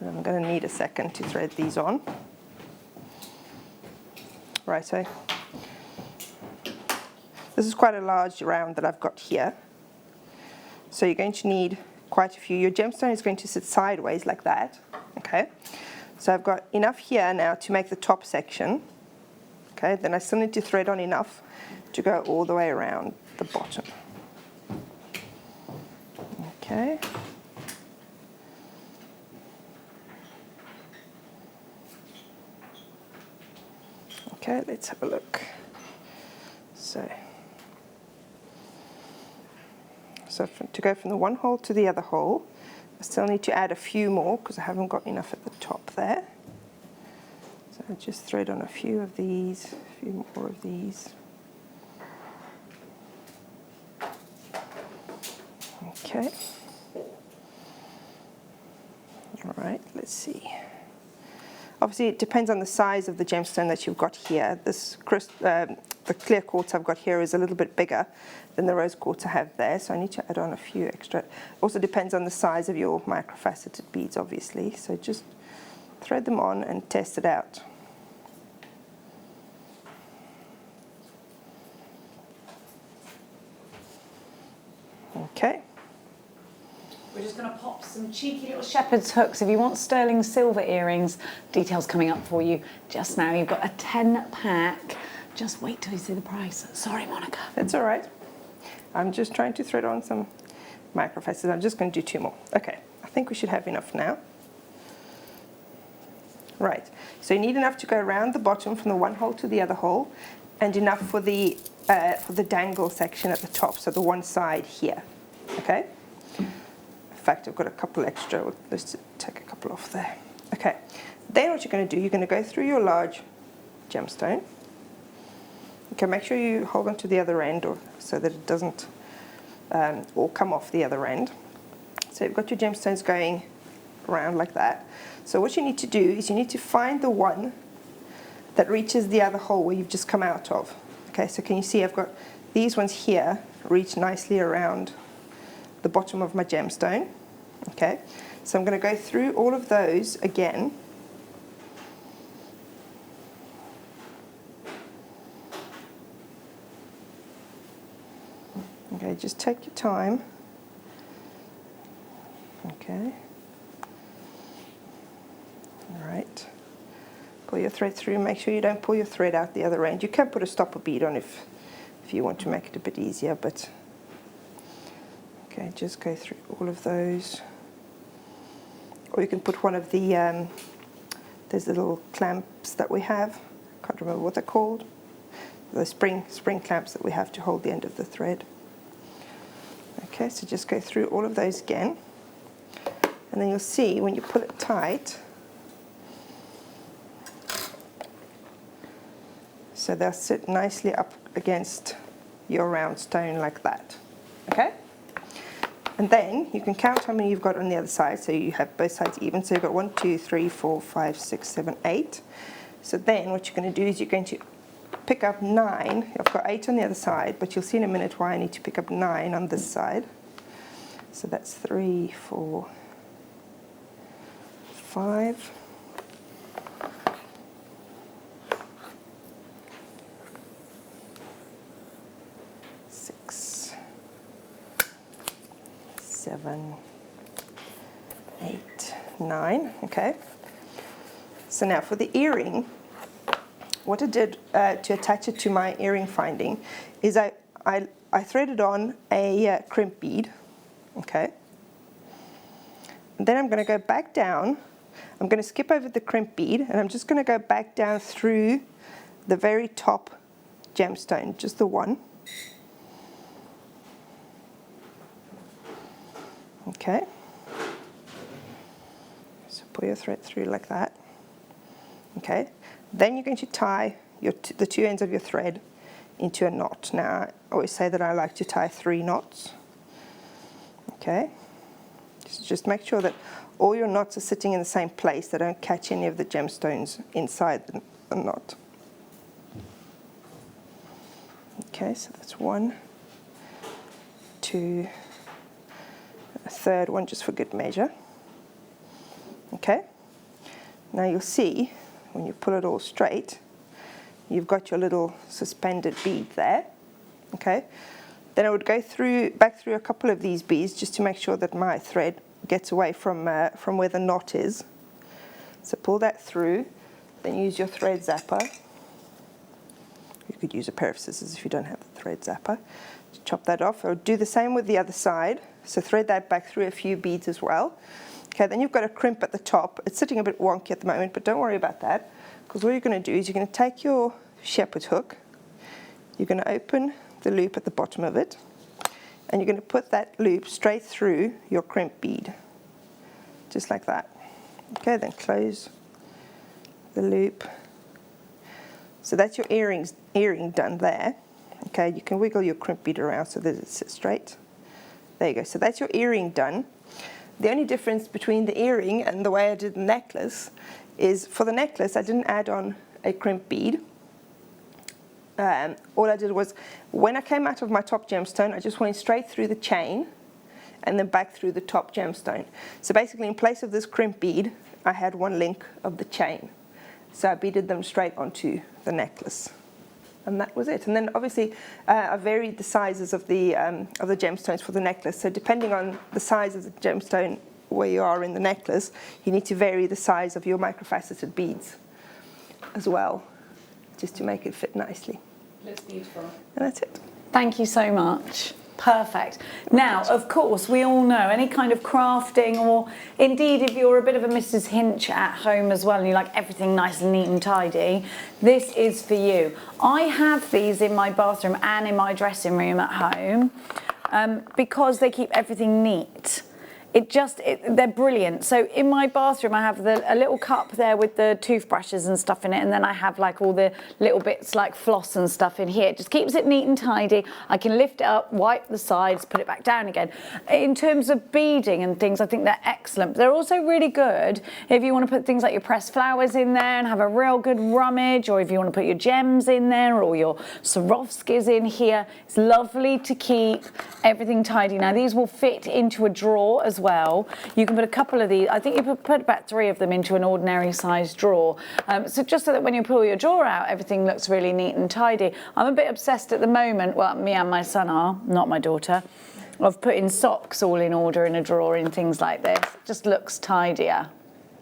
And I'm going to need a second to thread these on. Right, so this is quite a large round that I've got here. So you're going to need quite a few. Your gemstone is going to sit sideways like that. Okay, so I've got enough here now to make the top section. Okay, then I still need to thread on enough to go all the way around the bottom. Okay. Okay, let's have a look. So to go from the one hole to the other hole, I still need to add a few more because I haven't got enough at the top there. So I just thread on a few of these, a few more of these. Okay. All right, let's see. Obviously, it depends on the size of the gemstone that you've got here. The clear quartz I've got here is a little bit bigger than the rose quartz I have there, so I need to add on a few extra. Also depends on the size of your microfaceted beads, obviously. So just thread them on and test it out. Okay. We're just going to pop some cheeky little shepherd's hooks. If you want sterling silver earrings, details coming up for you just now. You've got a 10-pack. Just wait till you see the price. Sorry, Monica. That's all right. I'm just trying to thread on some microfaceted. I'm just going to do 2 more. Okay, I think we should have enough now. Right, so you need enough to go around the bottom from the one hole to the other hole, and enough for the dangle section at the top, so the one side here. Okay. In fact, I've got a couple extra. Let's take a couple off there. Okay. Then what you're going to do, you're going to go through your large gemstone. Okay, make sure you hold on to the other end so that it doesn't all come off the other end. So you've got your gemstones going around like that. So what you need to do is you need to find the one that reaches the other hole where you've just come out of. Okay, so can you see I've got these ones here reach nicely around the bottom of my gemstone. Okay, so I'm going to go through all of those again. Okay, just take your time. Okay. All right. Pull your thread through. Make sure you don't pull your thread out the other end. You can put a stopper bead on if you want to make it a bit easier, but okay, just go through all of those. Or you can put one of the those little clamps that we have can't remember what they're called, the spring clamps that we have to hold the end of the thread. Okay, so just go through all of those again, and then you'll see when you pull it tight, so they'll sit nicely up against your round stone like that. Okay? And then you can count how many you've got on the other side, so you have both sides even. So you've got 1, 2, 3, 4, 5, 6, 7, 8. So then what you're going to do is you're going to pick up 9. I've got 8 on the other side, but you'll see in a minute why I need to pick up 9 on this side. So that's 3, 4, 5. 6, 7, 8, 9. Okay. So now for the earring, what I did to attach it to my earring finding is I threaded on a crimp bead. Okay. And then I'm going to go back down. I'm going to skip over the crimp bead, and I'm just going to go back down through the very top gemstone, just the one. Okay. So pull your thread through like that. Okay. Then you're going to tie the two ends of your thread into a knot. Now, I always say that I like to tie 3 knots. Okay. Just make sure that all your knots are sitting in the same place. They don't catch any of the gemstones inside the knot. Okay, so that's 1, 2, a third one just for good measure. Okay. Now you'll see when you pull it all straight, you've got your little suspended bead there. Okay. Then I would go back through a couple of these beads just to make sure that my thread gets away from where the knot is. So pull that through, then use your thread zapper. You could use a pair of scissors if you don't have the thread zapper. Just chop that off. I would do the same with the other side. So thread that back through a few beads as well. Okay, then you've got a crimp at the top. It's sitting a bit wonky at the moment, but don't worry about that, because what you're going to do is you're going to take your shepherd hook, you're going to open the loop at the bottom of it, and you're going to put that loop straight through your crimp bead, just like that. Okay, then close the loop. So that's your earring done there. Okay, you can wiggle your crimp bead around so that it sits straight. There you go. So that's your earring done. The only difference between the earring and the way I did the necklace is for the necklace I didn't add on a crimp bead. All I did was when I came out of my top gemstone, I just went straight through the chain and then back through the top gemstone. So basically in place of this crimp bead, I had one link of the chain. So I beaded them straight onto the necklace. And that was it. And then obviously I varied the sizes of the gemstones for the necklace. So depending on the size of the gemstone where you are in the necklace, you need to vary the size of your microfaceted beads as well, just to make it fit nicely. Looks beautiful. And that's it. Thank you so much. Perfect. Now, of course, we all know any kind of crafting, or indeed if you're a bit of a Mrs. Hinch at home as well and you like everything nice and neat and tidy, this is for you. I have these in my bathroom and in my dressing room at home because they keep everything neat. They're brilliant. So in my bathroom, I have a little cup there with the toothbrushes and stuff in it, and then I have like all the little bits like floss and stuff in here. It just keeps it neat and tidy. I can lift it up, wipe the sides, put it back down again. In terms of beading and things, I think they're excellent. They're also really good if you want to put things like your pressed flowers in there and have a real good rummage, or if you want to put your gems in there or your Swarovskis in here. It's lovely to keep everything tidy. Now these will fit into a drawer as well. You can put a couple of these, I think you put about 3 of them into an ordinary size drawer. So just so that when you pull your drawer out, everything looks really neat and tidy. I'm a bit obsessed at the moment, well, me and my son are, not my daughter, of putting socks all in order in a drawer and things like this. It just looks tidier.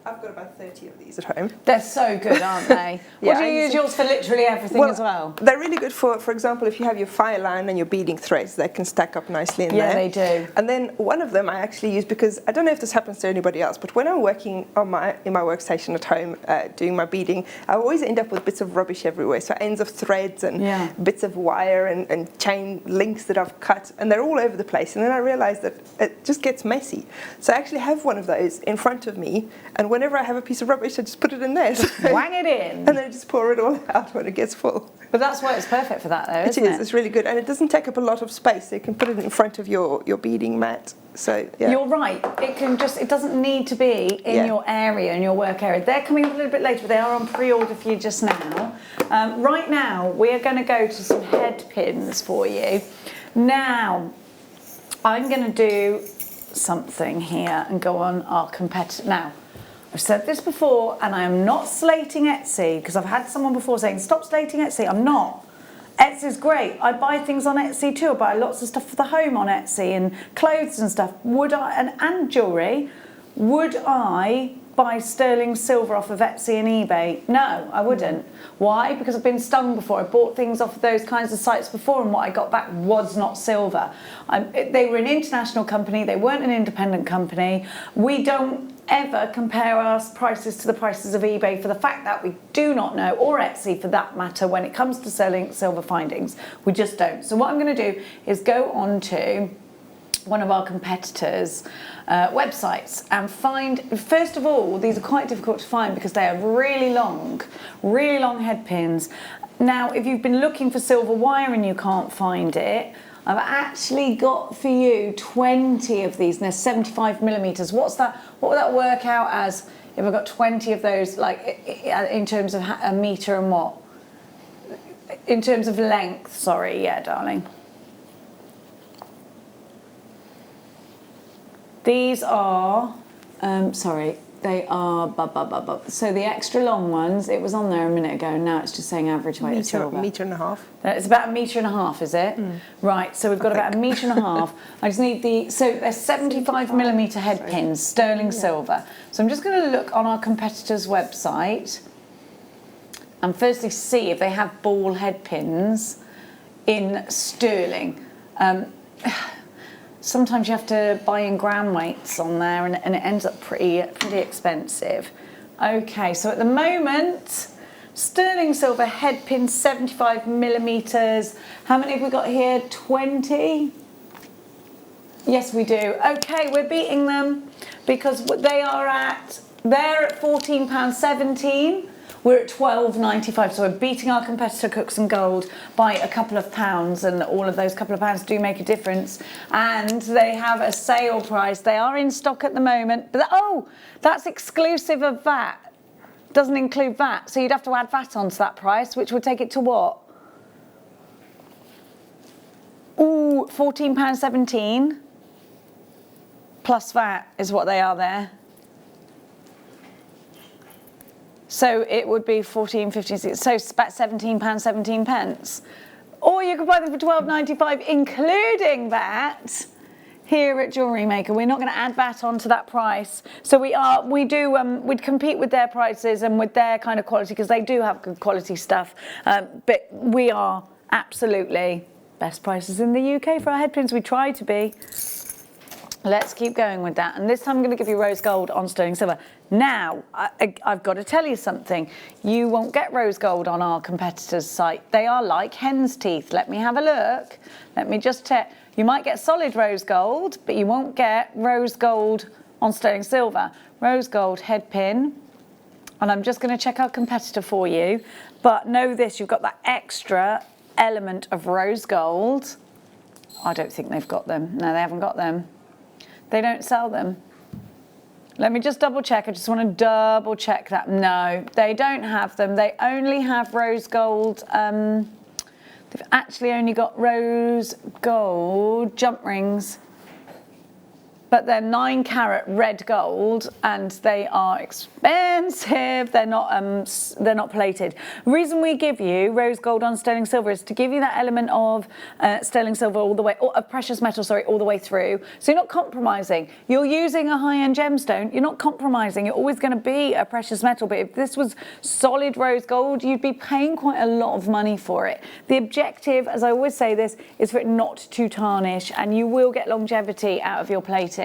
I've got about 30 of these at home. They're so good, aren't they? Yeah, Do you use yours for literally everything as well? They're really good for example, if you have your fire line and your beading threads, they can stack up nicely in there. Yeah, they do. And then one of them I actually use because I don't know if this happens to anybody else, but when I'm working on in my workstation at home doing my beading, I always end up with bits of rubbish everywhere. So ends of threads and bits of wire and chain links that I've cut, and they're all over the place. And then I realized that it just gets messy. So I actually have one of those in front of me, and whenever I have a piece of rubbish, I just put it in there. Wang it in. And then I just pour it all out when it gets full. But that's why it's perfect for that, though, isn't It is. It's really good, and it doesn't take up a lot of space. So you can put it in front of your beading mat. So yeah. You're right. It doesn't need to be in your area, in your work area. They're coming up a little bit later, but they are on pre-order for you just now. Right now, we are going to go to some head pins for you. Now, I'm going to do something here and go on our competitor. Now, I've said this before, and I am not slating Etsy, because I've had someone before saying, stop slating Etsy. I'm not. Etsy's great. I buy things on Etsy too. I buy lots of stuff for the home on Etsy and clothes and stuff. Would I, and jewellery, would I buy sterling silver off of Etsy and eBay? No, I wouldn't. Why? Because I've been stung before. I bought things off of those kinds of sites before, and what I got back was not silver. They were an international company. They weren't an independent company. We don't ever compare our prices to the prices of eBay for the fact that we do not know, or Etsy for that matter, when it comes to selling silver findings. We just don't. So what I'm going to do is go on to one of our competitors' websites and find, first of all, these are quite difficult to find because they are really long head pins. Now, if you've been looking for silver wire and you can't find it, I've actually got for you 20 of these, and they're 75 millimeters. What would that work out as if I got 20 of those, like in terms of a meter and what? In terms of length, sorry, yeah, darling. These are, they are, so the extra long ones, it was on there a minute ago, and now it's just saying average weight of silver. Metre and a half. It's about a metre and a half, is it? Right, so we've got about a metre and a half. I just need so they're 75 millimetre head pins, sterling silver. So I'm just going to look on our competitor's website and firstly see if they have ball head pins in sterling. Sometimes you have to buy in gram weights on there, and it ends up pretty expensive. Okay, so at the moment, sterling silver head pin, 75 millimeters. How many have we got here? 20? Yes, we do. Okay, we're beating them because they're at £14.17. We're at £12.95, so we're beating our competitor Cooks and Gold by a couple of pounds, and all of those couple of pounds do make a difference. And they have a sale price. They are in stock at the moment, but that's exclusive of VAT. Doesn't include VAT, so you'd have to add VAT onto that price, which would take it to what? Ooh, £14.17 plus VAT is what they are there. So it would be 14, 15, 16, so it's about £17.17. Or you could buy them for £12.95, including VAT, here at Jewellery Maker. We're not going to add VAT onto that price. So we'd compete with their prices and with their kind of quality, because they do have good quality stuff. But we are absolutely best prices in the UK for our head pins. We try to be. Let's keep going with that. And this time I'm going to give you rose gold on sterling silver. Now, I've got to tell you something. You won't get rose gold on our competitor's site. They are like hen's teeth. Let me have a look. Let me just check. You might get solid rose gold, but you won't get rose gold on sterling silver. Rose gold head pin. And I'm just going to check our competitor for you. But know this, you've got that extra element of rose gold. I don't think they've got them. No, they haven't got them. They don't sell them. Let me just double check. I just want to double check that. No, they don't have them. They only have rose gold. They've actually only got rose gold jump rings. but they're 9 carat red gold and they are expensive. They're not plated. The reason we give you rose gold on sterling silver is to give you that element of sterling silver all the way, or precious metal, sorry, all the way through. So you're not compromising. You're using a high-end gemstone. You're not compromising. You're always going to be a precious metal. But if this was solid rose gold, you'd be paying quite a lot of money for it. The objective, as I always say this, is for it not to tarnish, and you will get longevity out of your plating.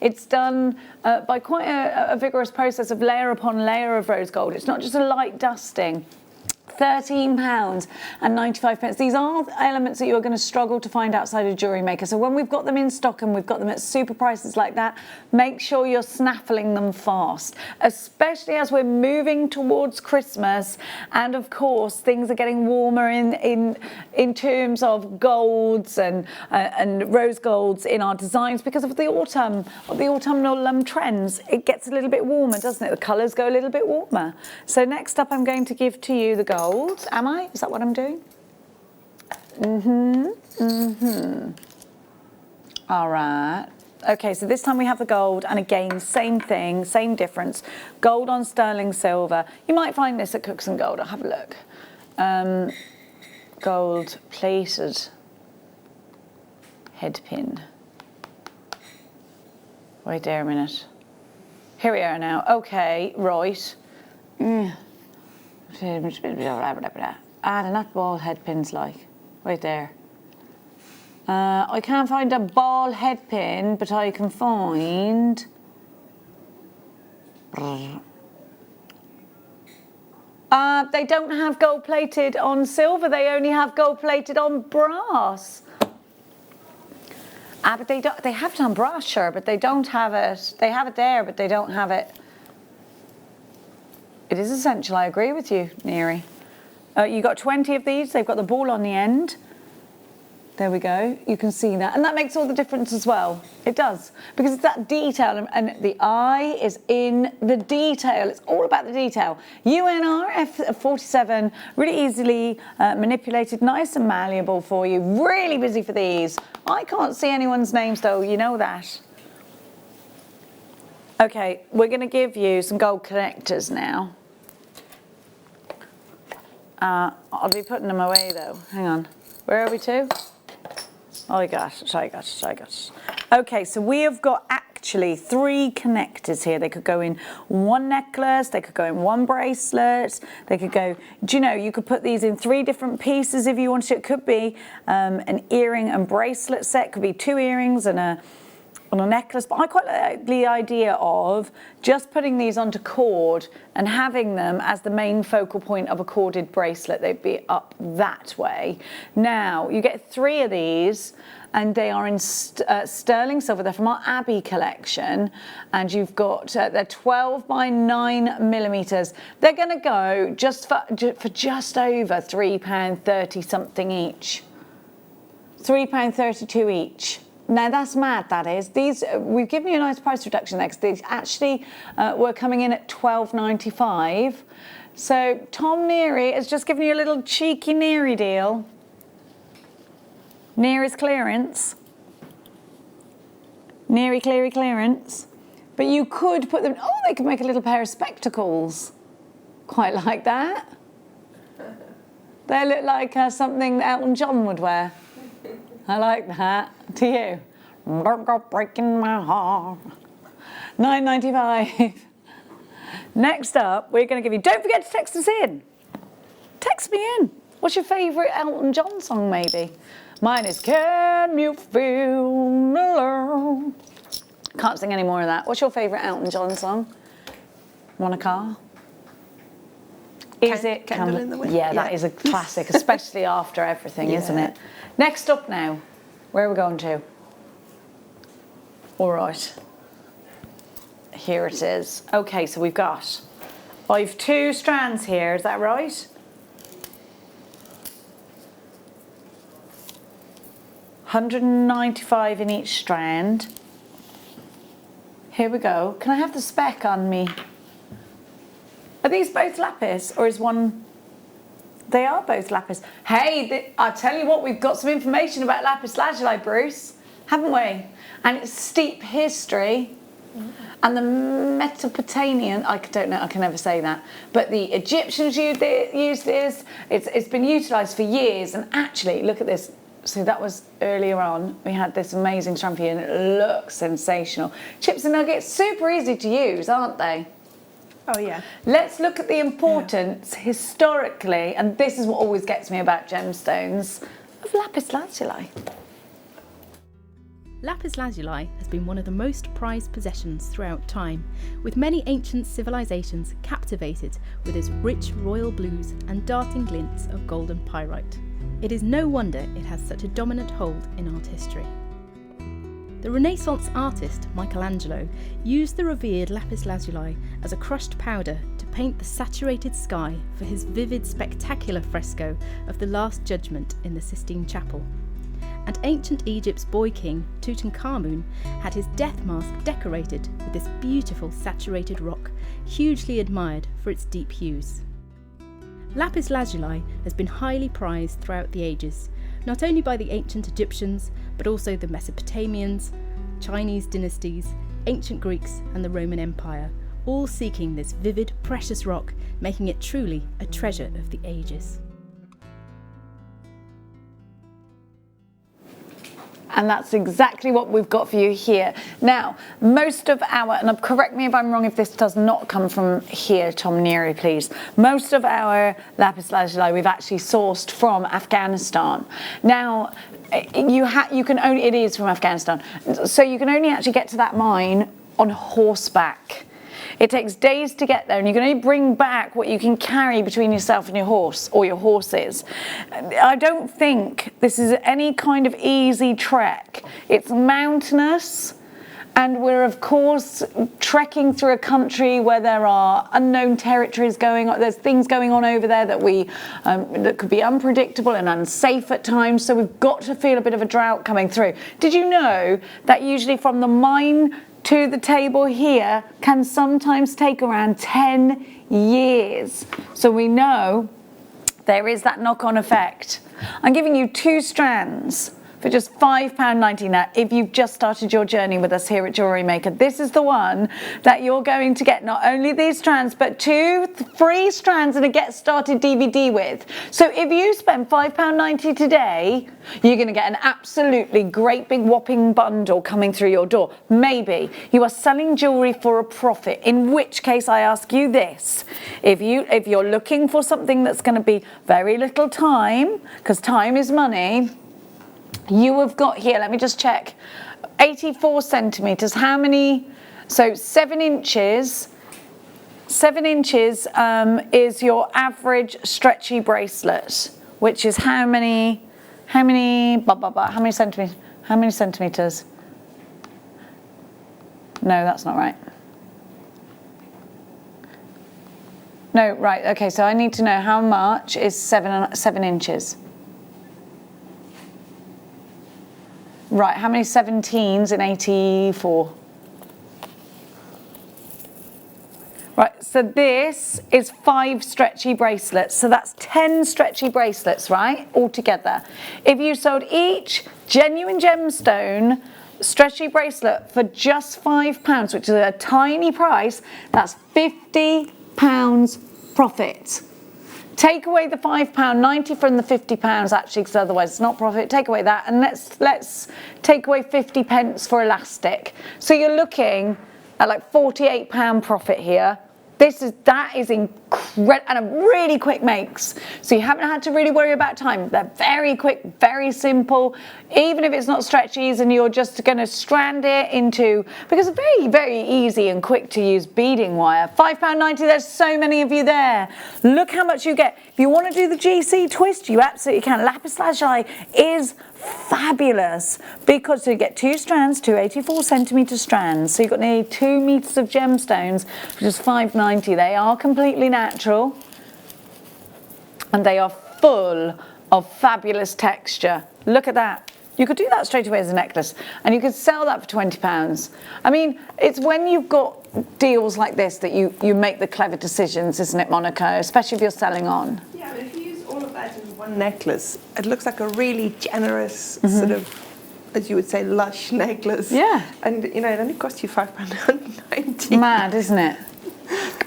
It's done by quite a vigorous process of layer upon layer of rose gold. It's not just a light dusting. £13.95. These are elements that you're going to struggle to find outside of Jewellery Maker. So when we've got them in stock and we've got them at super prices like that, make sure you're snaffling them fast, especially as we're moving towards Christmas. And of course, things are getting warmer in terms of golds and rose golds in our designs because of the autumnal trends. It gets a little bit warmer, doesn't it? The colours go a little bit warmer. So next up, I'm going to give to you the gold. Am I? Is that what I'm doing? All right. Okay, so this time we have the gold, and again, same thing, same difference. Gold on sterling silver. You might find this at Cooks and Gold. I'll have a look. Gold plated head pin. Wait there a minute. Here we are now. Okay, right. They're not ball head pins like. Right there. I can't find a ball head pin, but I can find... they don't have gold plated on silver, they only have gold plated on brass. But they have it on brass, sure, but they don't have it. They have it there, but they don't have it. It is essential, I agree with you, Neri. You got 20 of these, they've got the ball on the end. There we go, you can see that. And that makes all the difference as well. It does, because it's that detail, and the eye is in the detail. It's all about the detail. UNR F47, really easily manipulated, nice and malleable for you. Really busy for these. I can't see anyone's names though, you know that. Okay, we're going to give you some gold connectors now. I'll be putting them away though. Hang on. Where are we to? Oh gosh, sorry gosh. Okay, so we have got actually 3 connectors here. They could go in one necklace, they could go in one bracelet, they could go, do you know, you could put these in 3 different pieces if you wanted to. It could be an earring and bracelet set, could be 2 earrings and a necklace, but I quite like the idea of just putting these onto cord and having them as the main focal point of a corded bracelet. They'd be up that way. Now, you get 3 of these, and they are in sterling silver. They're from our Abbey collection, and you've got, they're 12 by 9 millimeters. They're gonna go just for just over £3.30 something each. £3.32 each. Now that's mad, that is. These, we've given you a nice price reduction there, because these actually were coming in at £12.95. So Tom Neary has just given you a little cheeky Neary deal. Neary's clearance. Neary clearance. But you could put them, oh, they could make a little pair of spectacles. Quite like that. They look like something Elton John would wear. I like that. Do you? Don't go breaking my heart. £9.95. Next up, we're going to give you, don't forget to text us in. Text me in. What's your favourite Elton John song, maybe? Mine is Can You Feel Me Alone? Can't sing any more of that. What's your favourite Elton John song? Want a car? Is it Candle in the Wind? Yeah, that is a classic, especially after everything, isn't it? Next up now, where are we going to? All right. Here it is. Okay, so we've got, I've 2 strands here, is that right? £195 in each strand. Here we go. Can I have the spec on me? Are these both lapis, or is one... They are both lapis. Hey, I'll tell you what, we've got some information about lapis lazuli, Bruce. haven't we? And it's steep history. And the Mesopotamian, I don't know, I can never say that, but the Egyptians used this. It's been utilised for years, and actually, look at this. So that was earlier on. We had this amazing strand here, and it looks sensational. Chips and nuggets, super easy to use, aren't they? Oh yeah. Let's look at the importance historically, and this is what always gets me about gemstones, of lapis lazuli. Lapis lazuli has been one of the most prized possessions throughout time, with many ancient civilizations captivated with its rich royal blues and darting glints of golden pyrite. It is no wonder it has such a dominant hold in art history. The Renaissance artist Michelangelo used the revered lapis lazuli as a crushed powder to paint the saturated sky for his vivid, spectacular fresco of the Last Judgment in the Sistine Chapel. And ancient Egypt's boy king, Tutankhamun, had his death mask decorated with this beautiful saturated rock, hugely admired for its deep hues. Lapis lazuli has been highly prized throughout the ages, not only by the ancient Egyptians, but also the Mesopotamians, Chinese dynasties, ancient Greeks and the Roman Empire, all seeking this vivid, precious rock, making it truly a treasure of the ages. And that's exactly what we've got for you here. Now, most of our, and correct me if I'm wrong if this does not come from here, Tom Neary, please. Most of our lapis lazuli we've actually sourced from Afghanistan. Now, you can only, it is from Afghanistan, so you can only actually get to that mine on horseback. It takes days to get there, and you can only bring back what you can carry between yourself and your horse, or your horses. I don't think this is any kind of easy trek. It's mountainous, and we're of course trekking through a country where there are unknown territories going on. There's things going on over there that that could be unpredictable and unsafe at times. So we've got to feel a bit of a drought coming through. Did you know that usually from the mine to the table here can sometimes take around 10 years. So we know there is that knock-on effect. I'm giving you 2 strands for just £5.90 now if you've just started your journey with us here at Jewellery Maker. This is the one that you're going to get not only these strands but 2 free strands and a Get Started DVD with. So if you spend £5.90 today, you're going to get an absolutely great big whopping bundle coming through your door. Maybe you are selling jewellery for a profit, in which case I ask you this. If you're looking for something that's going to be very little time, because time is money, you have got here, let me just check, 84 centimetres. How many? So 7 inches. 7 inches is your average stretchy bracelet, which is how many centimetres? How many centimetres? No, that's not right. No, right, okay, so I need to know how much is 7 inches. Right, how many 17s in 84? Right, so this is 5 stretchy bracelets. So that's 10 stretchy bracelets, right, altogether. If you sold each genuine gemstone stretchy bracelet for just £5, which is a tiny price, that's £50 profit. Take away the £5.90 from the £50 actually, because otherwise it's not profit. Take away that, and let's take away 50 pence for elastic. So you're looking at like £48 profit here. That is incredible, and a really quick makes. So you haven't had to really worry about time. They're very quick, very simple. Even if it's not stretchies and you're just going to strand it into, because it's very, very easy and quick to use beading wire. £5.90, there's so many of you there. Look how much you get. If you want to do the GC twist, you absolutely can. Lapis lazuli is fabulous because you get 2 strands, 2 84 centimetre strands. So you've got nearly 2 metres of gemstones, which is £5.90. They are completely natural and they are full of fabulous texture. Look at that. You could do that straight away as a necklace and you could sell that for £20. I mean, it's when you've got deals like this that you make the clever decisions, isn't it, Monica? Especially if you're selling on. Yeah, but if you use all of that in one necklace, it looks like a really generous sort of as you would say, lush necklace. Yeah. And, you know, it only cost you £5.90. Mad, isn't it?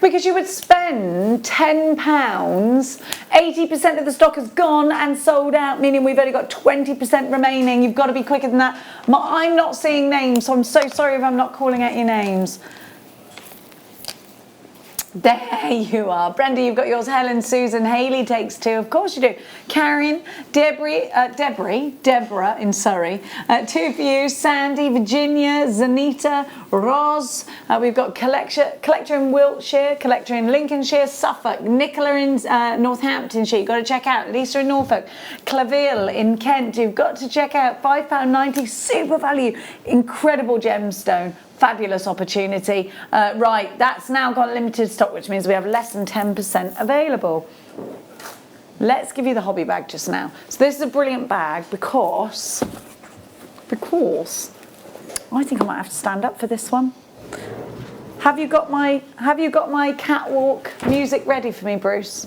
Because you would spend £10, 80% of the stock has gone and sold out, meaning we've only got 20% remaining. You've got to be quicker than that. I'm not seeing names, so I'm so sorry if I'm not calling out your names. There you are. Brenda, you've got yours. Helen, Susan, Hayley takes 2. Of course you do. Karen, Deborah in Surrey. 2 for you. Sandy, Virginia, Zanita, Roz. We've got Collector in Wiltshire, Collector in Lincolnshire, Suffolk, Nicola in Northamptonshire. You've got to check out. Lisa in Norfolk. Claville in Kent. You've got to check out. £5.90. Super value. Incredible gemstone. Fabulous opportunity. Right, that's now got limited stock, which means we have less than 10% available. Let's give you the hobby bag just now. So this is a brilliant bag because I think I might have to stand up for this one. Have you got my catwalk music ready for me, Bruce?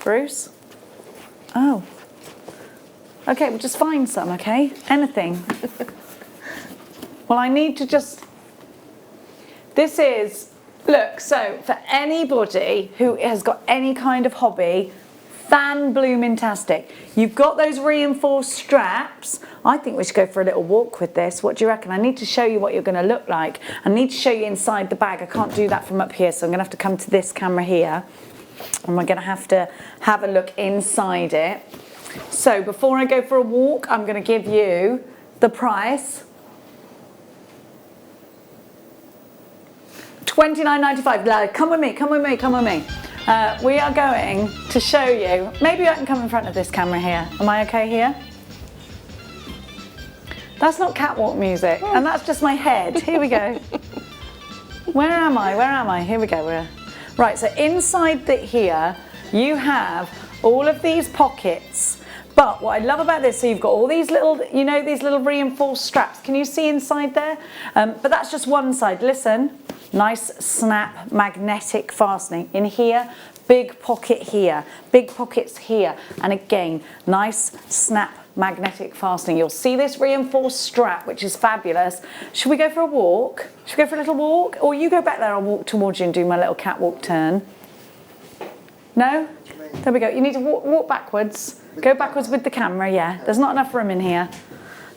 Bruce? Oh. Okay, we'll just find some, okay? Anything. Well, I need to just, look, so for anybody who has got any kind of hobby, fan-bloomintastic. You've got those reinforced straps. I think we should go for a little walk with this. What do you reckon? I need to show you what you're going to look like. I need to show you inside the bag. I can't do that from up here, so I'm going to have to come to this camera here. And we're going to have a look inside it. So before I go for a walk, I'm going to give you the price. $29.95. Come with me, come with me, come with me. We are going to show you, maybe I can come in front of this camera here. Am I okay here? That's not catwalk music, and that's just my head. Here we go. Where am I? Where am I? Here we go. Right, so inside here, you have all of these pockets. But what I love about this, so you've got all these little, you know, these little reinforced straps. Can you see inside there? But that's just one side. Listen, nice snap magnetic fastening. In here, big pocket here, big pockets here. And again, nice snap magnetic fastening. You'll see this reinforced strap, which is fabulous. Should we go for a walk? Should we go for a little walk? Or you go back there, I'll walk towards you and do my little catwalk turn. No? There we go. You need to walk backwards. Go backwards with the camera, yeah. There's not enough room in here.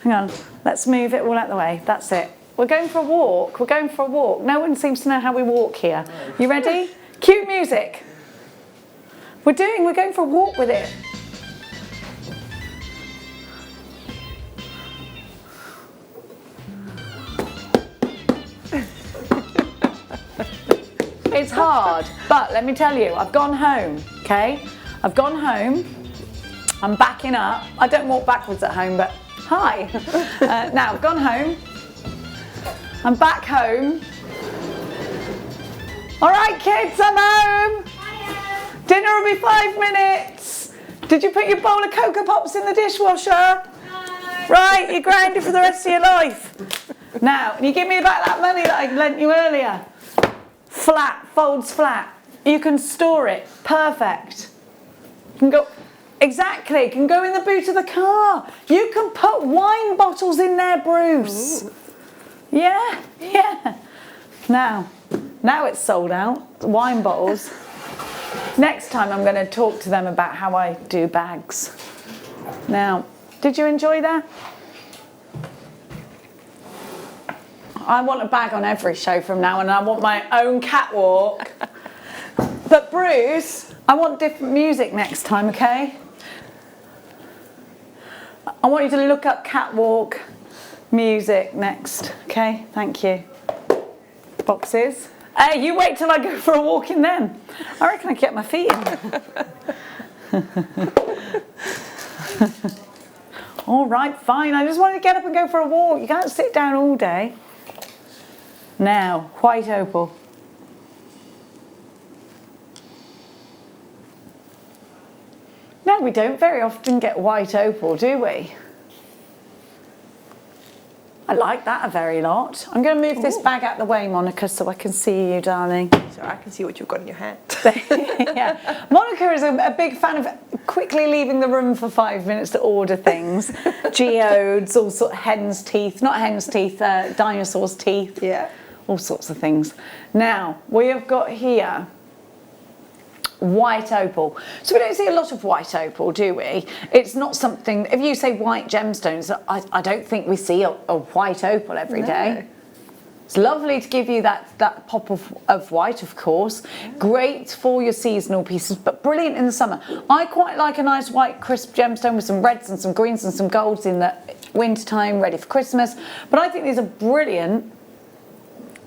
Hang on. Let's move it all out the way. That's it. We're going for a walk. We're going for a walk. No one seems to know how we walk here. You ready? Cue music. We're going for a walk with it. It's hard, but let me tell you, I've gone home, okay? I've gone home. I'm backing up. I don't walk backwards at home, but hi. Now, I've gone home. I'm back home. All right, kids, I'm home. Hiya. Dinner will be 5 minutes. Did you put your bowl of Cocoa Pops in the dishwasher? No. Right, you're grounded for the rest of your life. Now, can you give me back that money that I lent you earlier? Flat, folds flat. You can store it. Perfect. You can go. Exactly, can go in the boot of the car. You can put wine bottles in there, Bruce. Ooh. Yeah, yeah. Now it's sold out, wine bottles. Next time I'm going to talk to them about how I do bags. Now, did you enjoy that? I want a bag on every show from now on, and I want my own catwalk. But Bruce, I want different music next time, okay? I want you to look up catwalk music next, okay? Thank you. Boxes. Hey, you wait till I go for a walk in them. I reckon I can get my feet in. All right, fine. I just wanted to get up and go for a walk. You can't sit down all day. Now, white opal. No, we don't very often get white opal, do we? I like that a very lot. I'm going to move this bag out of the way, Monica, so I can see you, darling. So I can see what you've got in your hand. Yeah. Monica is a big fan of quickly leaving the room for 5 minutes to order things. Geodes, all sorts of hen's teeth, not hen's teeth, dinosaur's teeth. Yeah. All sorts of things. Now, we have got here white opal. So we don't see a lot of white opal, do we? It's not something, if you say white gemstones, I don't think we see a white opal every day. It's lovely to give you that pop of white, of course. Yeah. Great for your seasonal pieces, but brilliant in the summer. I quite like a nice white crisp gemstone with some reds and some greens and some golds in the winter time, ready for Christmas. But I think these are brilliant.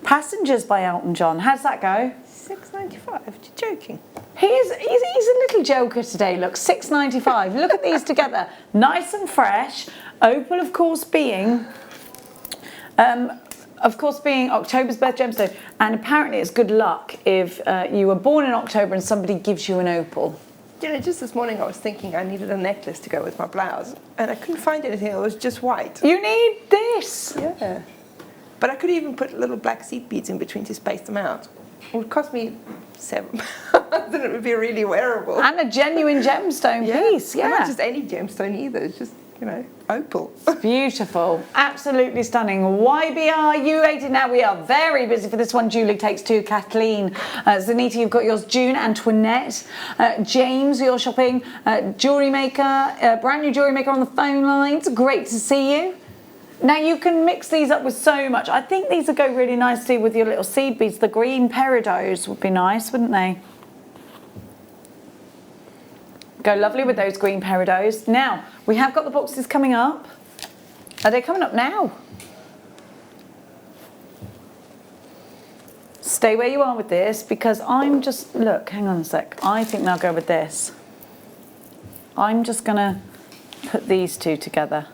Passengers by Elton John. How's that go? $6.95. You're joking. He's a little joker today. Look, $6.95. Look at these together, nice and fresh. Opal, of course, being October's birth gemstone, and apparently it's good luck if you were born in October and somebody gives you an opal. You know, just this morning I was thinking I needed a necklace to go with my blouse, and I couldn't find anything. It was just white. You need this. Yeah. But I could even put little black seed beads in between to space them out. It would cost me £7. Then it would be really wearable. And a genuine gemstone piece, yeah. And not just any gemstone either, it's just, you know, opal. Beautiful, absolutely stunning. YBR, you rated now. We are very busy for this one. Julie takes two. Kathleen, Zanita, you've got yours. June, Antoinette, James, you're shopping. Jewellery Maker, brand new Jewellery Maker on the phone lines. Great to see you. Now you can mix these up with so much. I think these would go really nicely with your little seed beads. The green peridots would be nice, wouldn't they? Go lovely with those green peridots. Now, we have got the boxes coming up. Are they coming up now? Stay where you are with this, because I'm just, look, hang on a sec. I think they'll go with this. I'm just gonna put these two together.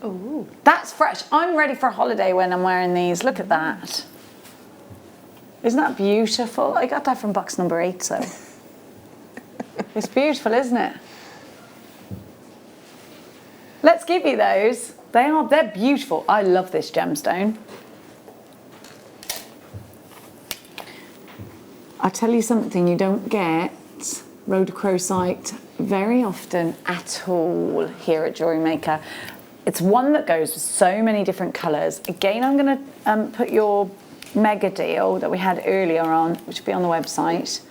Ooh, that's fresh. I'm ready for a holiday when I'm wearing these. Look at that. Isn't that beautiful? I got that from box number 8, so. It's beautiful, isn't it? Let's give you those. They're beautiful. I love this gemstone. I'll tell you something, you don't get rhodochrosite very often at all here at Jewellery Maker. It's one that goes with so many different colours. Again, I'm going to put your mega deal that we had earlier on, which will be on the website,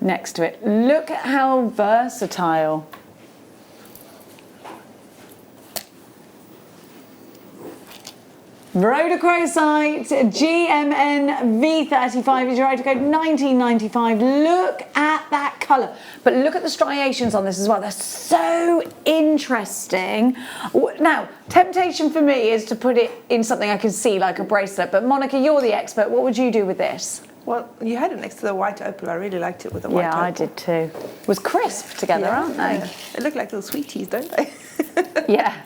next to it. Look at how versatile. Rhodochrosite GMN V35 is your item code, 1995. Look at that colour, but look at the striations on this as well. They're so interesting. Now, temptation for me is to put it in something I can see, like a bracelet, but Monica, you're the expert. What would you do with this? Well, you had it next to the white opal. I really liked it with the white opal. Yeah, I did too. It was crisp together, aren't they? Yeah. They look like little sweeties, don't they? Yeah,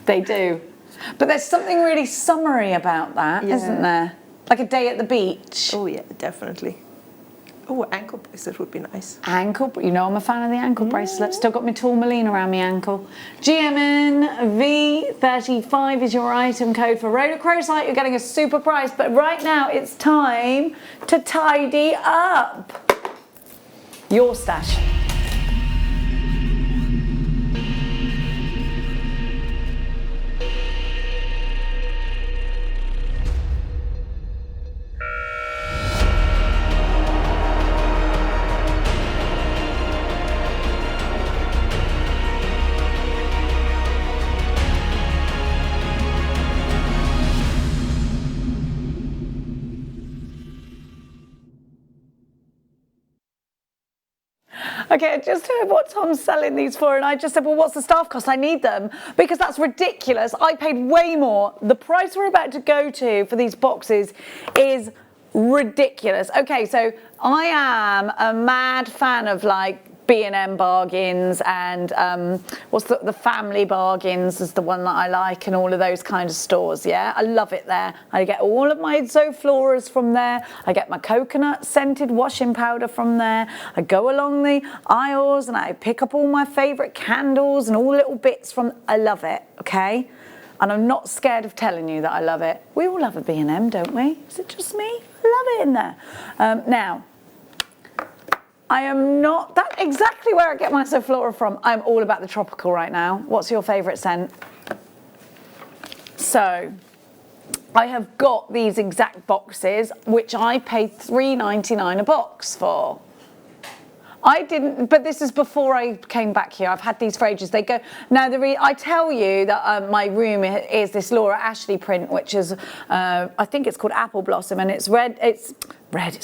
they do. But there's something really summery about that, isn't there? Like a day at the beach. Oh yeah, definitely. Oh, ankle bracelet would be nice. Ankle, you know I'm a fan of the ankle bracelet. Still got my tourmaline around my ankle. GMN V35 is your item code for rhodochrosite. You're getting a super price, but right now it's time to tidy up your stash. Okay, I just heard what Tom's selling these for, and I just said, well, what's the staff cost? I need them, because that's ridiculous. I paid way more. The price we're about to go to for these boxes is ridiculous. Okay, so I am a mad fan of like B&M bargains, and what's the family bargains is the one that I like, and all of those kind of stores. Yeah, I love it there. I get all of my Zofloras from there. I get my coconut scented washing powder from there. I go along the aisles and I pick up all my favourite candles and all little bits from. I love it. Okay, and I'm not scared of telling you that I love it. We all love a B&M, don't we? Is it just me? I love it in there. Now, I am not, that exactly where I get my Zoflora from. I'm all about the tropical right now. What's your favourite scent? So, I have got these exact boxes, which I paid $3.99 a box for. I didn't, but this is before I came back here. I've had these for ages. They go, now I tell you that my room is this Laura Ashley print, which is, I think it's called Apple Blossom, and it's red, it's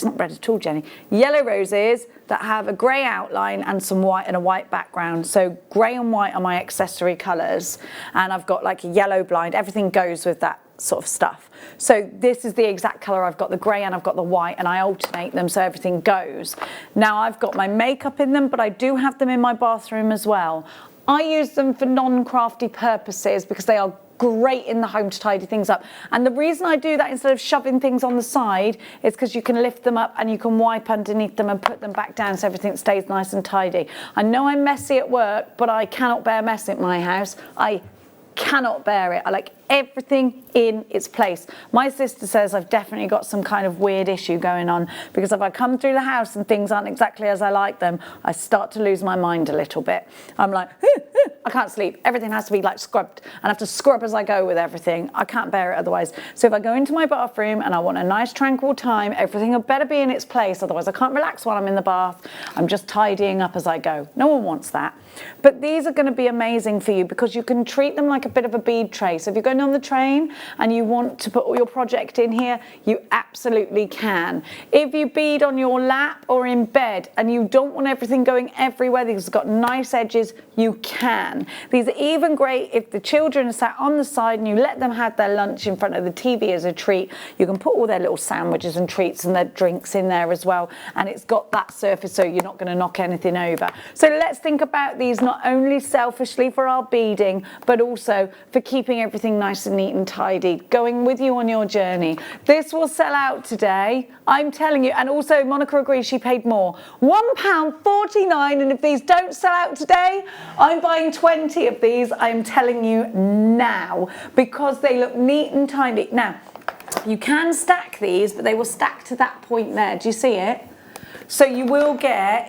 not red at all, Jenny. Yellow roses that have a grey outline and some white and a white background. So grey and white are my accessory colours, and I've got like a yellow blind. Everything goes with that sort of stuff. So this is the exact colour. I've got the grey and I've got the white, and I alternate them so everything goes. Now I've got my makeup in them, but I do have them in my bathroom as well. I use them for non-crafty purposes because they are great in the home to tidy things up. And the reason I do that instead of shoving things on the side is because you can lift them up and you can wipe underneath them and put them back down so everything stays nice and tidy. I know I'm messy at work, but I cannot bear mess at my house. I cannot bear it. I like everything in its place. My sister says I've definitely got some kind of weird issue going on, because if I come through the house and things aren't exactly as I like them, I start to lose my mind a little bit. I'm like, I can't sleep. Everything has to be like scrubbed, and I have to scrub as I go with everything. I can't bear it otherwise. So if I go into my bathroom and I want a nice tranquil time, everything had better be in its place, otherwise I can't relax while I'm in the bath. I'm just tidying up as I go. No one wants that. But these are going to be amazing for you because you can treat them like a bit of a bead tray. So if you're going on the train and you want to put all your project in here, you absolutely can. If you bead on your lap or in bed and you don't want everything going everywhere, these have got nice edges, you can. These are even great if the children are sat on the side and you let them have their lunch in front of the TV as a treat. You can put all their little sandwiches and treats and their drinks in there as well, and it's got that surface so you're not going to knock anything over. So let's think about these not only selfishly for our beading, but also for keeping everything nice and neat and tidy, going with you on your journey. This will sell out today, I'm telling you. And also Monica agrees, she paid more, £1.49, and if these don't sell out today, I'm buying 20 of these, I'm telling you now, because they look neat and tidy. Now you can stack these, but they will stack to that point there. Do you see it? So you will get,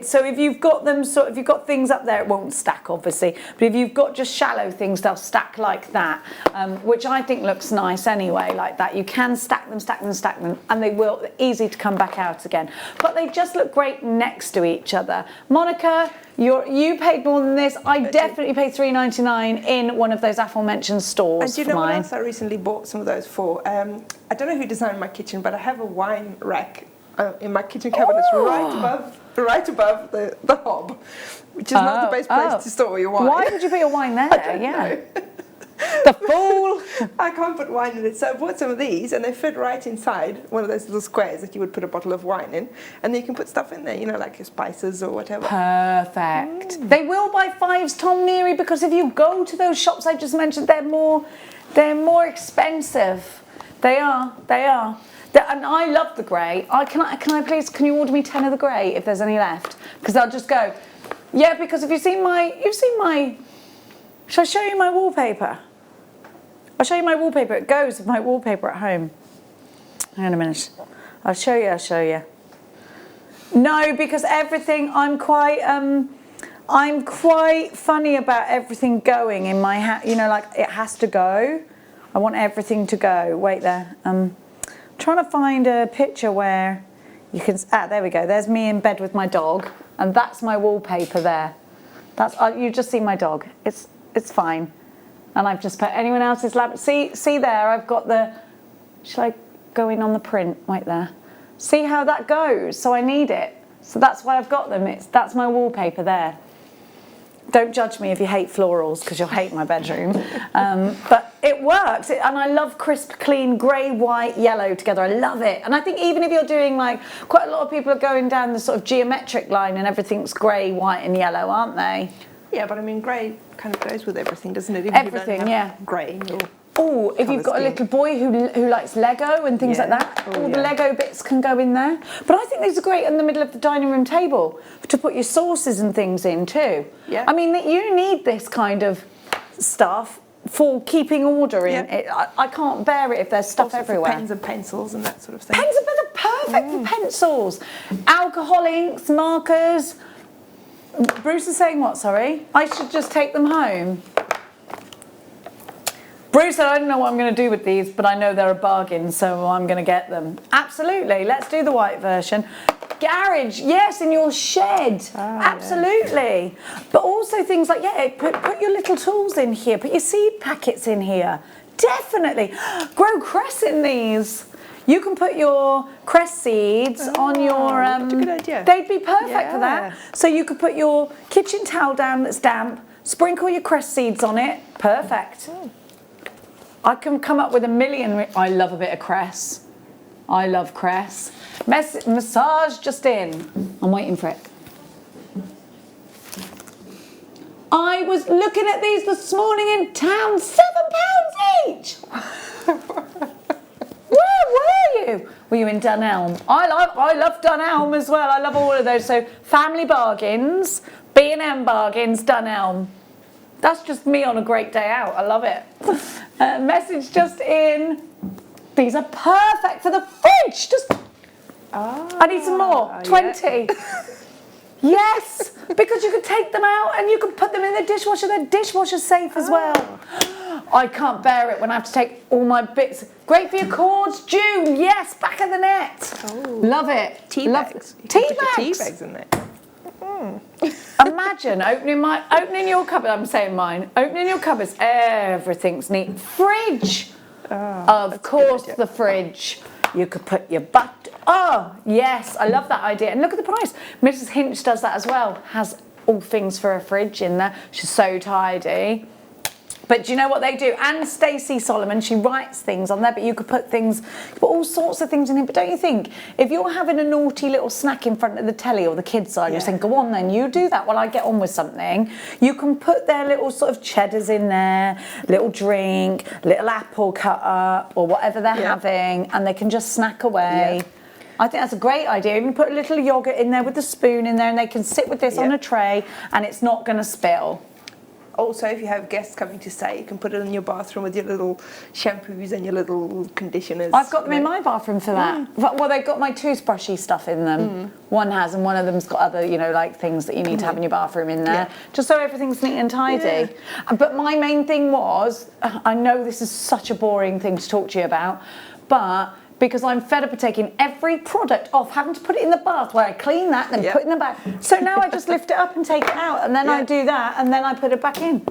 so if you've got them, so if you've got things up there, it won't stack obviously, but if you've got just shallow things, they'll stack like that, which I think looks nice anyway, like that. You can stack them, and they will, easy to come back out again. But they just look great next to each other. Monica, you paid more than this. I definitely paid $3.99 in one of those aforementioned stores. And do you know what else I recently bought some of those for? I don't know who designed my kitchen, but I have a wine rack in my kitchen cabinets right above the hob, which is not the best place to store your wine. Why would you put your wine there? I don't know. The fool! I can't put wine in it, so I bought some of these, and they fit right inside one of those little squares that you would put a bottle of wine in, and then you can put stuff in there, you know, like your spices or whatever. Perfect. They will buy fives, Tom Neary, because if you go to those shops I just mentioned, they're more expensive. They are. And I love the grey. Can you order me 10 of the grey if there's any left? Because I'll just go, yeah, because have you've seen my, shall I show you my wallpaper? I'll show you my wallpaper. It goes with my wallpaper at home. Hang on a minute. I'll show you. No, because everything, I'm quite funny about everything going in my house. You know, like it has to go. I want everything to go. Wait there. Trying to find a picture where you can, there we go, there's me in bed with my dog, and that's my wallpaper there. That's you just see my dog. It's fine. And I've just put anyone else's lab. See there, I've got the, shall I go in on the print right there? See how that goes? So I need it. So that's why I've got them. That's my wallpaper there. Don't judge me if you hate florals, because you'll hate my bedroom. But it works, and I love crisp, clean, grey, white, yellow together. I love it. And I think even if you're doing like, quite a lot of people are going down the sort of geometric line and everything's grey, white and yellow, aren't they? Yeah, but I mean, grey kind of goes with everything, doesn't it? Even Everything, if you don't have yeah. grey in your Oh, if you've got a little boy who likes Lego and things like Yeah. that, Oh, all the yeah. Lego bits can go in there. But I think these are great in the middle of the dining room table to put your sauces and things in too. Yeah. I mean, you need this kind of stuff for keeping order in. Yeah. I can't bear it if there's stuff also everywhere. for pens and pencils and that sort of thing. Pens are perfect for pencils. Alcohol inks, markers. Bruce is saying what, sorry? I should just take them home. Bruce said, I don't know what I'm going to do with these, but I know they're a bargain, so I'm going to get them. Absolutely. Let's do the white version. Garage, yes, in your shed. Absolutely. Yeah. But also things like, put your little tools in here. Put your seed packets in here. Definitely. Grow cress in these. You can put your cress seeds on your... that's a good idea. They'd be perfect for that. So you could put your kitchen towel down that's damp, sprinkle your cress seeds on it. Perfect. I can come up with a million... I love a bit of cress. I love cress. Massage just in. I'm waiting for it. I was looking at these this morning in town. £7 each. Where were you? Were you in Dunelm? I love Dunelm as well. I love all of those. So family bargains, B&M bargains, Dunelm. That's just me on a great day out. I love it. Message just in. These are perfect for the fridge. I need some more. 20. Yes, because you can take them out and you can put them in the dishwasher. They're dishwasher safe as well. I can't bear it when I have to take all my bits. Great for your cords. June, yes, back of the net. Love it. Tea Love bags. Tea You can put your bags. tea bags in there. Imagine opening your cupboard. I'm saying mine. Opening your cupboards. Everything's neat. Fridge. Of course, the fridge. You could put your Oh, yes. I love that idea. And look at the price. Mrs. Hinch does that as well. Has all things for a fridge in there. She's so tidy. But do you know what they do? And Stacey Solomon, she writes things on there, but you could put all sorts of things in it. But don't you think, if you're having a naughty little snack in front of the telly or the kids' side, you're saying, go on then, you do that while I get on with something. You can put their little sort of cheddars in there, little drink, little apple cut up, or whatever they're having, and they can just snack away. Yeah. I think that's a great idea. You can put a little yoghurt in there with the spoon in there, and they can sit with this on a tray, and it's not going to spill. Also, if you have guests coming to stay, you can put it in your bathroom with your little shampoos and your little conditioners. I've got them in my bathroom for that. Well, they've got my toothbrushy stuff in them. One has, and one of them's got other, like things that you need to have in your bathroom in there, just so everything's neat and tidy. But my main thing was, I know this is such a boring thing to talk to you about, but because I'm fed up of taking every product off, having to put it in the bath where I clean that, then put it in the bath. So now I just lift it up and take it out, and then I do that, and then I put it back in.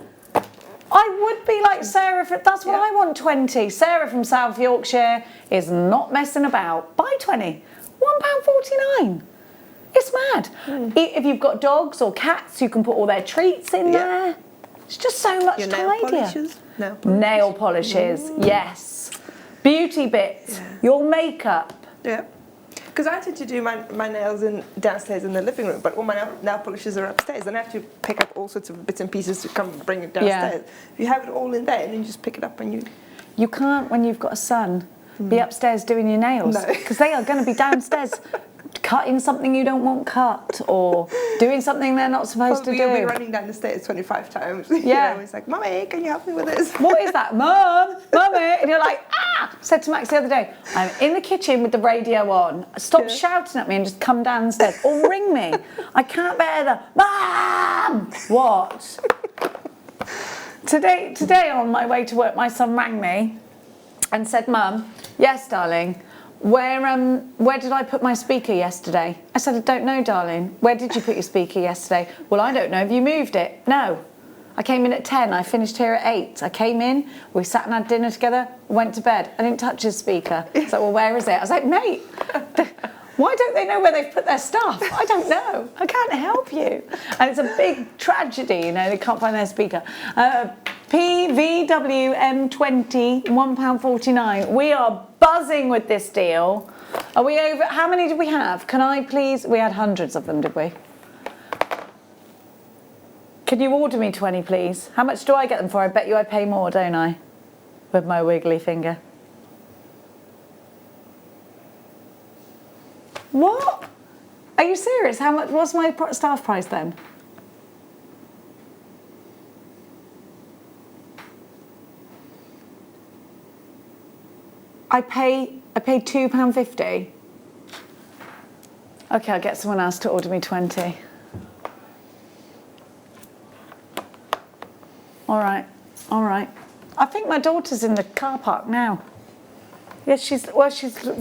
I would be like Sarah, that's what I want, 20. Sarah from South Yorkshire is not messing about. Buy 20, £1.49. It's mad. If you've got dogs or cats, you can put all their treats in there. It's just so much your tidier. Nail polishes. Yes. Beauty bits, your makeup. Yeah. Because I tend to do my nails downstairs in the living room, but all my nail polishes are upstairs, and I have to pick up all sorts of bits and pieces to come bring it downstairs. If you have it all in there, and then you just pick it up and you... You can't, when you've got a son, be upstairs doing your nails, because they are going to be downstairs cutting something you don't want cut, or doing something they're not supposed to do. You'll be running down the stairs 25 times. It's like, Mummy, can you help me with this? What is that? Mum, Mummy. And you're like, ah! Said to Max the other day, I'm in the kitchen with the radio on. Stop shouting at me and just come downstairs. Or ring me. I can't bear the, Mum! What? Today on my way to work, my son rang me and said, Mum, yes, darling, where did I put my speaker yesterday? I said, I don't know, darling. Where did you put your speaker yesterday? Well, I don't know. Have you moved it? No. I came in at 10. I finished here at 8. I came in, we sat and had dinner together, went to bed. I didn't touch his speaker. He's like, well, where is it? I was like, mate, Why don't they know where they've put their stuff? I don't know. I can't help you. And it's a big tragedy, you know, they can't find their speaker. PVWM20, £1.49. We are buzzing with this deal. Are we over? How many did we have? Can I please? We had hundreds of them, did we? Can you order me 20, please? How much do I get them for? I bet you I pay more, don't I? With my wiggly finger. What? Are you serious? How much? What's my staff price then? I paid £2.50. Okay, I'll get someone else to order me 20. All right. I think my daughter's in the car park now. Yes, she's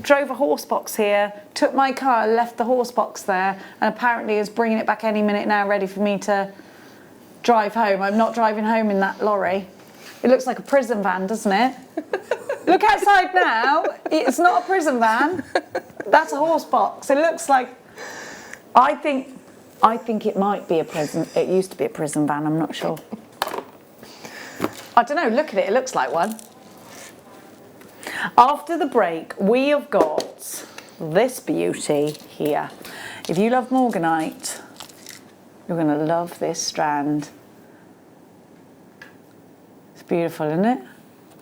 drove a horse box here, took my car, left the horse box there, and apparently is bringing it back any minute now, ready for me to drive home. I'm not driving home in that lorry. It looks like a prison van, doesn't it? Look outside now. It's not a prison van. That's a horse box. It looks like. I think it might be a prison. It used to be a prison van. I'm not sure. I don't know. Look at it. It looks like one. After the break, we have got this beauty here. If you love Morganite, you're going to love this strand. It's beautiful, isn't it?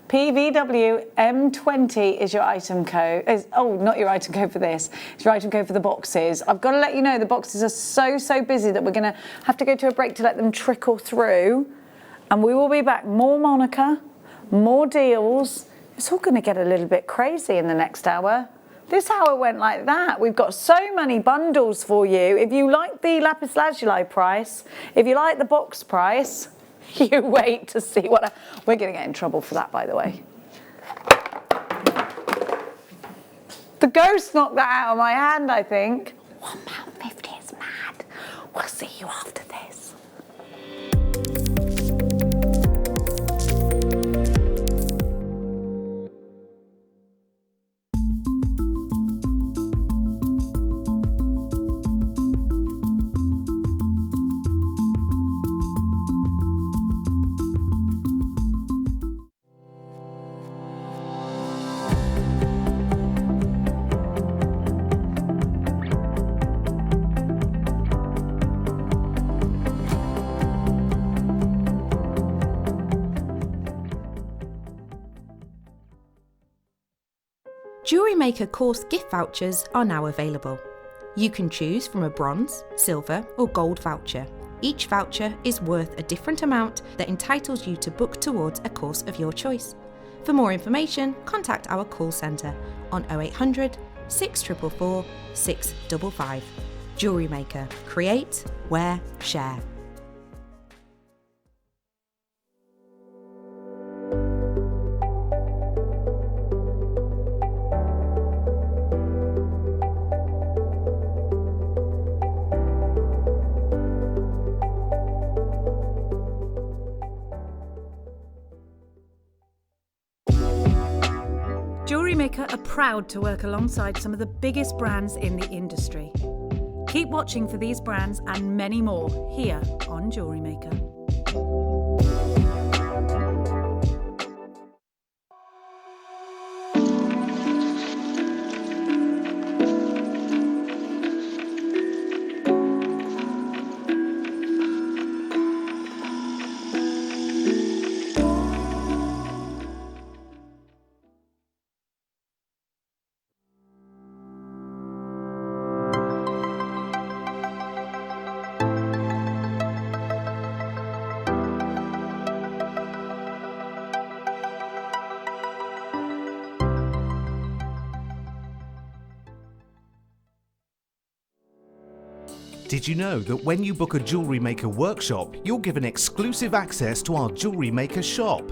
PVWM20 is your item code. Not your item code for this. It's your item code for the boxes. I've got to let you know the boxes are so busy that we're going to have to go to a break to let them trickle through. And we will be back. More Monica, more deals. It's all going to get a little bit crazy in the next hour. This hour went like that. We've got so many bundles for you. If you like the lapis lazuli price, if you like the box price, you wait to see what. We're going to get in trouble for that, by the way. The ghost knocked that out of my hand, I think. £1.50 is mad. We'll see you after this. Jewellery Maker course gift vouchers are now available. You can choose from a bronze, silver or gold voucher. Each voucher is worth a different amount that entitles you to book towards a course of your choice. For more information, contact our call centre on 0800 644 655. Jewellery Maker. Create, wear, share. Jewellery Maker are proud to work alongside some of the biggest brands in the industry. Keep watching for these brands and many more here on Jewellery Maker. Did you know that when you book a Jewellery Maker workshop, you're given exclusive access to our Jewellery Maker shop?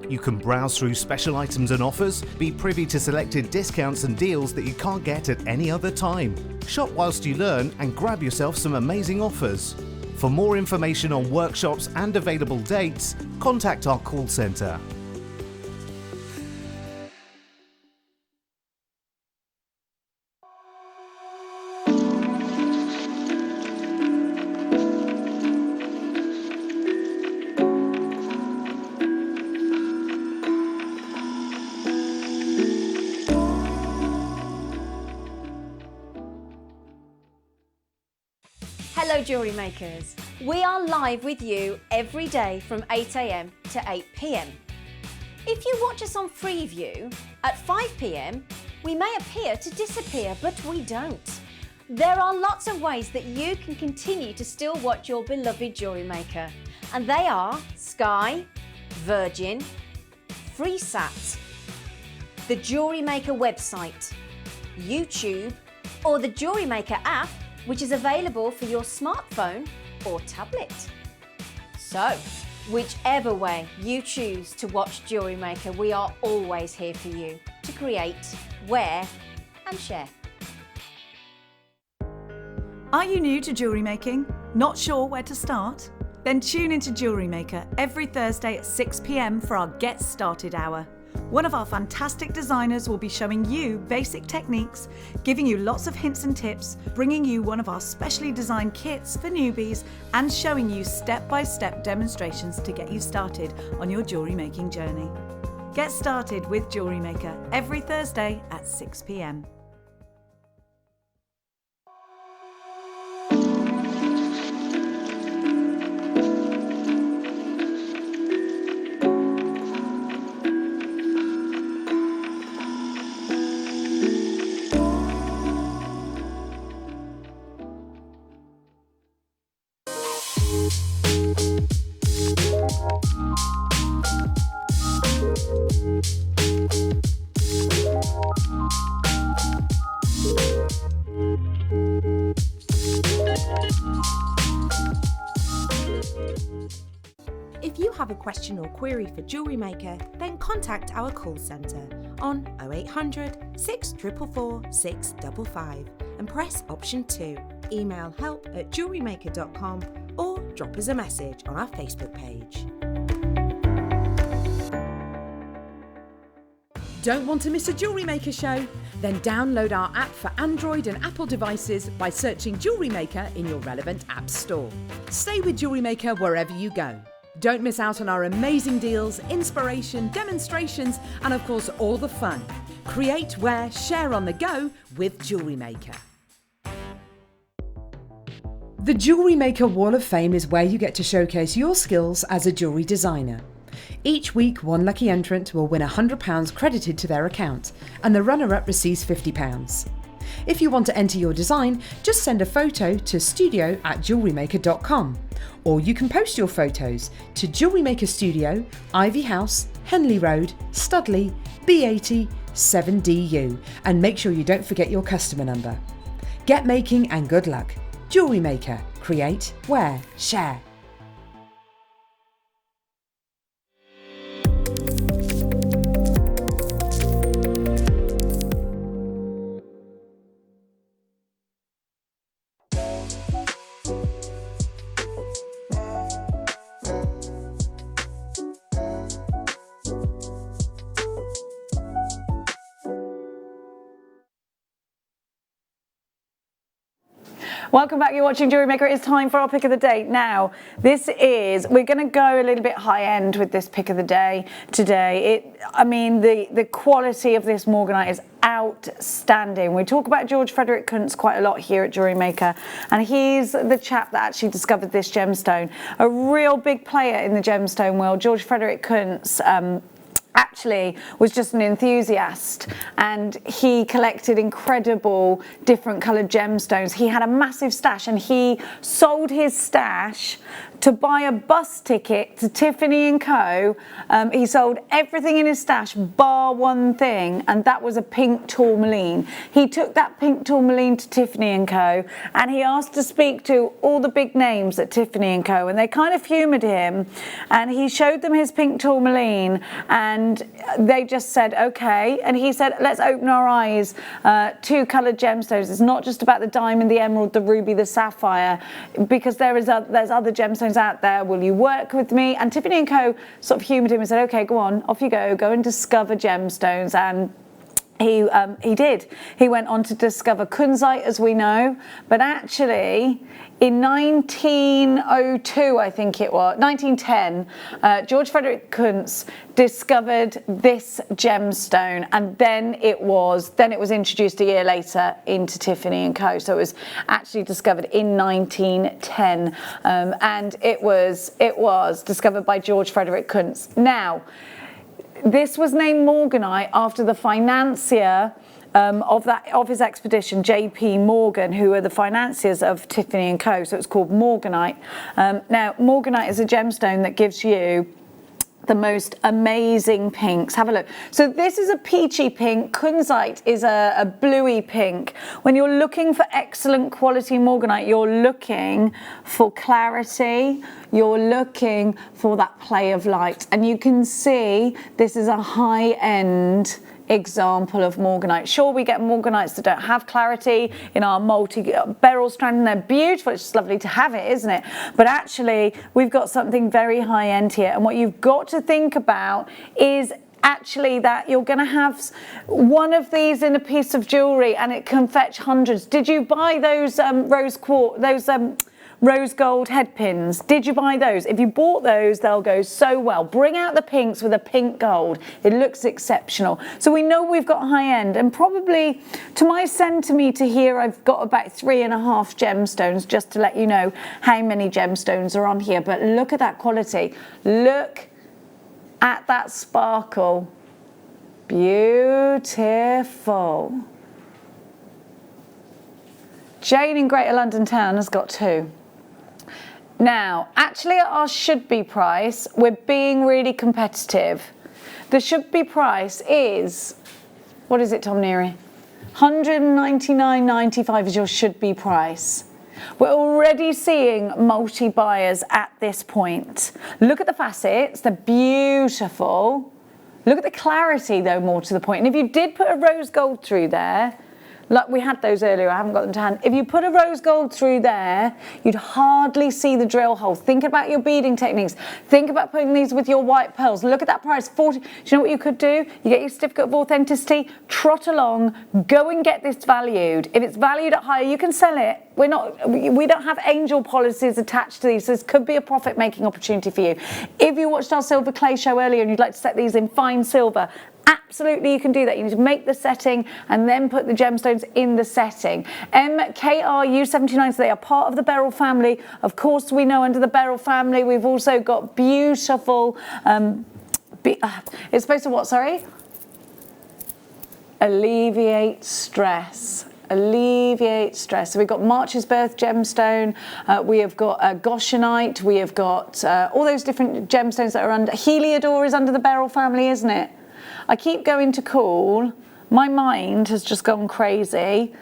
You can browse through special items and offers, be privy to selected discounts and deals that you can't get at any other time. Shop whilst you learn and grab yourself some amazing offers. For more information on workshops and available dates, contact our call centre. Hello Jewellery Makers. We are live with you every day from 8 AM to 8 PM. If you watch us on Freeview at 5 PM, we may appear to disappear, but we don't. There are lots of ways that you can continue to still watch your beloved Jewellery Maker, and they are Sky, Virgin, FreeSat, the Jewellery Maker website, YouTube, or the Jewellery Maker app, which is available for your smartphone or tablet. So, whichever way you choose to watch Jewellery Maker, we are always here for you to create, wear, and share. Are you new to jewellery making? Not sure where to start? Then tune into Jewellery Maker every Thursday at 6 PM for our Get Started Hour. One of our fantastic designers will be showing you basic techniques, giving you lots of hints and tips, bringing you one of our specially designed kits for newbies, and showing you step-by-step demonstrations to get you started on your jewellery making journey. Get started with Jewellery Maker every Thursday at 6 PM. If you have a question or query for Jewellery Maker, then contact our call centre on 0800 644 655 and press option 2. Email help@jewellerymaker.com or drop us a message on our Facebook page. Don't want to miss a Jewellery Maker show? Then download our app for Android and Apple devices by searching Jewellery Maker in your relevant app store. Stay with Jewellery Maker wherever you go. Don't miss out on our amazing deals, inspiration, demonstrations, and of course all the fun. Create, wear, share on the go with Jewellery Maker. The Jewellery Maker Wall of Fame is where you get to showcase your skills as a jewellery designer. Each week, one lucky entrant will win £100 credited to their account, and the runner-up receives £50. If you want to enter your design, just send a photo to studio@jewellerymaker.com, or you can post your photos to Jewellery Maker Studio, Ivy House, Henley Road, Studley, B80 7DU, and make sure you don't forget your customer number. Get making and good luck. Jewellery Maker. Create, wear, share. Welcome back, you're watching Jewellery Maker. It's time for our pick of the day. Now, we're going to go a little bit high end with this pick of the day today. The quality of this morganite is outstanding. We talk about George Frederick Kuntz quite a lot here at Jewellery Maker, and he's the chap that actually discovered this gemstone. A real big player in the gemstone world. George Frederick Kuntz actually was just an enthusiast, and he collected incredible different coloured gemstones. He had a massive stash, and he sold his stash to buy a bus ticket to Tiffany & Co. He sold everything in his stash bar one thing, and that was a pink tourmaline. He took that pink tourmaline to Tiffany & Co. and he asked to speak to all the big names at Tiffany & Co. and they kind of humoured him, and he showed them his pink tourmaline, and they just said okay, and he said, let's open our eyes to coloured gemstones. It's not just about the diamond, the emerald, the ruby, the sapphire, because there's other gemstones out there. Will you work with me? And Tiffany & Co. sort of humoured him and said, okay, go on, off you go and discover gemstones. And He did. He went on to discover kunzite, as we know, but actually in 1902, I think it was, 1910, George Frederick Kunz discovered this gemstone, and then it was introduced a year later into Tiffany & Co. So it was actually discovered in 1910, and it was discovered by George Frederick Kunz. Now, this was named morganite after the financier of his expedition, J.P. Morgan, who are the financiers of Tiffany & Co. So it's called morganite. Now, morganite is a gemstone that gives you the most amazing pinks. Have a look. So this is a peachy pink. Kunzite is a bluey pink. When you're looking for excellent quality morganite, you're looking for clarity. You're looking for that play of light. And you can see this is a high-end example of morganite. Sure, we get morganites that don't have clarity in our multi-beryl strand, and they're beautiful. It's just lovely to have it, isn't it? But actually, we've got something very high-end here, and what you've got to think about is actually that you're going to have one of these in a piece of jewellery, and it can fetch hundreds. Did you buy those rose gold head pins? Did you buy those? If you bought those, they'll go so well. Bring out the pinks with a pink gold. It looks exceptional. So we know we've got high end, and probably to my centimetre here, I've got about 3.5 gemstones, just to let you know how many gemstones are on here. But look at that quality. Look at that sparkle. Beautiful. Jane in Greater London Town has got 2. Now, actually at our should-be price, we're being really competitive. The should-be price is, what is it, Tom Neary? $199.95 is your should-be price. We're already seeing multi-buyers at this point. Look at the facets, they're beautiful. Look at the clarity, though, more to the point. And if you did put a rose gold through there, like we had those earlier, I haven't got them to hand. If you put a rose gold through there, you'd hardly see the drill hole. Think about your beading techniques. Think about putting these with your white pearls. Look at that price, 40. Do you know what you could do? You get your certificate of authenticity, trot along, go and get this valued. If it's valued at higher, you can sell it. We don't have angel policies attached to these, so this could be a profit-making opportunity for you. If you watched our silver clay show earlier and you'd like to set these in fine silver, absolutely you can do that. You need to make the setting and then put the gemstones in the setting. MKRU79, so they are part of the beryl family. Of course, we know under the beryl family we've also got beautiful, it's supposed to what, sorry? Alleviate stress. Alleviate stress. So we've got March's Birth gemstone, we have got Goshenite, we have got all those different gemstones that are under. Heliodor is under the beryl family, isn't it? I keep going to call, my mind has just gone crazy.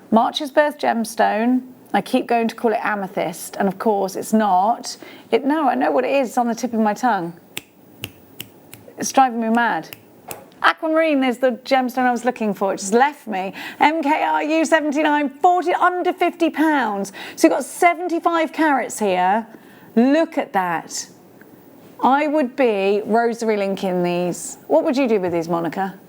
March's Birth gemstone, I keep going to call it Amethyst, and of course it's not. No, I know what it is, it's on the tip of my tongue. It's driving me mad. Aquamarine is the gemstone I was looking for, it just left me. MKRU79, 40, under £50. So you've got 75 carats here. Look at that. I would be rosary linking these. What would you do with these, Monica?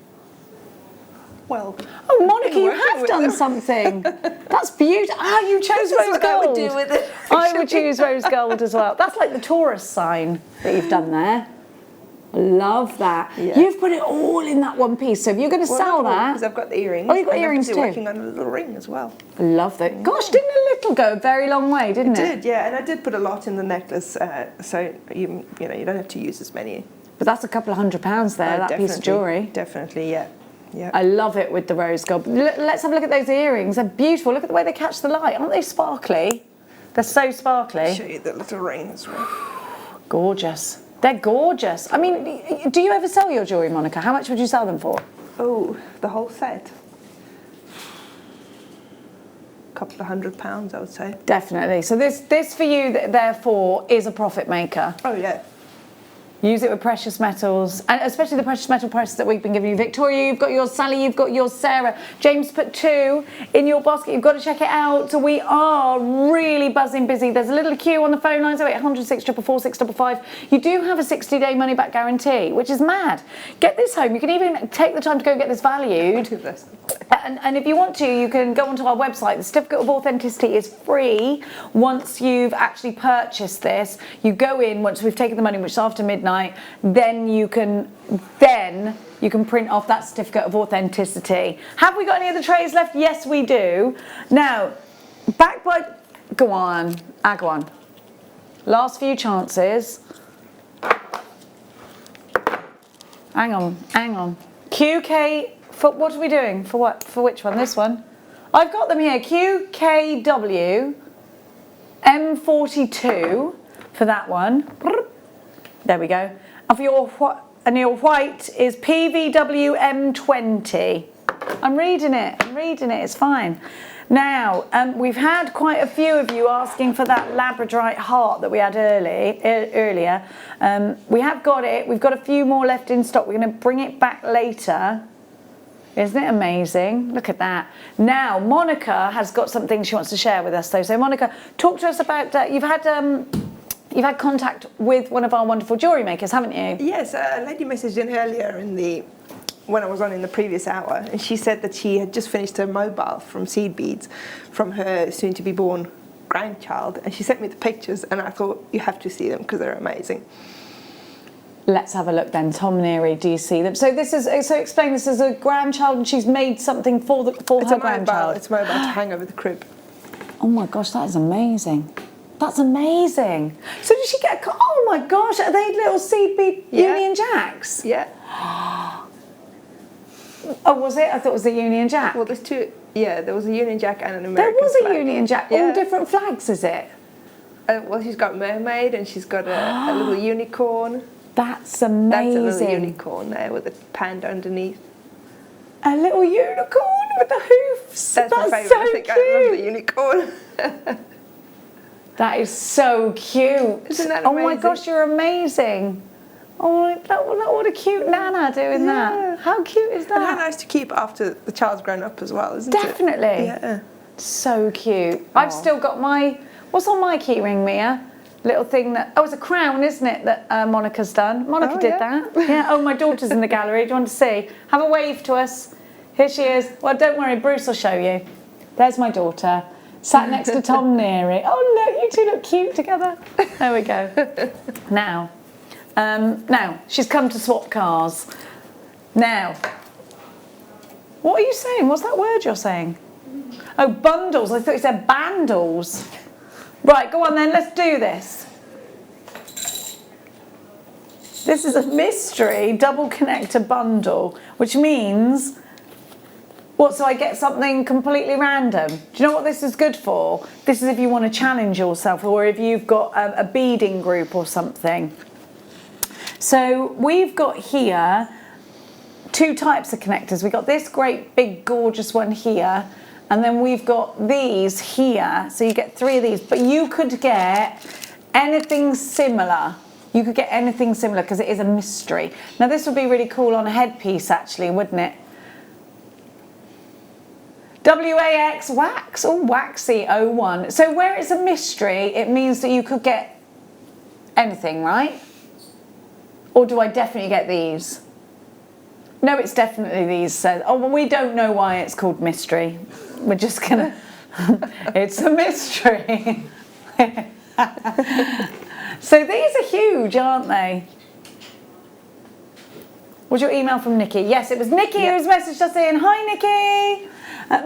Well, oh, Monica, you have done something. That's beautiful. Ah, you chose rose gold. I would do with it. I would choose rose gold as well. That's like the Taurus sign that you've done there. Love that. Yeah. You've put it all in that one piece. So if you're going to sell that, because I've got the earrings. Oh, you've got earrings too. Working on a little ring as well. I love that. Gosh, didn't a little go a very long way, didn't it? It did, yeah. And I did put a lot in the necklace, so you don't have to use as many. But that's a couple of £100 there. That piece of jewellery. Definitely, yeah. Yeah. I love it with the rose gold. Let's have a look at those earrings. They're beautiful. Look at the way they catch the light. Aren't they sparkly? They're so sparkly. I'll show you the little ring as well. Gorgeous. They're gorgeous. I mean, do you ever sell your jewellery, Monica? How much would you sell them for? Oh, the whole set. A couple of £100, I would say. Definitely. So this for you, therefore, is a profit maker. Oh, yeah. Use it with precious metals, and especially the precious metal prices that we've been giving you. Victoria, you've got yours. Sally, you've got yours. Sarah, James put 2 in your basket. You've got to check it out. So we are really buzzing busy. There's a little queue on the phone lines, 0800 644 655. You do have a 60-day money-back guarantee, which is mad. Get this home. You can even take the time to go get this valued. And if you want to, you can go onto our website. The certificate of authenticity is free once you've actually purchased this. You go in once we've taken the money, which is after midnight, then you can print off that certificate of authenticity. Have we got any other trays left? Yes, we do. Now, back by, go on. Last few chances. Hang on. QK. For what are we doing? For what? For which one? This one? I've got them here. QKW M42 for that one. There we go. And for your white is PVW M20. I'm reading it. It's fine. Now, we've had quite a few of you asking for that Labradorite heart that we had earlier. We have got it. We've got a few more left in stock. We're going to bring it back later. Isn't it amazing? Look at that. Now, Monica has got something she wants to share with us, though. So, Monica, talk to us about you've had contact with one of our wonderful jewellery makers, haven't you? Yes, a lady messaged in earlier when I was on in the previous hour, and she said that she had just finished her mobile from seed beads from her soon-to-be-born grandchild, and she sent me the pictures, and I thought, you have to see them because they're amazing. Let's have a look then. Tom Neary, do you see them? So explain, this is a grandchild and she's made something for her grandchild. It's mobile to hang over the crib. Oh my gosh, that is amazing. That's amazing. So did she get oh my gosh, are they little seed bead Union Jacks? Yeah. Oh, was it? I thought it was a Union Jack. Well, there's two. Yeah, there was a Union Jack and an American There was a flag. Union Jack. All different flags, is it? Well, she's got mermaid and she's got a little unicorn. That's amazing. That's a little unicorn there with a panda underneath. A little unicorn with the hoofs. That's my favourite. So I think cute. I love the unicorn. That is so cute. Isn't that amazing? Oh my gosh, you're amazing. Oh, what a cute Nana doing that. How cute is that? And how nice to keep after the child's grown up as well, isn't Definitely. it? Yeah. So cute. I've still got what's on my key ring, Mia? Little thing it's a crown, isn't it, that Monica's done. Monica did that. Yeah, oh, my daughter's in the gallery. Do you want to see? Have a wave to us. Here she is. Well, don't worry, Bruce will show you. There's my daughter, sat next to Tom Neary. Oh, look, you two look cute together. There we go. Now, she's come to swap cars. Now, what are you saying? What's that word you're saying? Oh, bundles. I thought you said bandles. Right, go on then, let's do this. This is a mystery double connector bundle, which means, so I get something completely random. Do you know what this is good for? This is if you want to challenge yourself or if you've got a beading group or something. So we've got here 2 types of connectors. We've got this great big gorgeous one here. And then we've got these here, so you get 3 of these, but you could get anything similar. You could get anything similar because it is a mystery. Now this would be really cool on a headpiece actually, wouldn't it? WAX wax, waxy 01. So where it's a mystery, it means that you could get anything, right? Or do I definitely get these? No, it's definitely these. So, well, we don't know why it's called mystery. We're just gonna. It's a mystery. So these are huge, aren't they? Was your email from Nikki? Yes, it was Nikki who's messaged us in. Hi, Nikki.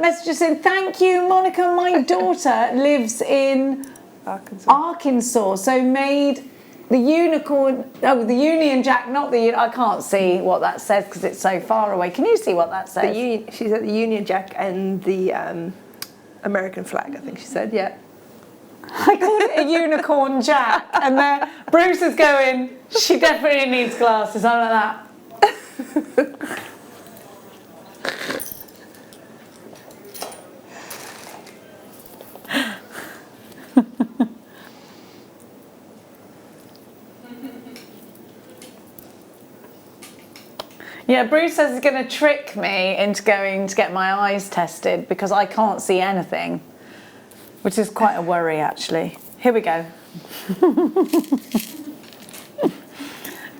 Messaged us in. Thank you, Monica. My daughter lives in Arkansas. So made. The unicorn, the Union Jack, not the, I can't see what that says because it's so far away. Can you see what that says? She said the Union Jack and the American flag, I think she said, yeah. I called it a unicorn jack and there Bruce is going, she definitely needs glasses, I'm like that. Yeah, Bruce says he's going to trick me into going to get my eyes tested because I can't see anything, which is quite a worry actually. Here we go.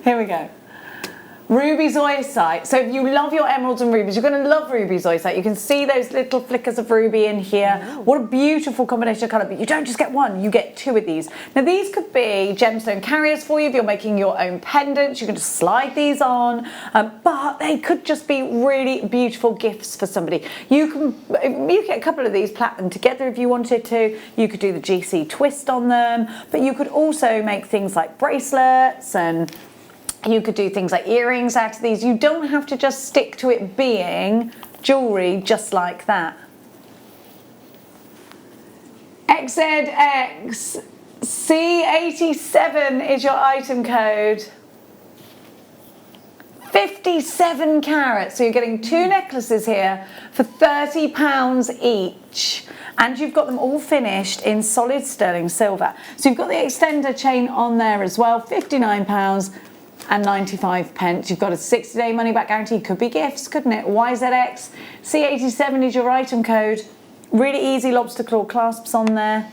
Here we go. Ruby zoisite. So if you love your emeralds and rubies, you're going to love ruby zoisite. You can see those little flickers of ruby in here. What a beautiful combination of colour. But you don't just get one, you get two of these. Now these could be gemstone carriers for you if you're making your own pendants. You can just slide these on. But they could just be really beautiful gifts for somebody. You get a couple of these, plait them together if you wanted to. You could do the GC twist on them. But you could also make things like bracelets, and you could do things like earrings out of these. You don't have to just stick to it being jewellery just like that. XZXC87 is your item code. 57 carats. So you're getting two necklaces here for £30 each. And you've got them all finished in solid sterling silver. So you've got the extender chain on there as well, £59. And 95 pence. You've got a 60-day money back guarantee. Could be gifts, couldn't it? YZX C87 is your item code. Really easy lobster claw clasps on there.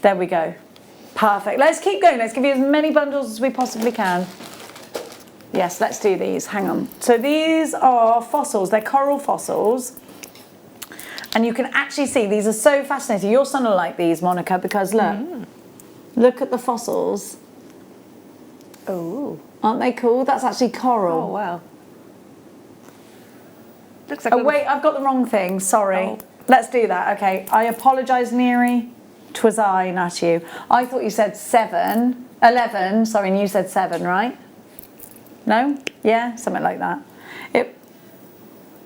There we go. Perfect. Let's keep going. Let's give you as many bundles as we possibly can. Yes, let's do these. Hang on. So these are fossils. They're coral fossils. And you can actually see these are so fascinating. Your son will like these, Monica, because look. Look at the fossils. Oh. Aren't they cool? That's actually coral. Oh, wow. Looks like oh, wait, I've got the wrong thing. Sorry. Oh. Let's do that. Okay. I apologise, Neri. 'Twas I, not you. I thought you said 11. Sorry, and you said 7, right? No? Yeah? Something like that.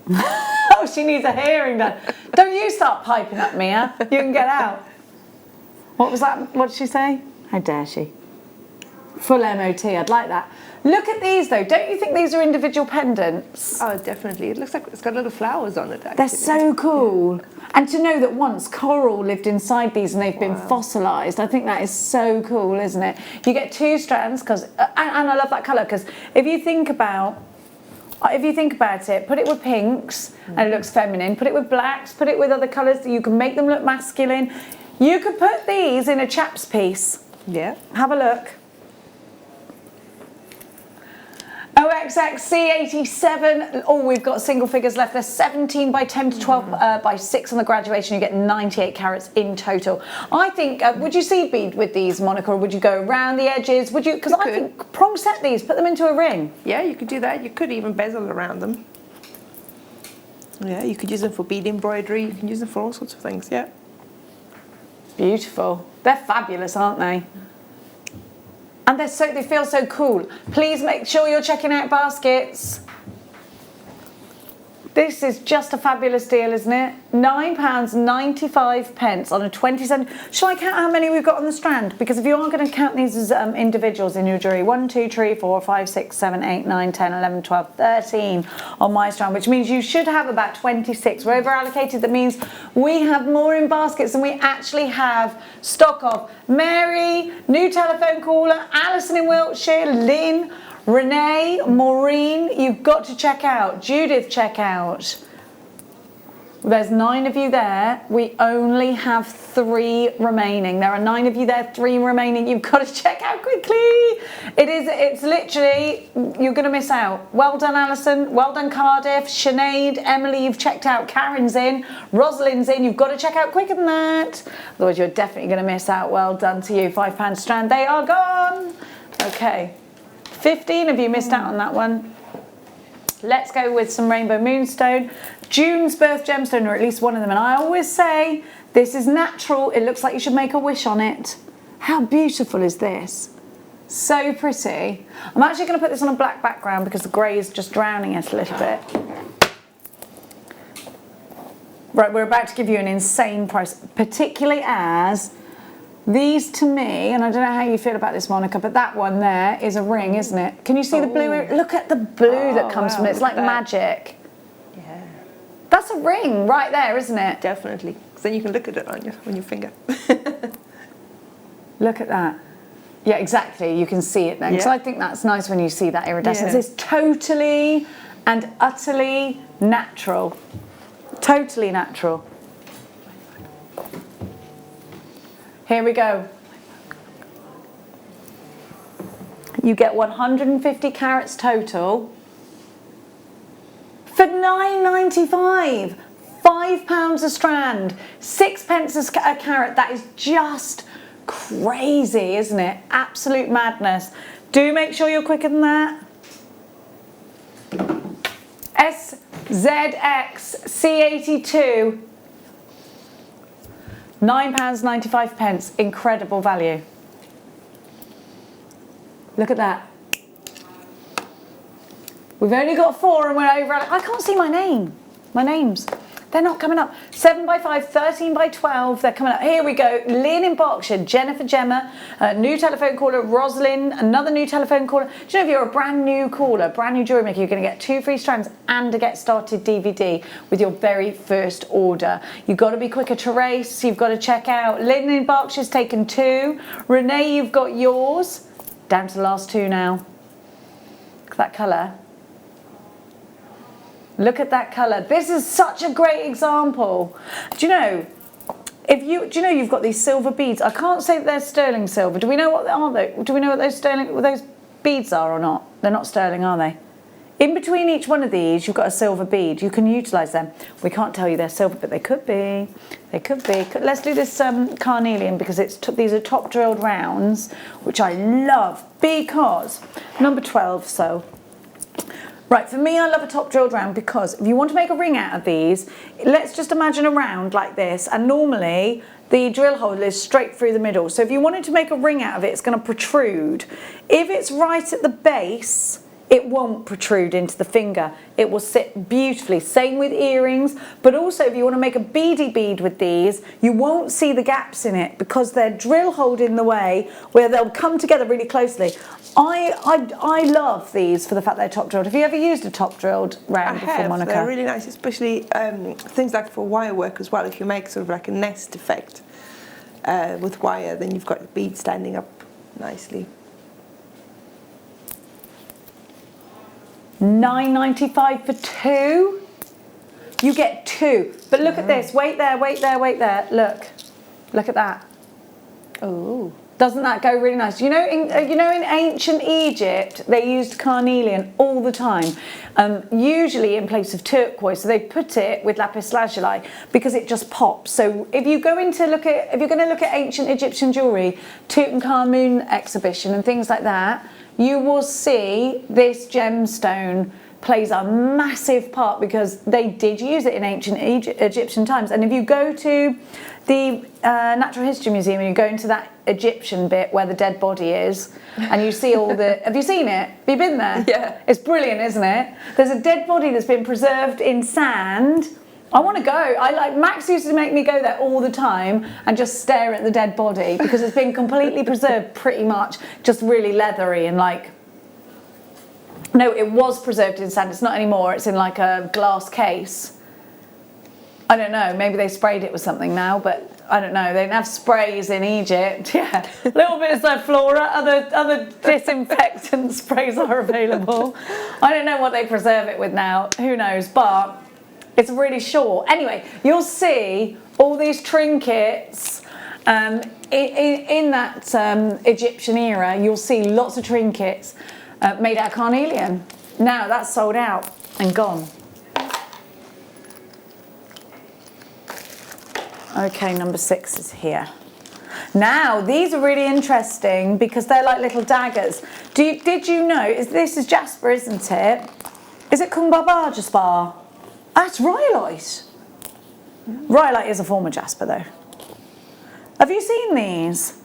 Oh, she needs a hearing done. Don't you start piping up, Mia. You can get out. What was that? What did she say? How dare she? Full MOT, I'd like that. Look at these though, don't you think these are individual pendants? Oh, definitely. It looks like it's got little flowers on it, actually. They're so cool. And to know that once coral lived inside these and they've been fossilised, I think that is so cool, isn't it? You get two strands, and I love that colour, because if you think about it, put it with pinks and it looks feminine, put it with blacks, put it with other colours, you can make them look masculine. You could put these in a chap's piece. Yeah. Have a look. OXXC87, oh, we've got single figures left. There's 17 by 10 to 12 by 6 on the graduation. You get 98 carats in total. I think, would you seed bead with these, Monica, or would you go around the edges? Would you? Because I think prong set these, put them into a ring. Yeah, you could do that. You could even bezel around them. Yeah, you could use them for bead embroidery. You can use them for all sorts of things, yeah. Beautiful. They're fabulous, aren't they? And they feel so cool. Please make sure you're checking out baskets. This is just a fabulous deal, isn't it? £9.95 on a 20-cent. Shall I count how many we've got on the strand? Because if you are going to count these as individuals in your jewellery, 1, 2, 3, 4, 5, 6, 7, 8, 9, 10, 11, 12, 13 on my strand, which means you should have about 26. We're over allocated. That means we have more in baskets than we actually have stock of. Mary, new telephone caller, Alison in Wiltshire, Lynn, Renee, Maureen, you've got to check out. Judith, check out. There's 9 of you there. We only have 3 remaining. There are 9 of you there, 3 remaining. You've got to check out quickly. It's literally, you're going to miss out. Well done, Alison. Well done, Cardiff. Sinead, Emily, you've checked out. Karen's in. Rosalind's in. You've got to check out quicker than that. Otherwise, you're definitely going to miss out. Well done to you. £5 strand. They are gone. Okay. 15 of you missed out on that one. Let's go with some Rainbow Moonstone. June's birth gemstone, or at least one of them. And I always say, this is natural. It looks like you should make a wish on it. How beautiful is this? So pretty. I'm actually going to put this on a black background because the grey is just drowning it a little bit. Right, we're about to give you an insane price, particularly as these to me, and I don't know how you feel about this, Monica, but that one there is a ring, isn't it? Can you see the blue? Look at the blue that comes from it. It's like magic. Yeah. That's a ring right there, isn't it? Definitely. Because then you can look at it on your finger. Look at that. Yeah, exactly. You can see it then. So I think that's nice when you see that iridescence. Yeah. It's totally and utterly natural. Totally natural. Here we go. You get 150 carats total for £9.95. £5 a strand, 6 pence a carat. That is just crazy, isn't it? Absolute madness. Do make sure you're quicker than that. SZX C82, £9.95. Incredible value. Look at that. We've only got 4 and we're over. I can't see my name. My names. They're not coming up. 7 by 5, 13 by 12. They're coming up. Here we go. Lynn in Berkshire, Jennifer Gemma, new telephone caller, Rosalind, another new telephone caller. Do you know if you're a brand new caller, brand new jewellery maker, you're going to get 2 free strands and a Get Started DVD with your very first order. You've got to be quicker. Therese, you've got to check out. Lynn in Berkshire's taken 2. Renee, you've got yours. Down to the last 2 now. Look at that colour. Look at that colour. This is such a great example. Do you know, you've got these silver beads? I can't say that they're sterling silver. Do we know what they are though? Do we know what those beads are or not? They're not sterling, are they? In between each one of these, you've got a silver bead. You can utilise them. We can't tell you they're silver, but they could be. They could be. Let's do this carnelian because these are top drilled rounds, which I love because number 12. So. Right, for me, I love a top drilled round because if you want to make a ring out of these, let's just imagine a round like this, and normally the drill hole is straight through the middle. So if you wanted to make a ring out of it, it's going to protrude. If it's right at the base, it won't protrude into the finger. It will sit beautifully. Same with earrings, but also if you want to make a beady bead with these, you won't see the gaps in it because they're drill holed in the way where they'll come together really closely. I love these for the fact they're top drilled. Have you ever used a top drilled round before, Monica? They're really nice, especially things like for wire work as well. If you make sort of like a nest effect with wire, then you've got the bead standing up nicely. $9.95 for 2. You get 2. But look at this. Wait there, wait there, wait there. Look at that. Oh. Doesn't that go really nice? You know, in ancient Egypt, they used carnelian all the time, usually in place of turquoise. So they put it with lapis lazuli because it just pops. So if you're going to look at ancient Egyptian jewellery, Tutankhamun exhibition and things like that, you will see this gemstone plays a massive part because they did use it in ancient Egyptian times. And if you go to the Natural History Museum and you go into that Egyptian bit where the dead body is and you see all the... Have you seen it? Have you been there? Yeah. It's brilliant, isn't it? There's a dead body that's been preserved in sand. I want to go. Max used to make me go there all the time and just stare at the dead body because it's been completely preserved pretty much, just really leathery and like... No, it was preserved in sand. It's not anymore. It's in like a glass case. I don't know. Maybe they sprayed it with something now, but I don't know. They didn't have sprays in Egypt. Yeah, a little bit of Zoflora. Other disinfectant sprays are available. I don't know what they preserve it with now. Who knows? But it's really short. Anyway, you'll see all these trinkets. In that Egyptian era, you'll see lots of trinkets made out of carnelian. Now that's sold out and gone. Okay, number 6 is here. Now these are really interesting because they're like little daggers. Did you know? This is jasper, isn't it? Is it Kumbaba jasper? That's rhyolite. Rhyolite is a form of jasper, though. Have you seen these?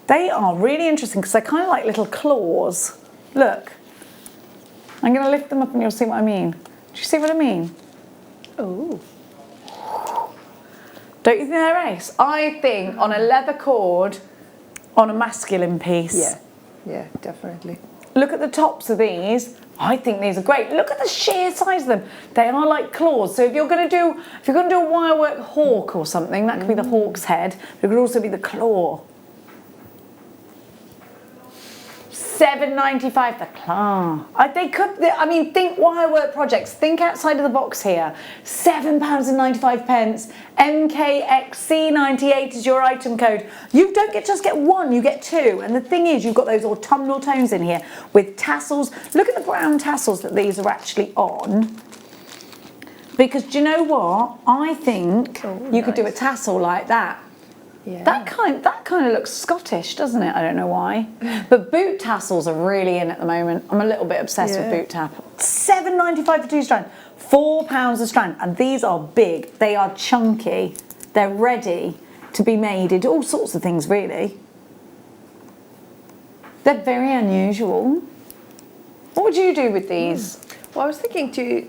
They are really interesting because they're kind of like little claws. Look. I'm going to lift them up and you'll see what I mean. Do you see what I mean? Oh. Don't you think they're ace? I think on a leather cord, on a masculine piece. Yeah, definitely. Look at the tops of these. I think these are great. Look at the sheer size of them. They are like claws. So if you're going to do a wirework hawk or something, that could be the hawk's head. It could also be the claw. $7.95 the class. I mean, think wire work projects. Think outside of the box here. £7.95. MKXC98 is your item code. You don't just get one, you get two. And the thing is, you've got those autumnal tones in here with tassels. Look at the brown tassels that these are actually on. Because do you know what? I think you could do a tassel like that. Yeah. That kind of looks Scottish, doesn't it? I don't know why. But boot tassels are really in at the moment. I'm a little bit obsessed with boot tassels. $7.95 for 2 strands, £4 a strand, and these are big. They are chunky. They're ready to be made into all sorts of things, really. They're very unusual. What would you do with these? Well, I was thinking to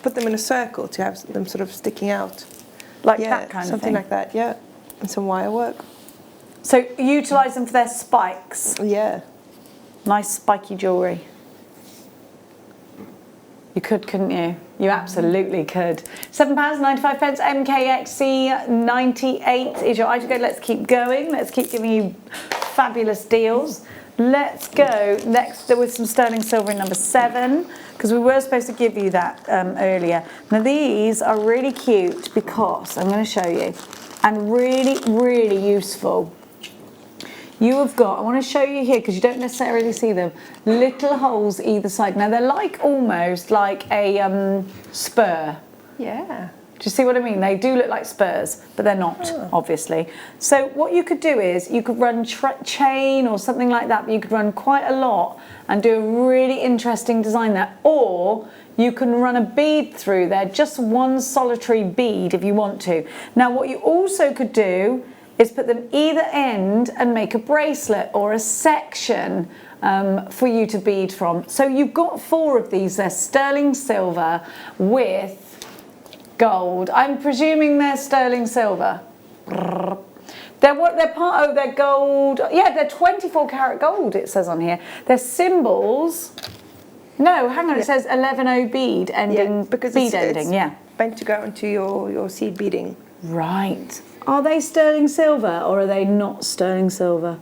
put them in a circle, to have them sort of sticking out. Like that kind of thing? Something like that, yeah. And some wire work. So utilise them for their spikes? Yeah. Nice spiky jewellery. You could, couldn't you? You absolutely could. £7.95, MKXC98 is your item code. Let's keep going. Let's keep giving you fabulous deals. Let's go next with some sterling silver in number 7, because we were supposed to give you that earlier. Now these are really cute because I'm going to show you, and really, really useful. You have got, I want to show you here because you don't necessarily see them, little holes either side. Now they're like almost like a spur. Yeah. Do you see what I mean? They do look like spurs, but they're not, obviously. So what you could do is you could run chain or something like that, but you could run quite a lot and do a really interesting design there. Or you can run a bead through there, just one solitary bead if you want to. Now what you also could do is put them either end and make a bracelet or a section for you to bead from. So you've got 4 of these. They're sterling silver with gold. I'm presuming they're sterling silver. They're part of their gold. Yeah, they're 24 karat gold, it says on here. They're symbols. No, hang on, it says 11O bead ending, because bead ending, yeah. Meant to go into your seed beading. Right. Are they sterling silver or are they not sterling silver?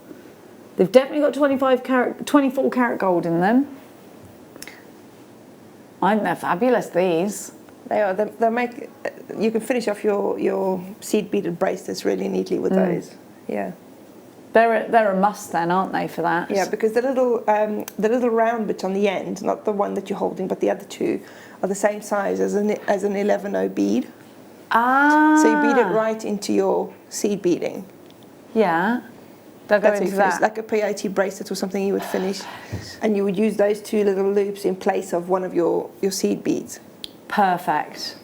They've definitely got 24 karat gold in them. I think they're fabulous, these. They are. They make. You can finish off your seed beaded bracelets really neatly with those. Yeah. They're a must then, aren't they, for that? Yeah, because the little round bit on the end, not the one that you're holding, but the other 2, are the same size as an 11O bead. Ah. So you bead it right into your seed beading. Yeah. They'll go into that. Like a peyote bracelet or something you would finish, and you would use those 2 little loops in place of one of your seed beads. Perfect.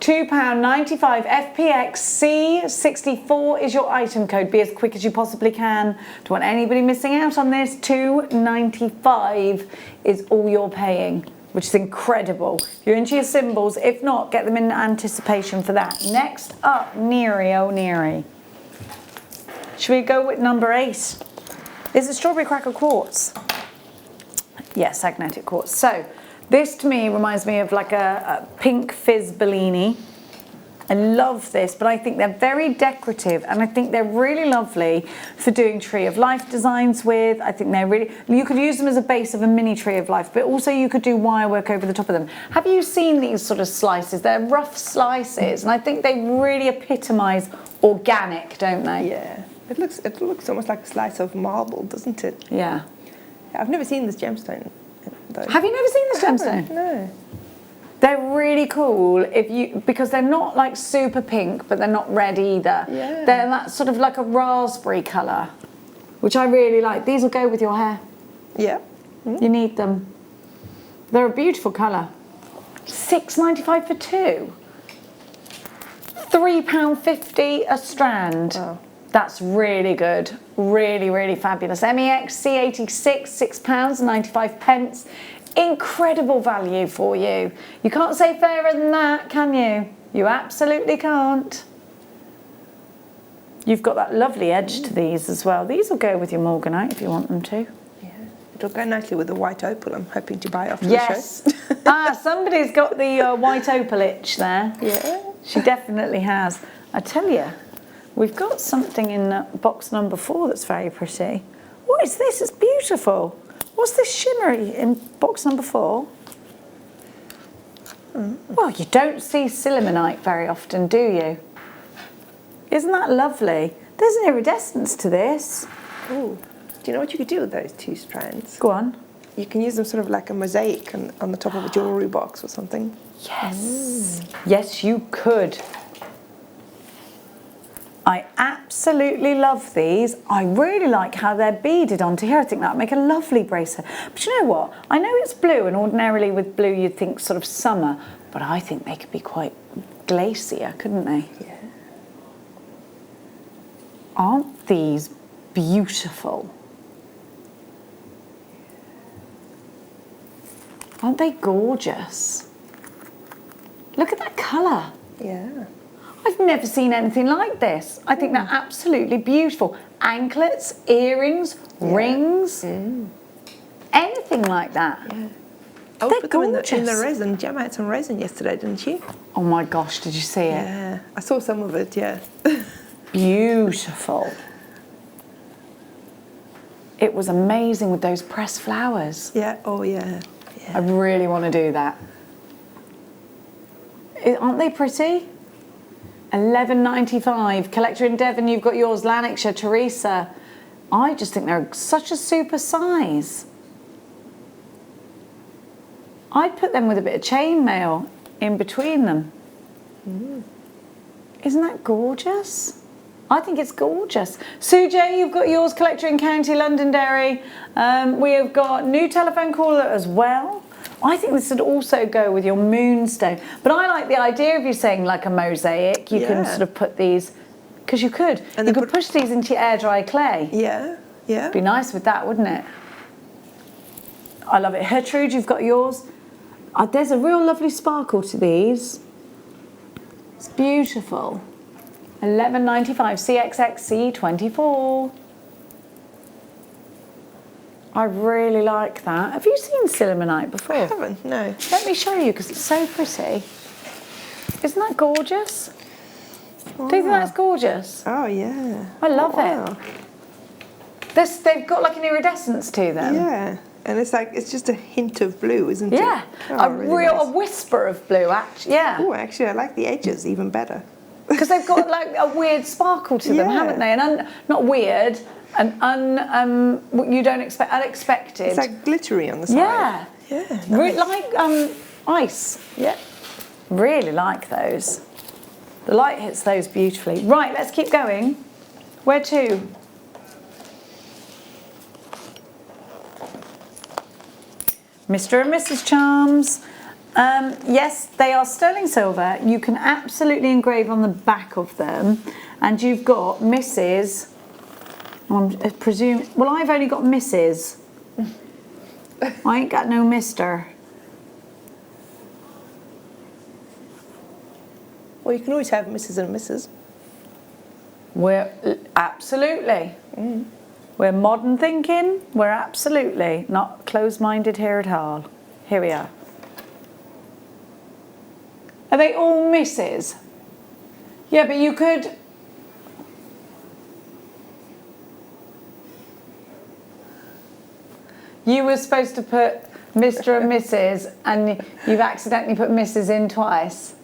£2.95 FPX C64 is your item code. Be as quick as you possibly can. Don't want anybody missing out on this. £2.95 is all you're paying, which is incredible. If you're into your symbols, if not, get them in anticipation for that. Next up, Neary, oh Neary. Should we go with number 8? Is it strawberry crackle quartz? Yes, magnetic quartz. So this to me reminds me of like a pink fizz Bellini. I love this, but I think they're very decorative and I think they're really lovely for doing tree of life designs with. I think they're really, you could use them as a base of a mini tree of life, but also you could do wire work over the top of them. Have you seen these sort of slices? They're rough slices and I think they really epitomise organic, don't they? Yeah. It looks almost like a slice of marble, doesn't it? Yeah. I've never seen this gemstone, though. Have you never seen this gemstone? No. They're really cool because they're not like super pink, but they're not red either. Yeah. They're that sort of like a raspberry colour, which I really like. These will go with your hair. Yeah. You need them. They're a beautiful colour. £6.95 for 2. £3.50 a strand. Wow. That's really good. Really, really fabulous. MEX C86, £6.95. Incredible value for you. You can't say fairer than that, can you? You absolutely can't. You've got that lovely edge to these as well. These will go with your morganite if you want them to. Yeah. It'll go nicely with the white opal I'm hoping to buy after yes. the show. Somebody's got the white opal itch there. Yeah. She definitely has. I tell you, we've got something in box number 4 that's very pretty. What is this? It's beautiful. What's this shimmery in box number 4? Well, you don't see silimonite very often, do you? Isn't that lovely? There's an iridescence to this. Oh, do you know what you could do with those 2 strands? Go on. You can use them sort of like a mosaic on the top of a jewellery box or something. Yes. Yes, you could. I absolutely love these. I really like how they're beaded onto here. I think that would make a lovely bracelet. But you know what? I know it's blue, and ordinarily with blue you'd think sort of summer, but I think they could be quite glacier, couldn't they? Yeah. Aren't these beautiful? Aren't they gorgeous? Look at that colour. Yeah. I've never seen anything like this. I think they're absolutely beautiful. Anklets, earrings, rings, anything like that. Yeah. They're put them in the gorgeous. resin. Gemma had some resin yesterday, didn't you? Oh my gosh, did you see it? Yeah. I saw some of it, yeah. Beautiful. It was amazing with those pressed flowers. Yeah, oh yeah. I really want to do that. Aren't they pretty? $11.95. Collector in Devon, you've got yours. Lanarkshire, Teresa. I just think they're such a super size. I'd put them with a bit of chainmail in between them. Isn't that gorgeous? I think it's gorgeous. Sue J, you've got yours. Collector in County Londonderry. We have got new telephone caller as well. I think this would also go with your Moonstone. But I like the idea of you saying like a mosaic. You can sort of put these, because you could. And you could push these into your air dry clay. Yeah, yeah. Be nice with that, wouldn't it? I love it. Gertrude, you've got yours. There's a real lovely sparkle to these. It's beautiful. $11.95 CXXC24. I really like that. Have you seen silimonite before? I haven't, no. Let me show you because it's so pretty. Isn't that gorgeous? Wow. Do you think that's gorgeous? Oh yeah. I love it. They've got like an iridescence to them. Yeah. And it's like, it's just a hint of blue, isn't it? Yeah. Oh, really a nice. whisper of blue, actually. Yeah. Oh, actually, I like the edges even better. Because they've got like a weird sparkle to them, haven't they? And not weird, what you don't expect, unexpected. It's like glittery on the side. Yeah. Yeah. Nice. Like ice. Yeah. Really like those. The light hits those beautifully. Right, let's keep going. Where to? Mr. and Mrs. Charms. Yes, they are sterling silver. You can absolutely engrave on the back of them. And you've got Mrs. I presume, well, I've only got Mrs. I ain't got no Mr. Well, you can always have Mrs. and Mrs. Absolutely. We're modern thinking. We're absolutely not closed-minded here at all. Here we are. Are they all Mrs.? Yeah, but you could... You were supposed to put Mr. and Mrs. and you've accidentally put Mrs. in twice.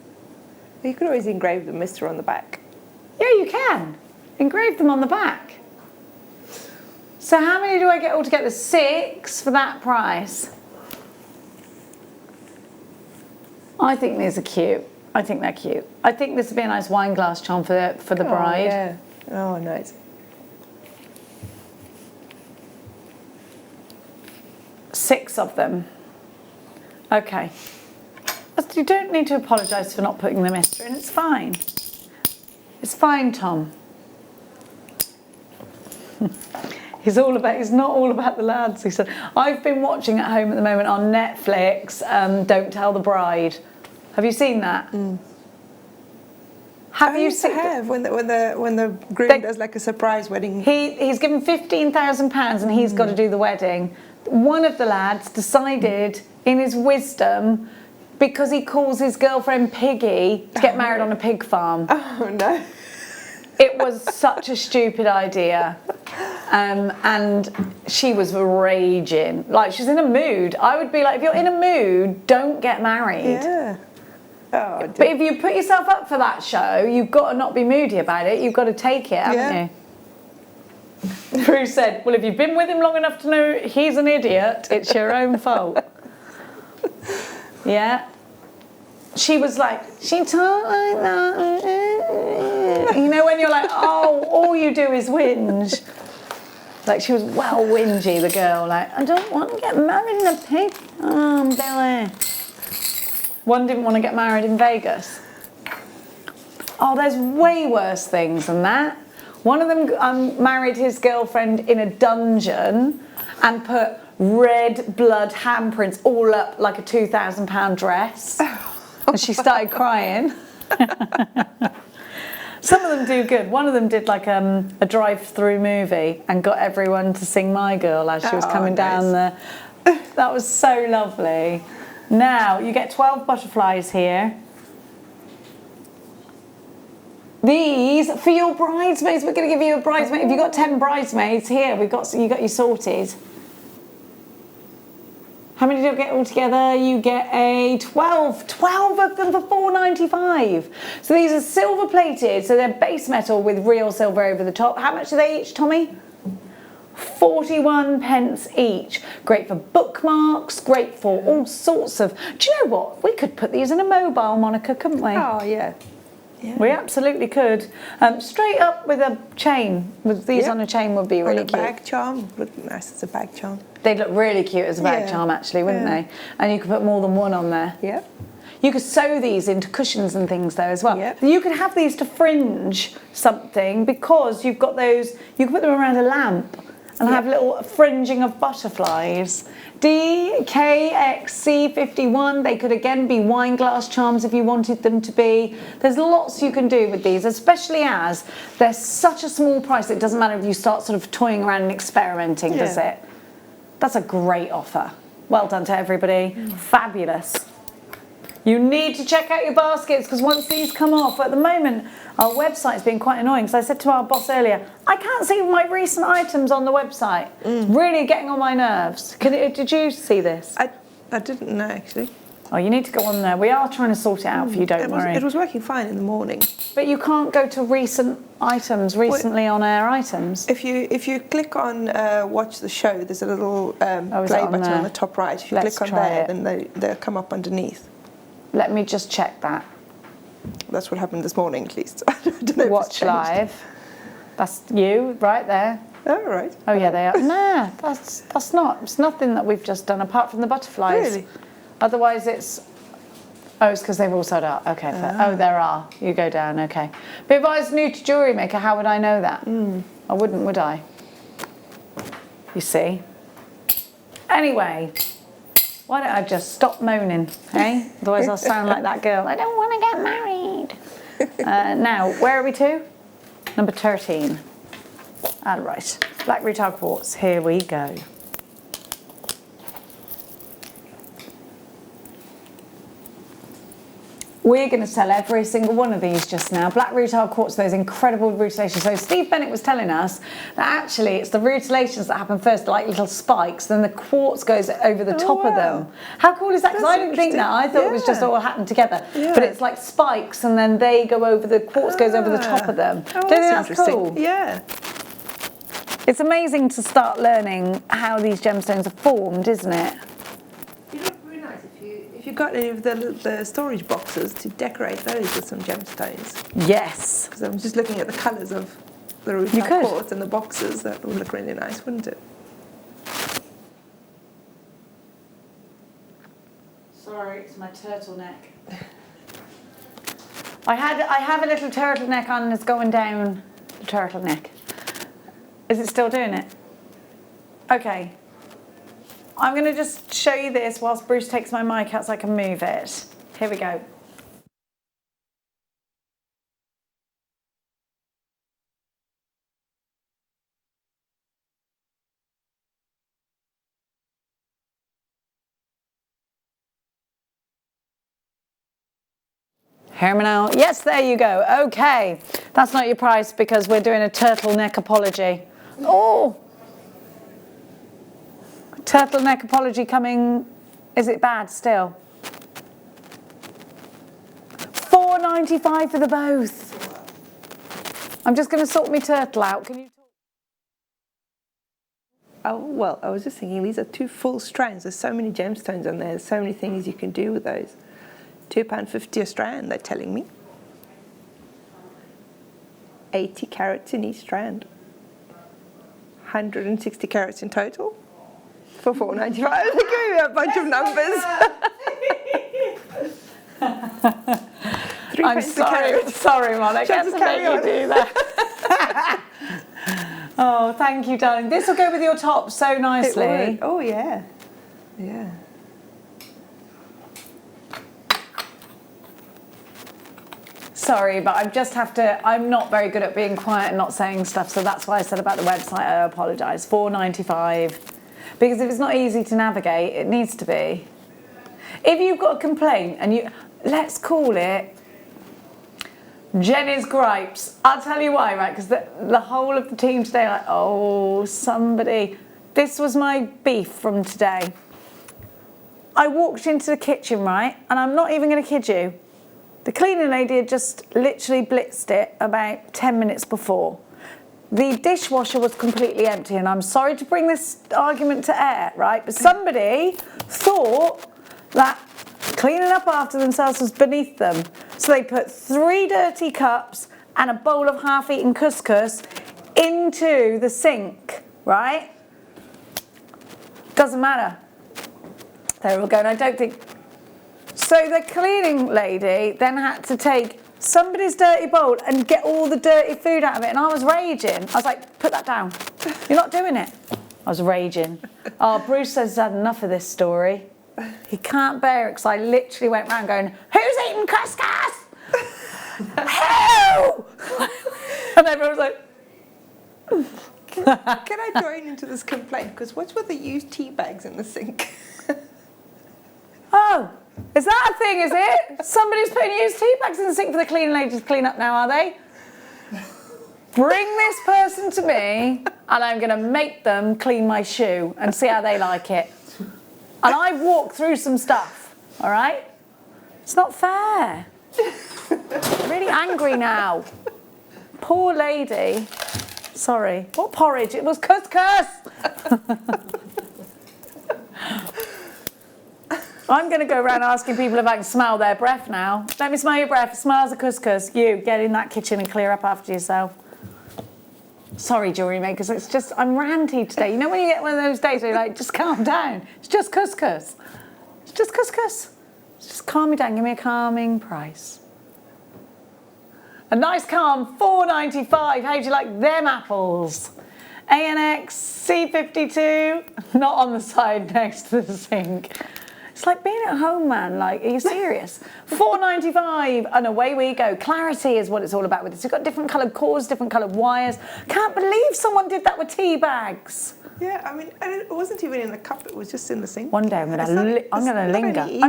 You can always engrave the Mr. on the back. Yeah, you can. Engrave them on the back. So how many do I get altogether? 6 for that price. I think these are cute. I think they're cute. I think this would be a nice wine glass charm for the bride. Yeah. Oh, nice. 6 of them. Okay. You don't need to apologise for not putting the Mr. in. It's fine. It's fine, Tom. He's not all about the lads, he said. I've been watching at home at the moment on Netflix, Don't Tell the Bride. Have you seen that? Have you seen? I have, when the groom does like a surprise wedding. He's given £15,000 and he's got to do the wedding. One of the lads decided, in his wisdom, because he calls his girlfriend Piggy, to get married on a pig farm. Oh no. It was such a stupid idea. And she was raging. Like, she's in a mood. I would be like, if you're in a mood, don't get married. Yeah. Oh, But if you put yourself up for that show, you've got to not be moody about it. You've got to take it, haven't you? Bruce said, well, if you've been with him long enough to know he's an idiot, it's your own fault. Yeah. She was like, she talked like that. You know, when you're like, oh, all you do is whinge. Like, she was well whingy, the girl. Like, I don't want to get married in a pig. Oh, Billy. One didn't want to get married in Vegas. Oh, there's way worse things than that. One of them married his girlfriend in a dungeon and put red blood handprints all up like a £2,000 dress. And she started crying. Some of them do good. One of them did like a drive-through movie and got everyone to sing My Girl as she was coming down there. That was so lovely. Now, you get 12 butterflies here. These, for your bridesmaids, we're going to give you a bridesmaid. If you've got 10 bridesmaids, here, you got you sorted. How many do you get all together? You get a 12 of them for £4.95. So these are silver plated, so they're base metal with real silver over the top. How much are they each, Tommy? 41 pence each. Great for bookmarks, great for all sorts of... Do you know what? We could put these in a mobile, Monica, couldn't we? Oh, yeah. Yeah. We absolutely could. Straight up with a chain, with these on a chain would be really cute. Bag charm, look nice as a bag charm. They'd look really cute as a bag charm actually, wouldn't they? And you could put more than one on there. Yeah. You could sew these into cushions and things though as well. Yep. You could have these to fringe something because you've got those, you can put them around a lamp and have little fringing of butterflies. DKXC51, they could again be wine glass charms if you wanted them to be. There's lots you can do with these, especially as they're such a small price, it doesn't matter if you start sort of toying around and experimenting, does it? That's a great offer. Well done to everybody. Fabulous. You need to check out your baskets because once these come off, at the moment, our website's been quite annoying because I said to our boss earlier, I can't see my recent items on the website. It's really getting on my nerves. Did you see this? I didn't know actually. Oh, you need to go on there. We are trying to sort it out for you, don't worry. It was working fine in the morning. But you can't go to recent items, recently on air items. If you click on watch the show, there's a little play button on the top right. If you click on there, then they'll come up underneath. Let me just check that. That's what happened this morning, at least. I don't know. Watch live. That's you right there. Oh, right. Oh yeah, they are. Nah, that's not. It's nothing that we've just done apart from the butterflies. Really? Otherwise, it's. Oh, it's because they've all sold out. Okay. Oh, there are. You go down. Okay. But if I was new to Jewellery Maker, how would I know that? I wouldn't, would I? You see. Anyway. Why don't I just stop moaning, eh? Otherwise I'll sound like that girl. I don't want to get married. Now, where are we to? Number 13. All right. Black Retail Quartz. Here we go. We're going to sell every single one of these just now. Black Retail Quartz, those incredible rutilations. So Steve Bennett was telling us that actually it's the rutilations that happen first, like little spikes, then the quartz goes over the top of them. How cool is that? Because I didn't think that. I thought it was just all happened together. But it's like spikes and then they go over, the quartz goes over the top of them. Oh, Don't you think that's cool? Yeah. It's amazing to start learning how these gemstones are formed, isn't it? If you've got any of the storage boxes, to decorate those with some gemstones. Yes. Because I'm just looking at the colours of the retail quartz and the boxes. That would look really nice, wouldn't it? Sorry, it's my turtleneck. I have a little turtleneck on and it's going down the turtleneck. Is it still doing it? Okay. I'm going to just show you this whilst Bruce takes my mic out so I can move it. Here we go. Hear me now? Yes, there you go. Okay. That's not your price because we're doing a turtleneck apology. Oh! Turtleneck apology coming. Is it bad still? $4.95 for the both. I'm just going to sort my turtle out. Can you? Oh, well, I was just thinking these are 2 full strands. There's so many gemstones on there. There's so many things you can do with those. £2.50 a strand, they're telling me. 80 carats in each strand. 160 carats in total for $4.95. They're giving me a bunch of numbers. I'm sorry, Monica. I have to make you do that. Oh, thank you, darling. This will go with your top so nicely. Oh, yeah. Yeah. Sorry, but I just have to, I'm not very good at being quiet and not saying stuff, so that's why I said about the website, I apologise. $4.95. Because if it's not easy to navigate, it needs to be. If you've got a complaint and you, let's call it Jenny's gripes. I'll tell you why, right? Because the whole of the team today, like, oh, somebody. This was my beef from today. I walked into the kitchen, right? And I'm not even going to kid you. The cleaning lady had just literally blitzed it about 10 minutes before. The dishwasher was completely empty, and I'm sorry to bring this argument to air, right? But somebody thought that cleaning up after themselves was beneath them. So they put 3 dirty cups and a bowl of half-eaten couscous into the sink, right? Doesn't matter. They're all going, I don't think. So the cleaning lady then had to take somebody's dirty bowl and get all the dirty food out of it. And I was raging. I was like, put that down. You're not doing it. I was raging. Oh, Bruce says he's had enough of this story. He can't bear it because I literally went round going, who's eating couscous? Who? And everyone was like, can I join into this complaint? Because what's with the used tea bags in the sink? oh, is that a thing, is it? Somebody's putting used tea bags in the sink for the cleaning lady to clean up now, are they? Bring this person to me and I'm going to make them clean my shoe and see how they like it. And I've walked through some stuff, all right? It's not fair. I'm really angry now. Poor lady. Sorry. What porridge? It was couscous. I'm going to go around asking people if I can smell their breath now. Let me smell your breath. It smells of couscous. You, get in that kitchen and clear up after yourself. Sorry, jewellery makers. It's just, I'm ranty today. You know when you get one of those days where you're like, just calm down. It's just couscous. It's just couscous. Just calm me down. Give me a calming price. A nice calm $4.95. How do you like them apples? ANX C52. Not on the side next to the sink. It's like being at home, man. Like, are you serious? $4.95 and away we go. Clarity is what it's all about with this. You've got different coloured cords, different coloured wires. Can't believe someone did that with tea bags. Yeah, I mean, and it wasn't even in the cup. It was just in the sink. One day I'm going to linger. I'm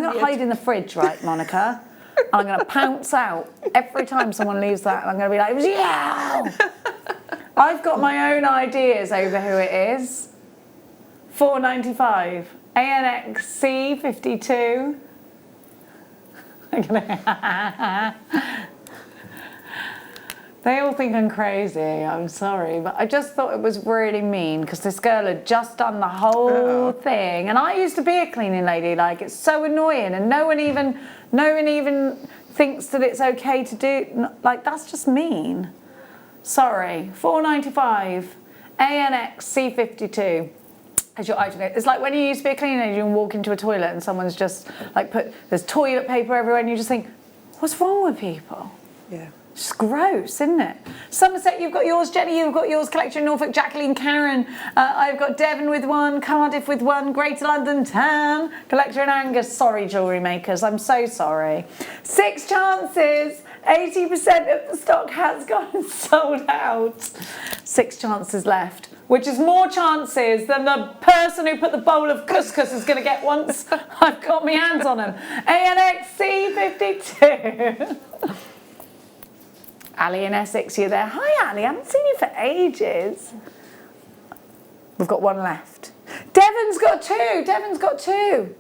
going to hide in the fridge, right, Monica? I'm going to pounce out every time someone leaves that. And I'm going to be like, it was you! I've got my own ideas over who it is. $4.95. ANX C52. They all think I'm crazy, I'm sorry, but I just thought it was really mean because this girl had just done the whole thing. And I used to be a cleaning lady, like, it's so annoying, and no one even thinks that it's okay to do, like, that's just mean. Sorry, $4.95, ANX C52. As your item. It's like when you used to be a cleaning lady and walk into a toilet and someone's just like there's toilet paper everywhere and you just think, what's wrong with people? Yeah. It's just gross, isn't it? Somerset, you've got yours. Jenny, you've got yours. Collection Norfolk, Jacqueline, Karen. I've got Devon with one, Cardiff with one, Greater London, Tam, Collector and Angus. Sorry, jewellery makers, I'm so sorry. 6 chances. 80% of the stock has gone sold out. 6 chances left, which is more chances than the person who put the bowl of couscous is going to get once I've got my hands on them. ANX C52. Ali in Essex, you there? Hi, Ali. I haven't seen you for ages. We've got one left. Devon's got 2. Devon's got 2.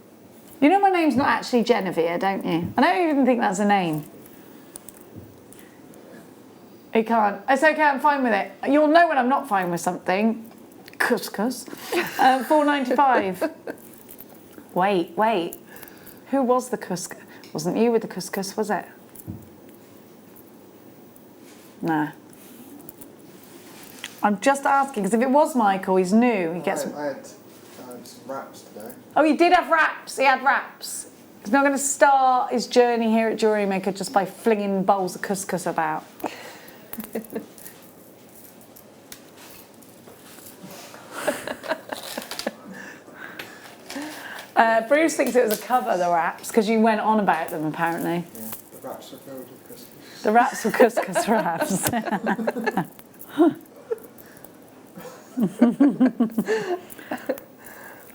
You know my name's not actually Genevieve, don't you? I don't even think that's a name. You can't. It's okay, I'm fine with it. You'll know when I'm not fine with something. Couscous. $4.95. Wait. Who was the couscous? Wasn't you with the couscous, was it? Nah. I'm just asking, because if it was Michael, he's new. He gets. I had some wraps today. Oh, he did have wraps. He had wraps. He's not going to start his journey here at Jewellery Maker just by flinging bowls of couscous about. Bruce thinks it was a cover, the wraps, because you went on about them apparently. Yeah, the wraps are filled with couscous. The wraps were couscous wraps.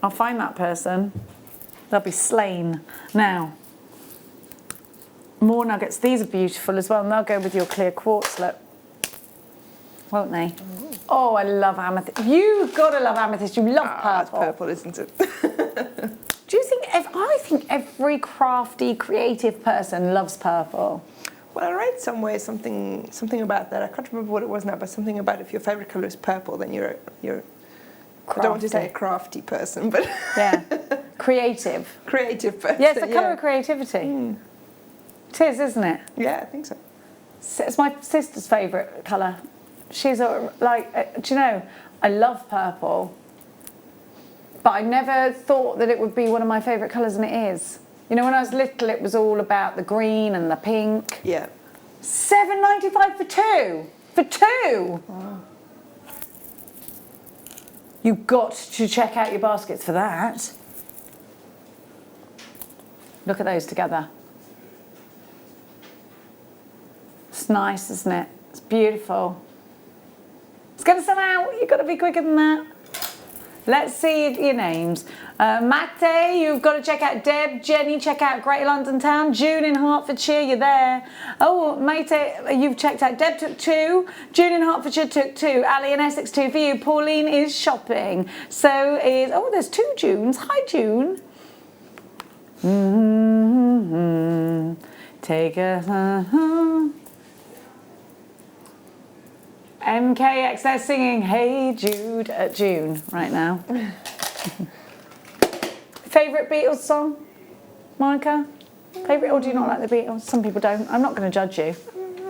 I'll find that person. They'll be slain. Now, more nuggets. These are beautiful as well, and they'll go with your clear quartz look, won't they? Oh, I love amethyst. You've got to love amethyst. You love purple. It's purple, isn't it? Do you think? I think every crafty, creative person loves purple. Well, I read somewhere something about that. I can't remember what it was now, but something about if your favourite colour is purple, then you're I don't want to say a crafty person, but yeah, creative person. Yeah, it's the colour of creativity. It is, isn't it? Yeah, I think so. It's my sister's favourite colour. She's do you know, I love purple, but I never thought that it would be one of my favourite colours, and it is. You know, when I was little, it was all about the green and the pink. Yeah. $7.95 for 2. For 2. Wow. You've got to check out your baskets for that. Look at those together. It's nice, isn't it? It's beautiful. It's going to sell out. You've got to be quicker than that. Let's see your names. Mate, you've got to check out Deb. Jenny, check out Greater London Town. June in Hertfordshire, you're there. Oh, Mate, you've checked out. Deb took 2. June in Hertfordshire took 2. Ali in Essex, 2 for you. Pauline is shopping. So is, oh, there's 2 Junes. Hi, June. Take a... MKX, they're singing Hey Jude at June right now. Favourite Beatles song, Monica? Favourite, or do you not like the Beatles? Some people don't. I'm not going to judge you.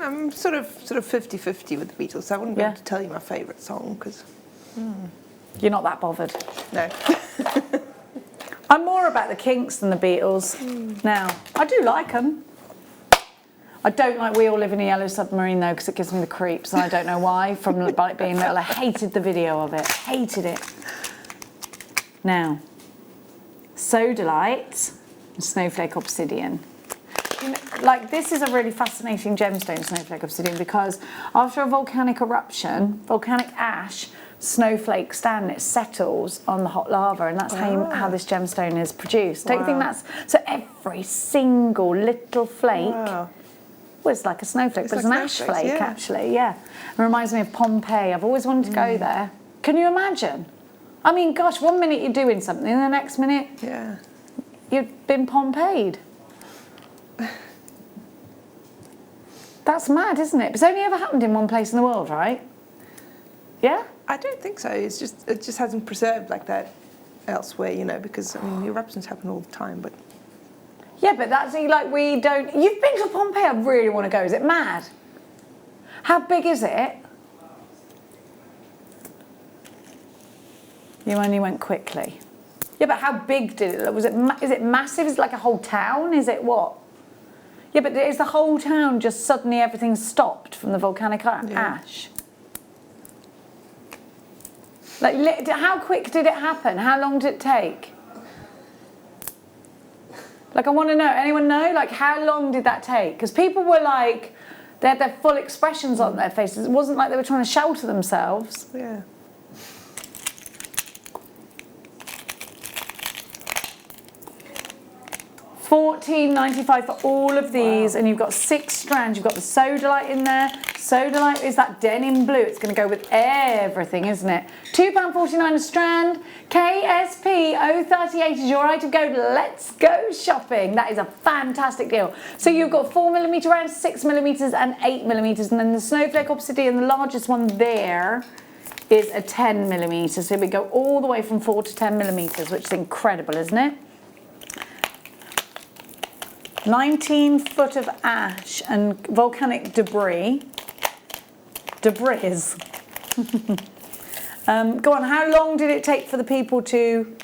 I'm sort of 50-50 with the Beatles, so I wouldn't be able to tell you my favourite song because you're not that bothered. No. I'm more about the Kinks than the Beatles. Now, I do like them. I don't like We All Live in a Yellow Submarine though, because it gives me the creeps, and I don't know why. From like being little, I hated the video of it. Hated it. Now, Sodalite and Snowflake Obsidian. You know, like, this is a really fascinating gemstone, Snowflake Obsidian, because after a volcanic eruption, volcanic ash, snowflakes down, it settles on the hot lava, and that's how this gemstone is produced. Don't you think that's... So every single little flake... Wow. Well, it's like a snowflake, but it's an ash flake, yeah. actually, yeah. It reminds me of Pompeii. I've always wanted to go there. Can you imagine? I mean, gosh, one minute you're doing something, and the next minute you've been Pompeii'd. That's mad, isn't it? But it's only ever happened in one place in the world, right? Yeah? I don't think so. It just hasn't preserved like that elsewhere, you know, because, I mean, eruptions happen all the time, but... Yeah, but that's like we don't... You've been to Pompeii, I really want to go. Is it mad? How big is it? You only went quickly. Yeah, but how big did it look? Is it massive? Is it like a whole town? Is it what? Yeah, but is the whole town just suddenly everything stopped from the volcanic ash? Like, how quick did it happen? How long did it take? Like, I want to know. Anyone know? Like, how long did that take? Because people were like, they had their full expressions on their faces. It wasn't like they were trying to shelter themselves. Yeah. $14.95 for all of these, and you've got 6 strands. You've got the sodalite in there, So delightful. Is that denim blue? It's going to go with everything, isn't it? £2.49 a strand. KSP 038 is your item code. Let's go shopping. That is a fantastic deal. So you've got 4mm rounds, 6mm and 8mm. And then the Snowflake Obsidian, the largest one there, is a 10mm. So we go all the way from 4 to 10mm, which is incredible, isn't it? 19 foot of ash and volcanic debris. Debris. Go on, how long did it take for the people to...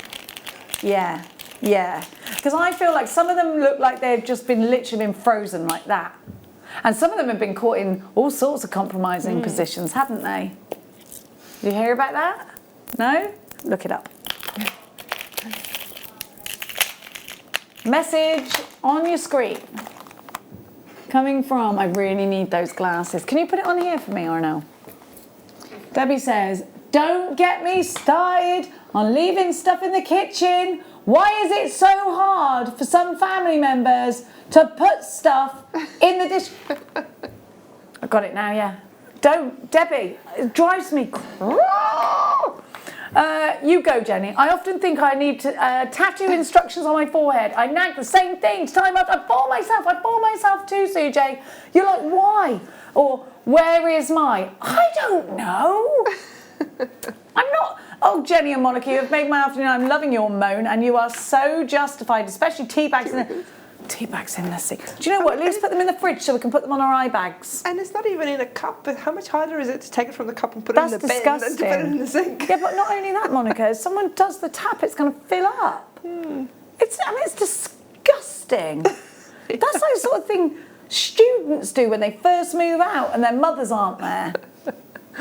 Yeah. Because I feel like some of them look like they've just been literally been frozen like that. And some of them have been caught in all sorts of compromising positions, haven't they? Did you hear about that? No? Look it up. Message on your screen. Coming from, I really need those glasses. Can you put it on here for me or no? Debbie says, don't get me started on leaving stuff in the kitchen. Why is it so hard for some family members to put stuff in the dish? I got it now, yeah. Don't, Debbie, it drives me crazy. You go, Jenny. I often think I need to tattoo instructions on my forehead. I nag the same thing time after. I bore myself too, Sujay. You're like, why? Or, where is my? I don't know. I'm not. Oh, Jenny and Monica, you have made my afternoon. I'm loving your moan, and you are so justified, especially tea bags in the... Tea bags in the sink. Do you know what? Let's put them in the fridge so we can put them on our eye bags. And it's not even in a cup, but how much harder is it to take it from the cup and put it in the bin than to put it in the sink? Yeah, but not only that, Monica, if someone does the tap, it's going to fill up. It's disgusting. That's like the sort of thing students do when they first move out and their mothers aren't there.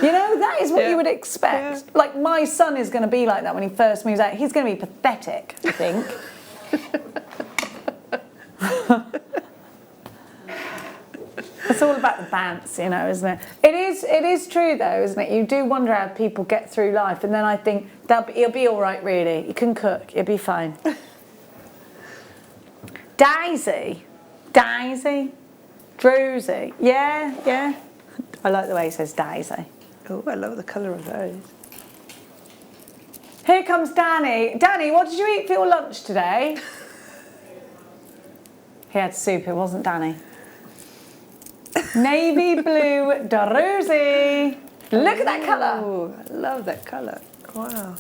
You know, that is what you would expect. Yeah. Like, my son is going to be like that when he first moves out. He's going to be pathetic, I think. It's all about the bounce, you know, isn't it? It is true, though, isn't it? You do wonder how people get through life, and then I think he'll be all right, really. You can cook, you'll be fine. Daisy, Druzy, yeah. I like the way he says Daisy. Oh, I love the colour of those. Here comes Danny. Danny, what did you eat for your lunch today? He had soup, it wasn't Danny. Navy blue Druzy. Look at that colour. Oh, I love that colour. Wow.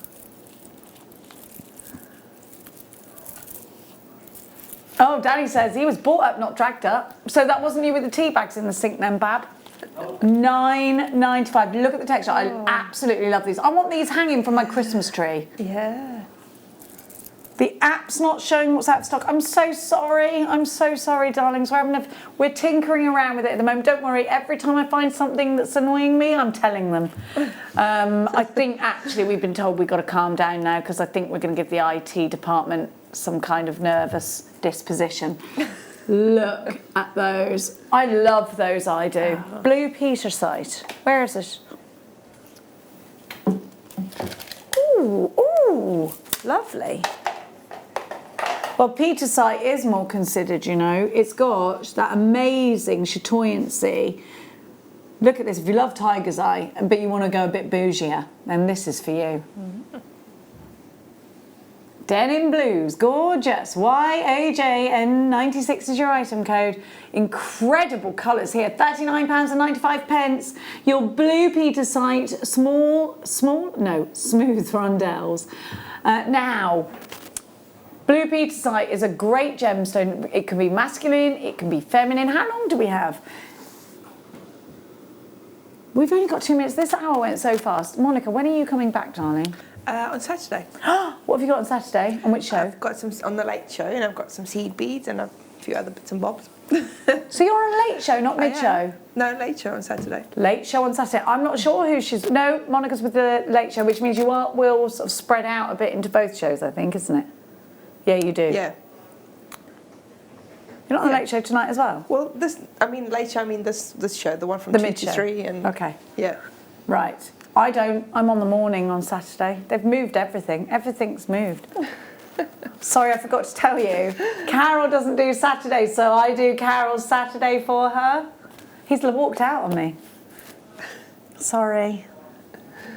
Oh, Danny says he was brought up, not dragged up. So that wasn't you with the tea bags in the sink then, Bab? £9.95. Look at the texture. I absolutely love these. I want these hanging from my Christmas tree. Yeah. The app's not showing what's out of stock. I'm so sorry, darlings. We're tinkering around with it at the moment. Don't worry, every time I find something that's annoying me, I'm telling them. I think actually we've been told we've got to calm down now because I think we're going to give the IT department some kind of nervous disposition. Look at those. I love those, I do. Blue Petersite. Where is it? Ooh, lovely. Well, Petersite is more considered, you know. It's got that amazing chatoyancy. Look at this. If you love tiger's eye, but you want to go a bit bougier, then this is for you. Denim Blues, gorgeous. YAJN96 is your item code. Incredible colours here. £39.95. Your blue Petersite, smooth rondelles. Now, blue Petersite is a great gemstone. It can be masculine, it can be feminine. How long do we have? We've only got 2 minutes. This hour went so fast. Monica, when are you coming back, darling? On Saturday. What have you got on Saturday? On which show? I've got some on the Late Show, and I've got some seed beads and a few other bits and bobs. So you're on Late Show, not Mid Show? No, Late Show on Saturday. Late Show on Saturday. I'm not sure who she's... No, Monica's with the Late Show, which means you will sort of spread out a bit into both shows, I think, isn't it? Yeah, you do. Yeah. You're not on the Late Show tonight as well? Well, Late Show, this show, the one from the 2 Mid to Show. 3. And okay. Yeah. Right. I don't. I'm on the morning on Saturday. They've moved everything. Everything's moved. Sorry, I forgot to tell you. Carol doesn't do Saturday, so I do Carol's Saturday for her. He's walked out on me. Sorry.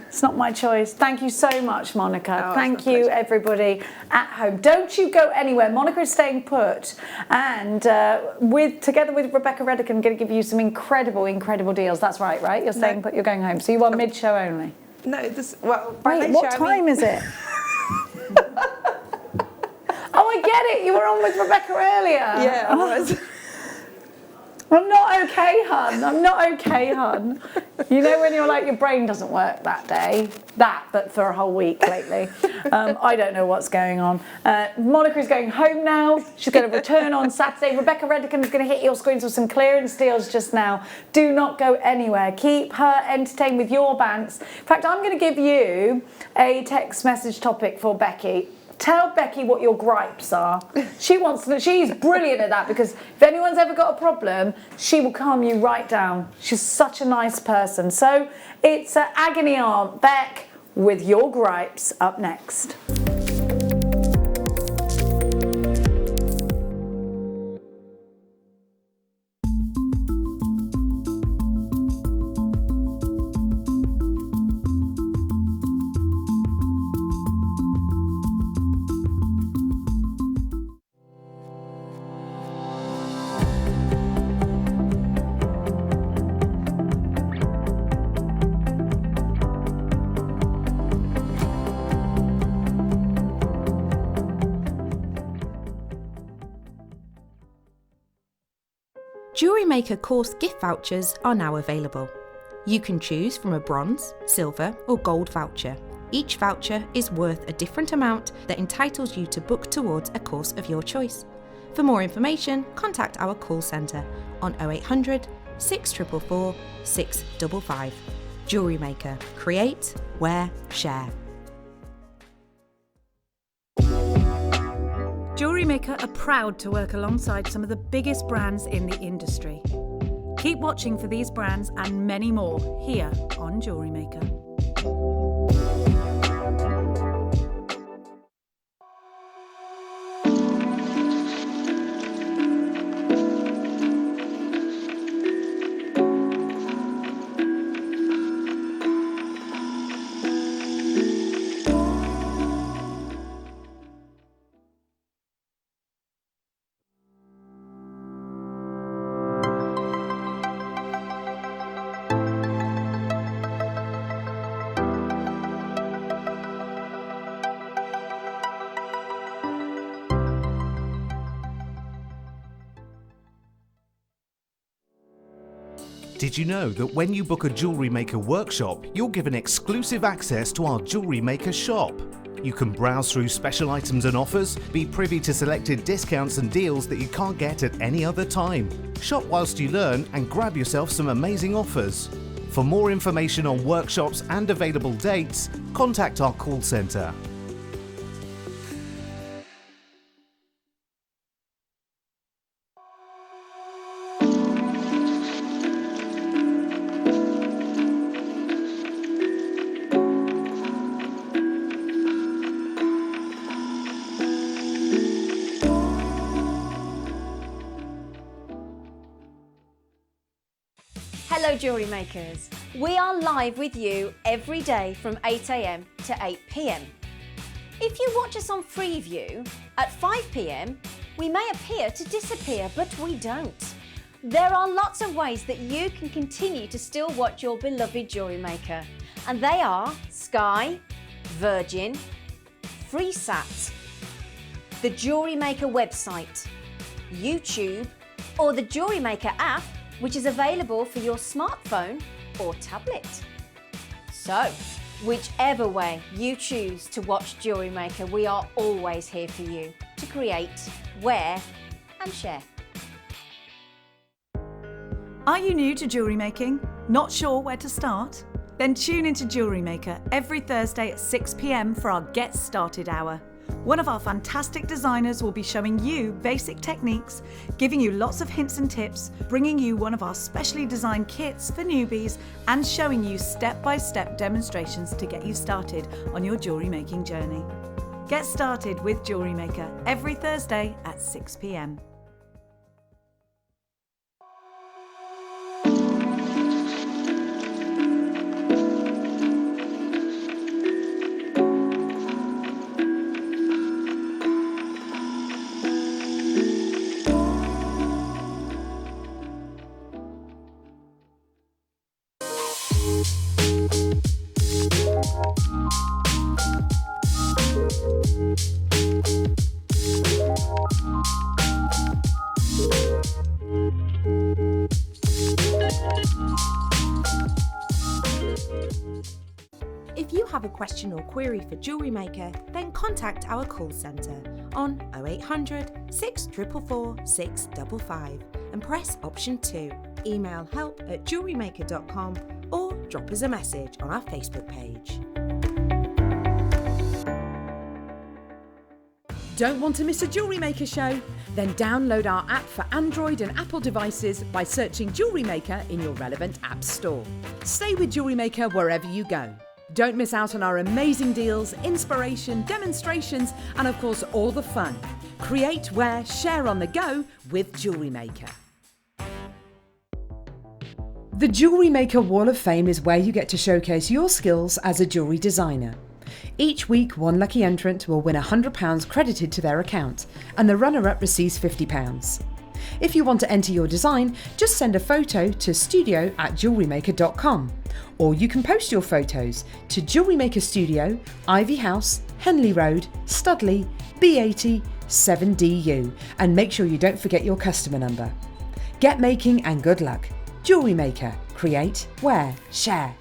It's not my choice. Thank you so much, Monica. Oh, Thank you, everybody at home. Don't you go anywhere. Monica is staying put, and together with Rebecca Redick, I'm going to give you some incredible deals. That's right, right? You're staying put. You're going home. So you are mid-show only. No, Wait, what time is it? Oh, I get it. You were on with Rebecca earlier. Yeah, I was. I'm not okay, hun. I'm not okay, hun. You know when you're like, your brain doesn't work that day? But for a whole week lately. I don't know what's going on. Monica's going home now. She's going to return on Saturday. Rebecca Redican is going to hit your screens with some clearance deals just now. Do not go anywhere. Keep her entertained with your banks. In fact, I'm going to give you a text message topic for Becky. Tell Becky what your gripes are. She wants to know. She's brilliant at that, because if anyone's ever got a problem, she will calm you right down. She's such a nice person. So it's Agony Aunt Beck with your gripes up next. Jewellery Maker course gift vouchers are now available. You can choose from a bronze, silver or gold voucher. Each voucher is worth a different amount that entitles you to book towards a course of your choice. For more information, contact our call centre on 0800 644 655. Jewellery Maker. Create, wear, share. Jewellery Maker are proud to work alongside some of the biggest brands in the industry. Keep watching for these brands and many more here on Jewellery Maker. Did you know that when you book a Jewellery Maker workshop, you're given exclusive access to our Jewellery Maker shop? You can browse through special items and offers, be privy to selected discounts and deals that you can't get at any other time. Shop whilst you learn and grab yourself some amazing offers. For more information on workshops and available dates, contact our call centre. Hello Jewellery Makers. We are live with you every day from 8 AM to 8 PM. If you watch us on Freeview at 5 PM, we may appear to disappear, but we don't. There are lots of ways that you can continue to still watch your beloved Jewellery Maker, and they are Sky, Virgin, FreeSat, the Jewellery Maker website, YouTube, or the Jewellery Maker app, which is available for your smartphone or tablet. So, whichever way you choose to watch Jewellery Maker, we are always here for you to create, wear and share. Are you new to jewellery making? Not sure where to start? Then tune into Jewellery Maker every Thursday at 6 PM for our Get Started Hour. One of our fantastic designers will be showing you basic techniques, giving you lots of hints and tips, bringing you one of our specially designed kits for newbies, and showing you step-by-step demonstrations to get you started on your jewellery making journey. Get started with Jewellery Maker every Thursday at 6 PM. question or query for Jewellery Maker, then contact our call centre on 0800 644 655 and press option 2. Email help@jewellerymaker.com or drop us a message on our Facebook page. Don't want to miss a Jewellery Maker show? Then download our app for Android and Apple devices by searching Jewellery Maker in your relevant app store. Stay with Jewellery Maker wherever you go. Don't miss out on our amazing deals, inspiration, demonstrations, and of course all the fun. Create, wear, share on the go with Jewellery Maker. The Jewellery Maker Wall of Fame is where you get to showcase your skills as a jewellery designer. Each week, one lucky entrant will win £100 credited to their account, and the runner-up receives £50. If you want to enter your design, just send a photo to studio@jewellerymaker.com, or you can post your photos to Jewellery Maker Studio, Ivy House, Henley Road, Studley, B80 7DU, and make sure you don't forget your customer number. Get making and good luck. Jewellery Maker. Create, wear, share.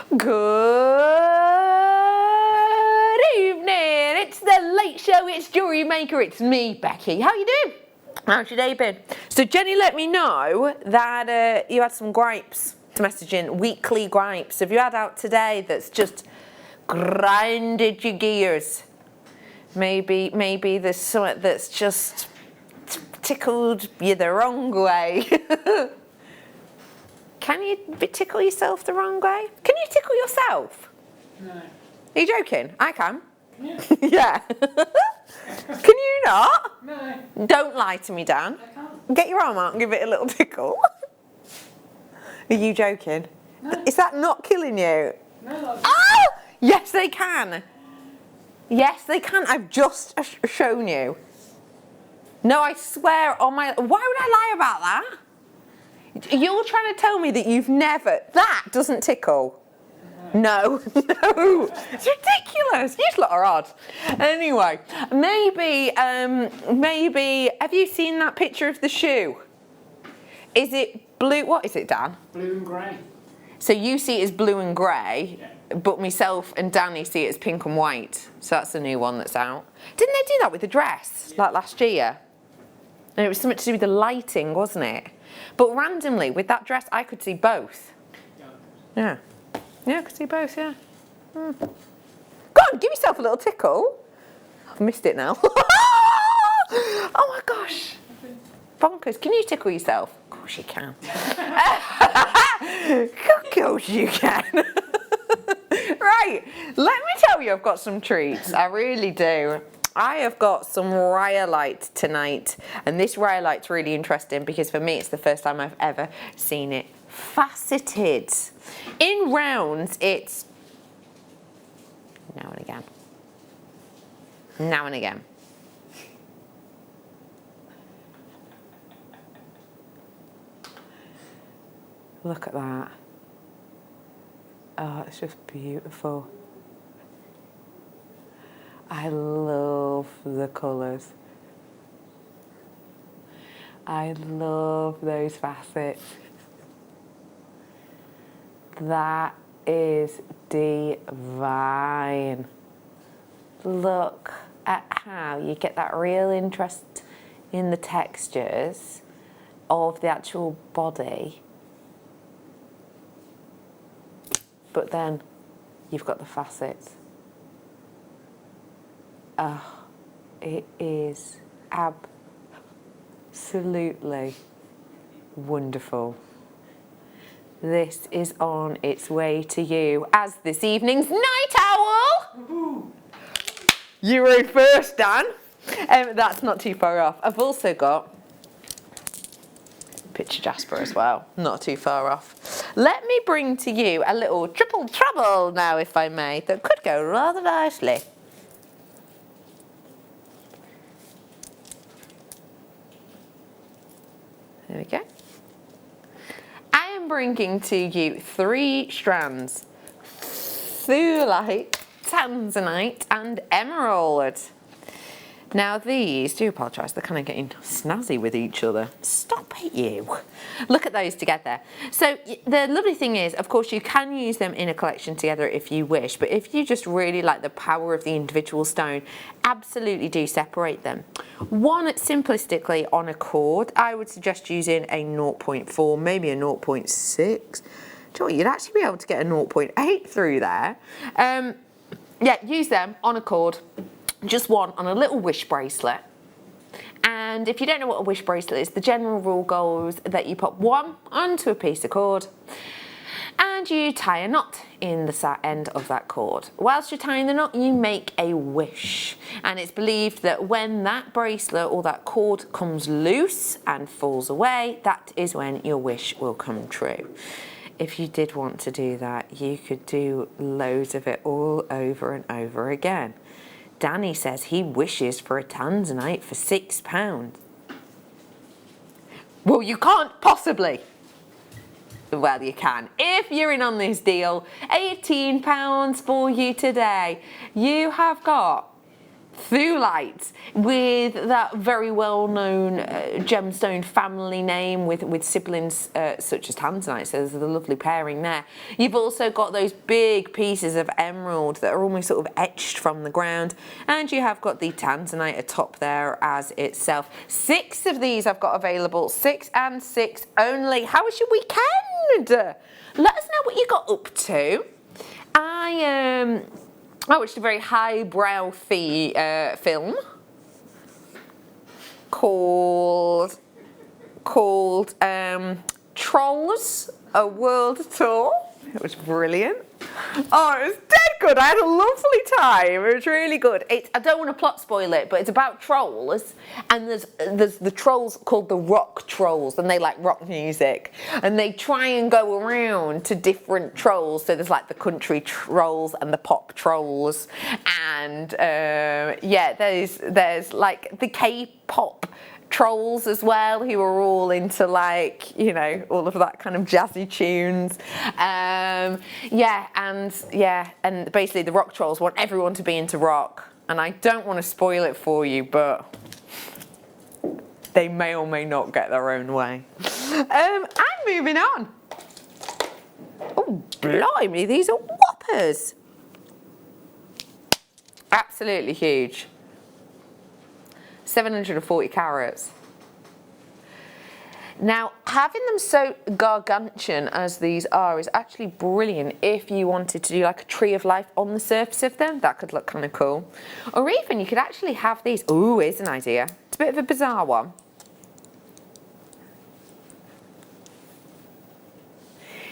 Good evening. It's the late show. It's Jewellery Maker. It's me, Becky. How you doing? How's your day been? So Jenny let me know that you had some gripes to message in, weekly gripes. Have you had out today that's just grinded your gears? Maybe there's something that's just tickled you the wrong way. Can you tickle yourself the wrong way? Can you tickle yourself? No. Are you joking? I can. Yeah. Yeah. Can you not? No. Don't lie to me, Dan. I can't. Get your arm out and give it a little tickle. Are you joking? No. Is that not killing you? No. Oh! Yes, they can. Yes, they can. I've just shown you. No, I swear on my... Why would I lie about that? You're trying to tell me that you've never... That doesn't tickle. No, no. It's ridiculous. You just lot are odd. Anyway, maybe... Have you seen that picture of the shoe? Is it blue? What is it, Dan? Blue and grey. So you see it as blue and grey, but myself and Danny see it as pink and white. So that's the new one that's out. Didn't they do that with the dress, like last year? And it was something to do with the lighting, wasn't it? But randomly, with that dress, I could see both. Yeah. Yeah, I could see both, yeah. Go on, give yourself a little tickle. I've missed it now. Oh my gosh. Bonkers. Can you tickle yourself? Of course you can. Of course you can. Right, let me tell you I've got some treats. I really do. I have got some rhyolite tonight, and this rhyolite's really interesting because for me it's the first time I've ever seen it faceted. In rounds, it's now and again. Now and again. Look at that. Oh, it's just beautiful. I love the colours. I love those facets. That is divine. Look at how you get that real interest in the textures of the actual body. But then you've got the facets. Oh, it is absolutely wonderful. This is on its way to you as this evening's night owl. You were first, Dan. That's not too far off. I've also got picture Jasper as well, not too far off. Let me bring to you a little triple trouble now, if I may, that could go rather nicely. There we go. I'm bringing to you 3 strands: Thulite, Tanzanite and Emerald. Now these, do apologise, they're kind of getting snazzy with each other. Stop it, you. Look at those together. So the lovely thing is, of course, you can use them in a collection together if you wish, but if you just really like the power of the individual stone, absolutely do separate them. One, simplistically on a cord, I would suggest using a 0.4, maybe a 0.6. You'd actually be able to get a 0.8 through there. Yeah, use them on a cord. Just one on a little wish bracelet. And if you don't know what a wish bracelet is, the general rule goes that you put one onto a piece of cord and you tie a knot in the end of that cord. Whilst you're tying the knot, you make a wish. And it's believed that when that bracelet or that cord comes loose and falls away, that is when your wish will come true. If you did want to do that, you could do loads of it all over and over again. Danny says he wishes for a Tanzanite for £6. Well, you can't possibly. Well, you can. If you're in on this deal, £18 for you today. You have got Thulite with that very well-known gemstone family name with siblings such as Tanzanite, so there's a lovely pairing there. You've also got those big pieces of emerald that are almost sort of etched from the ground, and you have got the Tanzanite atop there as itself. 6 of these I've got available, 6 and 6 only. How was your weekend? Let us know what you got up to. I watched a very highbrow film called Trolls, A World Tour. It was brilliant. Oh, it was dead good. I had a lovely time. It was really good. I don't want to plot spoil it, but it's about trolls, and there's the trolls called the rock trolls, and they like rock music, and they try and go around to different trolls. So there's like the country trolls and the pop trolls, and yeah, there's like the K-pop trolls as well, who are all into, like, you know, all of that kind of jazzy tunes. And basically the rock trolls want everyone to be into rock, and I don't want to spoil it for you, but they may or may not get their own way. And moving on. Oh, blimey, these are whoppers. Absolutely huge. 740 carats. Now, having them so gargantuan as these are is actually brilliant if you wanted to do like a tree of life on the surface of them. That could look kind of cool. Or even you could actually have these. Ooh, here's an idea. It's a bit of a bizarre one.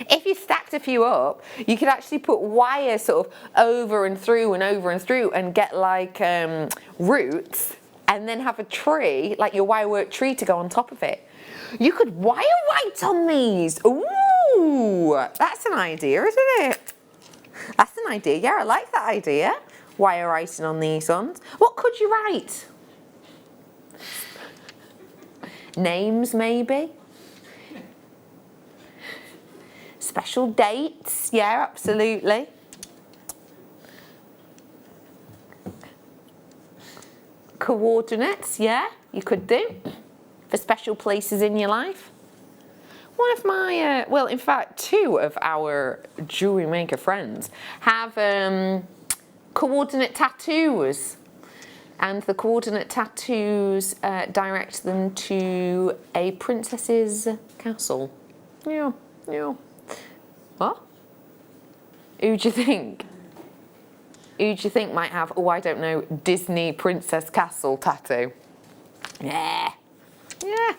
If you stacked a few up, you could actually put wire sort of over and through and get like roots, and then have a tree, like your wire work tree, to go on top of it. You could wire write on these. Ooh, that's an idea, isn't it? That's an idea. Yeah, I like that idea. Wire writing on these ones. What could you write? Names, maybe? Special dates. Yeah, absolutely. Coordinates, yeah, you could do for special places in your life. One of my, well, in fact, 2 of our Jewellery Maker friends have coordinate tattoos, and the coordinate tattoos direct them to a princess's castle. Yeah, yeah. What? Who do you think? Who do you think might have, oh, I don't know, Disney Princess Castle tattoo? Yeah. Yeah.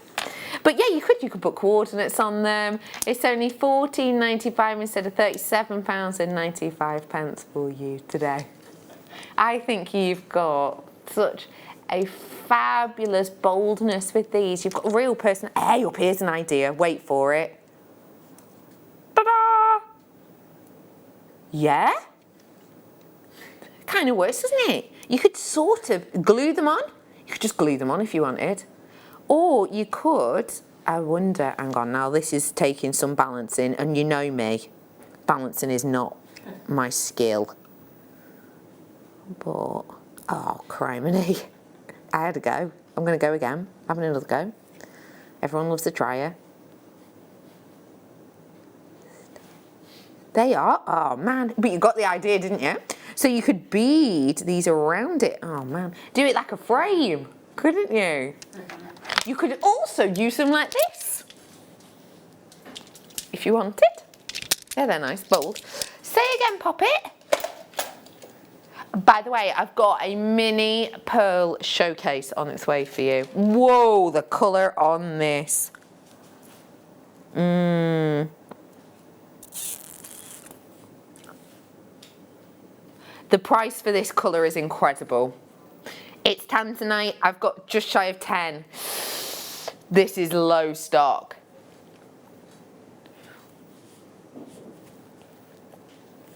But yeah, you could put coordinates on them. It's only £14.95 instead of £37.95 for you today. I think you've got such a fabulous boldness with these. You've got a real person. Hey, up here's an idea. Wait for it. Ta-da! Yeah? Kind of works, doesn't it? You could sort of glue them on. You could just glue them on if you wanted. Or you could I wonder, hang on now, this is taking some balancing, and you know me, balancing is not my skill. But, oh, criminy. I had a go. I'm going to go again, having another go. Everyone loves a tryer. They are, oh man, but you got the idea, didn't you? So you could bead these around it. Oh man, do it like a frame, couldn't you? You could also use them like this, if you wanted. Yeah, they're nice, bold. Say again, Poppet. By the way, I've got a mini pearl showcase on its way for you. Whoa, the colour on this. The price for this colour is incredible. It's tanzanite. I've got just shy of 10. This is low stock.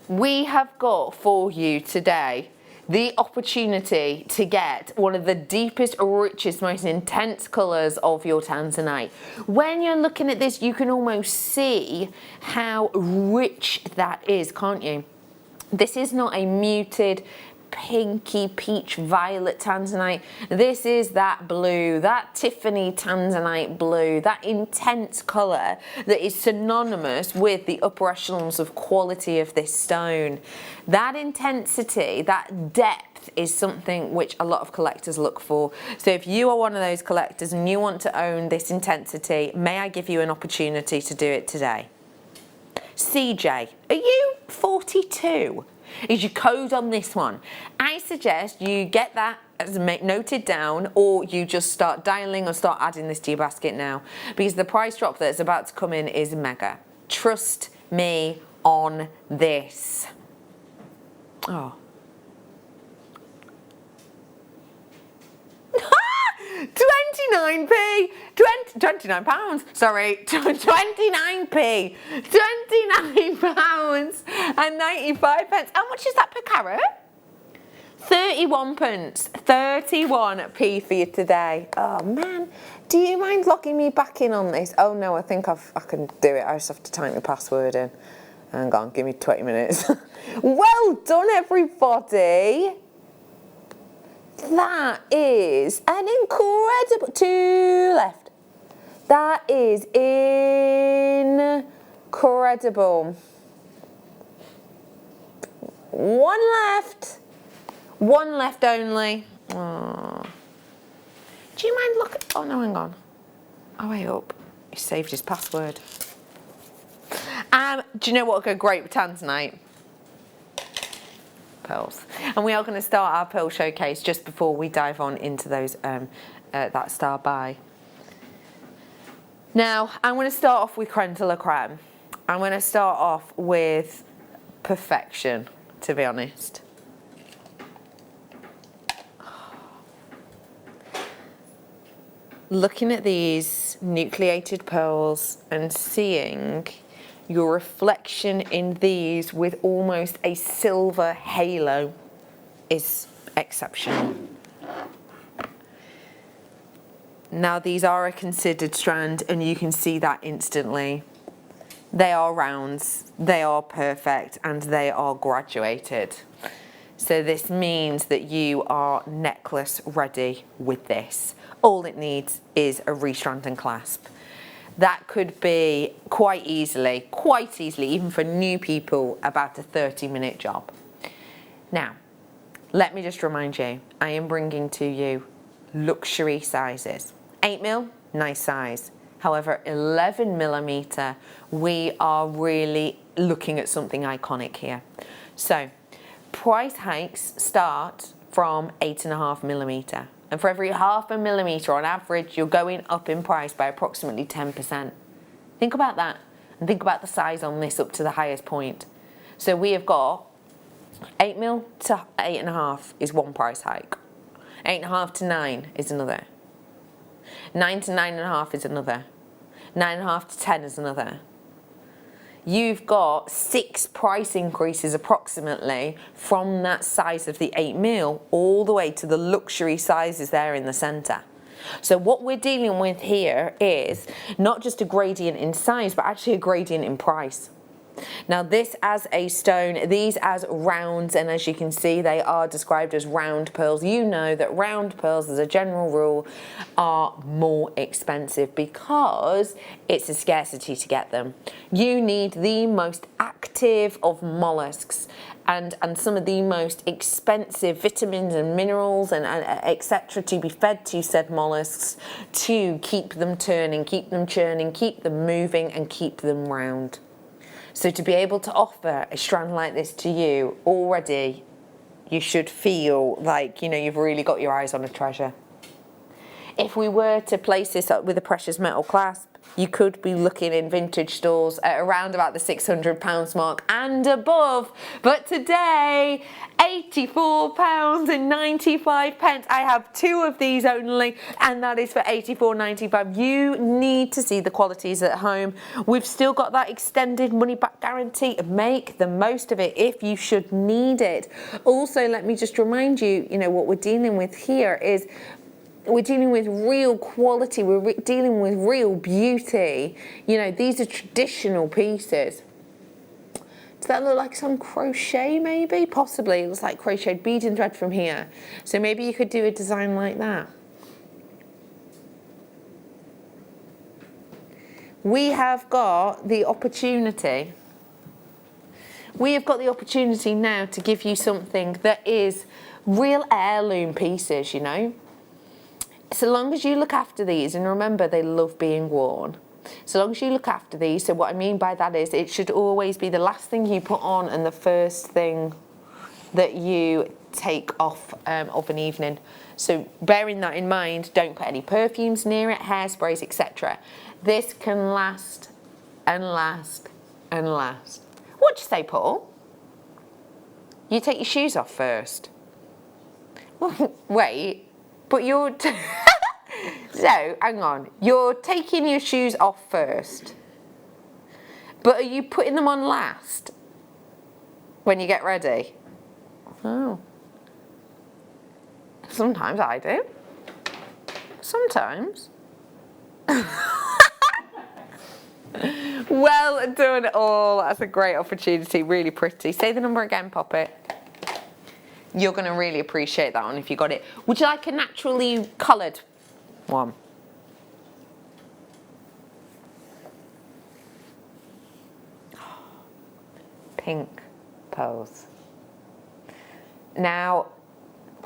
We have got for you today the opportunity to get one of the deepest, richest, most intense colours of your tanzanite. When you're looking at this, you can almost see how rich that is, can't you? This is not a muted pinky peach violet tanzanite. This is that blue, that Tiffany tanzanite blue, that intense colour that is synonymous with the upper echelons of quality of this stone. That intensity, that depth is something which a lot of collectors look for. So if you are one of those collectors and you want to own this intensity, may I give you an opportunity to do it today? CJ, are you 42? Is your code on this one? I suggest you get that as noted down, or you just start dialing or start adding this to your basket now, because the price drop that's about to come in is mega. Trust me on this. Oh. 29p, 29 pounds, sorry, 29p, 29 pounds and 95 pence. How much is that per carat? 31 pence, 31p for you today. Oh man, do you mind logging me back in on this? Oh no, I think I can do it. I just have to type my password in. Hang on, give me 20 minutes. Well done, everybody. That is an incredible, 2 left. That is incredible. 1 left. 1 left only. Oh. Do you mind looking? Oh no, hang on. Oh, wait up. He saved his password. Do you know what would go great with tanzanite? Pearls. And we are going to start our pearl showcase just before we dive on into those that star buy. Now I'm going to start off with creme de la creme. I'm going to start off with perfection, to be honest. Looking at these nucleated pearls and seeing your reflection in these with almost a silver halo is exceptional. Now these are a considered strand and you can see that instantly. They are rounds, they are perfect, and they are graduated. So this means that you are necklace ready with this. All it needs is a restrand and clasp. That could be quite easily, even for new people, about a 30-minute job. Now, let me just remind you, I am bringing to you luxury sizes. 8mm, nice size. However, 11mm, we are really looking at something iconic here. So, price hikes start from 8.5mm. And for every 0.5 millimetre on average, you're going up in price by approximately 10%. Think about that, and think about the size on this up to the highest point. So we have got 8mm to 8.5 is one price hike. 8.5 to 9 is another. 9 to 9.5 is another. 9.5 to 10 is another. You've got 6 price increases approximately from that size of the 8mm all the way to the luxury sizes there in the centre. So what we're dealing with here is not just a gradient in size, but actually a gradient in price. Now this as a stone, these as rounds, and as you can see they are described as round pearls. You know that round pearls as a general rule are more expensive because it's a scarcity to get them. You need the most active of mollusks and some of the most expensive vitamins and minerals and etc. to be fed to said mollusks to keep them turning, keep them churning, keep them moving and keep them round. So to be able to offer a strand like this to you already, you should feel like, you know, you've really got your eyes on a treasure. If we were to place this up with a precious metal clasp, you could be looking in vintage stores at around about the £600 mark and above. But today, £84.95. I have 2 of these only, and that is for £84.95. You need to see the qualities at home. We've still got that extended money back guarantee. Make the most of it if you should need it. Also, let me just remind you, you know, what we're dealing with here is we're dealing with real quality, we're dealing with real beauty. You know, these are traditional pieces. Does that look like some crochet maybe? Possibly, it looks like crocheted bead and thread from here. So maybe you could do a design like that. We have got the opportunity. We have got the opportunity now to give you something that is real heirloom pieces, you know. So long as you look after these, and remember they love being worn, so long as you look after these, so what I mean by that is it should always be the last thing you put on and the first thing that you take off of an evening. So bearing that in mind, don't put any perfumes near it, hairsprays, etc. This can last and last and last. What do you say, Paul? You take your shoes off first. Wait. But you're, so hang on, you're taking your shoes off first, but are you putting them on last when you get ready? Oh. Sometimes I do. Sometimes. Well done all, that's a great opportunity, really pretty. Say the number again, Poppet. You're going to really appreciate that one if you got it. Would you like a naturally coloured one? Pink pearls. Now,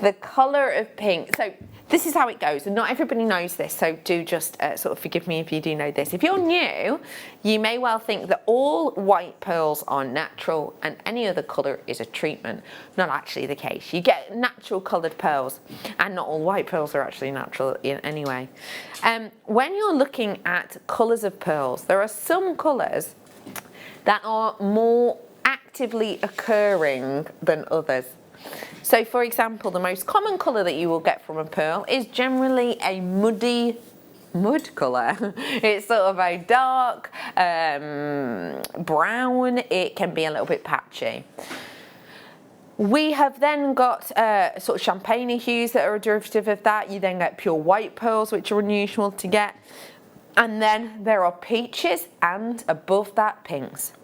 the colour of pink, so this is how it goes, and not everybody knows this, so do just sort of forgive me if you do know this. If you're new, you may well think that all white pearls are natural and any other colour is a treatment. Not actually the case. You get natural coloured pearls, and not all white pearls are actually natural in any way. When you're looking at colours of pearls, there are some colours that are more actively occurring than others. So for example, the most common colour that you will get from a pearl is generally a muddy mud colour. It's sort of a dark brown, it can be a little bit patchy. We have then got sort of champagne hues that are a derivative of that. You then get pure white pearls, which are unusual to get. And then there are peaches and above that pinks.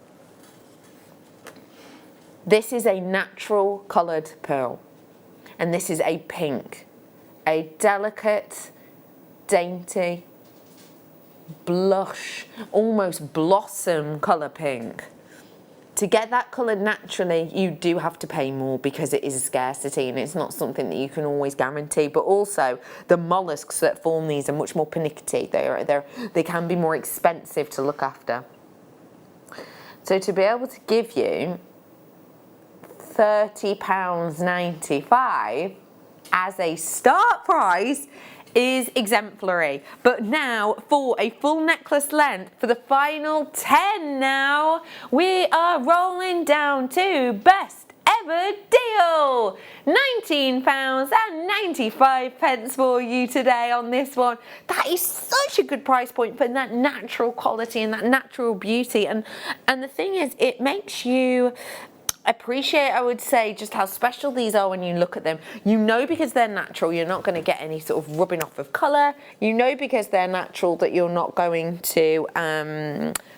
This is a natural coloured pearl, and this is a pink, a delicate, dainty, blush, almost blossom colour pink. To get that colour naturally, you do have to pay more because it is a scarcity and it's not something that you can always guarantee. But also, the mollusks that form these are much more pernickety. They can be more expensive to look after. So to be able to give you £30.95 as a start price is exemplary. But now for a full necklace length, for the final 10 now, we are rolling down to best ever deal. £19.95 for you today on this one. That is such a good price point for that natural quality and that natural beauty. And the thing is, it makes you appreciate, I would say, just how special these are when you look at them. You know, because they're natural, you're not going to get any sort of rubbing off of colour. You know, because they're natural, that you're not going to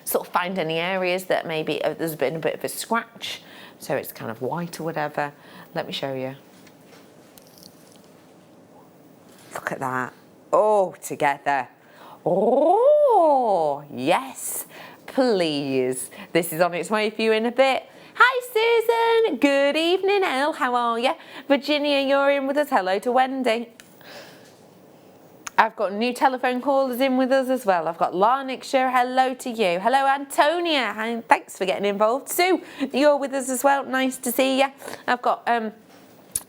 sort of find any areas that maybe there's been a bit of a scratch. So it's kind of white or whatever. Let me show you. Look at that. Oh, together. Oh, yes, please. This is on its way for you in a bit. Hi, Susan. Good evening, Elle. How are you? Virginia, you're in with us. Hello to Wendy. I've got new telephone callers in with us as well. I've got Larnixshire. Hello to you. Hello, Antonia. And thanks for getting involved. Sue, you're with us as well. Nice to see you. I've got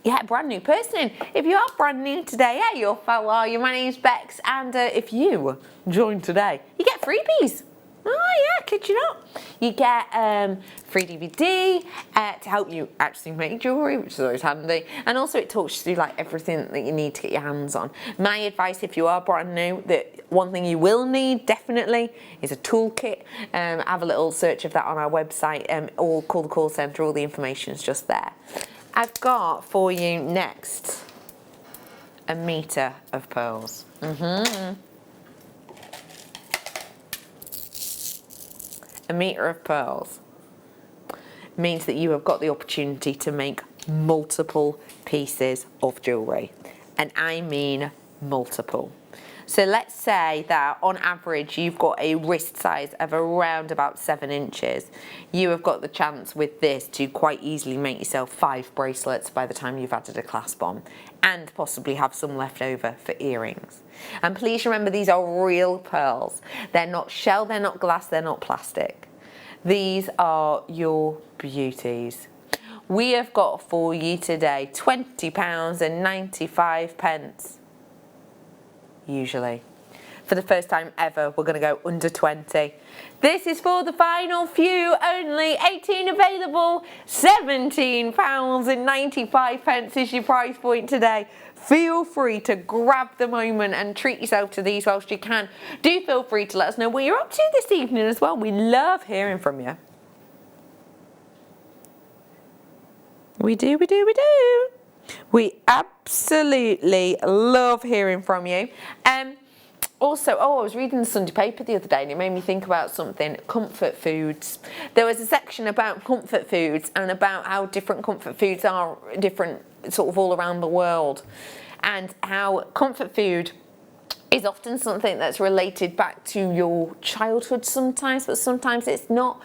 yeah, brand new person in. If you are brand new today, yeah, your fellow are you? My name's Bex, and if you join today, you get freebies. Oh yeah, kid you not. You get free DVD to help you actually make jewellery, which is always handy. And also it talks you through like everything that you need to get your hands on. My advice, if you are brand new, that one thing you will need definitely is a toolkit. Have a little search of that on our website, or call the call centre, all the information is just there. I've got for you next a metre of pearls. A metre of pearls means that you have got the opportunity to make multiple pieces of jewellery, and I mean multiple. So let's say that on average you've got a wrist size of around about 7 inches. You have got the chance with this to quite easily make yourself 5 bracelets by the time you've added a clasp on, and possibly have some left over for earrings. And please remember, these are real pearls. They're not shell, they're not glass, they're not plastic. These are your beauties. We have got for you today £20.95. Usually. For the first time ever, we're going to go under 20. This is for the final few only. 18 available. £17.95 is your price point today. Feel free to grab the moment and treat yourself to these whilst you can. Do feel free to let us know what you're up to this evening as well. We love hearing from you. We do, we do, we do. We absolutely love hearing from you. Also, I was reading the Sunday paper the other day and it made me think about something, comfort foods. There was a section about comfort foods and about how different comfort foods are different sort of all around the world, and how comfort food is often something that's related back to your childhood sometimes, but sometimes it's not.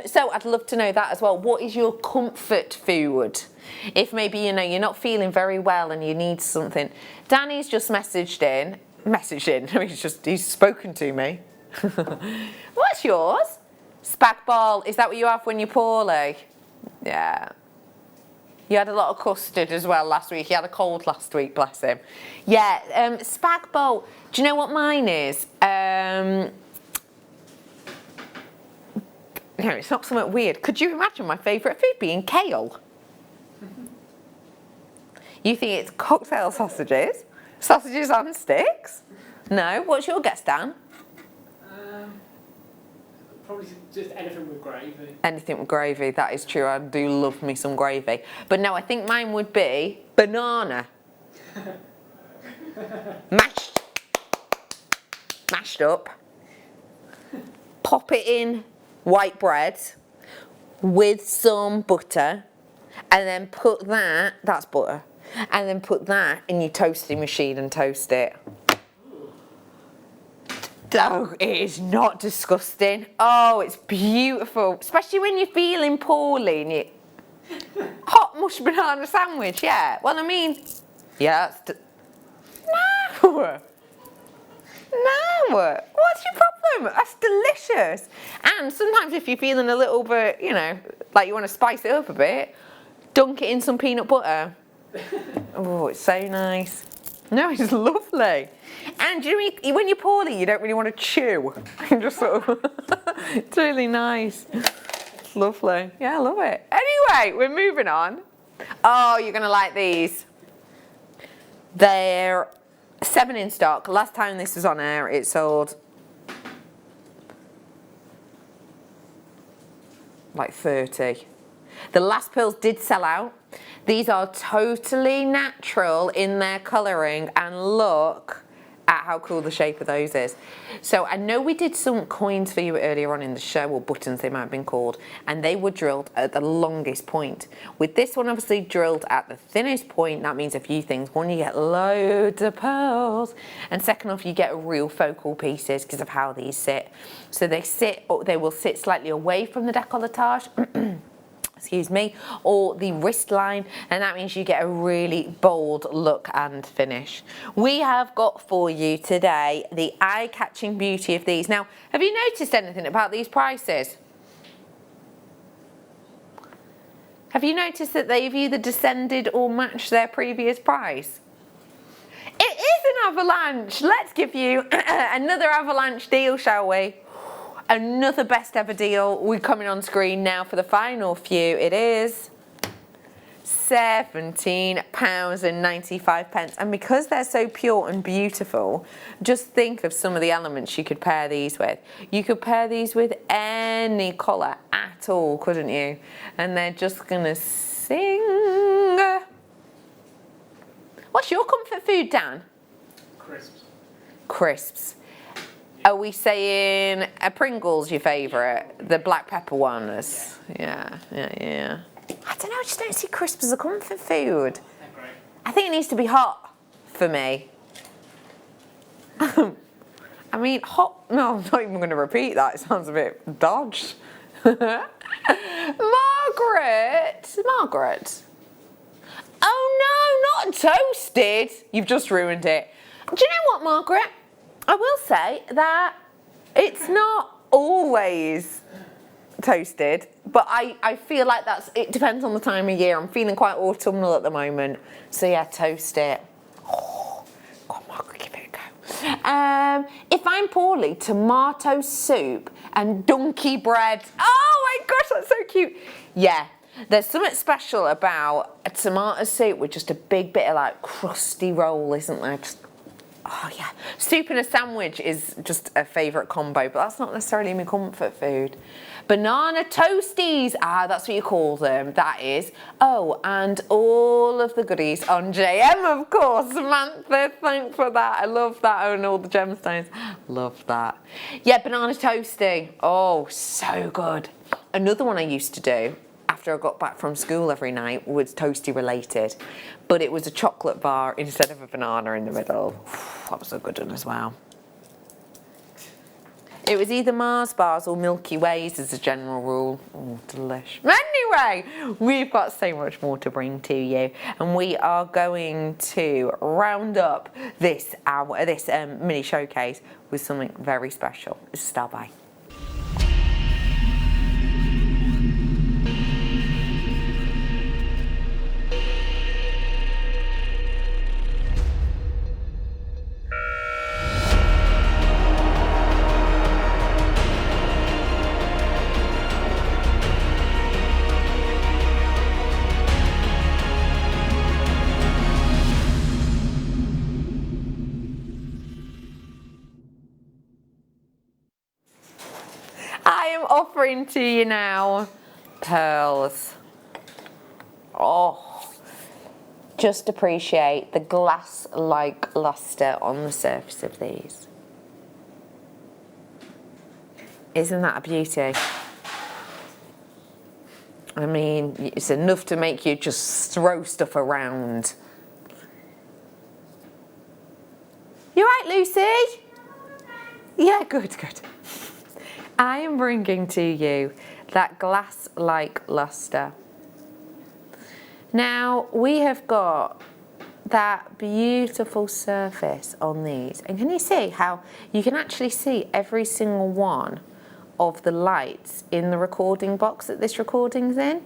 So I'd love to know that as well. What is your comfort food? If maybe, you know, you're not feeling very well and you need something. Danny's just messaged in. He's spoken to me. What's yours? Spag bol. Is that what you have when you're poorly? Yeah. You had a lot of custard as well last week. He had a cold last week, bless him. Yeah, spag bol. Do you know what mine is? No, it's not something weird. Could you imagine my favourite food being kale? You think it's cocktail sausages? Sausages on sticks? No. What's your guess, Dan? Probably just anything with gravy. Anything with gravy, that is true. I do love me some gravy. But no, I think mine would be banana. Mashed up. Pop it in white bread with some butter, and then put that, that's butter, and then put that in your toasting machine and toast it. Oh, it is not disgusting. Oh, it's beautiful. Especially when you're feeling poorly and you... Hot mush banana sandwich, yeah. Well, I mean... Yeah, that's... No! No! What's your problem? That's delicious. And sometimes if you're feeling a little bit, you know, like you want to spice it up a bit, dunk it in some peanut butter. Oh, it's so nice. No, it's lovely. And you know, when you're poorly, you don't really want to chew. You just sort of, it's really nice. It's lovely. Yeah, I love it. Anyway, we're moving on. Oh, you're going to like these. They're 7 in stock. Last time this was on air, it sold like 30. The last pearls did sell out. These are totally natural in their colouring, and look at how cool the shape of those is. So I know we did some coins for you earlier on in the show, or buttons they might have been called, and they were drilled at the longest point. With this one obviously drilled at the thinnest point, that means a few things. One, you get loads of pearls, and second off, you get real focal pieces because of how these sit. So they will sit slightly away from the décolletage, excuse me, or the wrist line, and that means you get a really bold look and finish. We have got for you today the eye-catching beauty of these. Now, have you noticed anything about these prices? Have you noticed that they've either descended or matched their previous price? It is an avalanche. Let's give you another avalanche deal, shall we? Another best ever deal. We're coming on screen now for the final few. It is £17.95. And because they're so pure and beautiful, just think of some of the elements you could pair these with. You could pair these with any colour at all, couldn't you? And they're just gonna sing. What's your comfort food, Dan? Crisps. Crisps. Are we saying a Pringles your favourite? The black pepper ones? Yeah. I don't know, I just don't see crisps as a comfort food. They're great. I think it needs to be hot for me. I mean, hot, no, I'm not even going to repeat that. It sounds a bit dodged. Margaret. Oh no, not toasted. You've just ruined it. Do you know what, Margaret? I will say that it's not always toasted, but I feel like it depends on the time of year. I'm feeling quite autumnal at the moment, so yeah, toast it. Oh, God, Margaret, give it a go. If I'm poorly, tomato soup and donkey bread. Oh my gosh, that's so cute. Yeah, there's something special about a tomato soup with just a big bit of like crusty roll, isn't there? Oh yeah, soup and a sandwich is just a favourite combo, but that's not necessarily my comfort food. Banana toasties, that's what you call them, that is. Oh, and all of the goodies on JM, of course. Samantha, thanks for that. I love that, and all the gemstones. Love that. Yeah, banana toasty. Oh, so good. Another one I used to do after I got back from school every night was toasty related, but it was a chocolate bar instead of a banana in the middle. That was a good one as well. It was either Mars bars or Milky Ways as a general rule. Oh, delish. Anyway, we've got so much more to bring to you, and we are going to round up this mini showcase with something very special. It's a star by. Offering to you now pearls. Oh, just appreciate the glass-like luster on the surface of these. Isn't that a beauty? I mean, it's enough to make you just throw stuff around. You right, Lucy? Yeah, good. I am bringing to you that glass-like luster. Now, we have got that beautiful surface on these. And can you see how you can actually see every single one of the lights in the recording box that this recording's in?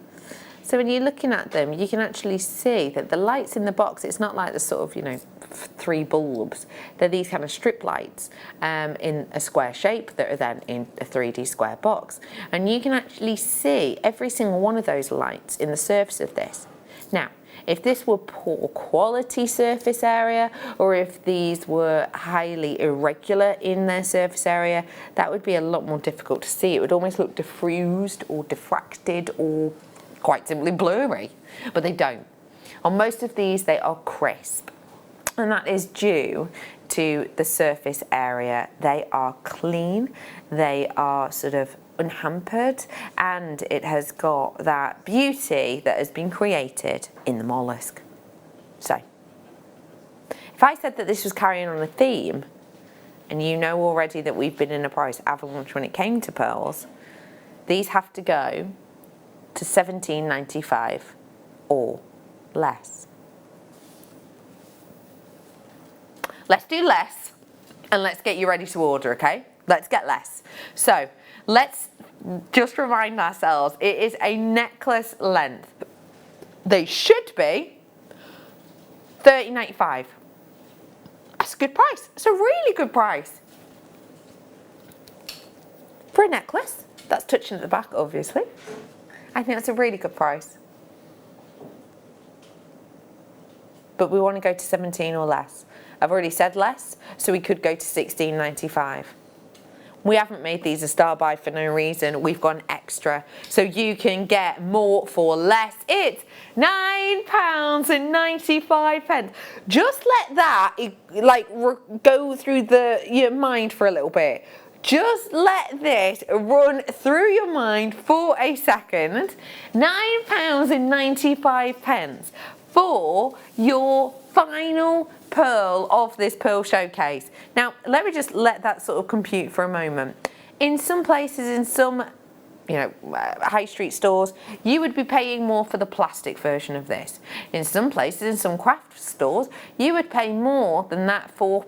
So when you're looking at them, you can actually see that the lights in the box, it's not like the sort of, 3 bulbs. They're these kind of strip lights in a square shape that are then in a 3D square box. And you can actually see every single one of those lights in the surface of this. Now, if this were poor quality surface area, or if these were highly irregular in their surface area, that would be a lot more difficult to see. It would almost look diffused or diffracted or quite simply blurry, but they don't. On most of these, they are crisp, and that is due to the surface area. They are clean, they are sort of unhampered, and it has got that beauty that has been created in the mollusk. So, if I said that this was carrying on a theme, and you know already that we've been in a price avalanche when it came to pearls, these have to go to $17.95 or less. Let's do less, and let's get you ready to order, okay? Let's get less. So, let's just remind ourselves, it is a necklace length. They should be $30.95. That's a good price. It's a really good price. For a necklace, that's touching at the back, obviously. I think that's a really good price. But we want to go to 17 or less. I've already said less, so we could go to $16.95. We haven't made these a star buy for no reason. We've gone extra, so you can get more for less. It's £9.95. Just let that go through your mind for a little bit. Just let this run through your mind for a second. £9.95 for your final pearl of this pearl showcase. Now, let me just let that sort of compute for a moment. In some places, in some high street stores, you would be paying more for the plastic version of this. In some places, in some craft stores, you would pay more than that for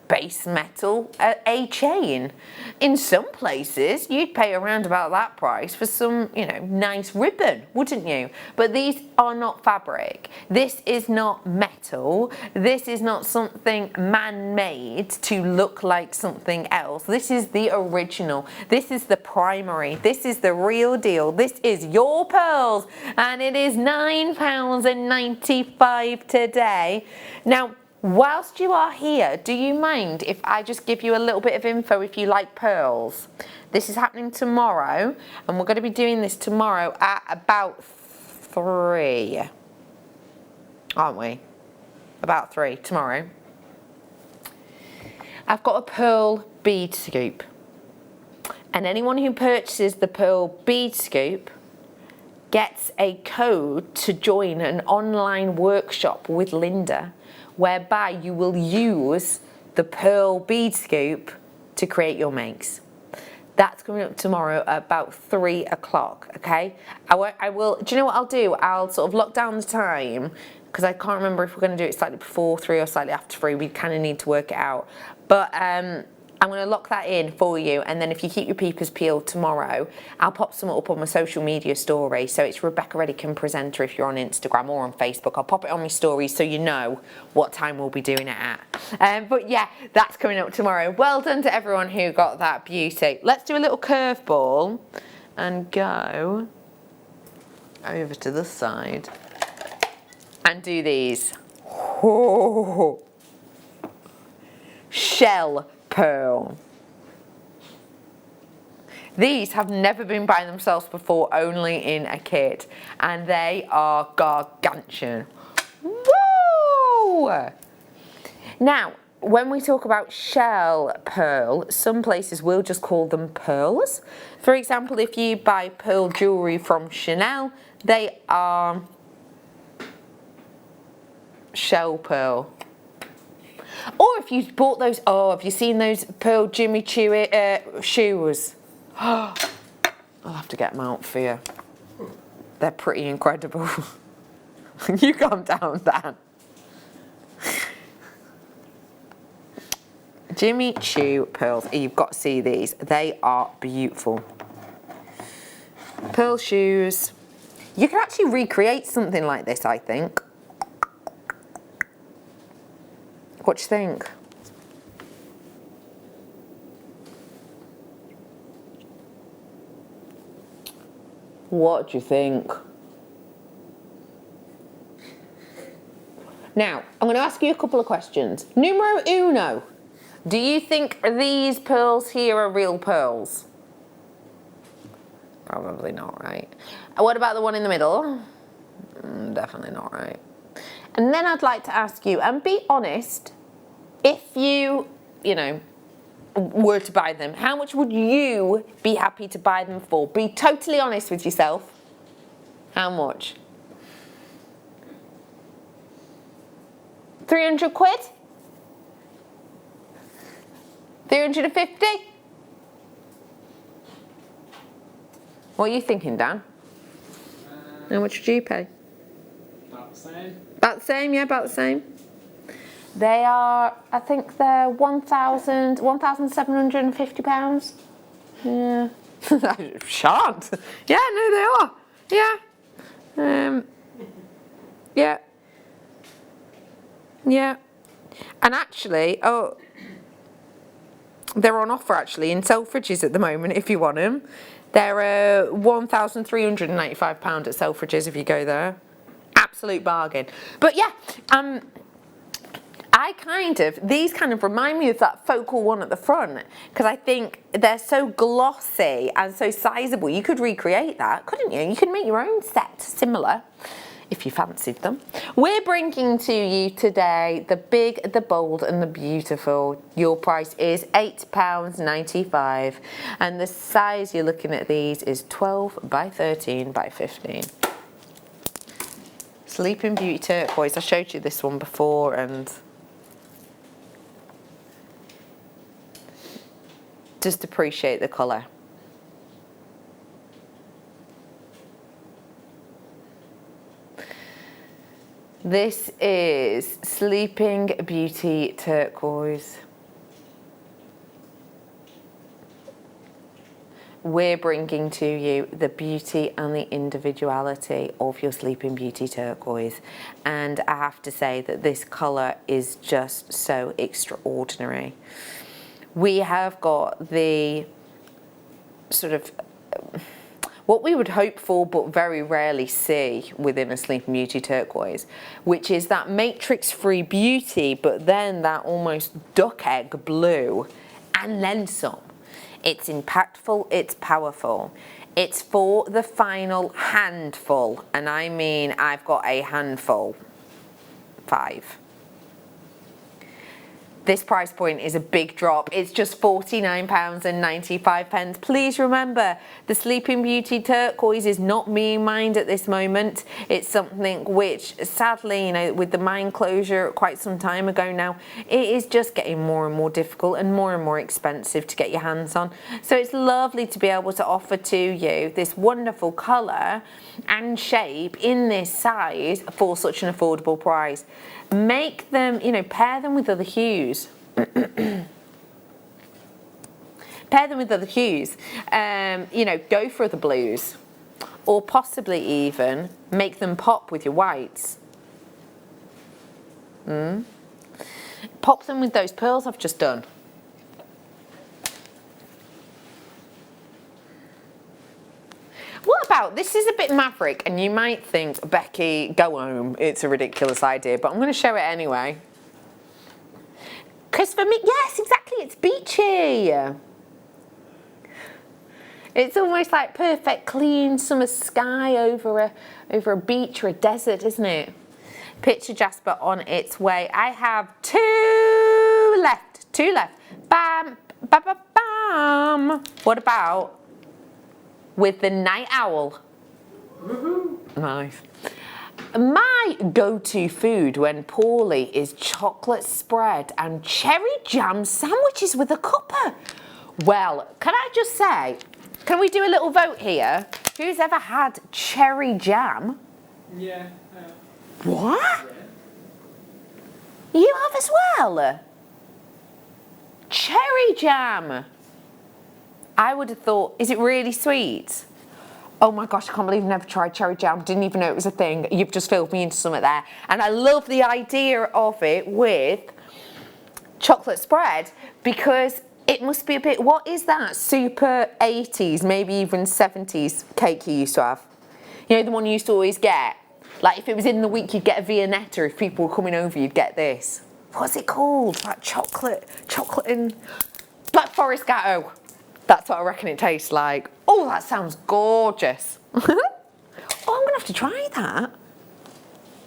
base metal, a chain. In some places, you'd pay around about that price for some, nice ribbon, wouldn't you? But these are not fabric. This is not metal. This is not something man-made to look like something else. This is the original. This is the primary. This is the real deal. This is your pearls, and it is £9.95 today. Now, whilst you are here, do you mind if I just give you a little bit of info if you like pearls? This is happening tomorrow, and we're going to be doing this tomorrow at about 3. Aren't we? About 3 tomorrow. I've got a pearl bead scoop. And anyone who purchases the pearl bead scoop gets a code to join an online workshop with Linda, whereby you will use the pearl bead scoop to create your makes. That's coming up tomorrow at about 3 o'clock, okay? I will, do you know what I'll do? I'll sort of lock down the time, because I can't remember if we're going to do it slightly before 3 or slightly after 3. We kind of need to work it out. But I'm going to lock that in for you, and then if you keep your peepers peeled tomorrow, I'll pop some up on my social media story. So it's Rebecca Redican Presenter if you're on Instagram or on Facebook. I'll pop it on my stories so you know what time we'll be doing it at. But yeah, that's coming up tomorrow. Well done to everyone who got that beauty. Let's do a little curveball and go over to the side and do these. Oh. Shell pearl. These have never been by themselves before, only in a kit, and they are gargantuan. Woo! Now, when we talk about shell pearl, some places will just call them pearls. For example, if you buy pearl jewellery from Chanel, they are shell pearl. Or if you bought those, have you seen those pearl Jimmy Choo shoes? I'll have to get them out for you. They're pretty incredible. You calm down, Dan. Jimmy Choo pearls. You've got to see these. They are beautiful. Pearl shoes. You can actually recreate something like this, I think. What do you think? What do you think? Now, I'm going to ask you a couple of questions. Numero uno. Do you think these pearls here are real pearls? Probably not right. And what about the one in the middle? Definitely not right. And then I'd like to ask you, and be honest, if you know, were to buy them, how much would you be happy to buy them for? Be totally honest with yourself. How much? 300 quid? 350? What are you thinking, Dan? How much would you pay? About the same. About the same, yeah, about the same. They are, I think they're £1,750. Yeah. Shan't. Yeah, no, they are. Yeah. Yeah. Yeah. And actually, oh, they're on offer actually in Selfridges at the moment if you want them. They're £1,395 at Selfridges if you go there. Absolute bargain. But yeah, these kind of remind me of that focal one at the front, because I think they're so glossy and so sizable. You could recreate that, couldn't you? You could make your own set similar if you fancied them. We're bringing to you today the big, the bold and the beautiful. Your price is £8.95 and the size you're looking at these is 12 by 13 by 15. Sleeping Beauty turquoise. I showed you this one before and just appreciate the colour. This is Sleeping Beauty turquoise. We're bringing to you the beauty and the individuality of your Sleeping Beauty turquoise. And I have to say that this colour is just so extraordinary. We have got the sort of what we would hope for but very rarely see within a Sleeping Beauty turquoise, which is that matrix-free beauty, but then that almost duck egg blue, and then some. It's impactful, it's powerful. It's for the final handful, and I mean I've got a handful, 5. This price point is a big drop. It's just £49.95. Please remember, the Sleeping Beauty turquoise is not me in mind at this moment. It's something which, sadly, you know, with the mine closure quite some time ago now, it is just getting more and more difficult and more expensive to get your hands on. So it's lovely to be able to offer to you this wonderful colour and shape in this size for such an affordable price. Make them, you know, pair them with other hues. Pair them with other hues. You know, go for the blues. Or possibly even make them pop with your whites. Pop them with those pearls I've just done. What about, this is a bit maverick and you might think, Becky, go home, it's a ridiculous idea, but I'm going to show it anyway. Because for me, yes, exactly, it's beachy. It's almost like perfect, clean summer sky over a beach or a desert, isn't it? Picture Jasper on its way. I have 2 left, 2 left. Bam, bam, bam, bam. What about with the night owl? Nice. My go-to food when poorly is chocolate spread and cherry jam sandwiches with a cuppa. Well, can I just say, can we do a little vote here? Who's ever had cherry jam? Yeah. What? Yeah. You have as well? Cherry jam. I would have thought, is it really sweet? Oh my gosh, I can't believe I've never tried cherry jam. Didn't even know it was a thing. You've just filled me into something there. And I love the idea of it with chocolate spread because it must be a bit, what is that? Super 80s, maybe even 70s cake you used to have. You know, the one you used to always get? Like if it was in the week, you'd get a Viennetta. If people were coming over, you'd get this. What's it called? Like chocolate and Black Forest Gatto. That's what I reckon it tastes like. Oh, that sounds gorgeous. Oh, I'm gonna have to try that.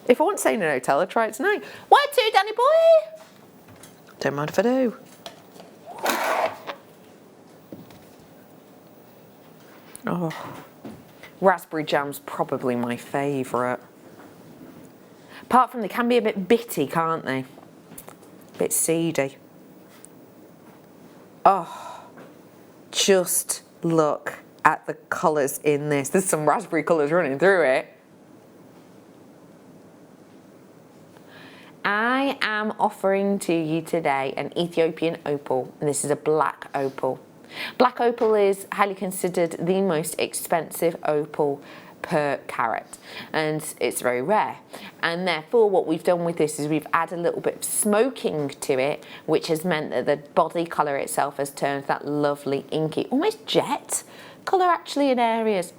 If I want to stay in an hotel, I'll try it tonight. Where to, Danny boy? Don't mind if I do. Oh, raspberry jam's probably my favourite. Apart from they can be a bit bitty, can't they? A bit seedy. Oh, just look at the colours in this. There's some raspberry colours running through it. I am offering to you today an Ethiopian opal, and this is a black opal. Black opal is highly considered the most expensive opal per carat, and it's very rare, and therefore what we've done with this is we've added a little bit of smoking to it, which has meant that the body colour itself has turned that lovely inky, almost jet colour actually in areas.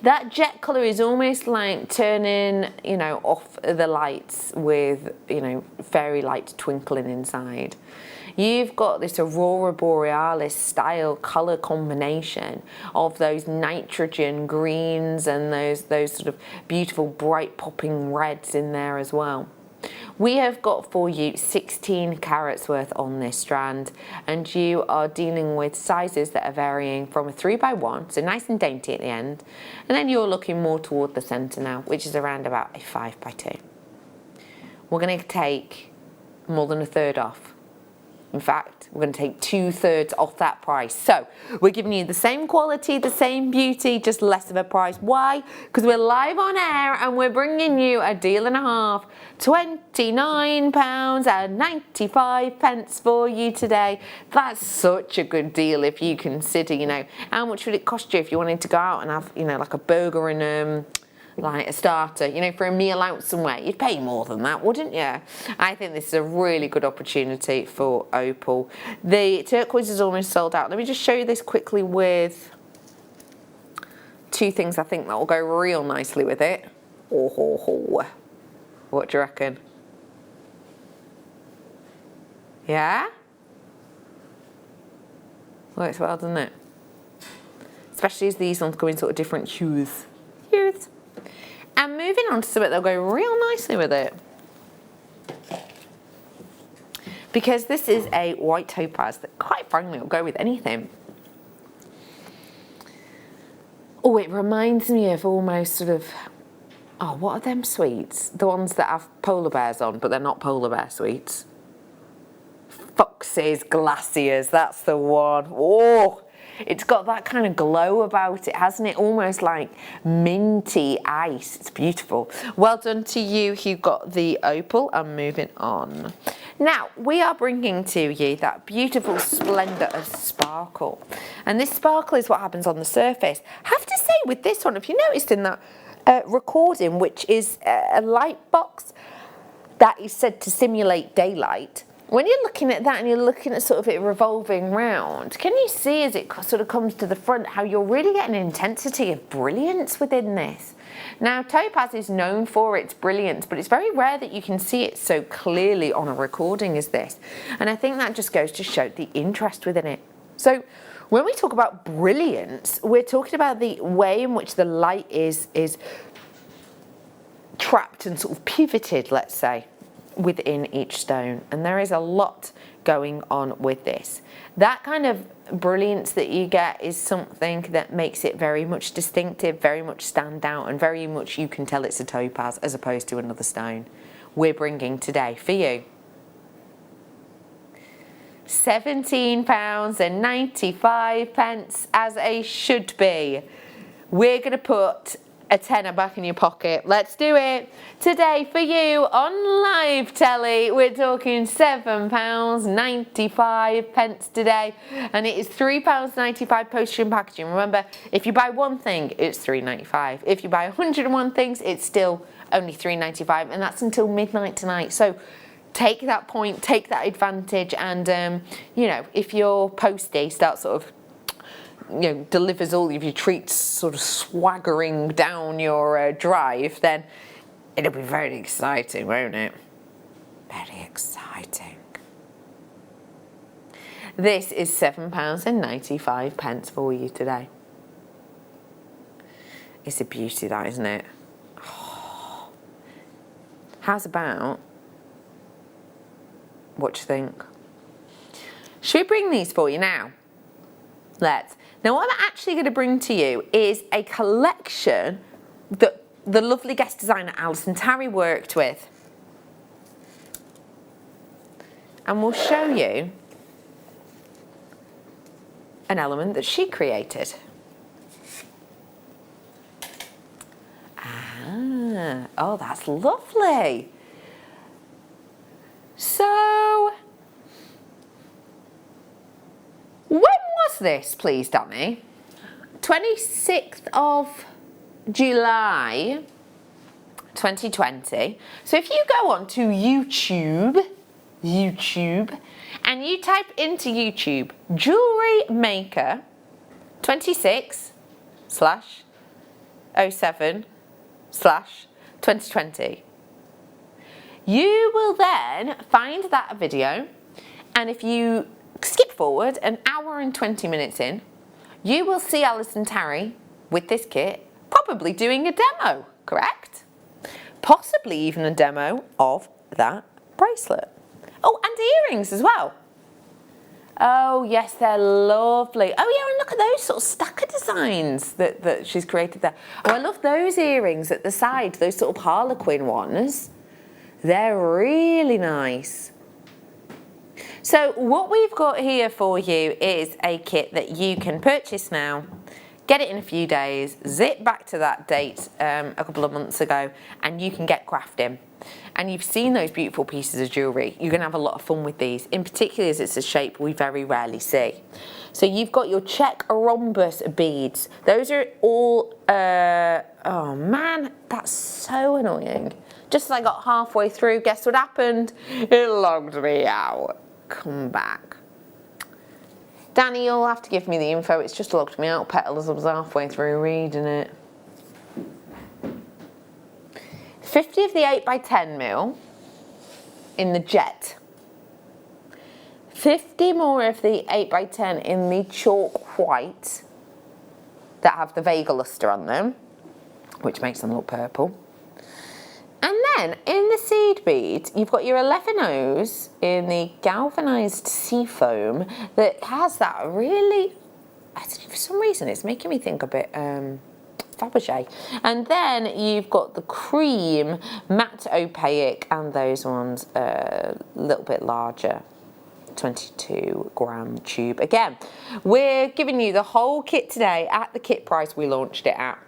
That jet colour is almost like turning, you know, off the lights with, you know, fairy lights twinkling inside. You've got this Aurora Borealis style colour combination of those nitrogen greens and those sort of beautiful bright popping reds in there as well. We have got for you 16 carats worth on this strand, and you are dealing with sizes that are varying from a 3x1, so nice and dainty at the end, and then you're looking more toward the centre now, which is around about a 5x2. We're going to take more than a third off. In fact, we're going to take 2/3 off that price. So we're giving you the same quality, the same beauty, just less of a price. Why? Because we're live on air and we're bringing you a deal and a half. £29.95 for you today. That's such a good deal if you consider, you know, how much would it cost you if you wanted to go out and have, you know, like a burger and like a starter, you know, for a meal out somewhere. You'd pay more than that, wouldn't you? I think this is a really good opportunity for opal. The turquoise is almost sold out. Let me just show you this quickly with two things I think that will go real nicely with it. Oh. What do you reckon? Yeah? Works well, doesn't it? Especially as these ones go in sort of different hues. And moving on to something that'll go real nicely with it. Because this is a white topaz that quite frankly will go with anything. Oh, it reminds me of almost sort of, oh, what are them sweets? The ones that have polar bears on, but they're not polar bear sweets. Fox's Glaciers, that's the one. Oh! It's got that kind of glow about it, hasn't it? Almost like minty ice. It's beautiful. Well done to you who got the opal. I'm moving on. Now, we are bringing to you that beautiful splendour of sparkle. And this sparkle is what happens on the surface. I have to say with this one, if you noticed in that recording, which is a light box that is said to simulate daylight, when you're looking at that and you're looking at sort of it revolving round, can you see as it sort of comes to the front how you're really getting an intensity of brilliance within this? Now, topaz is known for its brilliance, but it's very rare that you can see it so clearly on a recording as this. And I think that just goes to show the interest within it. So when we talk about brilliance, we're talking about the way in which the light is trapped and sort of pivoted, let's say, within each stone, and there is a lot going on with this. That kind of brilliance that you get is something that makes it very much distinctive, very much stand out, and very much you can tell it's a topaz as opposed to another stone. We're bringing today for you £17.95 as a should be. We're going to put a tenner back in your pocket. Let's do it. Today for you on live telly, we're talking £7.95 today, and it is £3.95 postage and packaging. Remember, if you buy one thing, it's £3.95. If you buy 101 things, it's still only £3.95, and that's until midnight tonight. So take that point, take that advantage, and you know, if your postie starts sort of, you know, delivers all of your treats sort of swaggering down your drive, then it'll be very exciting, won't it? Very exciting. This is £7.95 for you today. It's a beauty, that, isn't it? Oh. How's about, what do you think? Should we bring these for you now? Let's. Now what I'm actually going to bring to you is a collection that the lovely guest designer Alison Tarry worked with. And we'll show you an element that she created. Ah, oh, that's lovely. So, when was this, please, Danny? 26th of July 2020. So if you go on to YouTube, and you type into YouTube Jewellery Maker 26/07/2020, you will then find that video, and if you skip forward an hour and 20 minutes in, you will see Alison Tarry with this kit probably doing a demo, correct? Possibly even a demo of that bracelet. Oh, and earrings as well. Oh yes, they're lovely. Oh yeah, and look at those sort of stacker designs that she's created there. Oh, I love those earrings at the side, those sort of harlequin ones. They're really nice. So what we've got here for you is a kit that you can purchase now, get it in a few days, zip back to that date a couple of months ago, and you can get crafting. And you've seen those beautiful pieces of jewellery. You're going to have a lot of fun with these, in particular as it's a shape we very rarely see. So you've got your check rhombus beads. Those are all, oh man, that's so annoying. Just as I got halfway through, guess what happened? It logged me out. Come back. Danny, you'll have to give me the info. It's just logged me out, Petal, as I was halfway through reading it. 50 of the 8x10mm in the jet. 50 more of the 8x10 in the chalk white that have the Vega luster on them, which makes them look purple. And then in the seed bead, you've got your 11 O's in the galvanized sea foam that has that really, I don't know, for some reason it's making me think a bit Fabergé. And then you've got the cream matte opaque, and those ones a little bit larger, 22-gram tube. Again, we're giving you the whole kit today at the kit price we launched it at.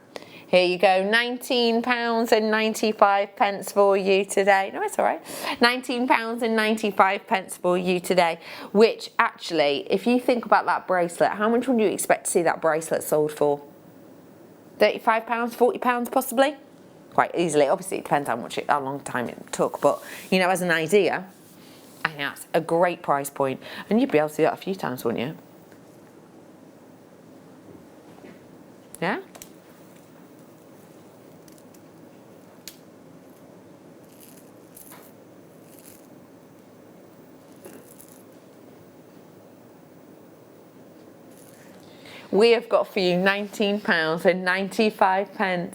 Here you go, £19.95 for you today. No, it's all right. £19.95 for you today, which actually, if you think about that bracelet, how much would you expect to see that bracelet sold for? £35, £40 possibly? Quite easily. Obviously, it depends how long time it took, but, you know, as an idea, I think that's a great price point. And you'd be able to do that a few times, wouldn't you? Yeah? We have got for you £19.95.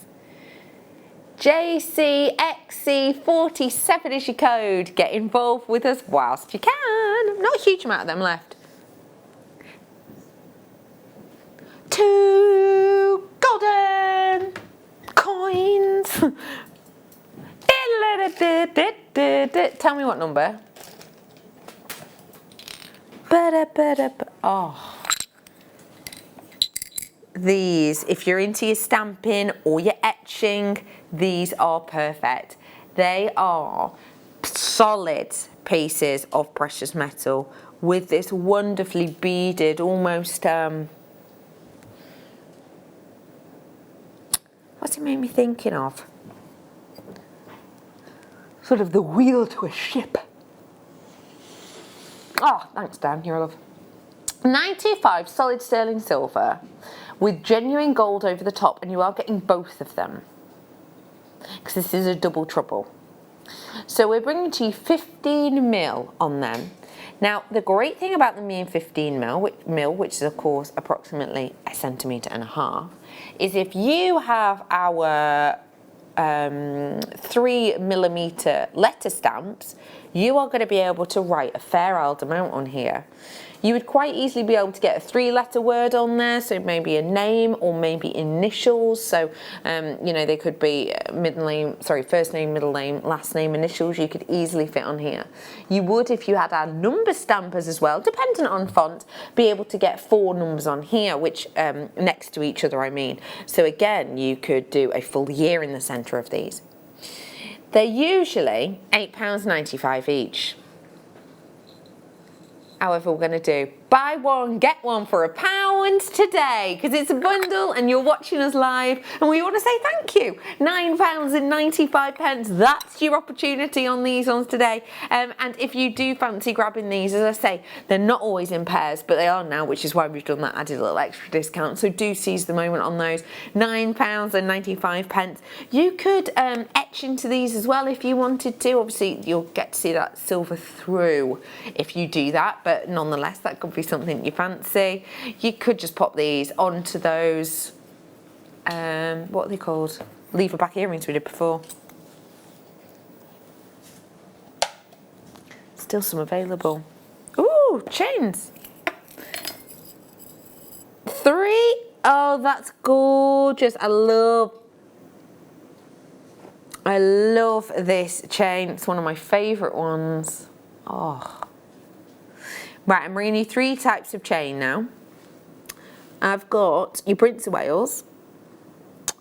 JCXC47 is your code. Get involved with us whilst you can. Not a huge amount of them left. 2 golden coins. Tell me what number. Oh. These, if you're into your stamping or your etching, these are perfect. They are solid pieces of precious metal with this wonderfully beaded, almost, what's it made me thinking of? Sort of the wheel to a ship. Oh, thanks, Dan, you're a love. 95 solid sterling silver with genuine gold over the top, and you are getting both of them because this is a double trouble. So we're bringing to you 15mm on them. Now, the great thing about the Mean 15 mil, which is of course approximately 1.5 centimetres, is if you have our 3mm letter stamps, you are going to be able to write a fair old amount on here. You would quite easily be able to get a 3-letter word on there, so maybe a name or maybe initials. So, you know, they could be first name, middle name, last name, initials. You could easily fit on here. You would, if you had our number stampers as well, dependent on font, be able to get 4 numbers on here, which next to each other, I mean. So again, you could do a full year in the centre of these. They're usually £8.95 each. However, we're going to do buy one, get one for £1 today, because it's a bundle and you're watching us live and we want to say thank you. £9.95, that's your opportunity on these ones today. And if you do fancy grabbing these, as I say, they're not always in pairs, but they are now, which is why we've done that added little extra discount. So do seize the moment on those. £9.95. You could etch into these as well if you wanted to. Obviously, you'll get to see that silver through if you do that, but nonetheless, that could be something you fancy. You could just pop these onto those, what are they called? Lever back earrings we did before. Still some available. Ooh, chains. 3. Oh, that's gorgeous. I love this chain. It's one of my favourite ones. Oh. Right, I'm bringing you 3 types of chain now. I've got your Prince of Wales.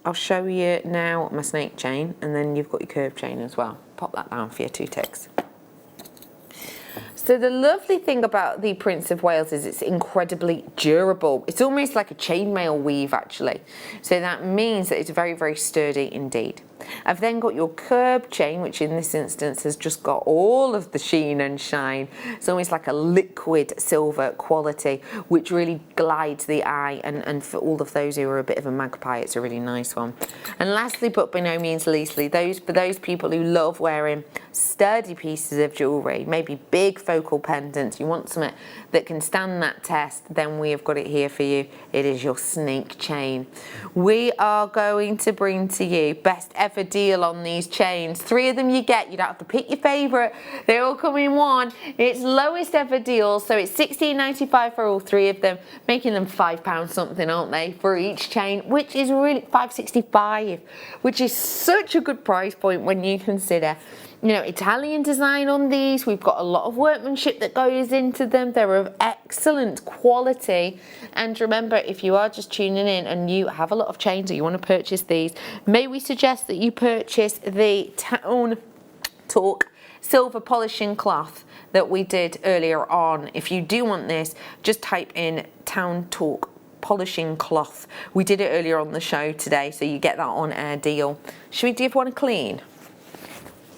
I'll show you now my snake chain, and then you've got your curved chain as well. Pop that down for your 2 ticks. So the lovely thing about the Prince of Wales is it's incredibly durable. It's almost like a chainmail weave actually. So that means that it's very, very sturdy indeed. I've then got your curb chain, which in this instance has just got all of the sheen and shine. It's almost like a liquid silver quality, which really glides the eye, and for all of those who are a bit of a magpie, it's a really nice one. And lastly, but by no means leastly, for those people who love wearing sturdy pieces of jewellery, maybe big focal pendants, you want something that can stand that test, then we have got it here for you. It is your snake chain. We are going to bring to you best ever deal on these chains. 3 of them you get. You don't have to pick your favourite. They all come in one. It's lowest ever deal, so it's £16.95 for all 3 of them, making them £5 something, aren't they, for each chain, which is really £5.65, which is such a good price point when you consider, you know, Italian design on these. We've got a lot of workmanship that goes into them. They're of excellent quality. And remember, if you are just tuning in and you have a lot of chains or you want to purchase these, may we suggest that you purchase the Town Talk silver polishing cloth that we did earlier on. If you do want this, just type in Town Talk polishing cloth. We did it earlier on the show today, so you get that on air deal. Should we give one a clean?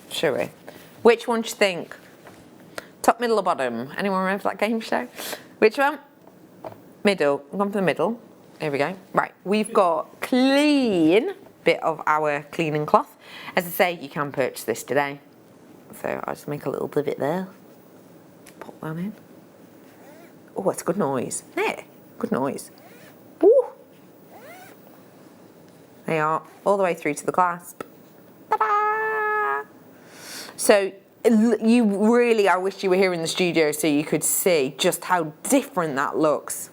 Shall we? Which one do you think? Top, middle or bottom? Anyone remember that game show? Which one? Middle. I'm going for the middle. Here we go. Right, we've got clean bit of our cleaning cloth. As I say, you can purchase this today. So I'll just make a little divot there. Pop that in. Oh, it's a good noise. There. Good noise. Woo! They are all the way through to the clasp. Ta-da! So you really, I wish you were here in the studio so you could see just how different that looks.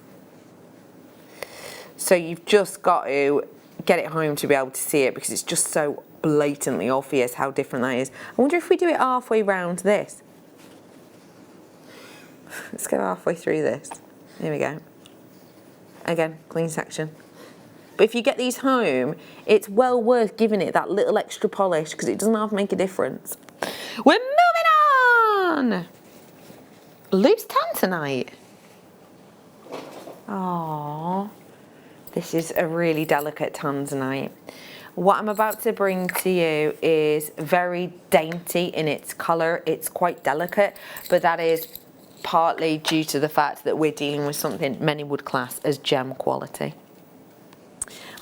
So you've just got to get it home to be able to see it, because it's just so blatantly obvious how different that is. I wonder if we do it halfway round this. Let's go halfway through this. There we go. Again, clean section. But if you get these home, it's well worth giving it that little extra polish, because it doesn't half make a difference. We're moving on! Loose tanzanite. Aww. This is a really delicate tanzanite. What I'm about to bring to you is very dainty in its colour. It's quite delicate, but that is partly due to the fact that we're dealing with something many would class as gem quality.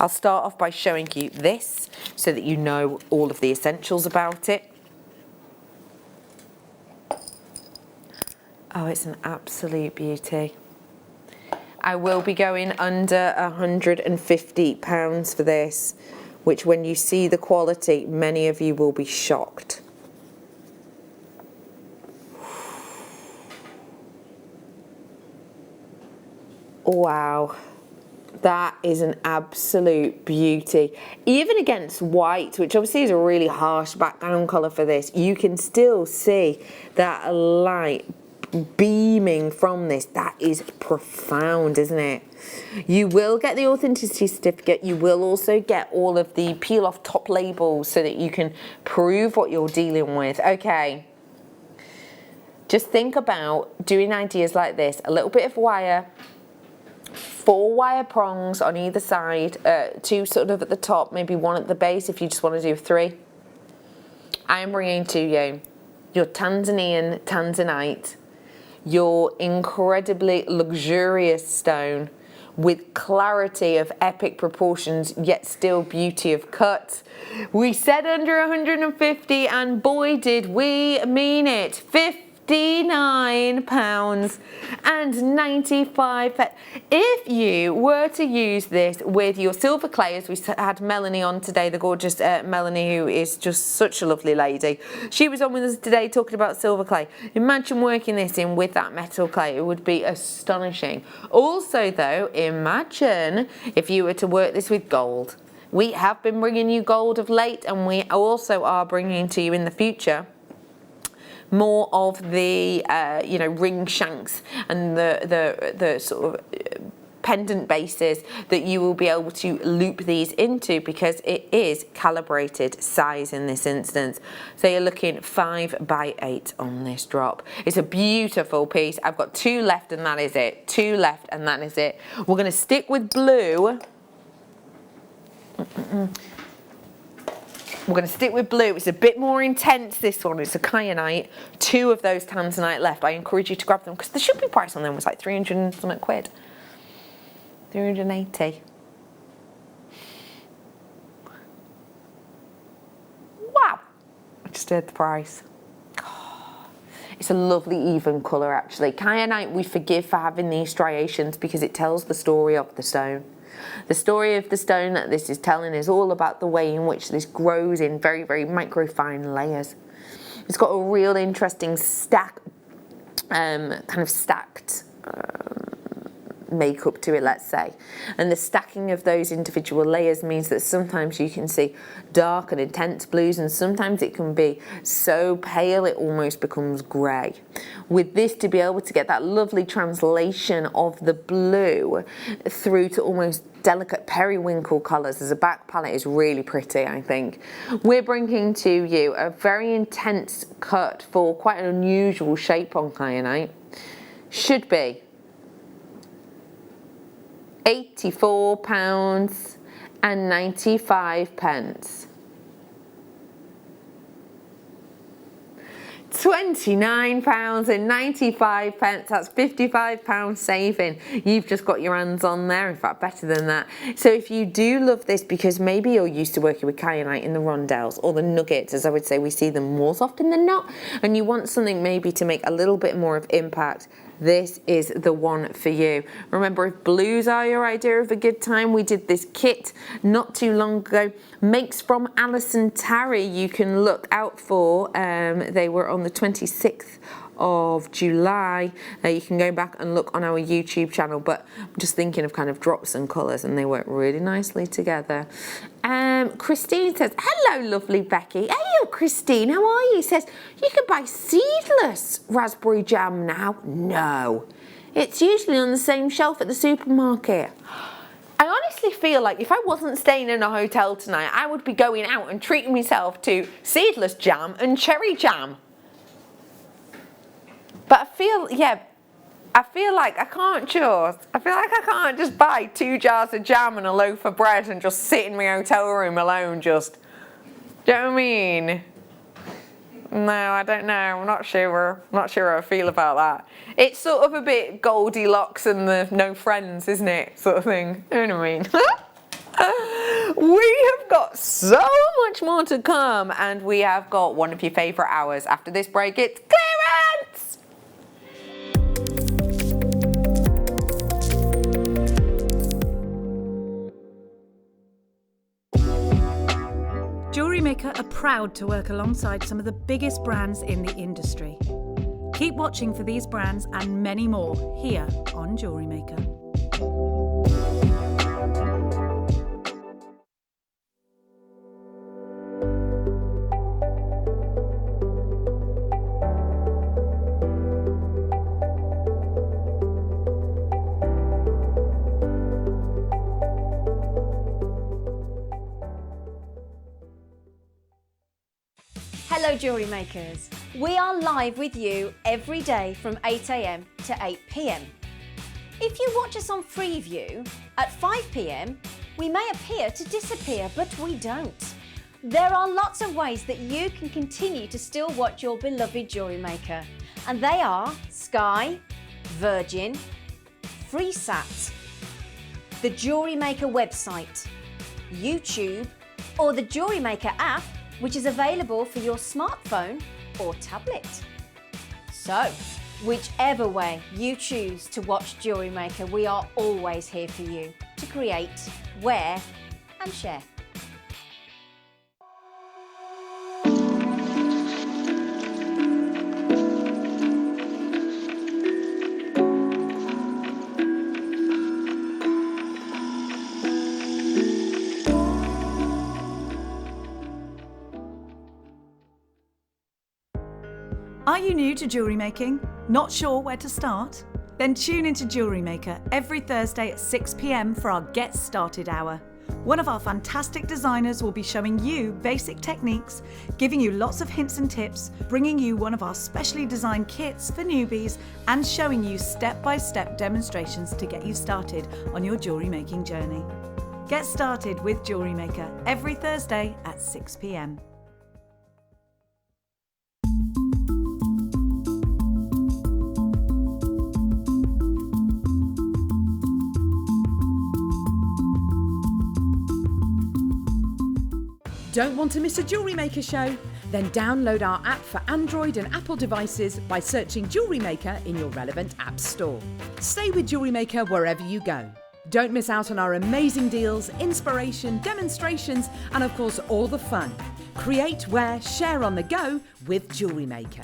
I'll start off by showing you this so that you know all of the essentials about it. Oh, it's an absolute beauty. I will be going under £150 for this, which when you see the quality, many of you will be shocked. Wow, that is an absolute beauty. Even against white, which obviously is a really harsh background colour for this, you can still see that light beaming from this. That is profound, isn't it? You will get the authenticity certificate. You will also get all of the peel off top labels so that you can prove what you're dealing with. Okay, just think about doing ideas like this. A little bit of wire, 4 wire prongs on either side, 2 sort of at the top, maybe 1 at the base if you just want to do 3. I am bringing to you your Tanzanian tanzanite, your incredibly luxurious stone with clarity of epic proportions, yet still beauty of cut. We said under 150 and boy did we mean it. £59.95. If you were to use this with your silver clay, as we had Melanie on today, the gorgeous Melanie, who is just such a lovely lady. She was on with us today talking about silver clay. Imagine working this in with that metal clay. It would be astonishing. Also though, imagine if you were to work this with gold. We have been bringing you gold of late, and we also are bringing to you in the future more of the you know, ring shanks and the sort of pendant bases that you will be able to loop these into, because it is calibrated size in this instance. So you're looking 5 by 8 on this drop. It's a beautiful piece. I've got 2 left and that is it. 2 left and that is it. We're going to stick with blue. We're going to stick with blue. It's a bit more intense, this one. It's a kyanite. 2 of those tanzanite left. I encourage you to grab them because the shipping price on them was like 300 and something quid. 380. Wow. I just heard the price. It's a lovely even colour actually. Kyanite we forgive for having these striations because it tells the story of the stone. The story of the stone that this is telling is all about the way in which this grows in very, very microfine layers. It's got a real interesting stack, kind of stacked makeup to it, let's say. And the stacking of those individual layers means that sometimes you can see dark and intense blues, and sometimes it can be so pale it almost becomes grey. With this, to be able to get that lovely translation of the blue through to almost delicate periwinkle colours as a back palette is really pretty, I think. We're bringing to you a very intense cut for quite an unusual shape on kyanite. Should be £84.95. £29.95, that's £55 saving. You've just got your hands on there, in fact better than that. So if you do love this, because maybe you're used to working with kyanite in the rondelles or the nuggets, as I would say, we see them more often than not, and you want something maybe to make a little bit more of impact, this is the one for you. Remember, if blues are your idea of a good time, we did this kit not too long ago. Makes from Alison Tarry, you can look out for. They were on the 26th of July. You can go back and look on our YouTube channel, but I'm just thinking of kind of drops and colours, and they work really nicely together. Christine says, hello lovely Becky. Hey Christine, how are you? Says, you can buy seedless raspberry jam now. No, it's usually on the same shelf at the supermarket. I honestly feel like if I wasn't staying in a hotel tonight, I would be going out and treating myself to seedless jam and cherry jam. But I feel like I can't just buy 2 jars of jam and a loaf of bread and just sit in my hotel room alone, just, do you know what I mean? No, I don't know, I'm not sure how I feel about that. It's sort of a bit Goldilocks and the no friends, isn't it, sort of thing, you know what I mean? We have got so much more to come, and we have got one of your favourite hours. After this break, it's clearance! Jewellery Maker are proud to work alongside some of the biggest brands in the industry. Keep watching for these brands and many more here on Jewellery Maker. Hello Jewellery Makers. We are live with you every day from 8 AM to 8 PM. If you watch us on Freeview at 5 PM, we may appear to disappear, but we don't. There are lots of ways that you can continue to still watch your beloved Jewellery Maker, and they are Sky, Virgin, FreeSat, the Jewellery Maker website, YouTube, or the Jewellery Maker app, which is available for your smartphone or tablet. So, whichever way you choose to watch Jewellery Maker, we are always here for you to create, wear and share. Are you new to jewellery making? Not sure where to start? Then tune into Jewellery Maker every Thursday at 6 PM for our Get Started Hour. One of our fantastic designers will be showing you basic techniques, giving you lots of hints and tips, bringing you one of our specially designed kits for newbies, and showing you step-by-step demonstrations to get you started on your jewellery making journey. Get started with Jewellery Maker every Thursday at 6 PM. Don't want to miss a Jewellery Maker show? Then download our app for Android and Apple devices by searching Jewellery Maker in your relevant app store. Stay with Jewellery Maker wherever you go. Don't miss out on our amazing deals, inspiration, demonstrations, and of course all the fun. Create, wear, share on the go with Jewellery Maker.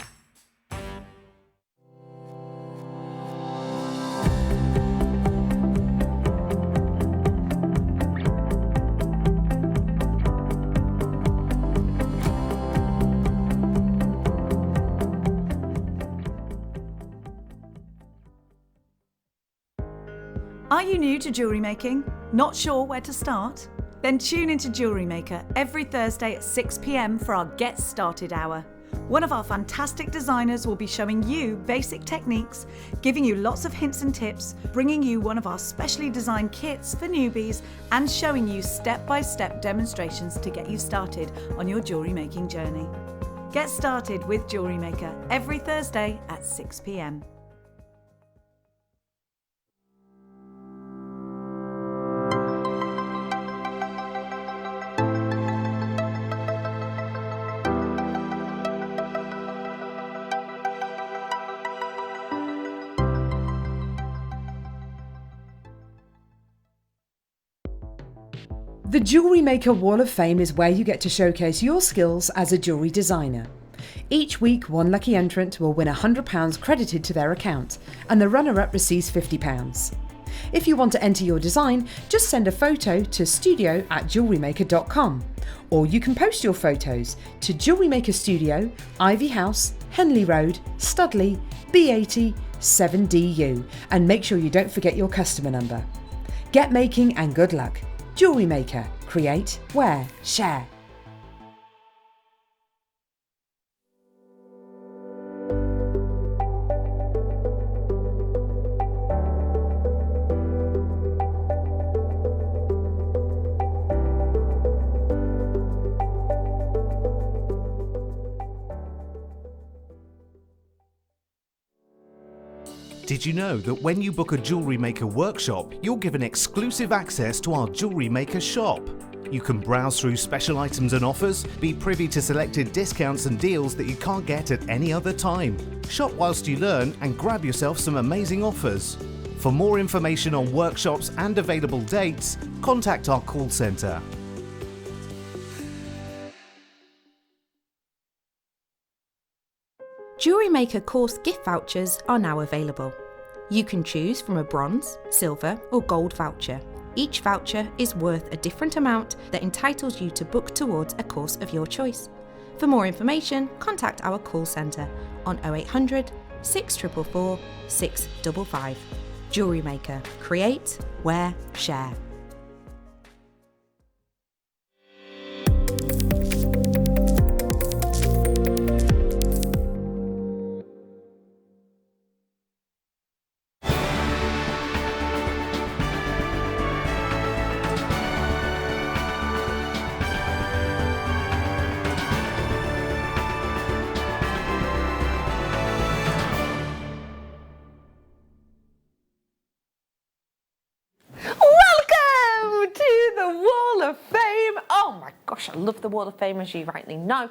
Are you new to jewellery making? Not sure where to start? Then tune into Jewellery Maker every Thursday at 6 PM for our Get Started Hour. One of our fantastic designers will be showing you basic techniques, giving you lots of hints and tips, bringing you one of our specially designed kits for newbies, and showing you step-by-step demonstrations to get you started on your jewellery making journey. Get started with Jewellery Maker every Thursday at 6 PM. The Jewellery Maker Wall of Fame is where you get to showcase your skills as a jewellery designer. Each week, one lucky entrant will win £100 credited to their account, and the runner-up receives £50. If you want to enter your design, just send a photo to studio@jewellerymaker.com, or you can post your photos to Jewellery Maker Studio, Ivy House, Henley Road, Studley, B80 7DU, and make sure you don't forget your customer number. Get making and good luck. Jewellery Maker. Create, wear, share. Did you know that when you book a Jewellery Maker workshop, you're given exclusive access to our Jewellery Maker shop? You can browse through special items and offers, be privy to selected discounts and deals that you can't get at any other time. Shop whilst you learn and grab yourself some amazing offers. For more information on workshops and available dates, contact our call centre. Jewellery Maker course gift vouchers are now available. You can choose from a bronze, silver or gold voucher. Each voucher is worth a different amount that entitles you to book towards a course of your choice. For more information, contact our call centre on 0800 644 655. Jewellery Maker. Create, wear, share. Welcome to the Wall of Fame. Oh my gosh, I love the Wall of Fame, as you rightly know.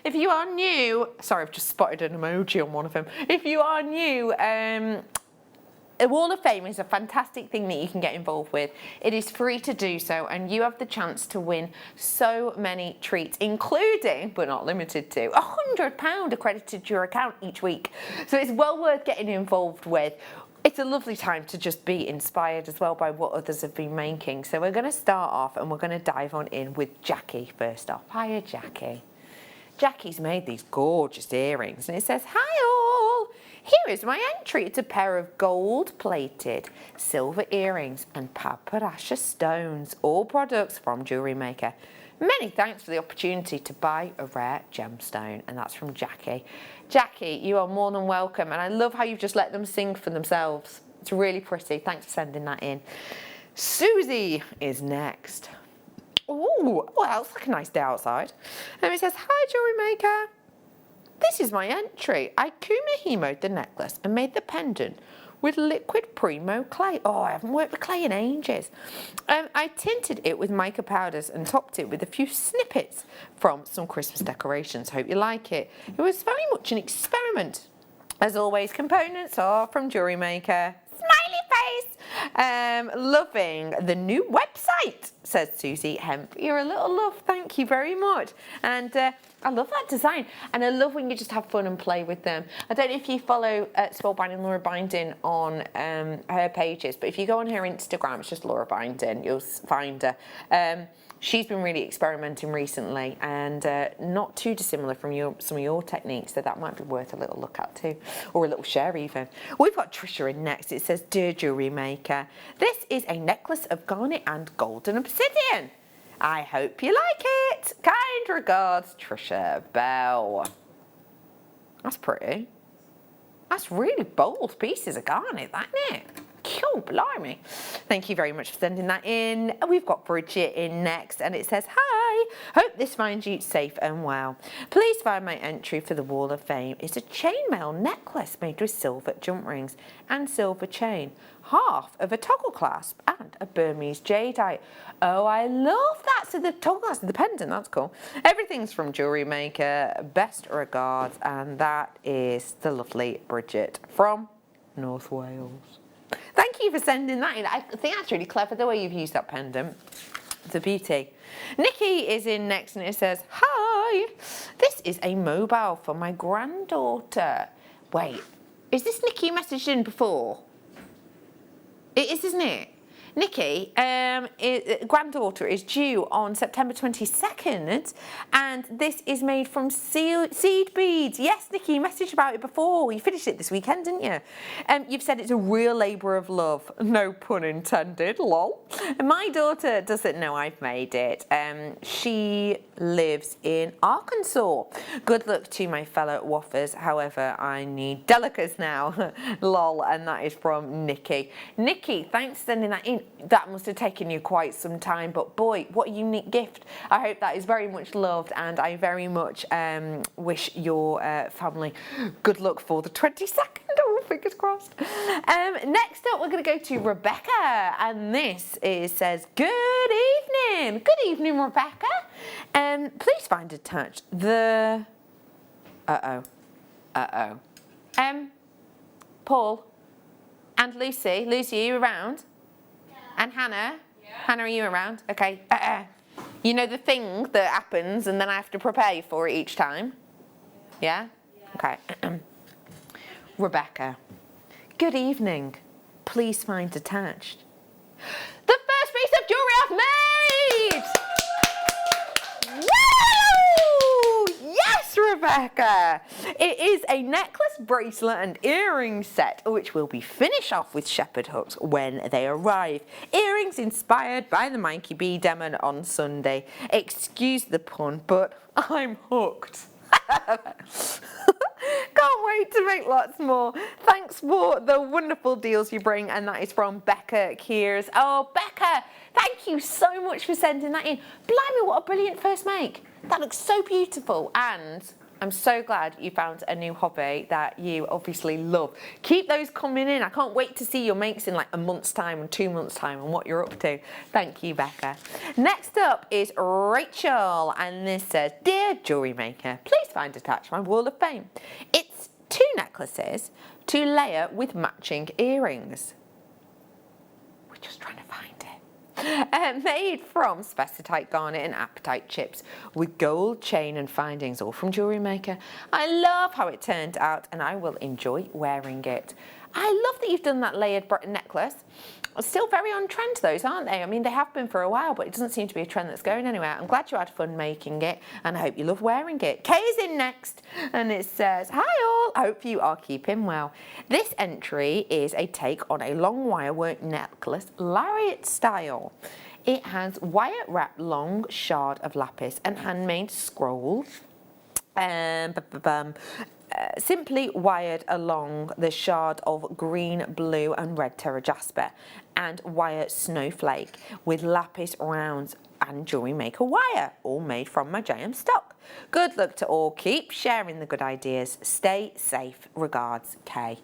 If you are new, sorry, I've just spotted an emoji on one of them. If you are new, the Wall of Fame is a fantastic thing that you can get involved with. It is free to do so, and you have the chance to win so many treats, including, but not limited to, £100 accredited to your account each week. So it's well worth getting involved with. It's a lovely time to just be inspired as well by what others have been making. So we're going to start off and we're going to dive on in with Jackie first off. Hiya, Jackie. Jackie's made these gorgeous earrings and it says, "Hi all, here is my entry. It's a pair of gold-plated silver earrings and paparasha stones, all products from Jewellery Maker. Many thanks for the opportunity to buy a rare gemstone." And that's from Jackie. Jackie, you are more than welcome, and I love how you've just let them sing for themselves. It's really pretty. Thanks for sending that in. Susie is next. Oh, well, it's like a nice day outside. And it says, "Hi, Jewellery Maker. This is my entry. I Kumahemoed the necklace and made the pendant with liquid Primo clay." Oh, I haven't worked with clay in ages. I tinted it with mica powders and topped it with a few snippets from some Christmas decorations. Hope you like it. It was very much an experiment. As always, components are from Jewellery Maker. Smiley face. Loving the new website, says Susie Hemp. You're a little love, thank you very much. And I love that design, and I love when you just have fun and play with them. I don't know if you follow Spellbinding Laura Binding on her pages, but if you go on her Instagram, it's just Laura Binding, you'll find her. She's been really experimenting recently, and not too dissimilar from some of your techniques, so that might be worth a little look at too, or a little share even. We've got Trisha in next. It says, "Dear Jewellery Maker, this is a necklace of garnet and golden obsidian. I hope you like it. Kind regards, Trisha Bell." That's pretty. That's really bold pieces of garnet, that, isn't it? Cool, blimey. Thank you very much for sending that in. We've got Bridget in next, and it says, "Hi, hope this finds you safe and well. Please find my entry for the Wall of Fame. It's a chainmail necklace made with silver jump rings and silver chain, half of a toggle clasp and a Burmese jadeite." Oh, I love that. So the toggle clasp, the pendant, that's cool. Everything's from Jewellery Maker. Best regards. And that is the lovely Bridget from North Wales. Thank you for sending that in. I think that's really clever, the way you've used that pendant. It's a beauty. Nikki is in next, and it says, "Hi, this is a mobile for my granddaughter." Wait, is this Nikki you messaged in before? It is, isn't it? Nikki, granddaughter is due on September 22nd, and this is made from seed beads. Yes, Nikki, you messaged about it before. You finished it this weekend, didn't you? You've said it's a real labour of love. No pun intended, lol. My daughter doesn't know I've made it. She lives in Arkansas. Good luck to my fellow waffers. However, I need delicas now. Lol, and that is from Nikki. Nikki, thanks for sending that in. That must have taken you quite some time, but boy, what a unique gift. I hope that is very much loved, and I very much wish your family good luck for the 22nd. Oh, fingers crossed. Next up, we're going to go to Rebecca, and this says, "Good evening." Good evening, Rebecca. Please find attached the... Paul and Lucy. Lucy, are you around? And Hannah? Yeah. Hannah, are you around? Okay. You know the thing that happens and then I have to prepare for it each time? Yeah? Okay. Rebecca, good evening. Please find attached the first piece of jewellery I've made! Woo! Yes, Rebecca! It is a necklace, bracelet and earring set, which will be finished off with shepherd hooks when they arrive. Earrings inspired by the Mikey B demo on Sunday. Excuse the pun, but I'm hooked. Can't wait to make lots more. Thanks for the wonderful deals you bring, and that is from Becca Kears. Oh, Becca, thank you so much for sending that in. Blimey, what a brilliant first make. That looks so beautiful, and I'm so glad you found a new hobby that you obviously love. Keep those coming in. I can't wait to see your makes in like a month's time and 2 months' time and what you're up to. Thank you, Becca. Next up is Rachel, and this says, Dear Jewellery Maker, please find attached my wall of fame. It's 2 necklaces to layer with matching earrings. We're just trying to find it. Made from spessartite, garnet and apatite chips with gold chain and findings, all from Jewellery Maker. I love how it turned out and I will enjoy wearing it. I love that you've done that layered necklace. Still very on trend those, aren't they? I mean, they have been for a while, but it doesn't seem to be a trend that's going anywhere. I'm glad you had fun making it and I hope you love wearing it. Kay is in next and it says, Hi all, I hope you are keeping well. This entry is a take on a long wire work necklace, lariat style. It has wire wrapped long shard of lapis and handmade scroll. Simply wired along the shard of green, blue and red terra jasper and wire snowflake with lapis rounds and Jewellery Maker wire, all made from my JM stock. Good luck to all. Keep sharing the good ideas. Stay safe. Regards, Kay.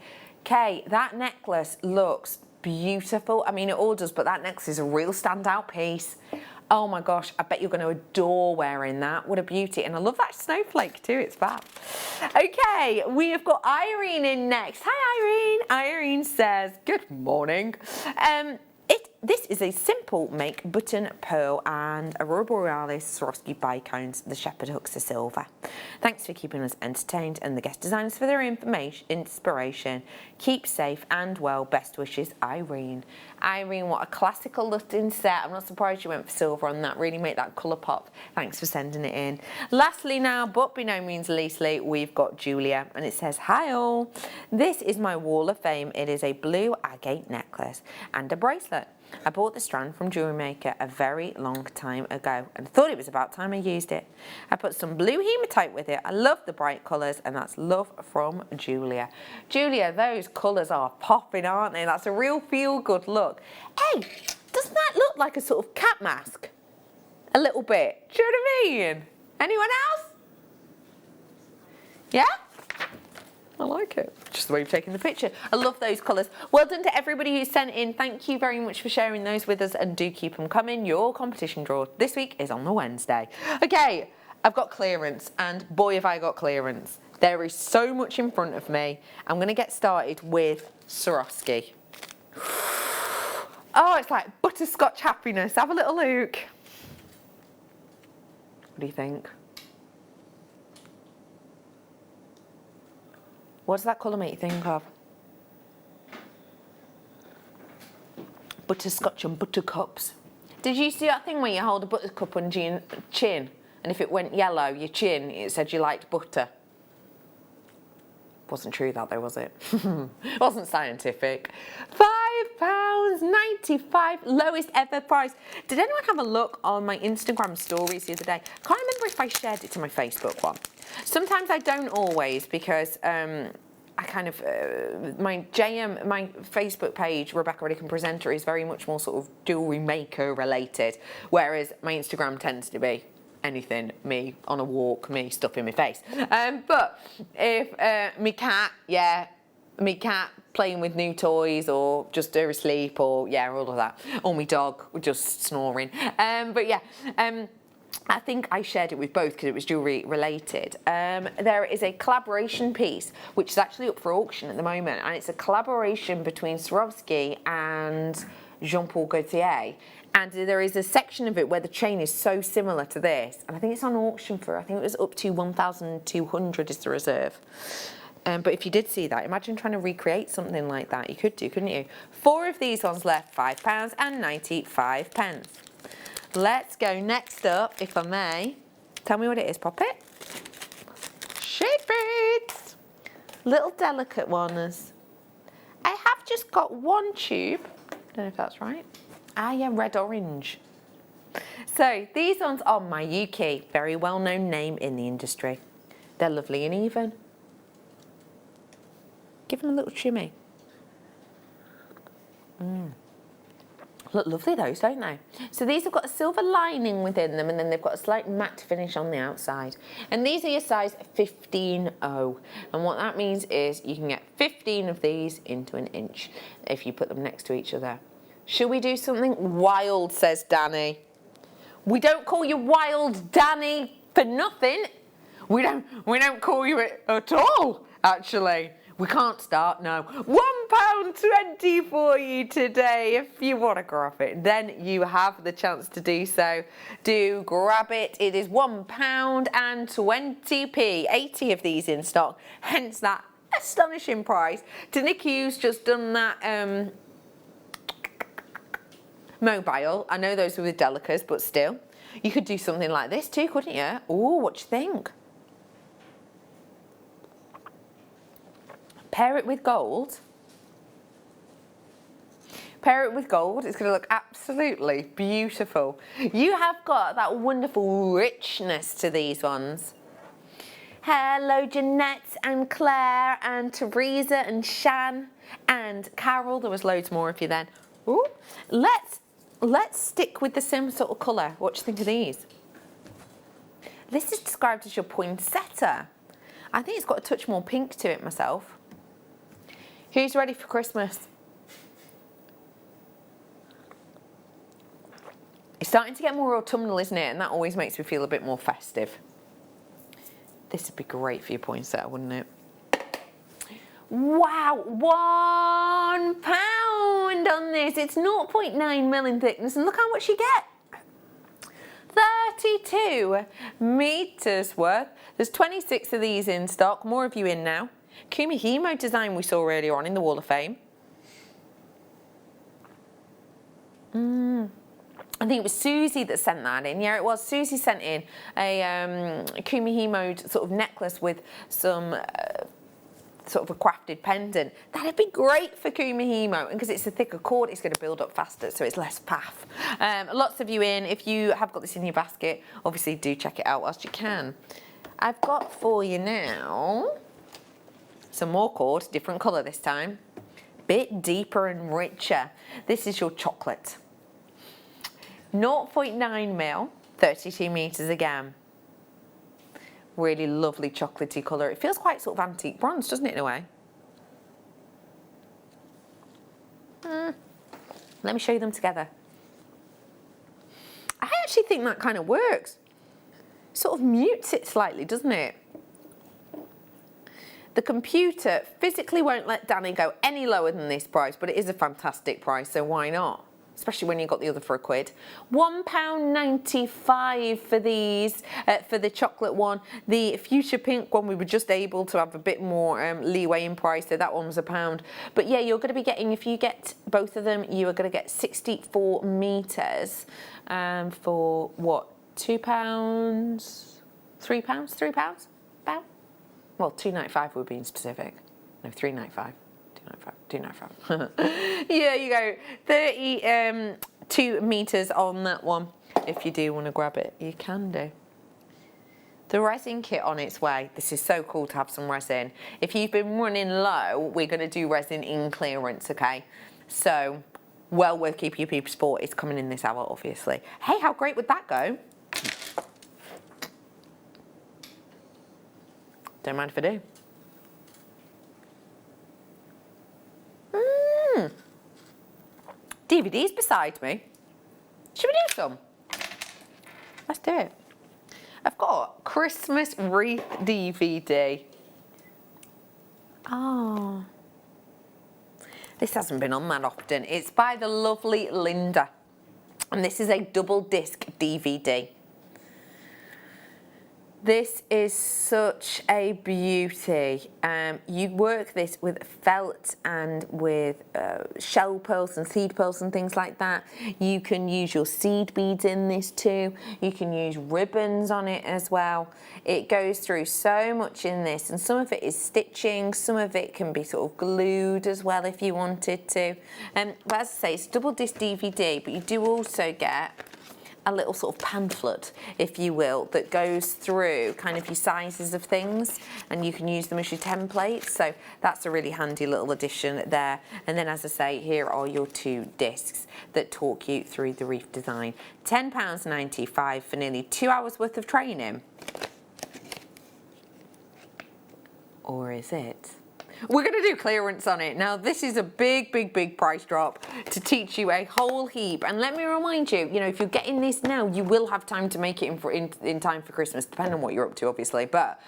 Kay, that necklace looks beautiful. I mean, it all does, but that necklace is a real standout piece. Oh my gosh, I bet you're going to adore wearing that. What a beauty. And I love that snowflake too, it's fab. Okay, we have got Irene in next. Hi Irene. Irene says, good morning. This is a simple make button pearl and Aurora Borealis Swarovski bicones. The shepherd hooks are silver. Thanks for keeping us entertained and the guest designers for their inspiration. Keep safe and well. Best wishes, Irene. Irene, what a classical looking set. I'm not surprised you went for silver on that. Really make that colour pop. Thanks for sending it in. Lastly now, but by no means leastly, we've got Julia and it says, Hi all. This is my wall of fame. It is a blue agate necklace and a bracelet. I bought the strand from Jewellery Maker a very long time ago and thought it was about time I used it. I put some blue hematite with it. I love the bright colours and that's love from Julia. Julia, those colours are popping, aren't they? That's a real feel-good look. Hey, doesn't that look like a sort of cat mask? A little bit. Do you know what I mean? Anyone else? Yeah? I like it. Just the way you've taken the picture. I love those colours. Well done to everybody who sent in. Thank you very much for sharing those with us and do keep them coming. Your competition draw this week is on the Wednesday. Okay, I've got clearance and boy have I got clearance. There is so much in front of me. I'm going to get started with Swarovski. Oh, it's like butterscotch happiness. Have a little look. What do you think? What does that colour make you think of? Butterscotch and buttercups. Did you see that thing where you hold a buttercup under your chin and if it went yellow, your chin, it said you liked butter? Wasn't true that though, was it? It wasn't scientific. £5.95, lowest ever price. Did anyone have a look on my Instagram stories the other day? Can't remember if I shared it to my Facebook one. Sometimes I don't always because I kind of, my Facebook page, Rebecca Reddick and Presenter, is very much more sort of Jewellery Maker related, whereas my Instagram tends to be anything, me on a walk, me stuff in my face. But if me cat playing with new toys or just her asleep or yeah, all of that, or me dog just snoring. But yeah, I think I shared it with both because it was jewellery related. There is a collaboration piece which is actually up for auction at the moment, and it's a collaboration between Swarovski and Jean Paul Gaultier, And there is a section of it where the chain is so similar to this, and I think it's on auction for, I think it was up to 1,200 is the reserve. But if you did see that, imagine trying to recreate something like that. You could do, couldn't you? 4 of these ones left, £5.95. Let's go next up, if I may. Tell me what it is, Poppet. Shade beads. Little delicate ones. I have just got one tube. Don't know if that's right. Ah, yeah, red orange. So these ones are Mayuki, very well-known name in the industry. They're lovely and even. Give them a little shimmy. Look lovely those, don't they? So these have got a silver lining within them, and then they've got a slight matte finish on the outside. And these are your size 15-0. And what that means is you can get 15 of these into an inch if you put them next to each other. Should we do something wild, says Danny. We don't call you Wild Danny for nothing. We don't call you it at all, actually. We can't start, no. £1.20 for you today. If you want to grab it, then you have the chance to do so. Do grab it. It is £1.20. 80 of these in stock, hence that astonishing price. Daniki's just done that mobile. I know those were with Delicas, but still. You could do something like this too, couldn't you? Oh, what do you think? Pair it with gold. Pair it with gold. It's going to look absolutely beautiful. You have got that wonderful richness to these ones. Hello, Jeanette and Claire and Teresa and Shan and Carol. There was loads more of you then. Ooh. Let's stick with the same sort of colour. What do you think of these? This is described as your poinsettia. I think it's got a touch more pink to it myself. Who's ready for Christmas? It's starting to get more autumnal, isn't it? And that always makes me feel a bit more festive. This would be great for your poinsettia, wouldn't it? Wow, £1 on this. It's 0.9 mil in thickness, and look how much you get. 32 metres worth. There's 26 of these in stock, more of you in now. Kumihimo design we saw earlier on in the Wall of Fame. I think it was Susie that sent that in. Yeah, it was. Susie sent in a Kumihimo sort of necklace with some sort of a crafted pendant. That'd be great for Kumihimo, and because it's a thicker cord, it's going to build up faster, so it's less path. Lots of you in. If you have got this in your basket, obviously do check it out whilst you can. I've got for you now some more cord, different colour this time. Bit deeper and richer. This is your chocolate. 0.9 mil, 32 metres again. Really lovely chocolatey colour. It feels quite sort of antique bronze, doesn't it, in a way? Let me show you them together. I actually think that kind of works. Sort of mutes it slightly, doesn't it? The computer physically won't let Danny go any lower than this price, but it is a fantastic price, so why not? Especially when you got the other for £1. £1.95 for these, for the chocolate one. The fuchsia pink one, we were just able to have a bit more leeway in price, so that one was £1. But yeah, you're going to be getting, if you get both of them, you are going to get 64 metres for what, £2? £3? £3? About? Well, £2.95 we're being specific. No, £3.95. £2.95. Yeah, you go. 32 metres on that one. If you do want to grab it, you can do. The resin kit on its way. This is so cool to have some resin. If you've been running low, we're going to do resin in clearance, okay? So, well worth keeping your peeps for. It's coming in this hour, obviously. Hey, how great would that go? Don't mind if I do. DVD's beside me. Should we do some? Let's do it. I've got Christmas wreath DVD. Oh. This hasn't been on that often. It's by the lovely Linda. And this is a double disc DVD. This is such a beauty. You work this with felt and with shell pearls and seed pearls and things like that. You can use your seed beads in this too. You can use ribbons on it as well. It goes through so much in this, and some of it is stitching, some of it can be sort of glued as well if you wanted to. But as I say, it's double disc DVD, but you do also get a little sort of pamphlet, if you will, that goes through kind of your sizes of things, and you can use them as your templates. So that's a really handy little addition there. And then, as I say, here are your 2 discs that talk you through the wreath design. £10.95 for nearly 2 hours worth of training. Or is it? We're going to do clearance on it. Now, this is a big, big, big price drop to teach you a whole heap. And let me remind you, you know, if you're getting this now, you will have time to make it in time for Christmas, depending on what you're up to, obviously. But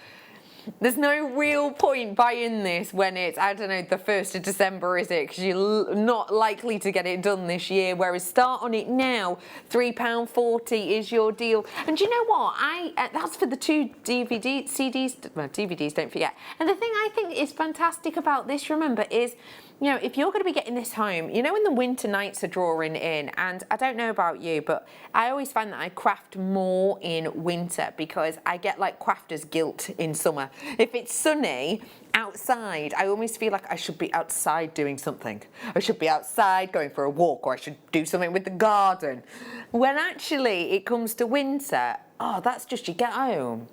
there's no real point buying this when it's, I don't know, the 1st of December, is it? Because you're not likely to get it done this year. Whereas start on it now, £3.40 is your deal. And do you know what? That's for the 2 CDs, well, DVDs, don't forget. And the thing I think is fantastic about this, remember, is, you know, if you're going to be getting this home, you know, when the winter nights are drawing in, and I don't know about you, but I always find that I craft more in winter because I get like crafter's guilt in summer. If it's sunny outside, I almost feel like I should be outside doing something. I should be outside going for a walk, or I should do something with the garden. When actually it comes to winter, oh, that's just, you get home.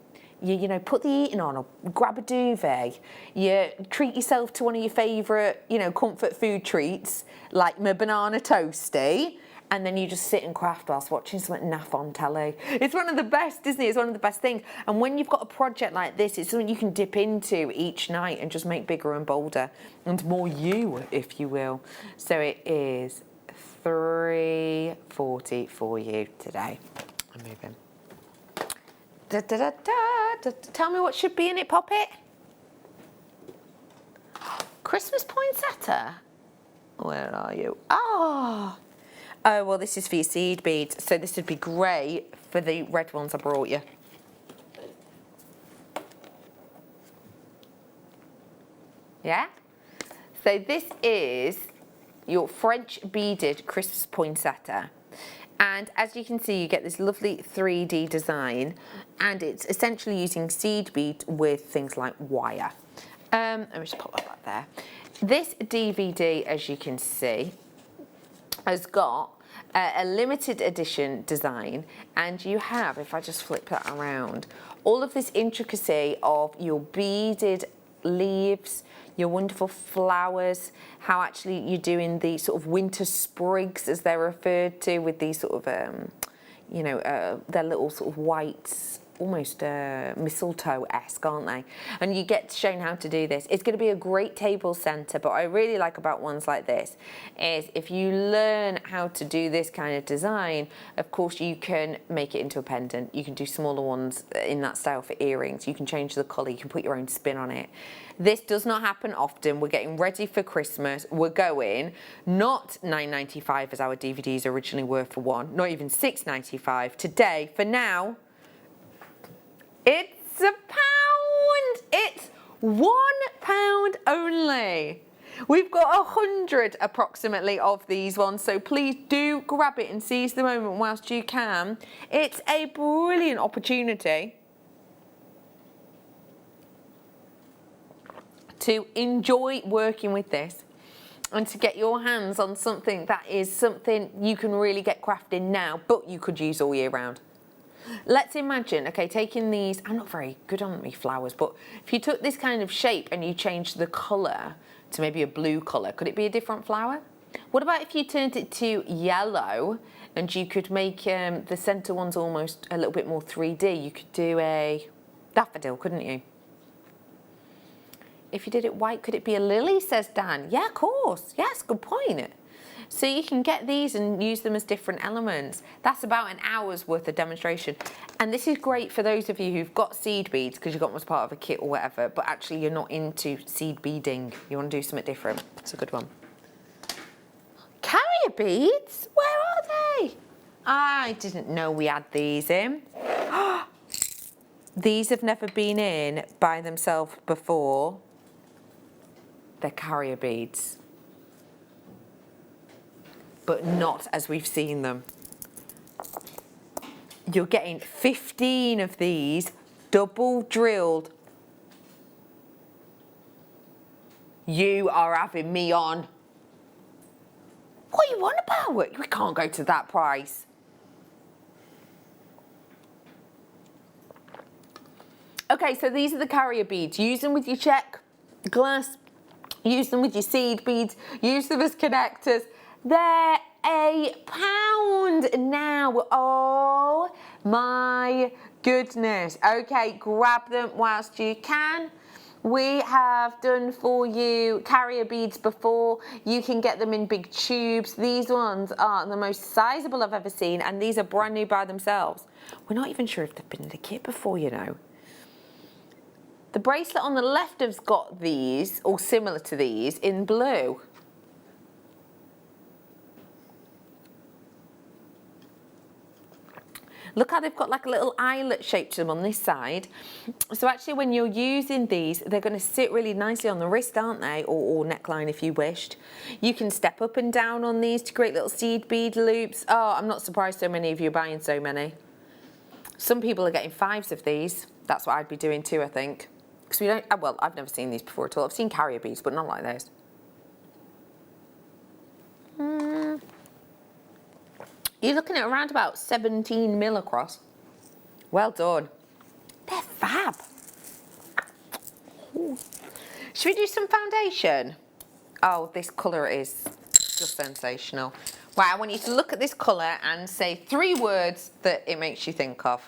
You know, put the eating on, or grab a duvet. You treat yourself to one of your favourite, you know, comfort food treats, like my banana toasty, and then you just sit and craft whilst watching something naff on telly. It's one of the best, isn't it? It's one of the best things. And when you've got a project like this, it's something you can dip into each night and just make bigger and bolder and more you, if you will. So it is £3.40 for you today. I'm moving. Da, da, da, da, da. Tell me what should be in it, Poppet. Christmas poinsettia. Where are you? Oh, well, this is for your seed beads. So this would be great for the red ones I brought you. Yeah? So this is your French beaded Christmas poinsettia. And as you can see, you get this lovely 3D design, and it's essentially using seed bead with things like wire. Let me just pop that back there. This DVD, as you can see, has got a limited edition design, and you have, if I just flip that around, all of this intricacy of your beaded leaves, your wonderful flowers, how actually you're doing the sort of winter sprigs, as they're referred to, with these sort of, you know, they're little sort of white, almost mistletoe-esque, aren't they? And you get shown how to do this. It's going to be a great table centre, but what I really like about ones like this is if you learn how to do this kind of design, of course you can make it into a pendant. You can do smaller ones in that style for earrings. You can change the colour. You can put your own spin on it. This does not happen often. We're getting ready for Christmas. We're going not £9.95 as our DVDs originally were for one, not even £6.95. Today, for now, it's £1. It's £1 only. We've got 100 approximately of these ones, so please do grab it and seize the moment whilst you can. It's a brilliant opportunity to enjoy working with this and to get your hands on something that is something you can really get crafting now, but you could use all year round. Let's imagine, okay, taking these, I'm not very good on me flowers, but if you took this kind of shape and you changed the colour to maybe a blue colour, could it be a different flower? What about if you turned it to yellow and you could make the centre ones almost a little bit more 3D? You could do a daffodil, couldn't you? If you did it white, could it be a lily, says Dan? Yeah, of course. Yes, good point. So you can get these and use them as different elements. That's about an hour's worth of demonstration. And this is great for those of you who've got seed beads because you got them as part of a kit or whatever, but actually you're not into seed beading. You want to do something different. It's a good one. Carrier beads? Where are they? I didn't know we had these in. These have never been in by themselves before. They're carrier beads. But not as we've seen them. You're getting 15 of these double drilled. You are having me on. What are you on about? We can't go to that price. Okay, so these are the carrier beads. Use them with your check glass. Use them with your seed beads. Use them as connectors. They're £1 now. Oh my goodness. Okay, grab them whilst you can. We have done for you carrier beads before. You can get them in big tubes. These ones are the most sizable I've ever seen, and these are brand new by themselves. We're not even sure if they've been in the kit before, you know. The bracelet on the left has got these, or similar to these, in blue. Look how they've got like a little eyelet shape to them on this side. So actually when you're using these, they're going to sit really nicely on the wrist, aren't they? Or neckline if you wished. You can step up and down on these to create little seed bead loops. Oh, I'm not surprised so many of you are buying so many. Some people are getting 5s of these. That's what I'd be doing too, I think. Because we don't, well, I've never seen these before at all. I've seen carrier beads, but not like those. You're looking at around about 17 mil across. Well done. They're fab. Ooh. Should we do some foundation? Oh, this colour is just sensational. Right, I want you to look at this colour and say 3 words that it makes you think of.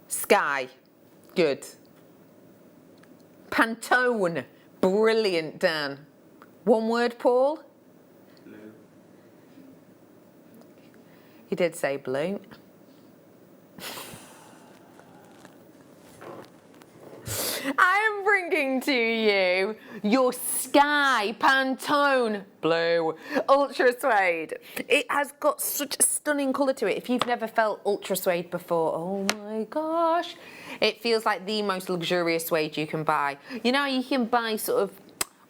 Sky. Good. Pantone. Brilliant, Dan. 1 word, Paul? Blue. You did say blue. I am bringing to you your Sky Pantone Blue Ultra Suede. It has got such a stunning colour to it. If you've never felt Ultra Suede before, oh my gosh. It feels like the most luxurious suede you can buy. You know, you can buy sort of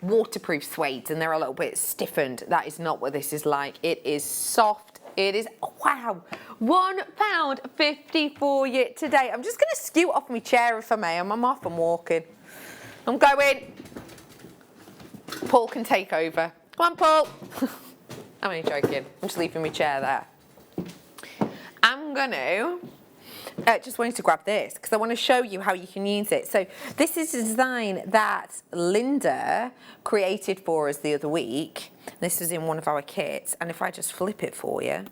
waterproof suede and they're a little bit stiffened. That is not what this is like. It is soft. It is, oh, wow, £1.50 for you today. I'm just going to scoot off my chair if I may. I'm off and walking. I'm going. Paul can take over. Come on, Paul. I'm only joking. I'm just leaving my chair there. I'm going to just wanted to grab this because I want to show you how you can use it. So this is a design that Linda created for us the other week. This was in one of our kits, and if I just flip it for you,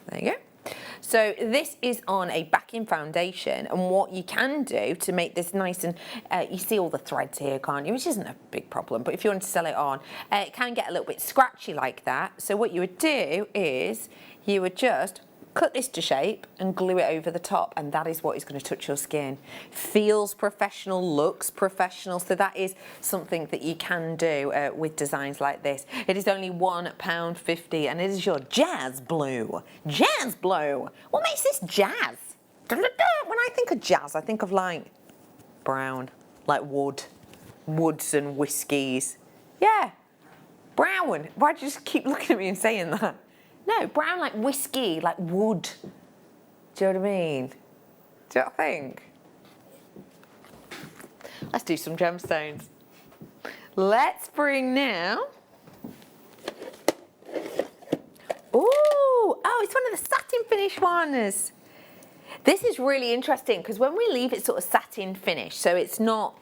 there you go. So this is on a backing foundation, and what you can do to make this nice and, you see all the threads here, can't you? Which isn't a big problem, but if you want to sell it on, it can get a little bit scratchy like that. So what you would do is you would just cut this to shape and glue it over the top, and that is what is going to touch your skin. Feels professional, looks professional, so that is something that you can do with designs like this. It is only £1.50 and it is your jazz blue. Jazz blue. What makes this jazz? When I think of jazz, I think of like brown, like woods and whiskies. Yeah, brown. Why do you just keep looking at me and saying that? No, brown like whiskey, like wood. Do you know what I mean? Do you know what I think? Let's do some gemstones. Let's bring now. Ooh, oh, it's one of the satin finish ones. This is really interesting because when we leave it sort of satin finish, so it's not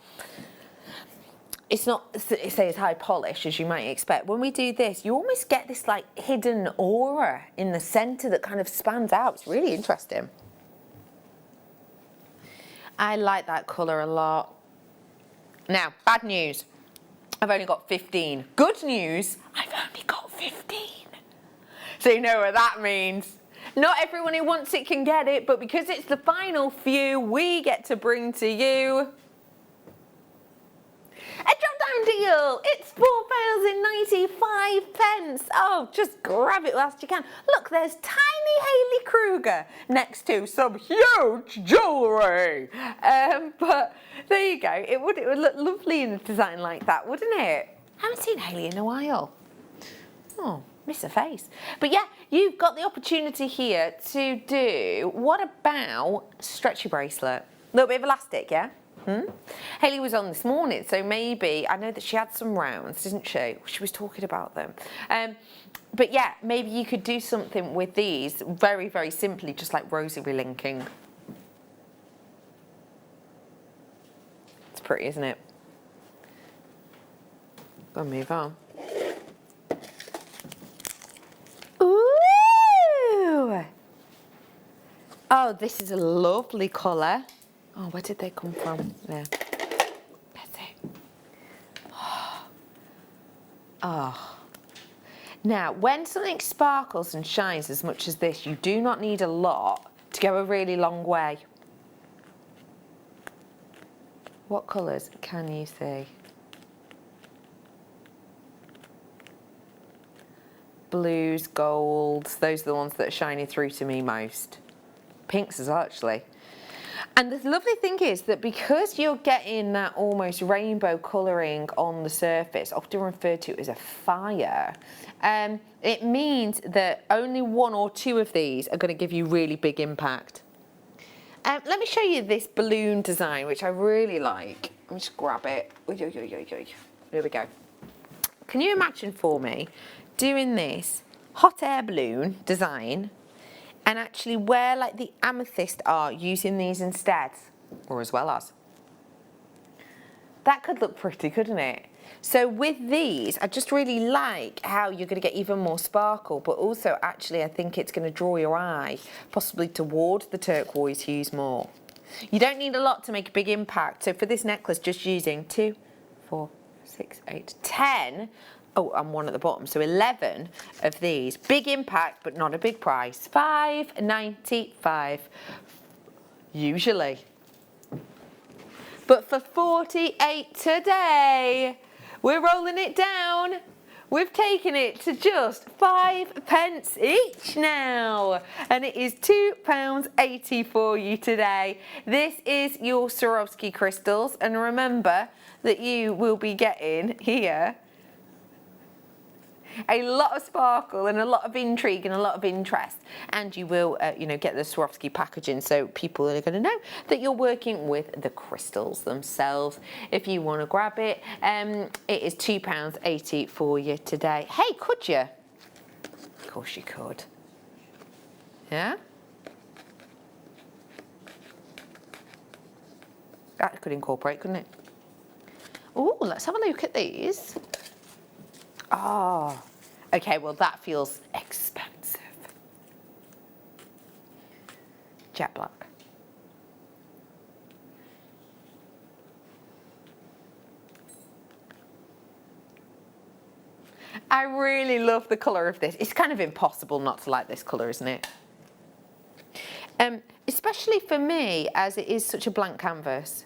say as high polish as you might expect. When we do this, you almost get this like hidden aura in the centre that kind of spans out. It's really interesting. I like that colour a lot. Now, bad news. I've only got 15. Good news, I've only got 15. So you know what that means. Not everyone who wants it can get it, but because it's the final few, we get to bring to you a drop-down deal. It's £4.95. Oh, just grab it whilst you can. Look, there's tiny Hayley Kruger next to some huge jewellery. But there you go. It would look lovely in a design like that, wouldn't it? I haven't seen Hayley in a while. Oh, miss her face. But yeah, you've got the opportunity here to do, what about stretchy bracelet? A little bit of elastic, yeah? Hayley was on this morning, so maybe, I know that she had some rounds, didn't she? She was talking about them. But yeah, maybe you could do something with these very, very simply, just like rosary linking. It's pretty, isn't it? Gotta move on. Ooh! Oh, this is a lovely colour. Oh, where did they come from? There. That's it. Oh. Now, when something sparkles and shines as much as this, you do not need a lot to go a really long way. What colours can you see? Blues, golds, those are the ones that are shining through to me most. Pinks as well, actually. And the lovely thing is that because you're getting that almost rainbow colouring on the surface, often referred to as a fire, it means that only one or two of these are going to give you really big impact. Let me show you this balloon design, which I really like. Let me just grab it. There we go. Can you imagine for me doing this hot air balloon design and actually where like the amethyst are, using these instead, or as well as? That could look pretty, couldn't it? So with these, I just really like how you're going to get even more sparkle, but also actually I think it's going to draw your eye possibly towards the turquoise hues more. You don't need a lot to make a big impact. So for this necklace, just using 2, 4, 6, 8, 10. Oh, and one at the bottom, so 11 of these. Big impact, but not a big price. $5.95 usually. But for 48 today, we're rolling it down. We've taken it to just 5 pence each now. And it is £2.80 for you today. This is your Swarovski crystals. And remember that you will be getting here a lot of sparkle and a lot of intrigue and a lot of interest, and you will you know, get the Swarovski packaging, so people are going to know that you're working with the crystals themselves. If you want to grab it, it is £2.80 for you today. Hey, could you? Of course you could. Yeah? That could incorporate, couldn't it? Oh, let's have a look at these. Oh, okay, well that feels expensive. Jet black. I really love the colour of this. It's kind of impossible not to like this colour, isn't it? Especially for me, as it is such a blank canvas.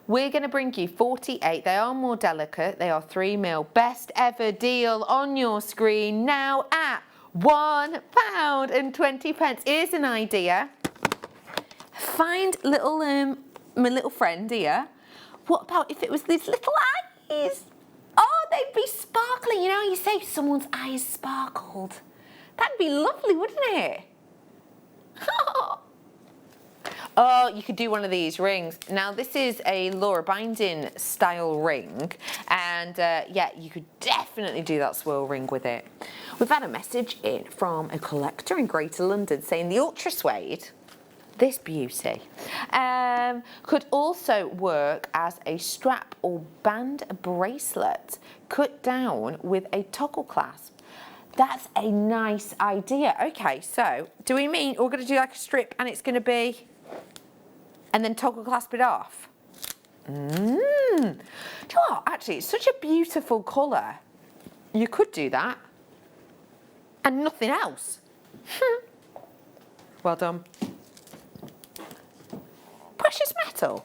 We're going to bring you 48. They are more delicate. They are 3mm. Best ever deal on your screen now at £1.20. Here's an idea. Find little my little friend here. What about if it was these little eyes? Oh, they'd be sparkling. You know, you say someone's eyes sparkled. That'd be lovely, wouldn't it? Oh, you could do one of these rings. Now, this is a Laura Binding style ring, and yeah, you could definitely do that swirl ring with it. We've had a message in from a collector in Greater London saying the ultra suede, this beauty, could also work as a strap or band bracelet cut down with a toggle clasp. That's a nice idea. Okay, so do we mean we're going to do like a strip and it's going to be, and then toggle clasp it off? Do you know what? Actually, it's such a beautiful colour. You could do that and nothing else. Well done. Precious metal.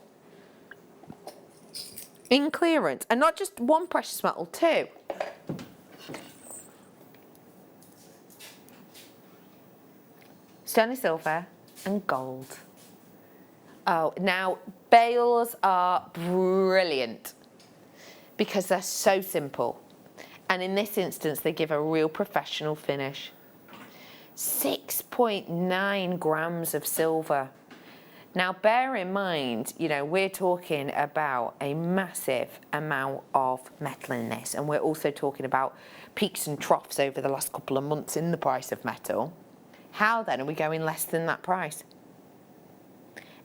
in clearance, and not just one precious metal, two. Sterling silver and gold. Oh, now bales are brilliant because they're so simple. And in this instance, they give a real professional finish. 6.9 grams of silver. Now, bear in mind, you know, we're talking about a massive amount of metal in this, and we're also talking about peaks and troughs over the last couple of months in the price of metal. How then are we going less than that price?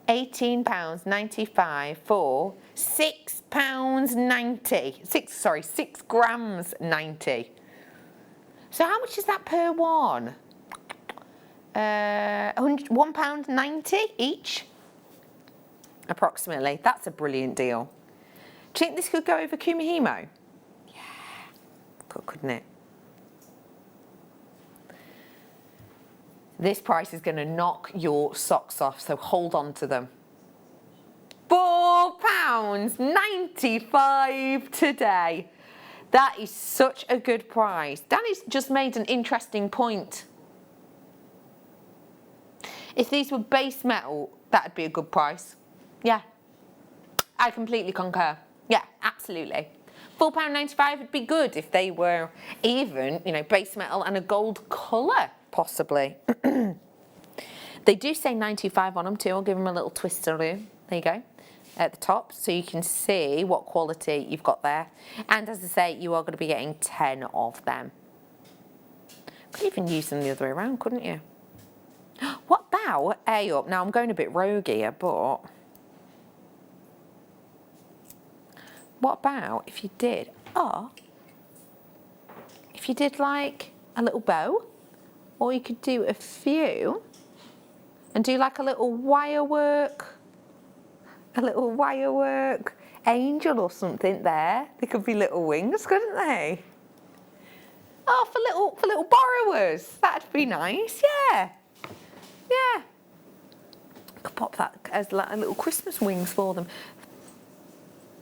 £18.95 for £6.90. 6 grams 90. So how much is that per one? £1.90 each, approximately. That's a brilliant deal. Do you think this could go over Kumihimo? Yeah, couldn't it? This price is going to knock your socks off, so hold on to them. £4.95 today. That is such a good price. Danny's just made an interesting point. If these were base metal, that'd be a good price. Yeah, I completely concur. Yeah, absolutely. £4.95 would be good if they were even, you know, base metal and a gold colour, possibly. They do say 95 on them too. I'll give them a little twisteroo. There you go. At the top, so you can see what quality you've got there. And as I say, you are going to be getting 10 of them. Could even use them the other way around, couldn't you? What about A up? Now I'm going a bit rogue here, but what about if you did, if you did like a little bow, or you could do a few and do like a little wire work angel or something there. They could be little wings, couldn't they? Oh, for little borrowers, that'd be nice, yeah. Yeah. Could pop that as like a little Christmas wings for them.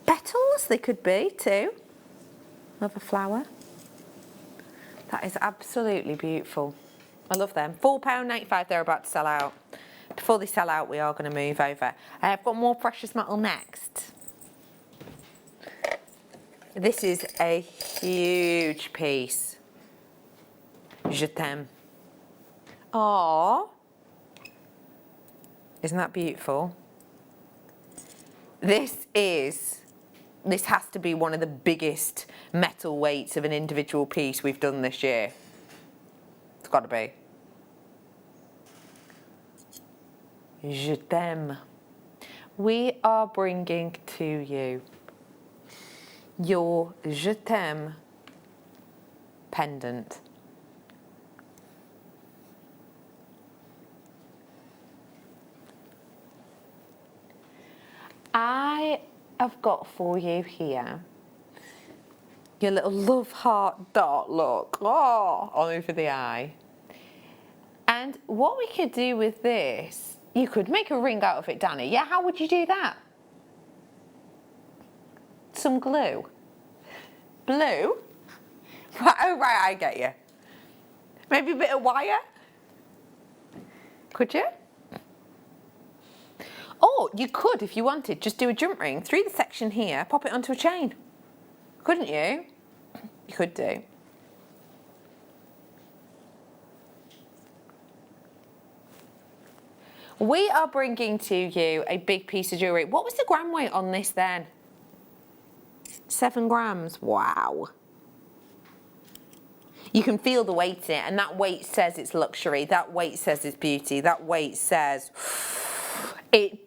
Petals, they could be too. Love a flower. That is absolutely beautiful. I love them. £4.95, they're about to sell out. Before they sell out, we are going to move over. I've got more precious metal next. This is a huge piece. Je t'aime. Aww. Isn't that beautiful? This has to be one of the biggest metal weights of an individual piece we've done this year. It's got to be. Je t'aime. We are bringing to you your Je t'aime pendant. I have got for you here your little love heart dot look, oh, over the eye. And what we could do with this, you could make a ring out of it, Danny. Yeah, how would you do that? Some glue. Blue? Right, oh, right, I get you. Maybe a bit of wire? Could you? Or you could, if you wanted, just do a jump ring through the section here, pop it onto a chain. Couldn't you? You could do. We are bringing to you a big piece of jewellery. What was the gram weight on this then? 7 grams. Wow. You can feel the weight in it, and that weight says it's luxury. That weight says it's beauty. That weight says... It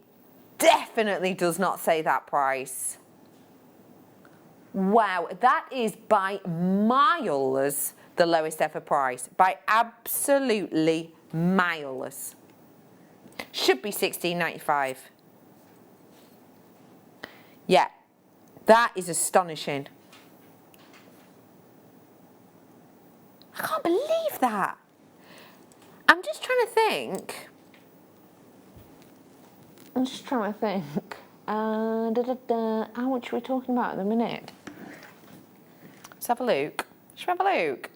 definitely does not say that price. Wow, that is by miles the lowest ever price. By absolutely miles. Should be £16.95. Yeah, that is astonishing. I can't believe that. I'm just trying to think. How much are we talking about at the minute? Let's have a look. Should we have a look?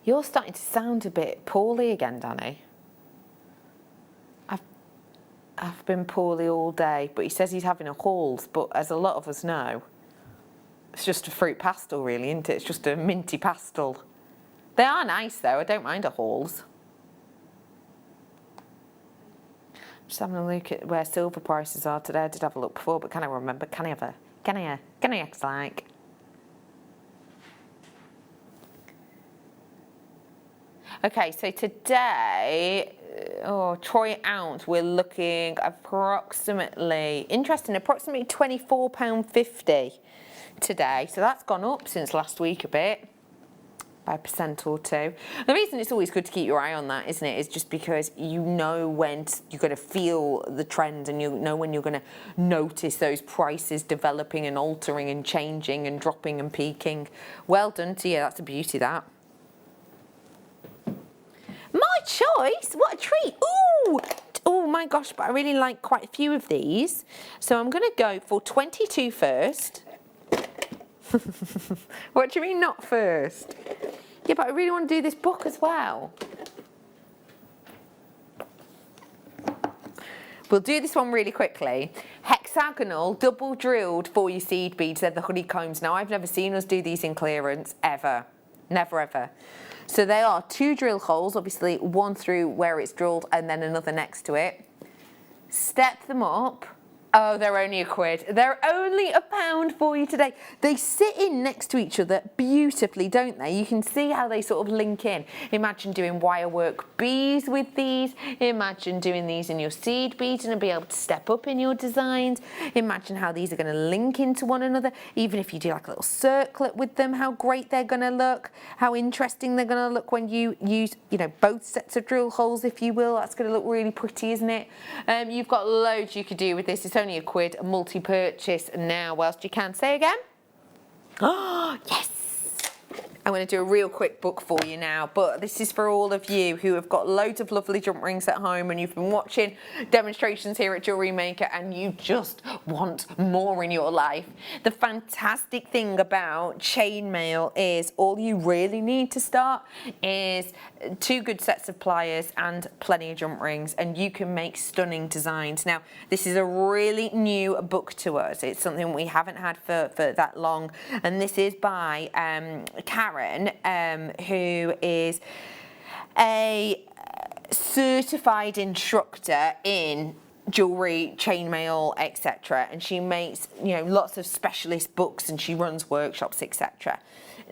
You're starting to sound a bit poorly again, Danny. I've been poorly all day, but he says he's having a Halls, but as a lot of us know, it's just a fruit pastel really, isn't it? It's just a minty pastel. They are nice though, I don't mind a Halls. Just having a look at where silver prices are today. I did have a look before, but can I remember? Can I act like? Okay, so today, troy ounce, we're looking approximately £24.50 today. So that's gone up since last week a bit, by 1% or 2%. The reason it's always good to keep your eye on that, isn't it, is just because you know when you're going to feel the trend and you know when you're going to notice those prices developing and altering and changing and dropping and peaking. Well done to you, that's a beauty, that. My choice? What a treat. Ooh! Oh my gosh, but I really like quite a few of these. So I'm going to go for 22 first. What do you mean not first? Yeah, but I really want to do this book as well. We'll do this one really quickly. Hexagonal, double drilled for your seed beads. They're the honeycombs. Now, I've never seen us do these in clearance, ever. Never, ever. So they are 2 drill holes, obviously one through where it's drilled and then another next to it. Step them up. Oh, they're only £1. They're only £1 for you today. They sit in next to each other beautifully, don't they? You can see how they sort of link in. Imagine doing wire work beads with these. Imagine doing these in your seed beads and be able to step up in your designs. Imagine how these are going to link into one another. Even if you do like a little circlet with them, how great they're going to look. How interesting they're going to look when you use, you know, both sets of drill holes, if you will. That's going to look really pretty, isn't it? You've got loads you could do with this. It's only £1, a multi-purchase now whilst you can. Say again. Oh, yes. I'm going to do a real quick book for you now, but this is for all of you who have got loads of lovely jump rings at home and you've been watching demonstrations here at Jewellery Maker and you just want more in your life. The fantastic thing about chainmail is all you really need to start is 2 good sets of pliers and plenty of jump rings, and you can make stunning designs. Now, this is a really new book to us. It's something we haven't had for that long, and this is by Karen, who is a certified instructor in jewellery, chainmail, etc. And she makes, you know, lots of specialist books and she runs workshops, etc.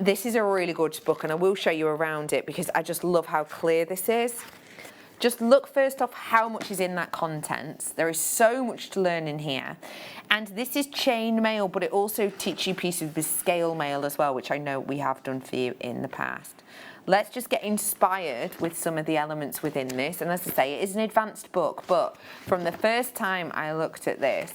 This is a really gorgeous book and I will show you around it because I just love how clear this is. Just look first off how much is in that content. There is so much to learn in here. And this is chainmail, but it also teaches you pieces with scale mail as well, which I know we have done for you in the past. Let's just get inspired with some of the elements within this. And as I say, it is an advanced book, but from the first time I looked at this,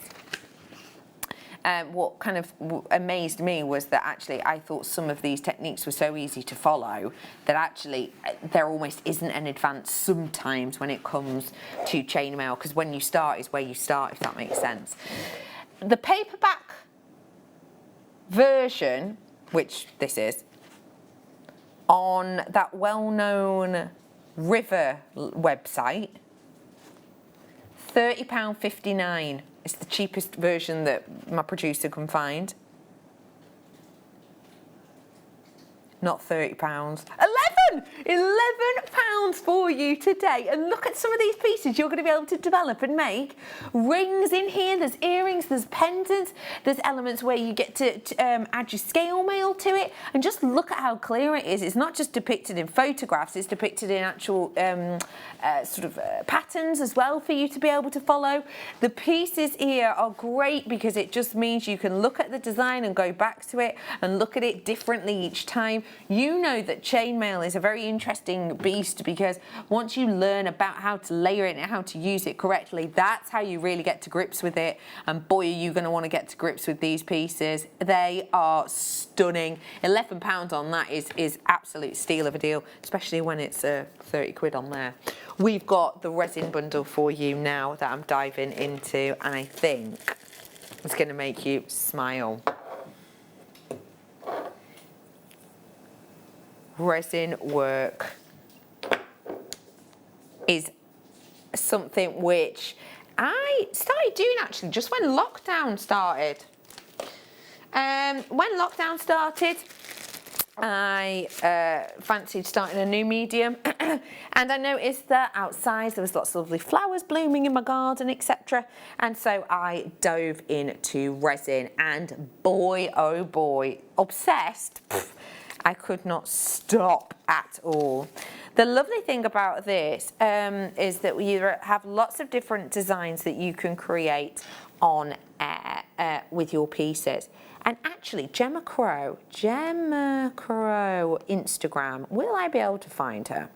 what kind of amazed me was that actually I thought some of these techniques were so easy to follow that actually there almost isn't an advance sometimes when it comes to chainmail, because when you start is where you start, if that makes sense. The paperback version, which this is, on that well-known River website, £30.59. It's the cheapest version that my producer can find. Not £30. £11 for you today. And look at some of these pieces you're going to be able to develop and make. Rings in here, there's earrings, there's pendants, there's elements where you get to add your scale mail to it. And just look at how clear it is. It's not just depicted in photographs, it's depicted in actual patterns as well for you to be able to follow. The pieces here are great because it just means you can look at the design and go back to it and look at it differently each time. You know that chainmail is a very interesting beast, because once you learn about how to layer it and how to use it correctly, that's how you really get to grips with it. And boy, are you going to want to get to grips with these pieces. They are stunning. £11 on that is absolute steal of a deal, especially when it's 30 quid on there. We've got the resin bundle for you now that I'm diving into, and I think it's going to make you smile. Resin work is something which I started doing actually just when lockdown started. When lockdown started, I fancied starting a new medium and I noticed that outside there was lots of lovely flowers blooming in my garden, etc. And so I dove into resin, and boy oh boy, obsessed. I could not stop at all. The lovely thing about this is that we have lots of different designs that you can create on with your pieces. And actually, Gemma Crow Instagram, will I be able to find her?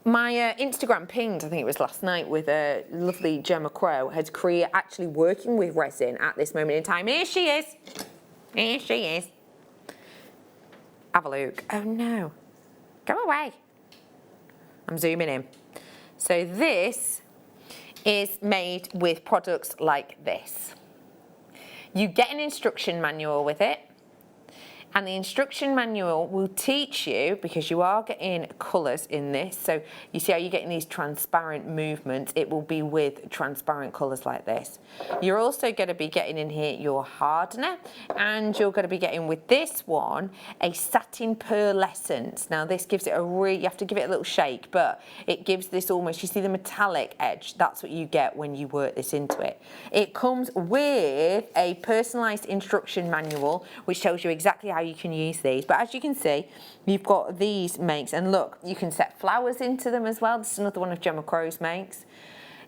My Instagram pinged, I think it was last night, with a lovely Gemma Crow, has actually working with resin at this moment in time. Here she is. Here she is. Have a look. Oh no. Go away. I'm zooming in. So this is made with products like this. You get an instruction manual with it, and the instruction manual will teach you, because you are getting colours in this, so you see how you're getting these transparent movements, it will be with transparent colours like this. You're also going to be getting in here your hardener, and you're going to be getting with this one a satin pearlescence. Now this gives it you have to give it a little shake, but it gives this almost, you see the metallic edge, that's what you get when you work this into it. It comes with a personalised instruction manual which tells you exactly how you can use these, but as you can see, you've got these makes, and look, you can set flowers into them as well. This is another one of Gemma Crow's makes.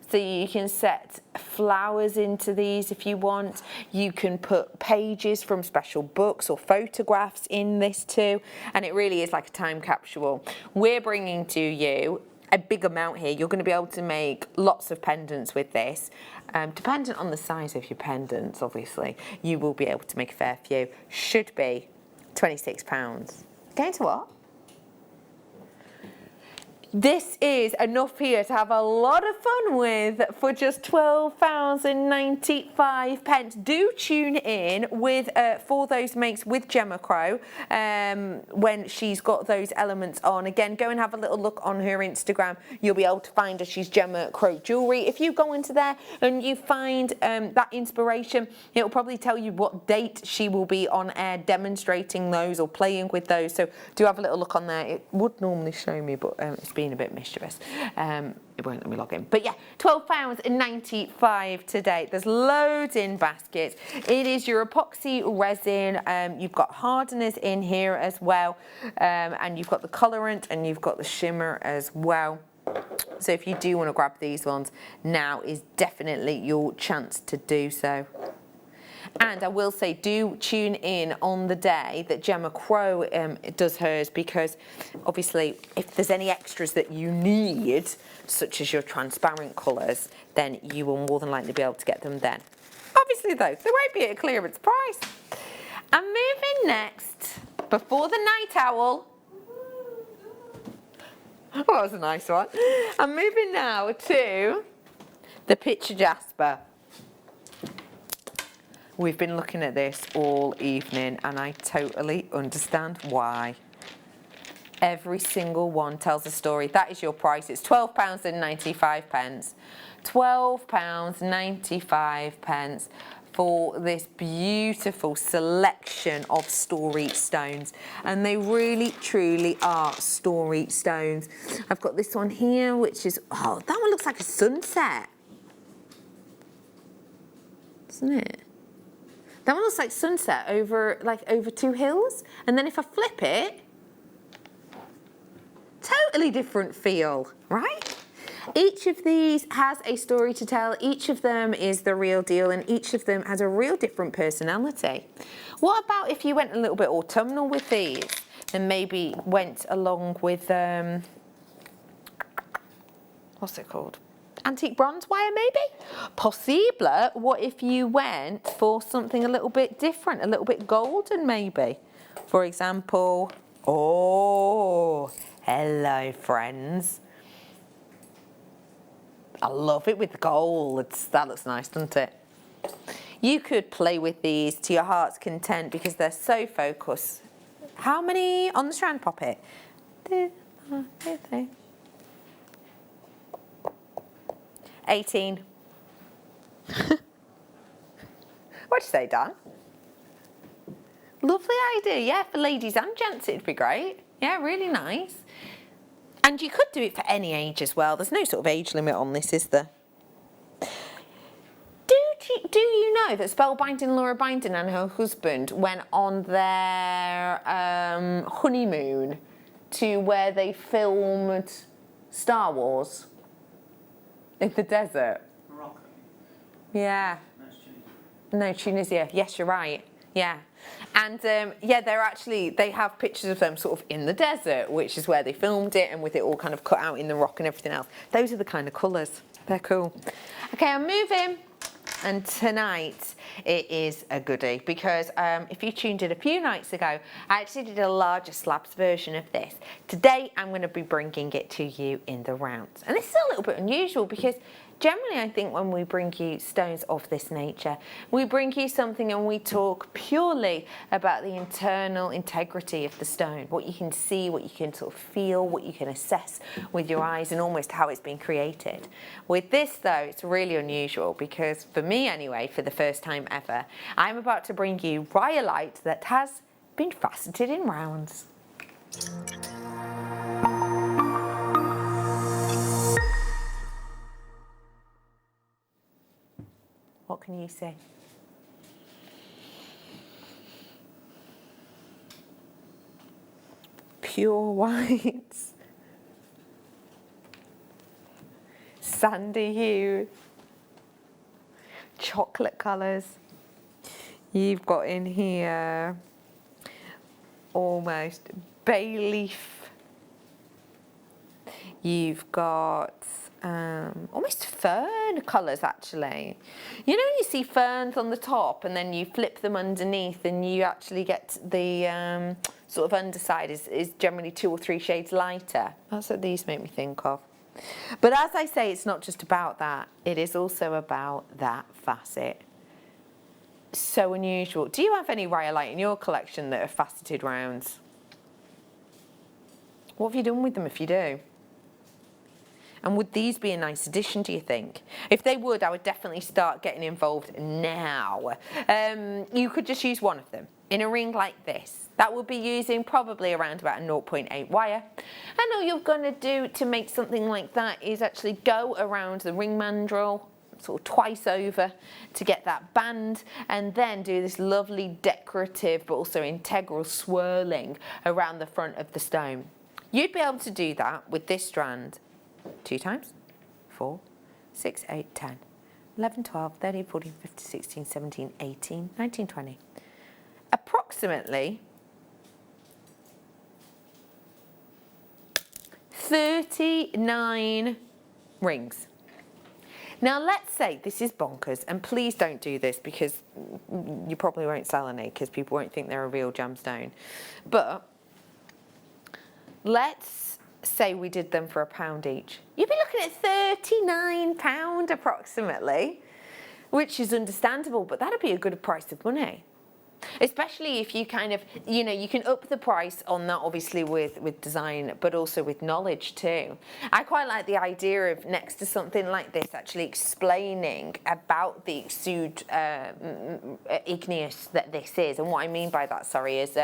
So you can set flowers into these if you want. You can put pages from special books or photographs in this too, and it really is like a time capsule. We're bringing to you a big amount here. You're going to be able to make lots of pendants with this. Dependent on the size of your pendants, obviously, you will be able to make a fair few. Should be £26. Going to what? This is enough here to have a lot of fun with for just £12.95. Do tune in with for those makes with Gemma Crow when she's got those elements on. Again, go and have a little look on her Instagram. You'll be able to find her. She's Gemma Crow Jewellery. If you go into there and you find that inspiration, it'll probably tell you what date she will be on air demonstrating those or playing with those. So do have a little look on there. It would normally show me, but it's been a bit mischievous. It won't let me log in. But yeah, £12.95 today. There's loads in baskets. It is your epoxy resin. You've got hardeners in here as well. And you've got the colorant and you've got the shimmer as well. So if you do want to grab these ones, now is definitely your chance to do so. And I will say, do tune in on the day that Gemma Crow does hers, because obviously if there's any extras that you need, such as your transparent colours, then you will more than likely be able to get them then. Obviously though, they won't be at a clearance price. I'm moving next, before the night owl. Oh, that was a nice one. I'm moving now to the picture jasper. We've been looking at this all evening and I totally understand why. Every single one tells a story. That is your price. It's £12.95. £12.95 for this beautiful selection of story stones. And they really, truly are story stones. I've got this one here, which is, oh, that one looks like a sunset. Doesn't it? That one looks like sunset over two hills. And then if I flip it, totally different feel, right? Each of these has a story to tell. Each of them is the real deal, and each of them has a real different personality. What about if you went a little bit autumnal with these, and maybe went along with, what's it called? Antique bronze wire, maybe? Possible. What if you went for something a little bit different, a little bit golden, maybe? For example, oh, hello, friends. I love it with gold. That looks nice, doesn't it? You could play with these to your heart's content because they're so focused. How many on the strand poppet? 18. What'd you say, Dan? Lovely idea, yeah, for ladies and gents it'd be great. Yeah, really nice. And you could do it for any age as well. There's no sort of age limit on this, is there? Do you know that Spellbinding Laura Binding and her husband went on their honeymoon to where they filmed Star Wars? In the desert. Morocco. Yeah. No, No, Tunisia. Yes, you're right. Yeah. And yeah, they have pictures of them sort of in the desert, which is where they filmed it, and with it all kind of cut out in the rock and everything else. Those are the kind of colours. They're cool. Okay, I'm moving. And tonight it is a goodie because if you tuned in a few nights ago, I actually did a larger slabs version of this. Today I'm going to be bringing it to you in the rounds. And this is a little bit unusual because generally I think when we bring you stones of this nature, we bring you something and we talk purely about the internal integrity of the stone, what you can see, what you can sort of feel, what you can assess with your eyes and almost how it's been created. With this though, it's really unusual because for me anyway, for the first time ever, I'm about to bring you rhyolite that has been faceted in rounds. What can you see? Pure whites, sandy hues, chocolate colours. You've got in here almost bay leaf. You've got almost fern colours actually. You know when you see ferns on the top and then you flip them underneath and you actually get the sort of underside is generally 2 or 3 shades lighter. That's what these make me think of. But as I say, it's not just about that. It is also about that facet. So unusual. Do you have any rhyolite in your collection that are faceted rounds? What have you done with them if you do? And would these be a nice addition, do you think? If they would, I would definitely start getting involved now. You could just use one of them in a ring like this. That would be using probably around about a 0.8 wire. And all you're going to do to make something like that is actually go around the ring mandrel sort of twice over to get that band, and then do this lovely decorative but also integral swirling around the front of the stone. You'd be able to do that with this strand 2 times, 4, 6, 8, 10, 11, 12, 13, 14, 15, 16, 17, 18, 19, 20. Approximately 39 rings. Now let's say this is bonkers, and please don't do this because you probably won't sell any because people won't think they're a real gemstone. But let's say we did them for £1 each. You'd be looking at £39 approximately, which is understandable, but that'd be a good price of money. Especially if you kind of, you know, you can up the price on that obviously with design, but also with knowledge too. I quite like the idea of next to something like this actually explaining about the exude igneous that this is. And what I mean by that, sorry, is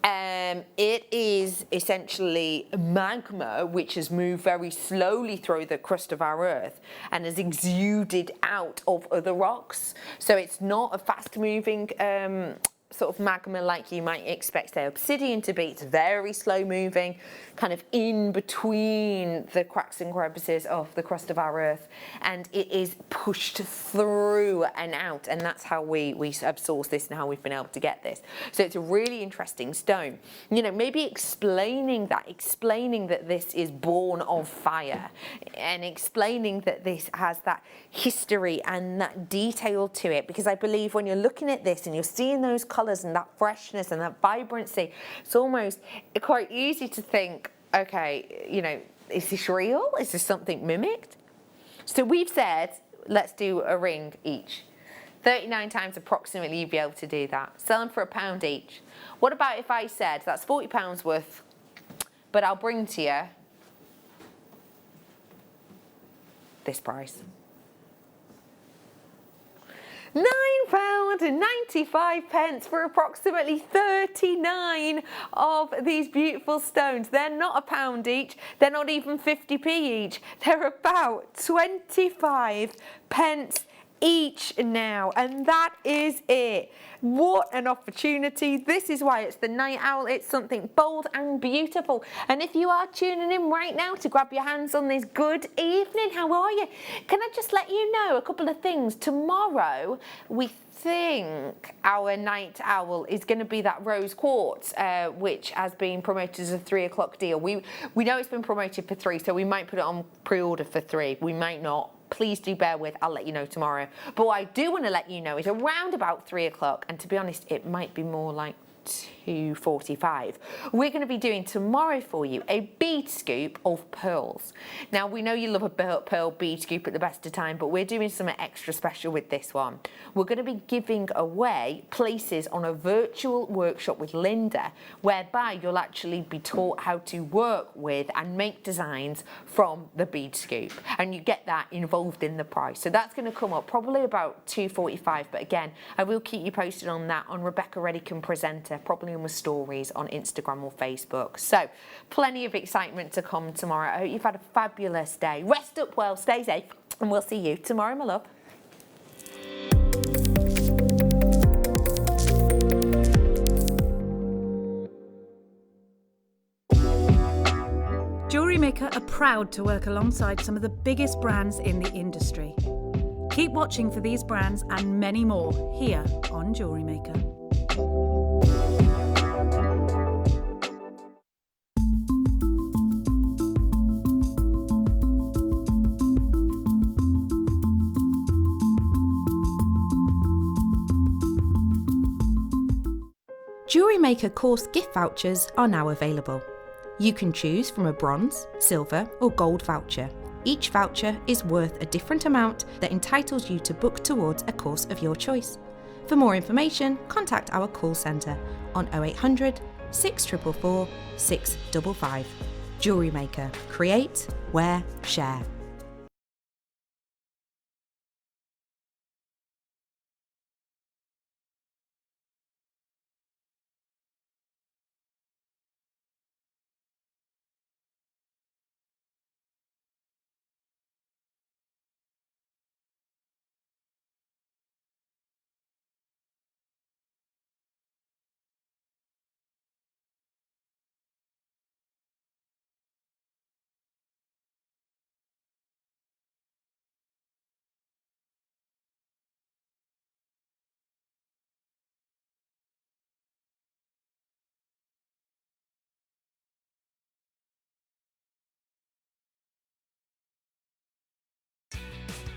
it is essentially magma which has moved very slowly through the crust of our earth and has exuded out of other rocks. So it's not a fast moving sort of magma like you might expect the obsidian to be. It's very slow moving, kind of in between the cracks and crevices of the crust of our earth, and it is pushed through and out, and that's how we have sourced this and how we've been able to get this. So it's a really interesting stone. You know, maybe explaining that this is born of fire, and explaining that this has that history and that detail to it, because I believe when you're looking at this and you're seeing those colours and that freshness and that vibrancy, it's almost quite easy to think, okay, you know, is this real? Is this something mimicked? So we've said, let's do a ring each. 39 times approximately you'd be able to do that. Sell them for £1 each. What about if I said, that's £40 worth, but I'll bring to you this price. £9.95 for approximately 39 of these beautiful stones. They're not £1 each, they're not even 50p each, they're about 25 pence each now, and that is it. What an opportunity. This is why it's the night owl. It's something bold and beautiful. And if you are tuning in right now to grab your hands on this, good evening, how are you? Can I just let you know a couple of things? Tomorrow we think our night owl is going to be that rose quartz, which has been promoted as a 3 o'clock deal. We know it's been promoted for 3, so we might put it on pre-order for 3. We might not. Please do bear with, I'll let you know tomorrow. But what I do want to let you know is around about 3 o'clock, and to be honest, it might be more like 2:45. We're going to be doing tomorrow for you a bead scoop of pearls. Now, we know you love a pearl bead scoop at the best of time, but we're doing something extra special with this one. We're going to be giving away places on a virtual workshop with Linda, whereby you'll actually be taught how to work with and make designs from the bead scoop, and you get that involved in the price. So that's going to come up probably about 2:45, but again, I will keep you posted on that on Rebecca Redican Presenter, probably on my stories on Instagram or Facebook. So plenty of excitement to come tomorrow. I hope you've had a fabulous day. Rest up well, stay safe, and we'll see you tomorrow, my love. Jewellery Maker are proud to work alongside some of the biggest brands in the industry. Keep watching for these brands and many more here on Jewellery Maker. Jewellery Maker course gift vouchers are now available. You can choose from a bronze, silver or gold voucher. Each voucher is worth a different amount that entitles you to book towards a course of your choice. For more information, contact our call centre on 0800 644 655. Jewellery Maker. Create, wear, share.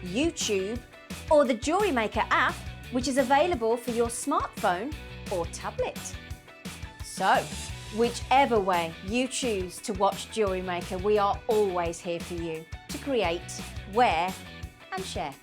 YouTube, or the Jewellery Maker app, which is available for your smartphone or tablet. So, whichever way you choose to watch Jewellery Maker, we are always here for you to create, wear and share.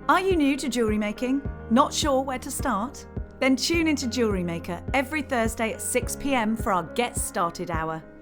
Are you new to jewellery making? Not sure where to start? Then tune into Jewellery Maker every Thursday at 6 p.m. for our Get Started Hour.